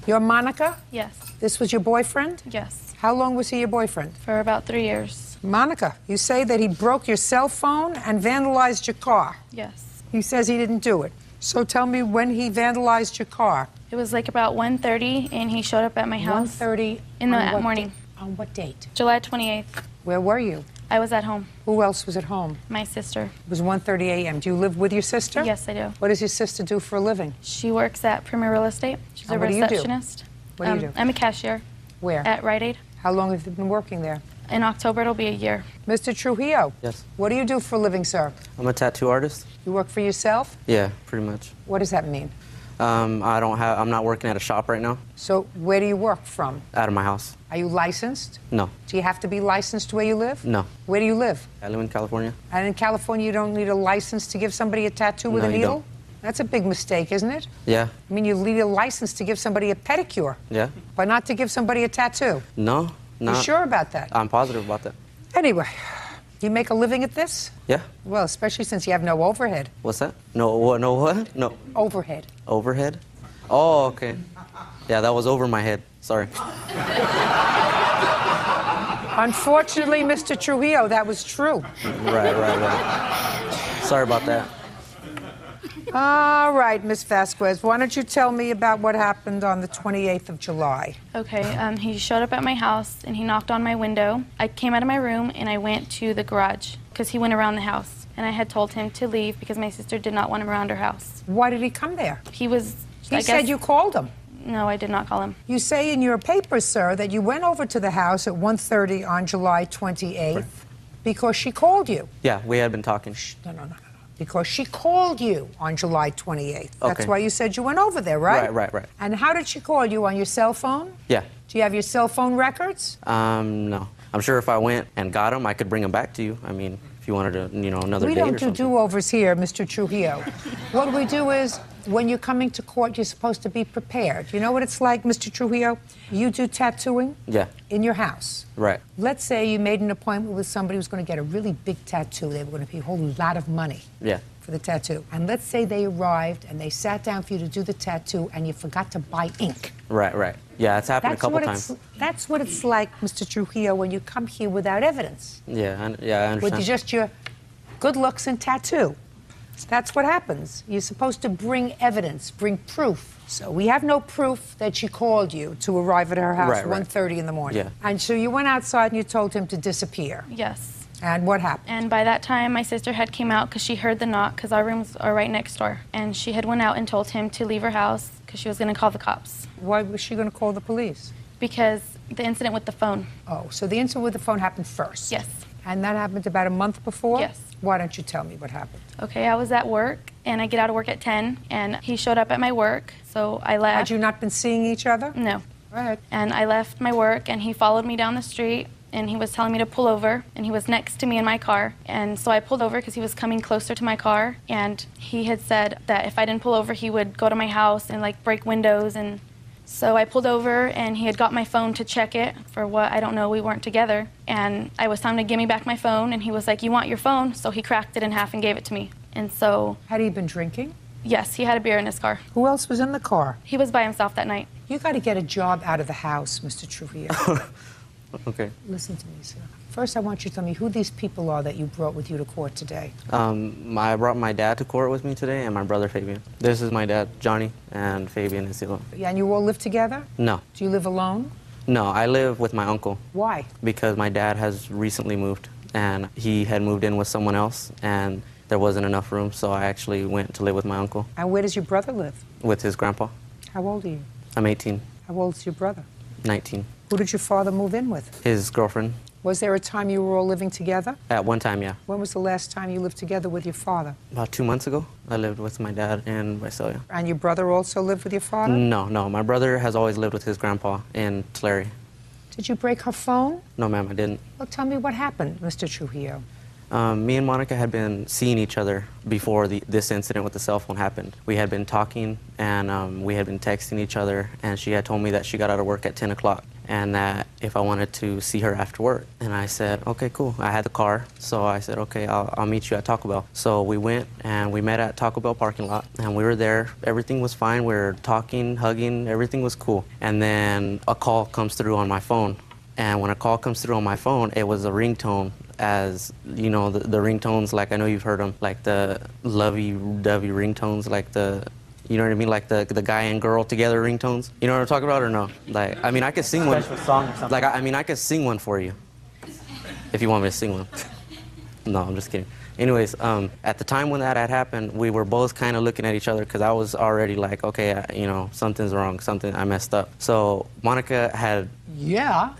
You're Monica? Yes. This was your boyfriend? Yes. How long was he your boyfriend? For about 3 years. Monica, you say that he broke your cell phone and vandalized your car. Yes. He says he didn't do it. So tell me when he vandalized your car. It was like about 1:30, and he showed up at my house. 1:30 in the morning. On what date? July 28th. Where were you? I was at home. Who else was at home? My sister. It was 1:30 a.m. Do you live with your sister? Yes, I do. What does your sister do for a living? She works at Premier Real Estate. She's a And what do you do? receptionist. What do you do? I'm a cashier. Where? At Rite Aid. How long have you been working there? In October, it'll be a year. Mr. Trujillo. Yes. What do you do for a living, sir? I'm a tattoo artist. You work for yourself? Yeah, pretty much. What does that mean? I'm not working at a shop right now. So where do you work from? Out of my house. Are you licensed? No. Do you have to be licensed where you live? No. Where do you live? I live in California. And in California, you don't need a license to give somebody a tattoo with No, a you needle? don't. That's a big mistake, isn't it? Yeah. I mean, you need a license to give somebody a pedicure, Yeah. but not to give somebody a tattoo. No. You Not. sure about that? I'm positive about that. Anyway, you make a living at this? Yeah. Well, especially since you have no overhead. What's that? No. What? No. What? No. Overhead. Overhead? Oh, okay. Yeah, that was over my head. Sorry. Unfortunately, Mr. Trujillo, that was true. Right. Sorry about that. All right, Miss Vasquez, why don't you tell me about what happened on the 28th of July? Okay, he showed up at my house, and he knocked on my window. I came out of my room, and I went to the garage, because he went around the house. And I had told him to leave because my sister did not want him around her house. Why did he come there? He was... He said you called him. No, I did not call him. You say in your papers, sir, that you went over to the house at 1:30 on July 28th because she called you. Yeah, we had been talking. No. Because she called you on July 28th. That's Okay. why you said you went over there, right? Right. And how did she call you? On your cell phone? Yeah. Do you have your cell phone records? No. I'm sure if I went and got them, I could bring them back to you. I mean, if you wanted to, another We date don't or do something. do-overs here, Mr. Trujillo. What we do is, when you're coming to court, you're supposed to be prepared. You know what it's like, Mr. Trujillo? You do tattooing Yeah. in your house. Right. Let's say you made an appointment with somebody who's going to get a really big tattoo. They were going to pay a whole lot of money Yeah. for the tattoo. And let's say they arrived and they sat down for you to do the tattoo and you forgot to buy ink. Right. Yeah, it's happened a couple times. That's what it's like, Mr. Trujillo, when you come here without evidence. Yeah, I understand. With just your good looks and tattoo. That's what happens. You're supposed to bring evidence, bring proof. So we have no proof that she called you to arrive at her house Right. 1:30 in the morning. Yeah. And so you went outside and you told him to disappear. Yes. And what happened? And by that time, my sister had came out because she heard the knock because our rooms are right next door. And she had went out and told him to leave her house because she was going to call the cops. Why was she going to call the police? Because the incident with the phone. Oh, so the incident with the phone happened first? Yes. And that happened about a month before? Yes. Why don't you tell me what happened? Okay, I was at work, and I get out of work at 10, and he showed up at my work, so I left. Had you not been seeing each other? No. Right. And I left my work, and he followed me down the street, and he was telling me to pull over, and he was next to me in my car. And so I pulled over because he was coming closer to my car, and he had said that if I didn't pull over, he would go to my house and, break windows. And so I pulled over, and he had got my phone to check it for what, I don't know, we weren't together. And I was telling him to give me back my phone, and he was like, "You want your phone?" So he cracked it in half and gave it to me. And so... Had he been drinking? Yes, he had a beer in his car. Who else was in the car? He was by himself that night. You got to get a job out of the house, Mr. Trujillo. Okay. Listen to me, sir. First, I want you to tell me who these people are that you brought with you to court today. I brought my dad to court with me today and my brother Fabian. This is my dad, Johnny, and Fabian is Silo. Yeah, and you all live together? No. Do you live alone? No, I live with my uncle. Why? Because my dad has recently moved, and he had moved in with someone else, and there wasn't enough room, so I actually went to live with my uncle. And where does your brother live? With his grandpa. How old are you? I'm 18. How old is your brother? 19. Who did your father move in with? His girlfriend. Was there a time you were all living together? At one time, yeah. When was the last time you lived together with your father? About 2 months ago, I lived with my dad in Visalia. And your brother also lived with your father? No, no. My brother has always lived with his grandpa in Tulare. Did you break her phone? No, ma'am, I didn't. Well, tell me what happened, Mr. Trujillo. Me and Monica had been seeing each other before this incident with the cell phone happened. We had been talking, and we had been texting each other, and she had told me that she got out of work at 10 o'clock, and that if I wanted to see her after work. And I said, okay, cool. I had the car, so I said, okay, I'll meet you at Taco Bell. So we went, and we met at Taco Bell parking lot, and we were there. Everything was fine. We were talking, hugging. Everything was cool. And then a call comes through on my phone. And when a call comes through on my phone, it was a ringtone, as, you know, the ringtones, like I know you've heard them, like the lovey-dovey ringtones, like the, you know what I mean, like the guy and girl together ringtones. You know what I'm talking about or no? Like, I mean, I could sing one. Special song or something. Like, I mean, I could sing one for you, if you want me to sing one. No, I'm just kidding. Anyways, at the time when that had happened, we were both kind of looking at each other because I was already like, okay, you know, something's wrong, I messed up. So Monica had... Yeah.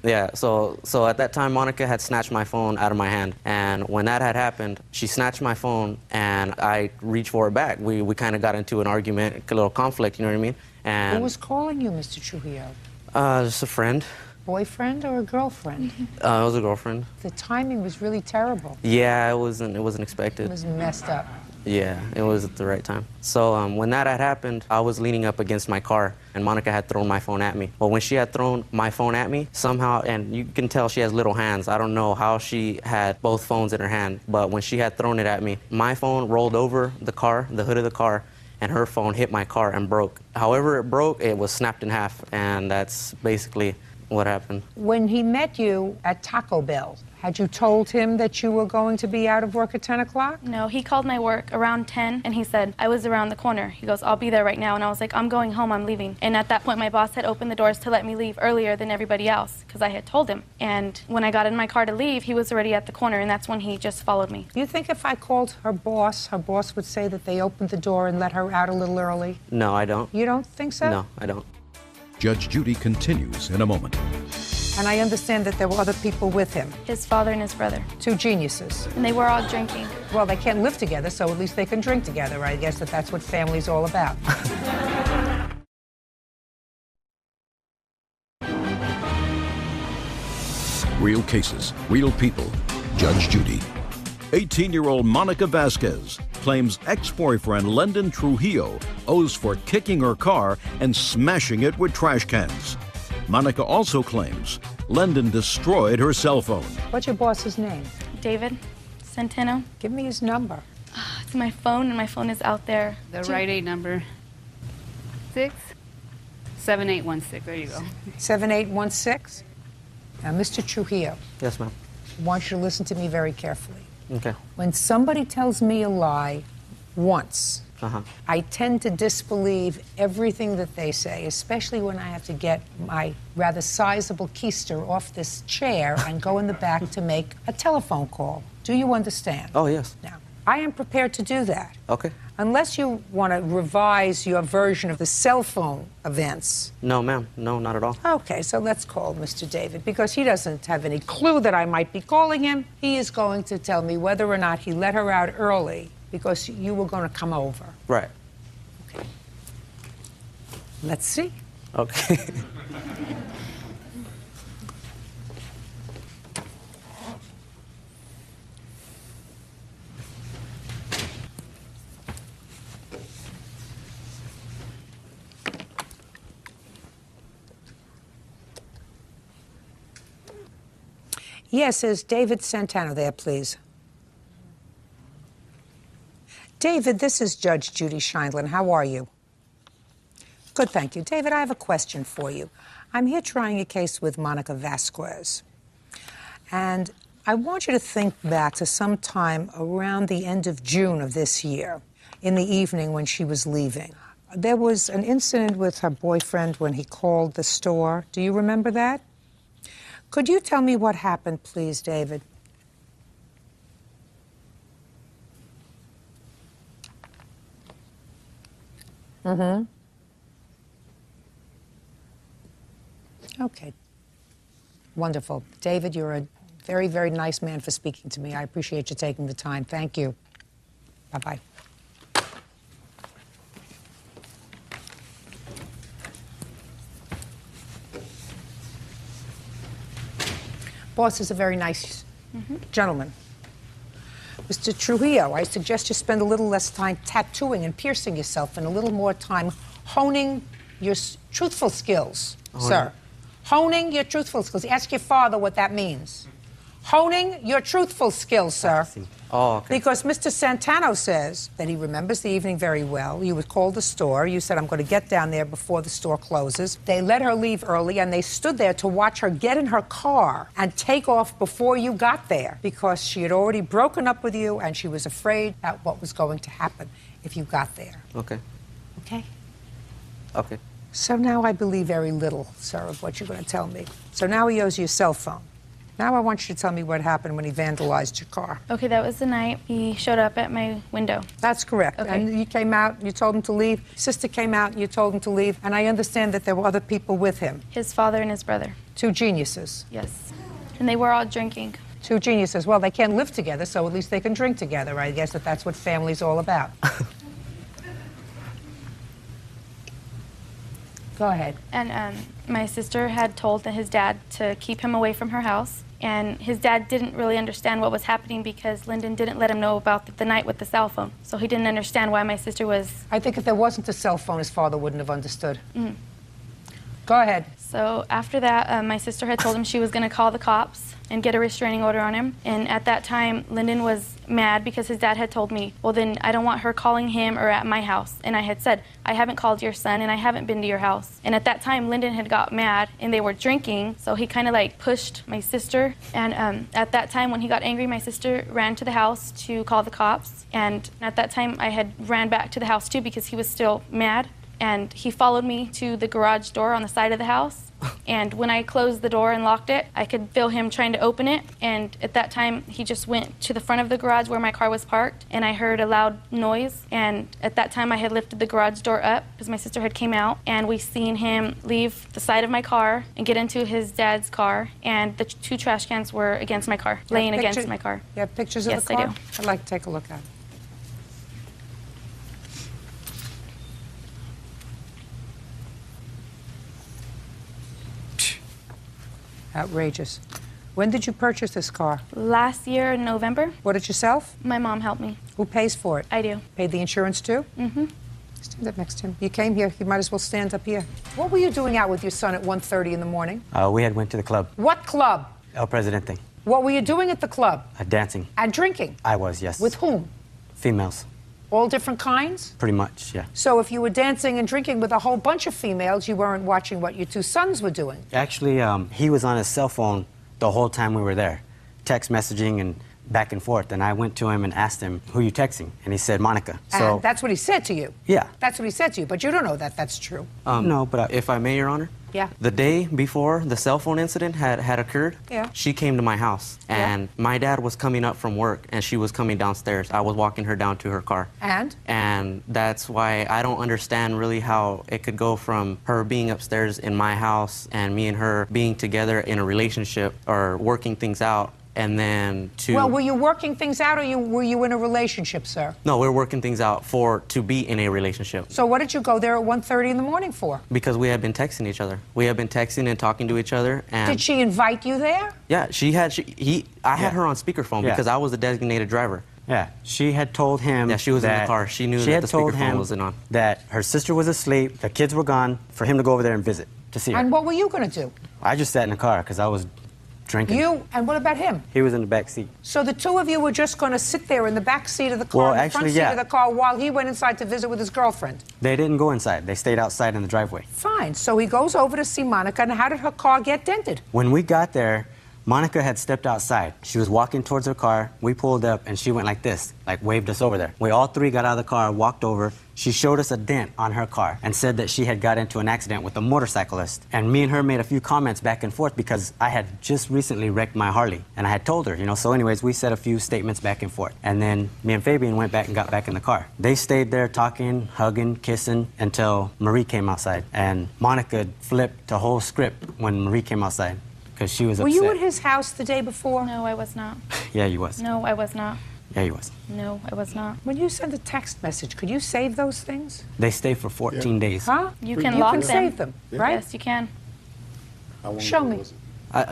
Yeah, so at that time, Monica had snatched my phone out of my hand. And when that had happened, she snatched my phone, and I reached for it back. We kind of got into an argument, a little conflict, you know what I mean? And Who was calling you, Mr. Trujillo? Just a friend. Boyfriend or a girlfriend? It was a girlfriend. The timing was really terrible. Yeah, it wasn't expected. It was messed up. Yeah, it was at the right time. So when that had happened, I was leaning up against my car, and Monica had thrown my phone at me. But when she had thrown my phone at me, somehow, and you can tell she has little hands. I don't know how she had both phones in her hand, but when she had thrown it at me, my phone rolled over the car, the hood of the car, and her phone hit my car and broke. However it broke, it was snapped in half, and that's basically what happened. When he met you at Taco Bell, had you told him that you were going to be out of work at 10 o'clock? No, he called my work around 10, and he said, I was around the corner. He goes, I'll be there right now. And I was like, I'm going home, I'm leaving. And at that point, my boss had opened the doors to let me leave earlier than everybody else, because I had told him. And when I got in my car to leave, he was already at the corner, and that's when he just followed me. You think if I called her boss would say that they opened the door and let her out a little early? No, I don't. You don't think so? No, I don't. Judge Judy continues in a moment. And I understand that there were other people with him. His father and his brother. Two geniuses. And they were all drinking. Well, they can't live together, so at least they can drink together. I guess that's what family's all about. Real cases, real people. Judge Judy. 18-year-old Monica Vasquez claims ex-boyfriend Lendon Trujillo owes for kicking her car and smashing it with trash cans. Monica also claims Lendon destroyed her cell phone. What's your boss's name? David Centeno. Give me his number. It's my phone, and my phone is out there. The Rite Aid number, 67816. There you go. 7816? Now, Mr. Trujillo. Yes, ma'am. I want you to listen to me very carefully. Okay. When somebody tells me a lie once, I tend to disbelieve everything that they say, especially when I have to get my rather sizable keister off this chair and go in the back to make a telephone call. Do you understand? Oh, yes. Now, I am prepared to do that. Okay. Unless you want to revise your version of the cell phone events. No, ma'am. No, not at all. Okay, so let's call Mr. David, because he doesn't have any clue that I might be calling him. He is going to tell me whether or not he let her out early because you were going to come over. Right. Okay. Let's see. Okay. Yes, is David Centeno there, please? David, this is Judge Judy Sheindlin. How are you? Good, thank you. David, I have a question for you. I'm here trying a case with Monica Vasquez. And I want you to think back to sometime around the end of June of this year, in the evening when she was leaving. There was an incident with her boyfriend when he called the store. Do you remember that? Could you tell me what happened, please, David? Mm-hmm. Okay. Wonderful. David, you're a very, very nice man for speaking to me. I appreciate you taking the time. Thank you. Bye-bye. Boss is a very nice gentleman. Mr. Trujillo, I suggest you spend a little less time tattooing and piercing yourself and a little more time honing your truthful skills, sir. Honing your truthful skills. Ask your father what that means. Honing your truthful skills, sir. Oh, okay. Because Mr. Santano says that he remembers the evening very well. You would call the store. You said, I'm going to get down there before the store closes. They let her leave early, and they stood there to watch her get in her car and take off before you got there because she had already broken up with you, and she was afraid about what was going to happen if you got there. Okay. Okay? Okay. So now I believe very little, sir, of what you're going to tell me. So now he owes you a cell phone. Now I want you to tell me what happened when he vandalized your car. Okay, that was the night he showed up at my window. That's correct. Okay. And you came out, you told him to leave. Sister came out, and you told him to leave. And I understand that there were other people with him. His father and his brother. Two geniuses. Yes. And they were all drinking. Two geniuses. Well, they can't live together, so at least they can drink together. I guess that's what family's all about. Go ahead. And my sister had told his dad to keep him away from her house. And his dad didn't really understand what was happening because Lyndon didn't let him know about the night with the cell phone. So he didn't understand why my sister was... I think if there wasn't a cell phone, his father wouldn't have understood. Go ahead. So after that, my sister had told him she was going to call the cops and get a restraining order on him. And at that time, Lyndon was mad because his dad had told me, well, then I don't want her calling him or at my house. And I had said, I haven't called your son and I haven't been to your house. And at that time, Lyndon had got mad and they were drinking. So he kind of like pushed my sister. And at that time, when he got angry, my sister ran to the house to call the cops. And at that time, I had ran back to the house too because he was still mad. And he followed me to the garage door on the side of the house. And when I closed the door and locked it, I could feel him trying to open it. And at that time, he just went to the front of the garage where my car was parked. And I heard a loud noise. And at that time, I had lifted the garage door up because my sister had came out. And we seen him leave the side of my car and get into his dad's car. And the two trash cans were against my car, laying against my car. You have pictures of Yes, the car? I do. I'd like to take a look at it. Outrageous. When did you purchase this car? Last year in November. Bought it yourself? My mom helped me. Who pays for it? I do. Paid the insurance too? Mm-hmm. Stand up next to him. You came here, you might as well stand up here. What were you doing out with your son at 1:30 in the morning? We had went to the club. What club? El Presidente. What were you doing at the club? Dancing. And drinking? I was, yes. With whom? Females. All different kinds? Pretty much, yeah. So if you were dancing and drinking with a whole bunch of females, you weren't watching what your two sons were doing? Actually, he was on his cell phone the whole time we were there, text messaging and back and forth. And I went to him and asked him, who are you texting? And he said, Monica. And that's what he said to you? Yeah. That's what he said to you, but you don't know that that's true. No, but if I may, Your Honor? Yeah. The day before the cell phone incident had occurred, Yeah. she came to my house, and my dad was coming up from work, and she was coming downstairs. I was walking her down to her car. And that's why I don't understand really how it could go from her being upstairs in my house and me and her being together in a relationship or working things out, and then to... Well, were you working things out, or were you in a relationship, sir? No, we're working things out to be in a relationship. So what did you go there at 1:30 in the morning for? Because we had been texting each other. We had been texting and talking to each other, and... Did she invite you there? Yeah, I had her on speakerphone because I was the designated driver. Yeah, she had told him. Yeah, she was in the car. She knew that the speakerphone wasn't on. That her sister was asleep, the kids were gone, for him to go over there and visit to see her. And what were you going to do? I just sat in the car because I was drinking. And what about him? He was in the back seat. So the two of you were just going to sit there in the back seat of the car, in the front seat of the car, while he went inside to visit with his girlfriend? They didn't go inside. They stayed outside in the driveway. Fine. So he goes over to see Monica, and how did her car get dented? When we got there, Monica had stepped outside. She was walking towards her car. We pulled up, and she went like this, like waved us over there. We all three got out of the car, walked over. She showed us a dent on her car and said that she had got into an accident with a motorcyclist. And me and her made a few comments back and forth because I had just recently wrecked my Harley. And I had told her, you know, so anyways, we said a few statements back and forth. And then me and Fabian went back and got back in the car. They stayed there talking, hugging, kissing until Marie came outside. And Monica flipped the whole script when Marie came outside because she was upset. Were you at his house the day before? No, I was not. Yeah, you was. No, I was not. Yeah, you was. No, I was not. When you send a text message, could you save those things? They stay for 14 days. Huh? You can lock them. Save them, right? Yes, you can. Show me.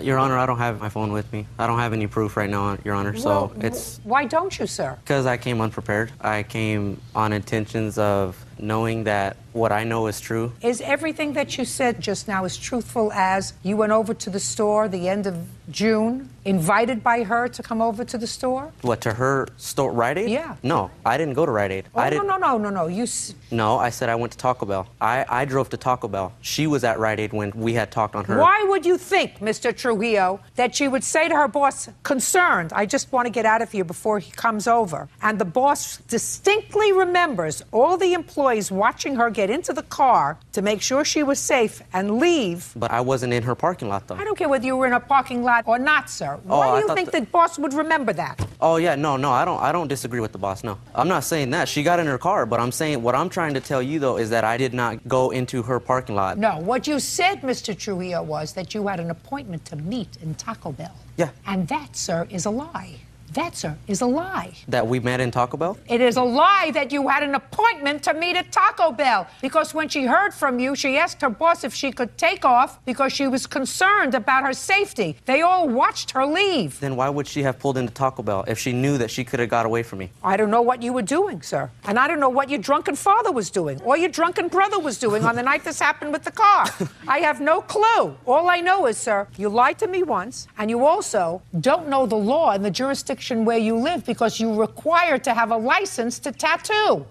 Your Honor, I don't have my phone with me. I don't have any proof right now, Your Honor, so it's... Why don't you, sir? Because I came unprepared. I came on intentions of knowing that what I know is true. Is everything that you said just now as truthful as you went over to the store the end of June, invited by her to come over to the store? What, to her store, Rite Aid? Yeah. No, I didn't go to Rite Aid. Oh, no. No, I said I went to Taco Bell. I drove to Taco Bell. She was at Rite Aid when we had talked on her. Why would you think, Mr. Trujillo, that she would say to her boss, concerned, I just want to get out of here before he comes over, and the boss distinctly remembers all the employees watching her get into the car to make sure she was safe and leave? But I wasn't in her parking lot, though. I don't care whether you were in a parking lot or not, sir. Why do you think the boss would remember that? Oh, yeah, no, I don't disagree with the boss, no. I'm not saying that. She got in her car, but I'm saying what I'm trying to tell you, though, is that I did not go into her parking lot. No, what you said, Mr. Trujillo, was that you had an appointment to meet in Taco Bell. Yeah. And that, sir, is a lie. That, sir, is a lie. That we met in Taco Bell? It is a lie that you had an appointment to meet at Taco Bell. Because when she heard from you, she asked her boss if she could take off because she was concerned about her safety. They all watched her leave. Then why would she have pulled into Taco Bell if she knew that she could have got away from me? I don't know what you were doing, sir. And I don't know what your drunken father was doing or your drunken brother was doing on the night this happened with the car. I have no clue. All I know is, sir, you lied to me once, and you also don't know the law in the jurisdiction where you live because you're required to have a license to tattoo.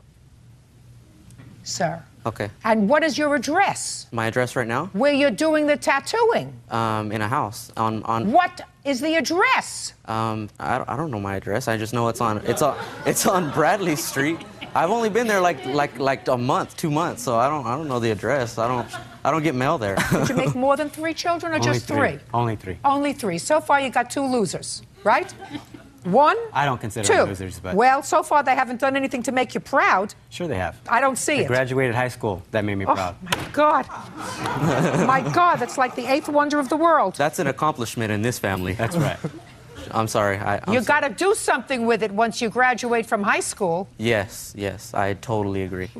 Sir. Okay. And what is your address? My address right now? Where you're doing the tattooing? In a house. On. What is the address? I don't know my address. I just know it's on Bradley Street. I've only been there like a month, 2 months, so I don't know the address. I don't get mail there. Did you make more than 3 children or Only just 3? Only 3. Only 3. So far you got 2 losers, right? 1, I don't consider 2. them losers, but... Well, so far they haven't done anything to make you proud. Sure they have. I don't see I it. graduated high school. That made me proud. Oh, my God. My God, that's like the 8th wonder of the world. That's an accomplishment in this family. That's right. I'm sorry. You got to do something with it once you graduate from high school. Yes, I totally agree.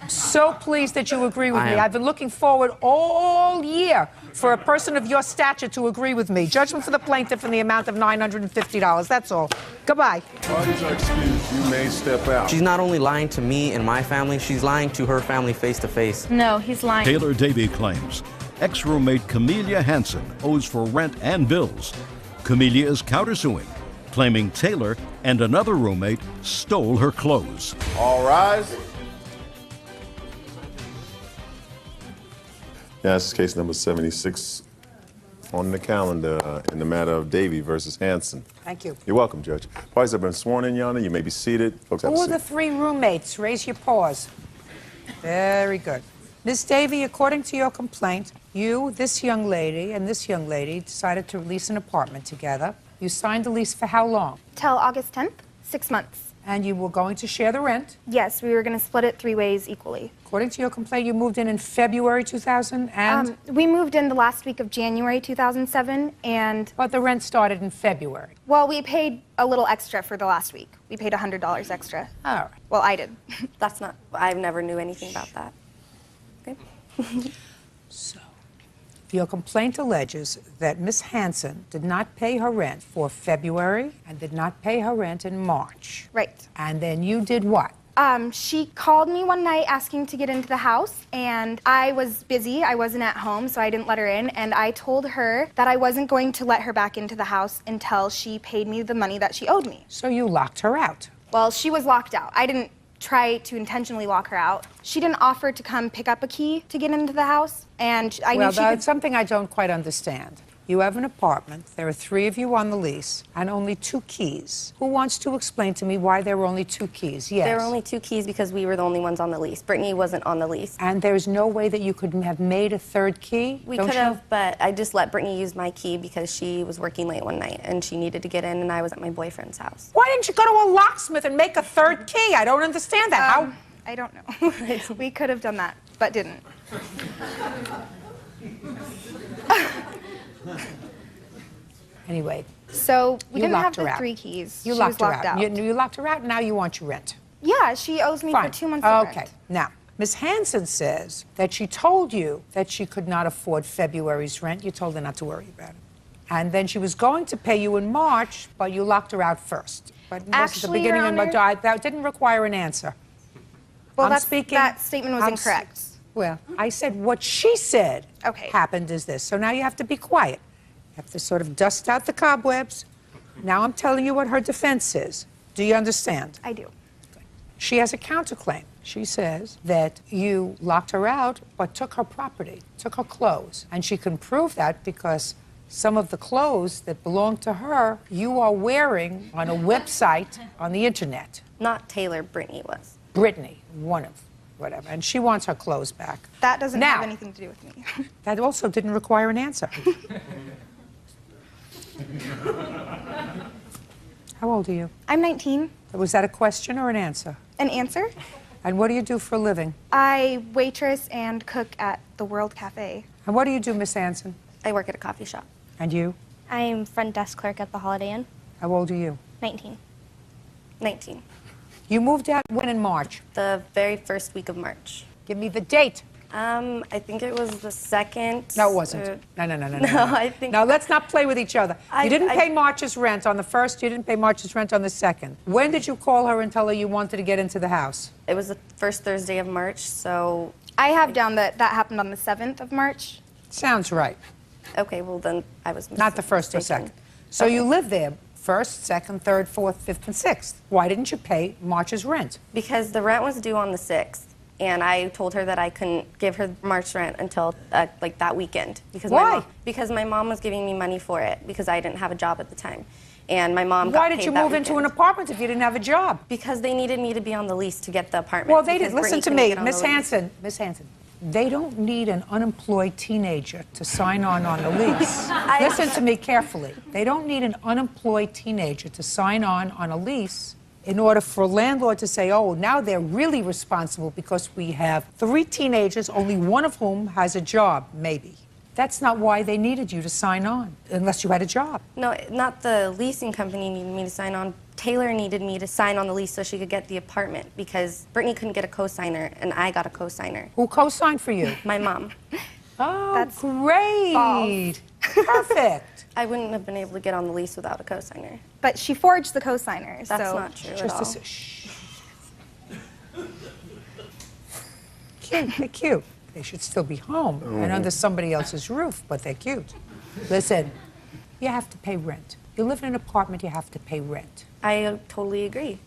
So pleased that you agree with I me. am. I've been looking forward all year for a person of your stature to agree with me. Judgment for the plaintiff in the amount of $950. That's all. Goodbye. Parties are excused. You may step out. She's not only lying to me and my family, she's lying to her family face to face. No, he's lying. Taylor Davy claims ex-roommate Camelia Hansen owes for rent and bills. Camelia is countersuing, claiming Taylor and another roommate stole her clothes. All rise. Yeah, this is case number 76 on the calendar in the matter of Davy versus Hansen. Thank you. You're welcome, Judge. Parties have been sworn in, Your Honor. You may be seated. Folks, have a Who are seat. the 3 roommates? Raise your paws. Very good. Ms. Davy, according to your complaint, you, this young lady, and this young lady decided to lease an apartment together. You signed the lease for how long? Till August 10th, 6 months. And you were going to share the rent? Yes, we were going to split it 3 ways equally. According to your complaint, you moved in February 2000 and? We moved in the last week of January 2007, and... But the rent started in February. Well, we paid a little extra for the last week. We paid $100 extra. All right. Well, I did. That's not... I never knew anything about that. Okay. So, your complaint alleges that Miss Hansen did not pay her rent for February and did not pay her rent in March. Right. And then you did what? She called me one night asking to get into the house, and I was busy. I wasn't at home, so I didn't let her in. And I told her that I wasn't going to let her back into the house until she paid me the money that she owed me. So you locked her out? Well, she was locked out. I didn't try to intentionally lock her out. She didn't offer to come pick up a key to get into the house, and I knew she Well, could... that's something I don't quite understand. You have an apartment. There are 3 of you on the lease and only 2 keys. Who wants to explain to me why there were only 2 keys? Yes. There were only 2 keys because we were the only ones on the lease. Brittany wasn't on the lease. And there's no way that you could have made a 3rd key? We could have, but I just let Brittany use my key because she was working late one night and she needed to get in, and I was at my boyfriend's house. Why didn't you go to a locksmith and make a 3rd key? I don't understand that. How? I don't know. We could have done that, but didn't. Anyway. So we you didn't have locked her the out. 3 keys. You She locked was her locked out. out. You locked her out, and now you want your rent. Yeah, she owes me Fine. for 2 months of Okay. rent. Now, Ms. Hansen says that she told you that she could not afford February's rent. You told her not to worry about it. And then she was going to pay you in March, but you locked her out first. But it was at the Actually, beginning Your of March. Honor- That didn't require an answer. Well, that statement was incorrect. Well, I said what she said happened is this. So now you have to be quiet. You have to sort of dust out the cobwebs. Now I'm telling you what her defense is. Do you understand? I do. She has a counterclaim. She says that you locked her out but took her property, took her clothes. And she can prove that because some of the clothes that belong to her you are wearing on a website on the internet. Not Taylor, Brittany was. Brittany, one of whatever. And she wants her clothes back. That doesn't Now- have anything to do with me. That also didn't require an answer. How old are you? I'm 19. Was that a question or an answer? An answer? And what do you do for a living? I waitress and cook at the World Cafe. And what do you do, Miss Hansen? I work at a coffee shop. And you? I'm front desk clerk at the Holiday Inn. How old are you? 19. 19. You moved out when in March? The very first week of March. Give me the date. I think it was the 2nd. No, it wasn't. No. No, I think. No, let's not play with each other. You didn't I- pay March's rent on the 1st, you didn't pay March's rent on the 2nd. When did you call her and tell her you wanted to get into the house? It was the first Thursday of March, so. I have down that happened on the 7th of March. Sounds right. Okay, well then I was Not the 1st or 2nd. So you lived there 1st, 2nd, 3rd, 4th, 5th, and 6th. Why didn't you pay March's rent? Because the rent was due on the 6th, and I told her that I couldn't give her March rent until like that weekend. Because Why? Because my mom was giving me money for it because I didn't have a job at the time. And my mom got Why paid did you that move into an weekend. apartment if you didn't have a job? Because they needed me to be on the lease to get the apartment. Well, they because did. Listen Brittany to couldn't me, get on the Miss lease. Hansen. Miss Hansen. They don't need an unemployed teenager to sign on the lease. Listen to me carefully. They don't need an unemployed teenager to sign on a lease in order for a landlord to say, oh, now they're really responsible because we have 3 teenagers, only one of whom has a job, maybe. That's not why they needed you to sign on, unless you had a job. No, not the leasing company needed me to sign on. Taylor needed me to sign on the lease so she could get the apartment because Brittany couldn't get a co-signer and I got a co-signer. Who co-signed for you? My mom. Oh, that's great. Perfect. I wouldn't have been able to get on the lease without a co-signer. But she forged the co-signer, That's so. not true at Just all. Cute, they're cute. They should still be home and under somebody else's roof, but they're cute. Listen, you have to pay rent. You live in an apartment, you have to pay rent. I totally agree.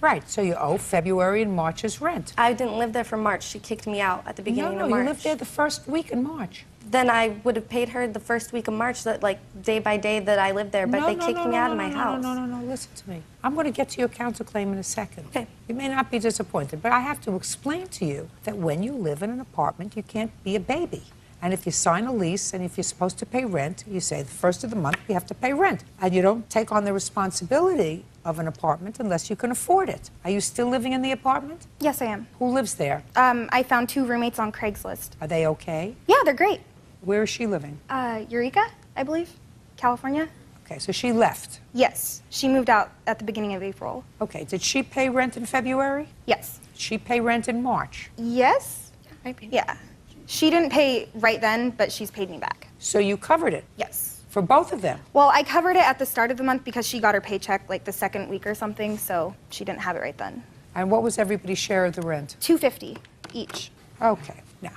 Right, so you owe February and March's rent. I didn't live there for March. She kicked me out at the beginning No, of March. you lived there the first week in March. Then I would have paid her the first week of March, that like day by day that I lived there, but they kicked me out of my house. No, listen to me. I'm going to get to your counterclaim in a second. Okay. You may not be disappointed, but I have to explain to you that when you live in an apartment, you can't be a baby. And if you sign a lease and if you're supposed to pay rent, you say the first of the month you have to pay rent. And you don't take on the responsibility of an apartment unless you can afford it. Are you still living in the apartment? Yes, I am. Who lives there? I found 2 roommates on Craigslist. Are they okay? Yeah, they're great. Where is she living? Eureka, I believe. California. Okay, so she left. Yes, she moved out at the beginning of April. Okay, did she pay rent in February? Yes. Did she pay rent in March? Yes? Yeah. She didn't pay right then, but she's paid me back. So you covered it? Yes. For both of them? Well, I covered it at the start of the month because she got her paycheck like the 2nd week or something, so she didn't have it right then. And what was everybody's share of the rent? $250 each. Okay, now,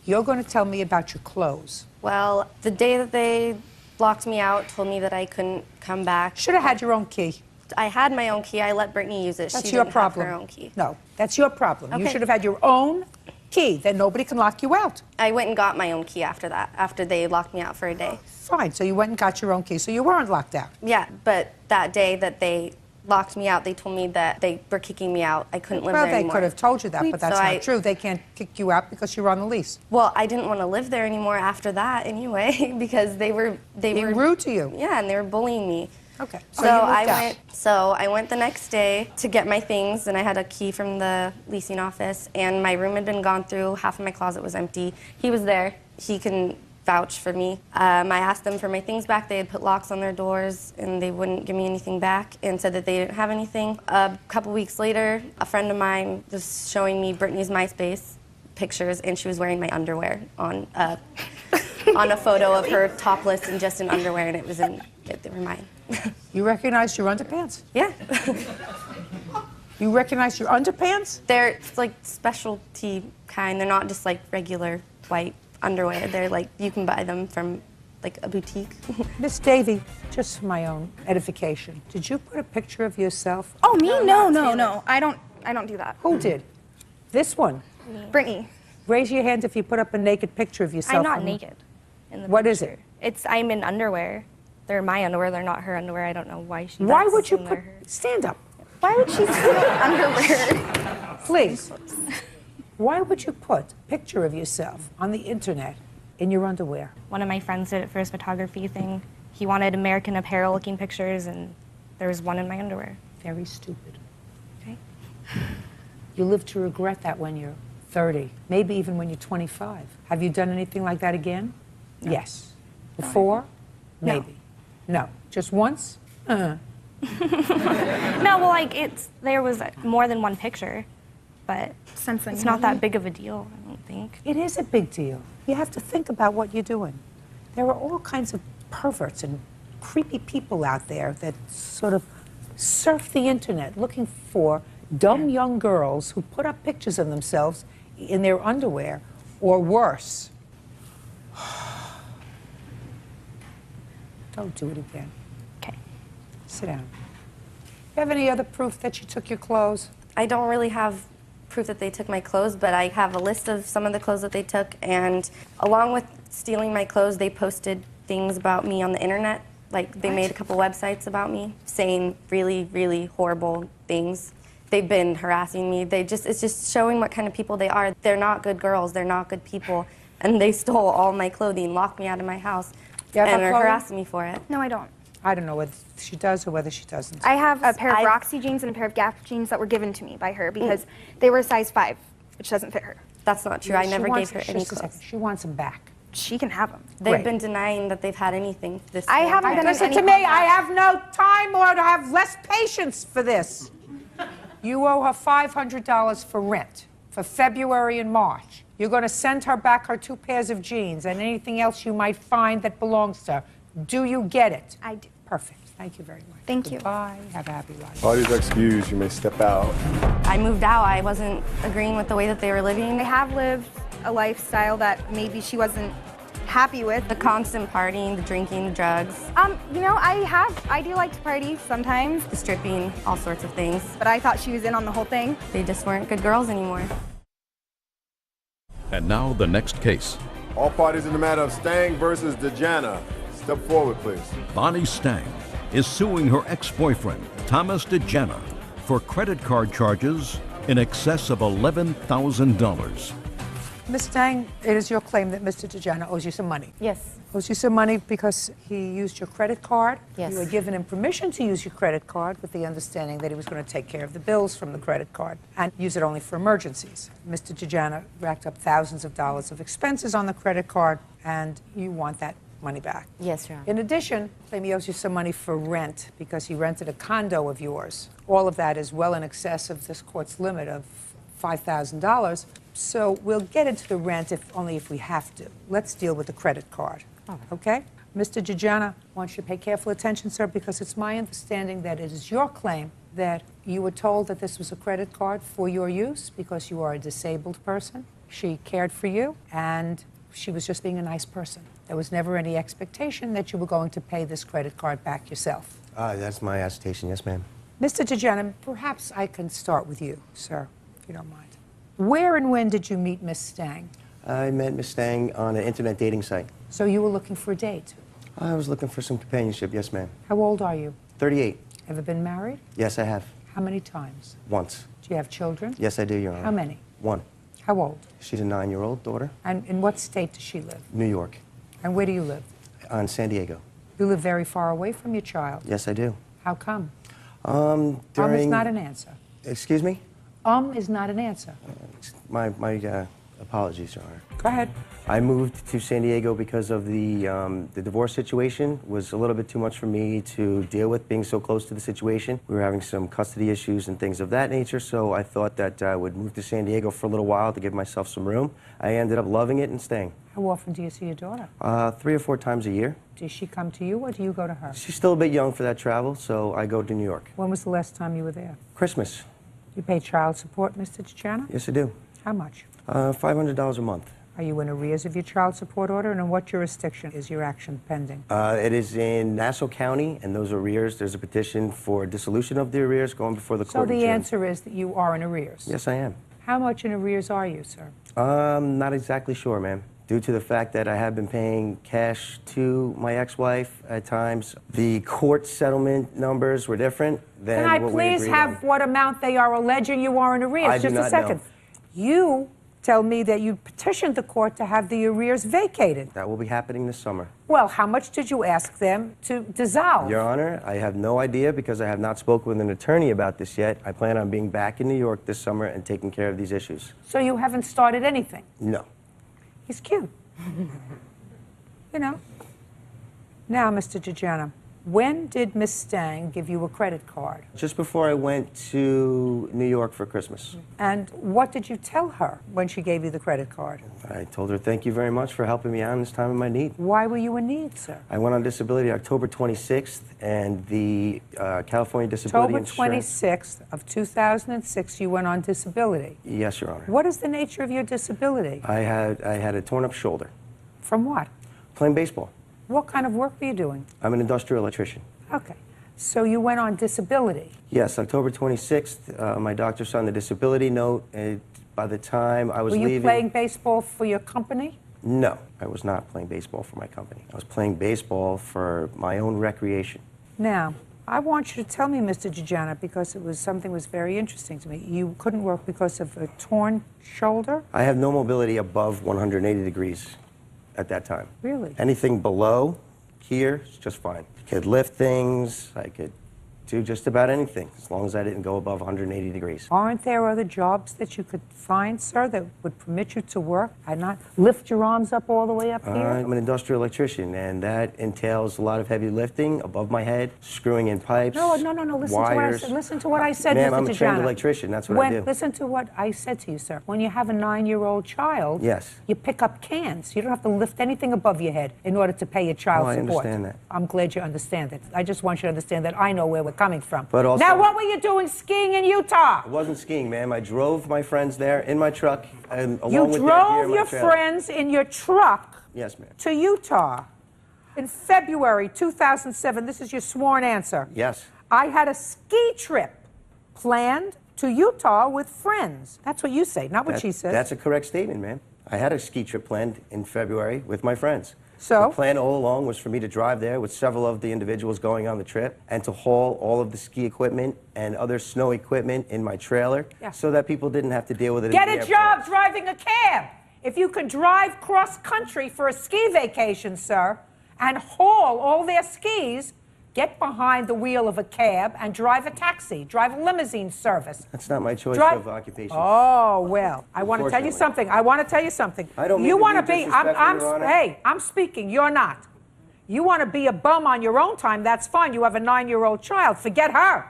you're going to tell me about your clothes. Well, the day that they locked me out, told me that I couldn't come back. Should have had your own key. I had my own key. I let Brittany use it. That's she your didn't problem. have her own key. No, that's your problem. You Okay. should have had your own key, then nobody can lock you out. I went and got my own key after that, after they locked me out for a day. Fine, so you went and got your own key, so you weren't locked out. Yeah, but that day that they locked me out, they told me that they were kicking me out. I couldn't live there anymore. Well, they could have told you that, but that's So not true. They can't kick you out because you're on the lease. Well, I didn't want to live there anymore after that anyway, because they were rude to you. Yeah, and they were bullying me. Okay. So I went the next day to get my things, and I had a key from the leasing office, and my room had been gone through. Half of my closet was empty. He was there. He can vouch for me. I asked them for my things back. They had put locks on their doors, and they wouldn't give me anything back and said that they didn't have anything. A couple weeks later, a friend of mine was showing me Brittany's MySpace pictures, and she was wearing my underwear on a photo of her topless and just in underwear, and they were mine. You recognized your underpants? Yeah. You recognize your underpants? They're like specialty kind. They're not just like regular white underwear. They're like, you can buy them from like a boutique. Miss Davy, just for my own edification, did you put a picture of yourself? Oh, me? No. I don't do that. Who did? This one? Brittany. Raise your hand if you put up a naked picture of yourself. I'm not naked in the What is it? I'm in underwear. They're my underwear. They're not her underwear. I don't know why she. Why would you put? Stand up. Why would she put underwear? Please. Why would you put a picture of yourself on the internet in your underwear? One of my friends did it for his photography thing. He wanted American Apparel looking pictures, and there was one in my underwear. Very stupid. Okay. You live to regret that when you're 30, maybe even when you're 25. Have you done anything like that again? No. Yes. Before? No. Maybe. No. Just once? No, well, there was more than one picture, but it's not that big of a deal, I don't think. It is a big deal. You have to think about what you're doing. There are all kinds of perverts and creepy people out there that sort of surf the internet looking for dumb young girls who put up pictures of themselves in their underwear or worse. Don't do it again. Okay. Sit down. You have any other proof that you took your clothes? I don't really have proof that they took my clothes, but I have a list of some of the clothes that they took, and along with stealing my clothes, they posted things about me on the internet. Like, they made a couple websites about me, saying really, really horrible things. They've been harassing me. It's just showing what kind of people they are. They're not good girls. They're not good people. And they stole all my clothing, locked me out of my house, and are harassing me for it. No, I don't. I don't know whether she does or whether she doesn't. I have a pair of Roxy jeans and a pair of Gap jeans that were given to me by her because they were a size 5, which doesn't fit her. That's not true. I never gave her any clothes. She wants them back. She can have them. They've been denying that they've had anything this I haven't been in Listen any to me, contact. I have no time or to have less patience for this. You owe her $500 for rent for February and March. You're going to send her back her 2 pairs of jeans and anything else you might find that belongs to her. Do you get it? I do. Perfect. Thank you very much. Thank you. Bye. Have a happy life. Parties are excused. You may step out. I moved out. I wasn't agreeing with the way that they were living. I have lived a lifestyle that maybe she wasn't happy with. The constant partying, the drinking, the drugs. You know, I do like to party sometimes. The stripping, all sorts of things. But I thought she was in on the whole thing. They just weren't good girls anymore. And now the next case. All parties in the matter of Stang versus Dejana. Step forward, please. Bonnie Stang is suing her ex-boyfriend, Thomas Dejana, for credit card charges in excess of $11,000. Ms. Stang, it is your claim that Mr. Dejana owes you some money. Yes. Owes you some money because he used your credit card. Yes. You had given him permission to use your credit card with the understanding that he was going to take care of the bills from the credit card and use it only for emergencies. Mr. Dejana racked up thousands of dollars of expenses on the credit card, and you want that money back. Yes, Your Honor. In addition, claim he owes you some money for rent because he rented a condo of yours. All of that is well in excess of this court's limit of $5,000. So we'll get into the rent only if we have to. Let's deal with the credit card. Okay? Mr. Dejana, I want you to pay careful attention, sir, because it's my understanding that it is your claim that you were told that this was a credit card for your use because you are a disabled person. She cared for you, and she was just being a nice person. There was never any expectation that you were going to pay this credit card back yourself. That's my attestation, yes, ma'am. Mr. Dejana, perhaps I can start with you, sir, if you don't mind. Where and when did you meet Miss Stang? I met Miss Stang on an internet dating site. So you were looking for a date? I was looking for some companionship, yes, ma'am. How old are you? 38. Ever been married? Yes, I have. How many times? Once. Do you have children? Yes, I do, Your Honor. How many? One. How old? She's a 9-year-old daughter. And in what state does she live? New York. And where do you live? On San Diego. You live very far away from your child. Yes, I do. How come? During... is not an answer. Excuse me? Is not an answer. My apologies, Your Honor. Go ahead. I moved to San Diego because of the divorce situation. Was a little bit too much for me to deal with, being so close to the situation. We were having some custody issues and things of that nature, so I thought that I would move to San Diego for a little while to give myself some room. I ended up loving it and staying. How often do you see your daughter? 3 or 4 times a year. Does she come to you or do you go to her? She's still a bit young for that travel, so I go to New York. When was the last time you were there? Christmas. You pay child support, Mr. Tijana? Yes, I do. How much? $500 a month. Are you in arrears of your child support order, and in what jurisdiction is your action pending? It is in Nassau County, and those arrears, there's a petition for dissolution of the arrears going before the court. So in the June. answer is that you are in arrears? Yes, I am. How much in arrears are you, sir? Not exactly sure, ma'am. Due to the fact that I have been paying cash to my ex-wife at times, the court settlement numbers were different than Can I what we please agreed have on. what amount they are alleging you are in arrears? I do Just a not second. know. You tell me that you petitioned the court to have the arrears vacated. That will be happening this summer. Well, how much did you ask them to dissolve? Your Honor, I have no idea because I have not spoken with an attorney about this yet. I plan on being back in New York this summer and taking care of these issues. So you haven't started anything? No. He's cute. You know. Now, Mr. Tijana, when did Miss Stang give you a credit card? Just before I went to New York for Christmas. And what did you tell her when she gave you the credit card? I told her, thank you very much for helping me out in this time of my need. Why were you in need, sir? I went on disability October 26th, and the California Disability October Insurance... 26th of 2006, you went on disability. Yes, Your Honor. What is the nature of your disability? I had a torn-up shoulder. From what? Playing baseball. What kind of work were you doing? I'm an industrial electrician. Okay. So you went on disability. Yes, October 26th, my doctor signed the disability note. By the time I was leaving... Were you playing baseball for your company? No, I was not playing baseball for my company. I was playing baseball for my own recreation. Now, I want you to tell me, Mr. Tijana, because something was very interesting to me. You couldn't work because of a torn shoulder? I have no mobility above 180 degrees at that time. Really? Anything below here is just fine. I could lift things, I could do just about anything, as long as I didn't go above 180 degrees. Aren't there other jobs that you could find, sir, that would permit you to work and not lift your arms up all the way up here? I'm an industrial electrician, and that entails a lot of heavy lifting above my head, screwing in pipes, No, listen to what I said. Listen to what I said, Ma'am, Mr. I'm a trained Tijana. electrician. That's what I do. Listen to what I said to you, sir. When you have a 9-year-old child, Yes. you pick up cans. You don't have to lift anything above your head in order to pay your child I support. understand that. I'm glad you understand that. I just want you to understand that I know where we're coming from. But also- Now, what were you doing skiing in Utah? I wasn't skiing, ma'am. I drove my friends there in my truck, and along You with their gear drove in my your trailer. friends in your truck Yes, ma'am. to Utah in February 2007. This is your sworn answer. Yes. I had a ski trip planned to Utah with friends. That's what you say, not what she says. That's a correct statement, ma'am. I had a ski trip planned in February with my friends. So? The plan all along was for me to drive there with several of the individuals going on the trip and to haul all of the ski equipment and other snow equipment in my trailer so that people didn't have to deal with it. Get in the a airport. job driving a cab. If you could drive cross-country for a ski vacation, sir, and haul all their skis, get behind the wheel of a cab and drive a taxi, drive a limousine service. That's not my choice Drive- of occupation. Oh, well, I want to tell you Unfortunately. something. I want to tell you something. I don't mean You to want be disrespectful, Your Honor. hey, I'm speaking. You're not. You want to be a bum on your own time, that's fine. You have a 9-year-old child. Forget her.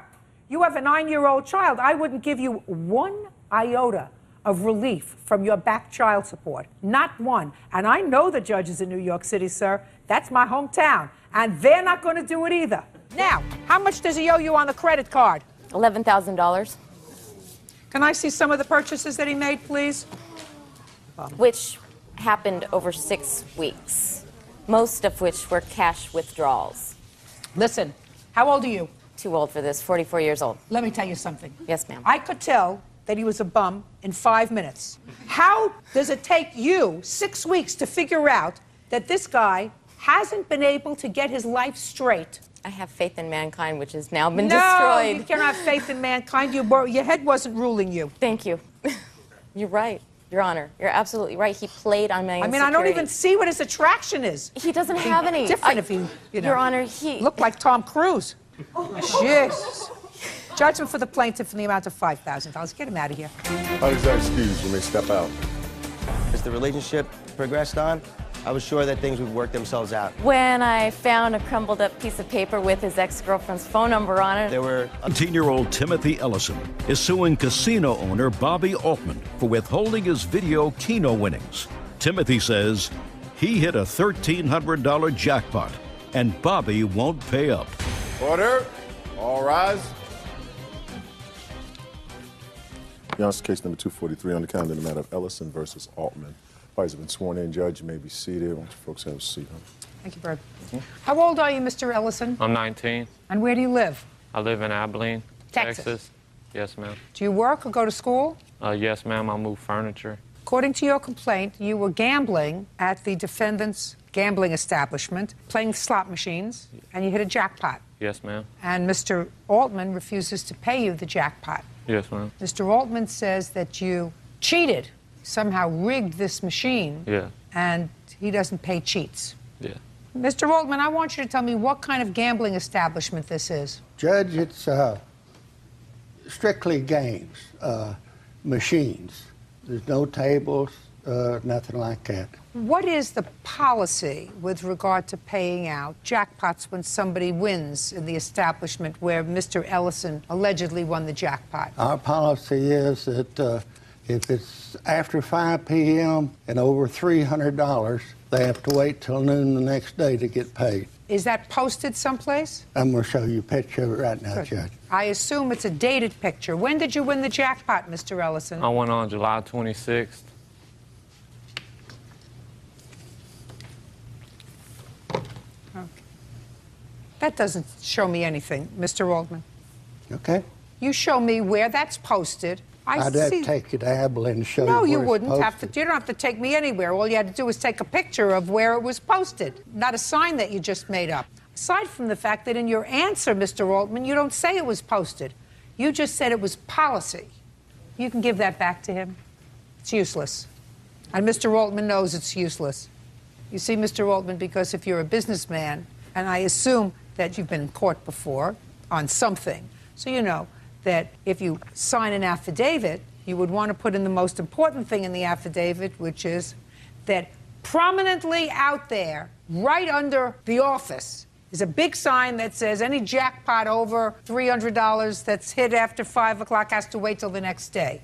You have a 9-year-old child. I wouldn't give you 1 iota of relief from your back child support. Not one. And I know the judges in New York City, sir. That's my hometown. And they're not going to do it either. Now, how much does he owe you on the credit card? $11,000. Can I see some of the purchases that he made, please? Which happened over 6 weeks, most of which were cash withdrawals. Listen, how old are you? Too old for this, 44 years old. Let me tell you something. Yes, ma'am. I could tell that he was a bum in 5 minutes. How does it take you 6 weeks to figure out that this guy hasn't been able to get his life straight? I have faith in mankind, which has now been No, destroyed. you can't have faith in mankind. Your head wasn't ruling you. Thank you. You're right, Your Honor. You're absolutely right. He played on my I mean, I don't even see what his attraction is. He doesn't It'd be have any. different if he, you know. Your Honor, he looked like Tom Cruise. Jesus. Judgment for the plaintiff in the amount of $5,000. Get him out of here. How does that excuse? You may step out. As the relationship progressed on, I was sure that things would work themselves out. When I found a crumbled up piece of paper with his ex-girlfriend's phone number on it. There were 17-year-old Timothy Ellison is suing casino owner Bobby Altman for withholding his video Keno winnings. Timothy says he hit a $1,300 jackpot and Bobby won't pay up. Order. All rise. Your Honor, case number 243 on the calendar in the matter of Ellison versus Altman. Parties have been sworn in. Judge, you may be seated. Why don't you folks have a seat? Thank you, Byrd. How old are you, Mr. Ellison? I'm 19. And where do you live? I live in Abilene, Texas. Yes, ma'am. Do you work or go to school? Yes, ma'am. I move furniture. According to your complaint, you were gambling at the defendant's gambling establishment, playing slot machines, and you hit a jackpot. Yes, ma'am. And Mr. Altman refuses to pay you the jackpot. Yes, ma'am. Mr. Altman says that you cheated, somehow rigged this machine, Yeah. and he doesn't pay cheats. Yeah. Mr. Altman, I want you to tell me what kind of gambling establishment this is. Judge, it's strictly games, machines. There's no tables, nothing like that. What is the policy with regard to paying out jackpots when somebody wins in the establishment where Mr. Ellison allegedly won the jackpot? Our policy is that if it's after 5 p.m. and over $300, they have to wait till noon the next day to get paid. Is that posted someplace? I'm going to show you a picture of it right now, Good. Judge. I assume it's a dated picture. When did you win the jackpot, Mr. Ellison? I went on July 26th. That doesn't show me anything, Mr. Altman. Okay. You show me where that's posted. I'd have to take you to Abilene to show No, you you where wouldn't it's have to. posted. You don't have to take me anywhere. All you had to do was take a picture of where it was posted, not a sign that you just made up. Aside from the fact that in your answer, Mr. Altman, you don't say it was posted. You just said it was policy. You can give that back to him. It's useless. And Mr. Altman knows it's useless. You see, Mr. Altman, because if you're a businessman, and I assume that you've been in court before on something, so you know that if you sign an affidavit, you would want to put in the most important thing in the affidavit, which is that prominently out there, right under the office, is a big sign that says any jackpot over $300 that's hit after 5 o'clock has to wait till the next day.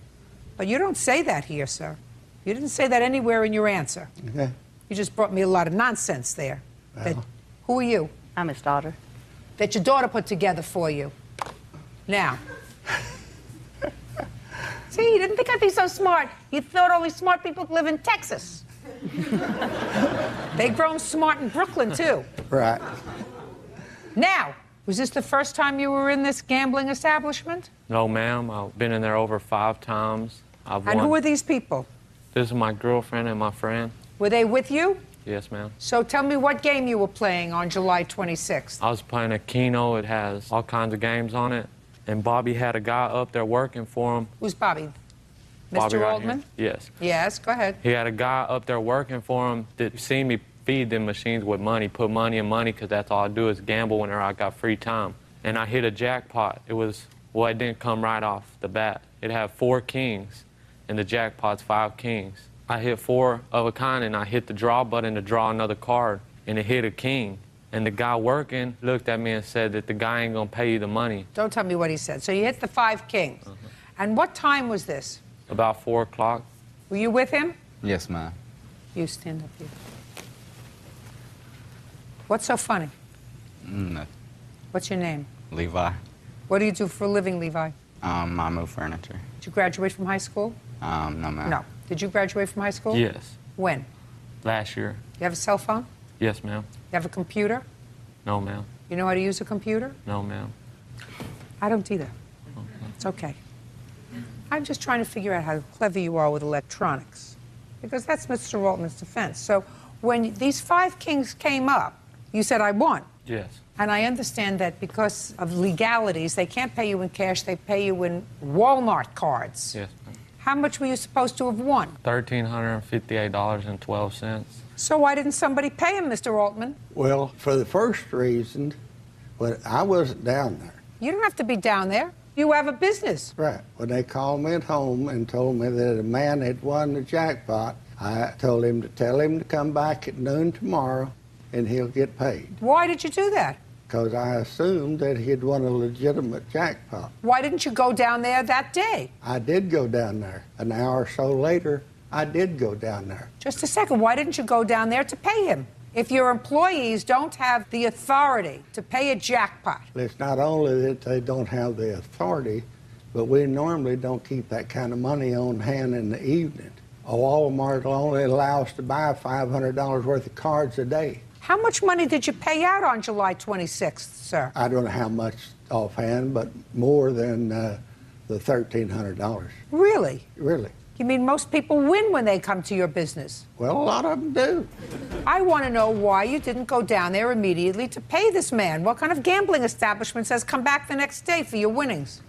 But you don't say that here, sir. You didn't say that anywhere in your answer. Okay. You just brought me a lot of nonsense there. That, who are you? I'm his daughter. That your daughter put together for you. Now. See, you didn't think I'd be so smart. You thought only smart people live in Texas. They grown smart in Brooklyn, too. Right. Now, was this the first time you were in this gambling establishment? No, ma'am. I've been in there over 5 times. And who are these people? This is my girlfriend and my friend. Were they with you? Yes, ma'am. So tell me what game you were playing on July 26th. I was playing a Keno. It has all kinds of games on it. And Bobby had a guy up there working for him. Who's Bobby? Bobby Mr. right Altman? here. Yes. Yes, go ahead. He had a guy up there working for him that seen me feed them machines with money, put money in money, because that's all I do is gamble whenever I got free time. And I hit a jackpot. It was, well, it didn't come right off the bat. It had 4 kings, and the jackpot's 5 kings. I hit 4 of a kind, and I hit the draw button to draw another card, and it hit a king. And the guy working looked at me and said that the guy ain't gonna pay you the money. Don't tell me what he said. So you hit the 5 kings. And what time was this? About 4 o'clock. Were you with him? Yes, ma'am. You stand up here. What's so funny? Nothing. What's your name? Levi. What do you do for a living, Levi? I move furniture. Did you graduate from high school? No, ma'am. No. Did you graduate from high school? Yes. When? Last year. You have a cell phone? Yes, ma'am. You have a computer? No, ma'am. You know how to use a computer? No, ma'am. I don't either. It's okay. I'm just trying to figure out how clever you are with electronics, because that's Mr. Altman's defense. So when these 5 kings came up, you said, I won. Yes. And I understand that because of legalities, they can't pay you in cash, they pay you in Walmart cards. Yes. How much were you supposed to have won? $1,358.12. So why didn't somebody pay him, Mr. Altman? Well, for the first reason, when I wasn't down there. You don't have to be down there. You have a business. Right. When they called me at home and told me that a man had won the jackpot, I told him to tell him to come back at noon tomorrow and he'll get paid. Why did you do that? Because I assumed that he had won a legitimate jackpot. Why didn't you go down there that day? I did go down there. An hour or so later, I did go down there. Just a second. Why didn't you go down there to pay him? If your employees don't have the authority to pay a jackpot. It's not only that they don't have the authority, but we normally don't keep that kind of money on hand in the evening. A Walmart will only allow us to buy $500 worth of cards a day. How much money did you pay out on July 26th, sir? I don't know how much offhand, but more than the $1,300. Really? Really. You mean most people win when they come to your business? Well, a lot of them do. I want to know why you didn't go down there immediately to pay this man. What kind of gambling establishment says come back the next day for your winnings?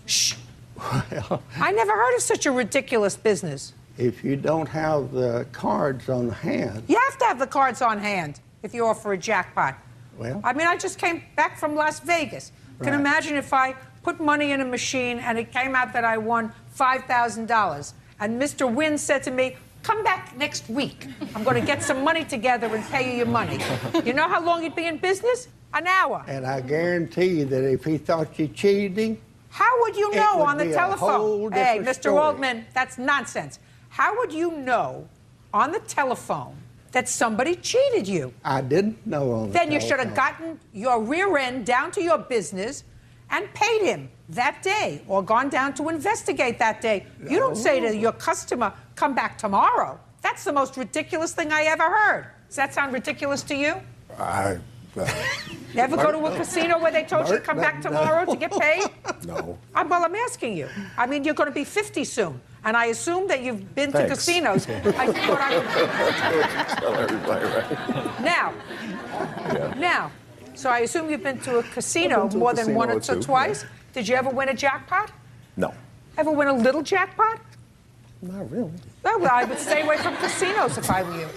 Shh. Well, I never heard of such a ridiculous business. if you don't have the cards on hand. You have to have the cards on hand if you offer a jackpot. Well, I mean, I just came back from Las Vegas. Can Right. imagine if I put money in a machine and it came out that I won $5,000 and Mr. Wynn said to me, come back next week. I'm going to get some money together and pay you your money. You know how long you'd be in business? An hour. and I guarantee you that if he thought you cheated him, How would you It know would on the be a telephone? whole Hey, different Mr. story. Altman, that's nonsense. How would you know on the telephone that somebody cheated you? I didn't know on the Then you should have telephone. gotten your rear end down to your business and paid him that day or gone down to investigate that day. You don't say to your customer, come back tomorrow. That's the most ridiculous thing I ever heard. Does that sound ridiculous to you? You ever go to a casino where they told you to come back tomorrow to get paid? No. Well, I'm asking you. I mean, you're going to be 50 soon, and I assume that you've been to Thanks. casinos. I thought I Tell everybody, right? Now, so I assume you've been to a casino I've been to a more than casino one or or two, twice. Did you ever win a jackpot? No. Ever win a little jackpot? Not really. No, well, I would stay away from casinos if I were you.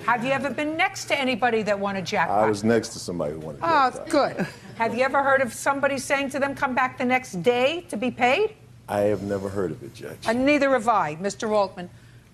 Have you ever been next to anybody that won a jackpot? I was next to somebody who wanted to Oh, good. Have you ever heard of somebody saying to them, come back the next day to be paid? I have never heard of it, Judge. And neither have I, Mr. Altman.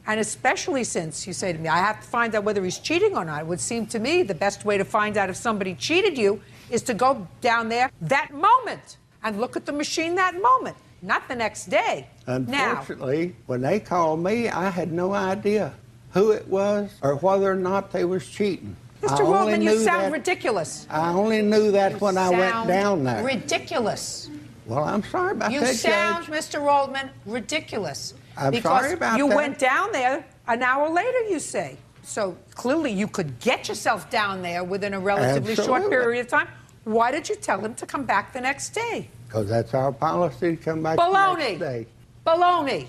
And especially since you say to me, I have to find out whether he's cheating or not. It would seem to me the best way to find out if somebody cheated you is to go down there that moment and look at the machine that moment, not the next day. Unfortunately, when they called me, I had no idea who it was or whether or not they was cheating. Mr. Altman, you sound ridiculous. I only knew that when I went Sound down there. ridiculous. Well, I'm sorry about You that, sound, Judge. Mr. Altman, ridiculous. I'm because sorry about you that. went down there an hour later, you say. So clearly you could get yourself down there within a relatively short Absolutely. period of time. Why did you tell him to come back the next day? Because that's our policy to come back the Baloney. next day. Baloney.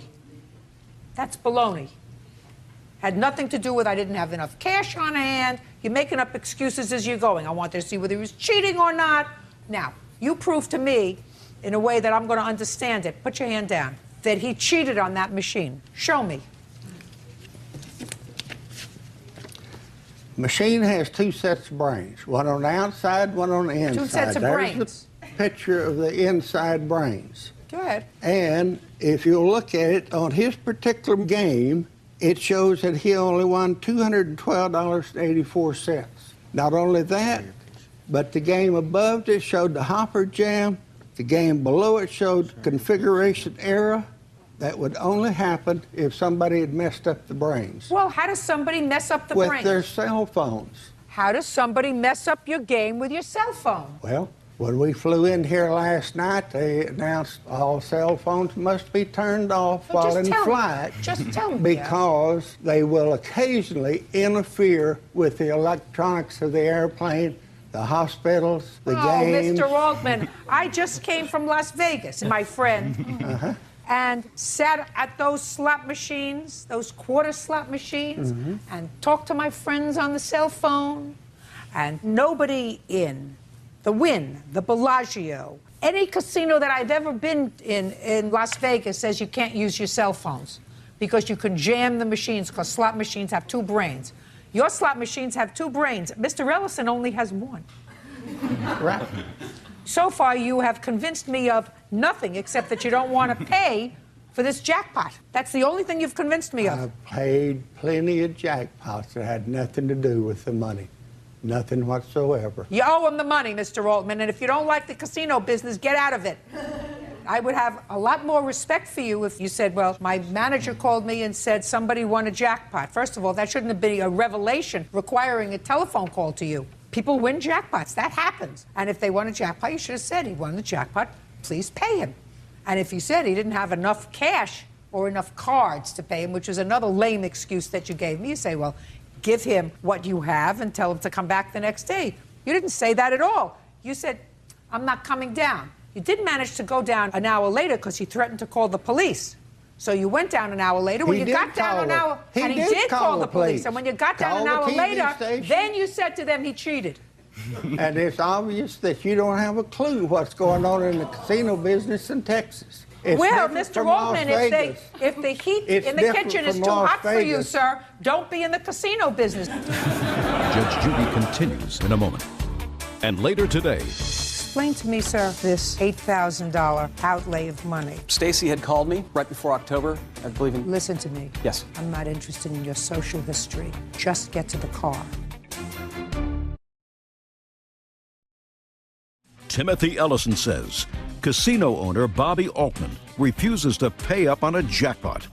That's baloney. Had nothing to do with I didn't have enough cash on hand. You're making up excuses as you're going. I want to see whether he was cheating or not. Now, you prove to me, in a way that I'm going to understand it, put your hand down, that he cheated on that machine. Show me. Machine has two sets of brains, one on the outside, one on the inside. Two sets of There's brains. the picture of the inside brains. Go ahead. And if you look at it on his particular game, it shows that he only won $212.84. Not only that, but the game above it showed the hopper jam. The game below it showed configuration error. That would only happen if somebody had messed up the brains. Well, how does somebody mess up the with brain? their cell phones. How does somebody mess up your game with your cell phone? Well, when we flew in here last night, they announced all cell phones must be turned off Well, while just in tell me. flight. Just tell me. Because they will occasionally interfere with the electronics of the airplane, the hospitals, the games. Mr. Altman, I just came from Las Vegas, my friend. and sat at those slot machines, those quarter slot machines, and talked to my friends on the cell phone, and nobody in the Wynn, the Bellagio, any casino that I've ever been in Las Vegas says you can't use your cell phones because you can jam the machines because slot machines have two brains. Your slot machines have two brains. Mr. Ellison only has one. Right. So far, you have convinced me of nothing except that you don't want to pay for this jackpot. That's the only thing you've convinced me of. I've paid plenty of jackpots that had nothing to do with the money. Nothing whatsoever. You owe him the money, Mr. Altman, and if you don't like the casino business, get out of it. I would have a lot more respect for you if you said, well, my manager called me and said somebody won a jackpot. First of all, that shouldn't have been a revelation requiring a telephone call to you. People win jackpots. That happens. And if they won a jackpot, you should have said he won the jackpot. Please pay him. And if you said he didn't have enough cash or enough cards to pay him, which is another lame excuse that you gave me, you say, well, give him what you have and tell him to come back the next day. You didn't say that at all. You said, I'm not coming down. You did manage to go down an hour later because he threatened to call the police. So you went down an hour later. When you got down an hour, and he did call the police. And when you got down an hour later, then you said to them he cheated. And it's obvious that you don't have a clue what's going on in the casino business in Texas. It's well, Mr. Altman, if the heat in the kitchen is too hot for you, sir, don't be in the casino business. Judge Judy continues in a moment. And later today, explain to me, sir, this $8,000 outlay of money. Stacy had called me right before October, I believe in... Listen to me. Yes. I'm not interested in your social history. Just get to the car. Timothy Ellison says casino owner Bobby Altman refuses to pay up on a jackpot.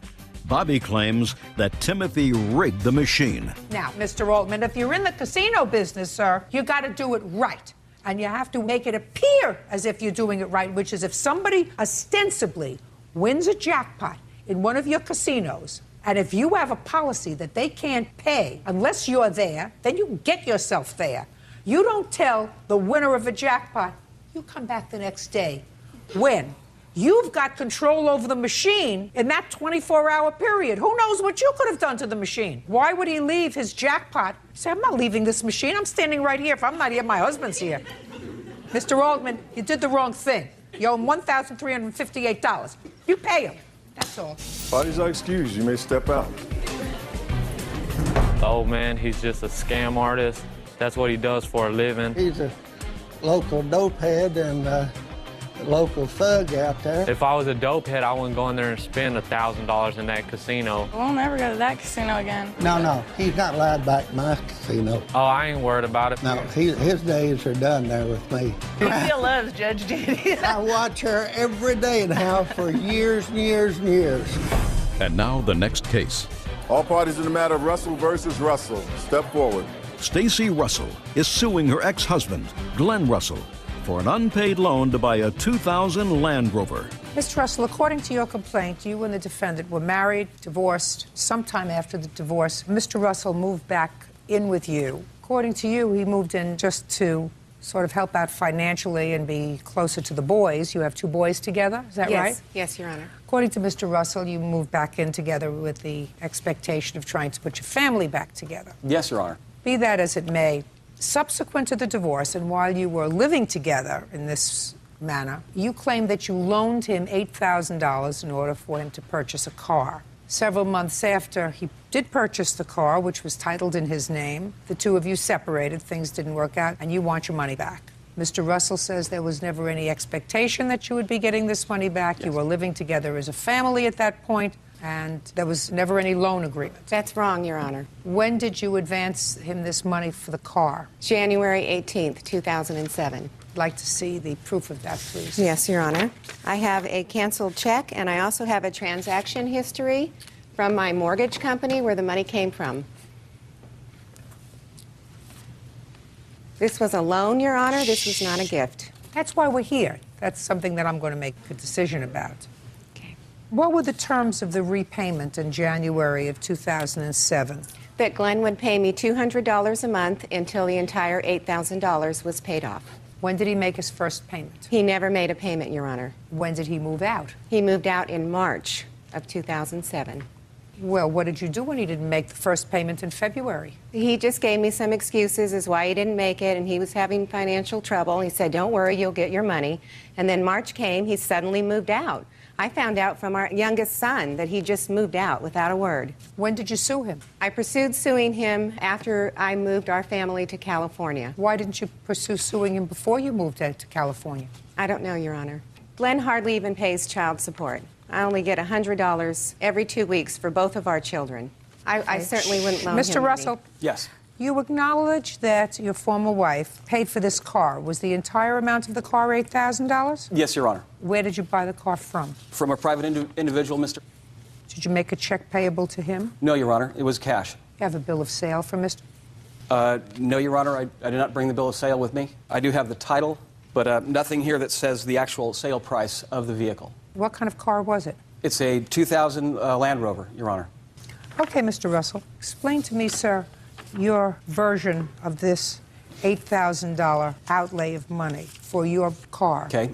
Bobby claims that Timothy rigged the machine. Now, Mr. Altman, if you're in the casino business, sir, you got to do it right. And you have to make it appear as if you're doing it right, which is if somebody ostensibly wins a jackpot in one of your casinos, and if you have a policy that they can't pay unless you're there, then you get yourself there. You don't tell the winner of a jackpot, you come back the next day. When? You've got control over the machine in that 24-hour period. Who knows what you could have done to the machine? Why would he leave his jackpot? Say, I'm not leaving this machine. I'm standing right here. If I'm not here, my husband's here. Mr. Altman, you did the wrong thing. You owe him $1,358. You pay him. That's all. Parties are excused. You may step out. The old man, he's just a scam artist. That's what he does for a living. He's a local dopehead and a local thug out there. If I was a dopehead, I wouldn't go in there and spend $1,000 in that casino. We'll never go to that casino again. No, he's not allowed back in my casino. Oh, I ain't worried about it. No, his days are done there with me. He still loves Judge Judy. I watch her every day now for years and years and years. And now the next case. All parties in the matter of Russell versus Russell. Step forward. Stacy Russell is suing her ex-husband, Glenn Russell, for an unpaid loan to buy a 2000 Land Rover. Mr. Russell, according to your complaint, you and the defendant were married, divorced. Sometime after the divorce, Mr. Russell moved back in with you. According to you, he moved in just to sort of help out financially and be closer to the boys. You have two boys together, is that right? Yes, Your Honor. According to Mr. Russell, you moved back in together with the expectation of trying to put your family back together. Yes, Your Honor. Be that as it may, subsequent to the divorce and while you were living together in this manner, you claimed that you loaned him $8,000 in order for him to purchase a car. Several months after he did purchase the car, which was titled in his name, the two of you separated, things didn't work out, and you want your money back. Mr. Russell says there was never any expectation that you would be getting this money back. Yes. You were living together as a family at that point, and there was never any loan agreement. That's wrong, Your Honor. When did you advance him this money for the car? January 18th, 2007. I'd like to see the proof of that, please. Yes, Your Honor. I have a canceled check, and I also have a transaction history from my mortgage company where the money came from. This was a loan, Your Honor. This was not a gift. That's why we're here. That's something that I'm going to make a decision about. Okay. What were the terms of the repayment in January of 2007? That Glenn would pay me $200 a month until the entire $8,000 was paid off. When did he make his first payment? He never made a payment, Your Honor. When did he move out? He moved out in March of 2007. Well, what did you do when he didn't make the first payment in February? He just gave me some excuses as why he didn't make it, and he was having financial trouble. He said, don't worry, you'll get your money. And then March came, he suddenly moved out. I found out from our youngest son that he just moved out without a word. When did you sue him? I pursued suing him after I moved our family to California. Why didn't you pursue suing him before you moved out to California? I don't know, Your Honor. Glenn hardly even pays child support. I only get $100 every 2 weeks for both of our children. I certainly wouldn't loan him Mr. Russell? Yes. You acknowledge that your former wife paid for this car. Was the entire amount of the car $8,000? Yes, Your Honor. Where did you buy the car from? From a private individual, Mr. Did you make a check payable to him? No, Your Honor. It was cash. You have a bill of sale for Mr. No, Your Honor. I did not bring the bill of sale with me. I do have the title, but nothing here that says the actual sale price of the vehicle. What kind of car was it? It's a 2000 Land Rover, Your Honor. Okay, Mr. Russell. Explain to me, sir, your version of this $8,000 outlay of money for your car. Okay.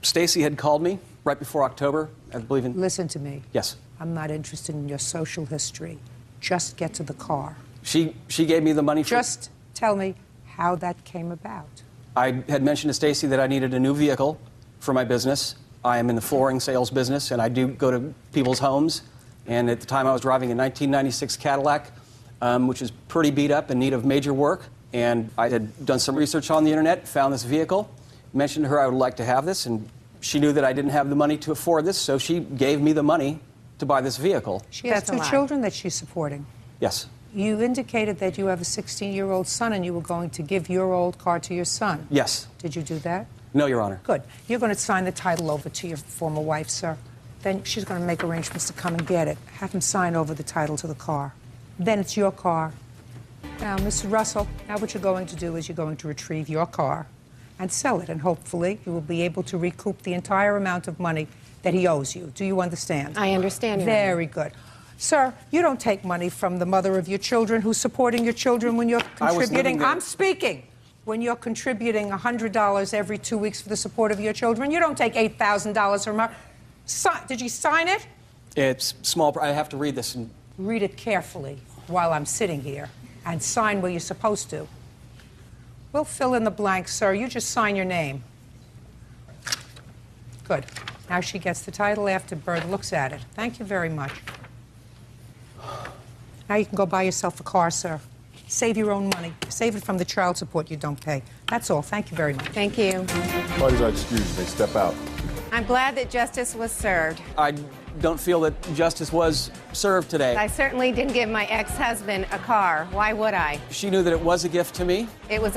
Stacy had called me right before October, I believe in... Listen to me. Yes. I'm not interested in your social history. Just get to the car. She gave me the money for... Just tell me how that came about. I had mentioned to Stacy that I needed a new vehicle for my business. I am in the flooring sales business, and I do go to people's homes. And at the time, I was driving a 1996 Cadillac, which is pretty beat up in need of major work. And I had done some research on the internet, found this vehicle, mentioned to her I would like to have this, and she knew that I didn't have the money to afford this, so she gave me the money to buy this vehicle. She has two children that she's supporting. Yes. You indicated that you have a 16-year-old son and you were going to give your old car to your son. Yes. Did you do that? No, Your Honor. Good. You're going to sign the title over to your former wife, sir. Then she's going to make arrangements to come and get it. Have him sign over the title to the car. Then it's your car. Now, Mr. Russell, now what you're going to do is you're going to retrieve your car and sell it, and hopefully you will be able to recoup the entire amount of money that he owes you. Do you understand? I understand, Your Honor. Very good. Sir, you don't take money from the mother of your children who's supporting your children when you're contributing. I'm speaking. When you're contributing $100 every 2 weeks for the support of your children, you don't take $8,000 from her. Did you sign it? It's small. I have to read this. And... Read it carefully while I'm sitting here and sign where you're supposed to. We'll fill in the blanks, sir. You just sign your name. Good. Now she gets the title after Byrd looks at it. Thank you very much. Now you can go buy yourself a car, sir. Save your own money. Save it from the child support you don't pay. That's all. Thank you very much. Thank you. Parties are excused. They step out. I'm glad that justice was served. I don't feel that justice was served today. I certainly didn't give my ex-husband a car. Why would I? She knew that it was a gift to me. It was a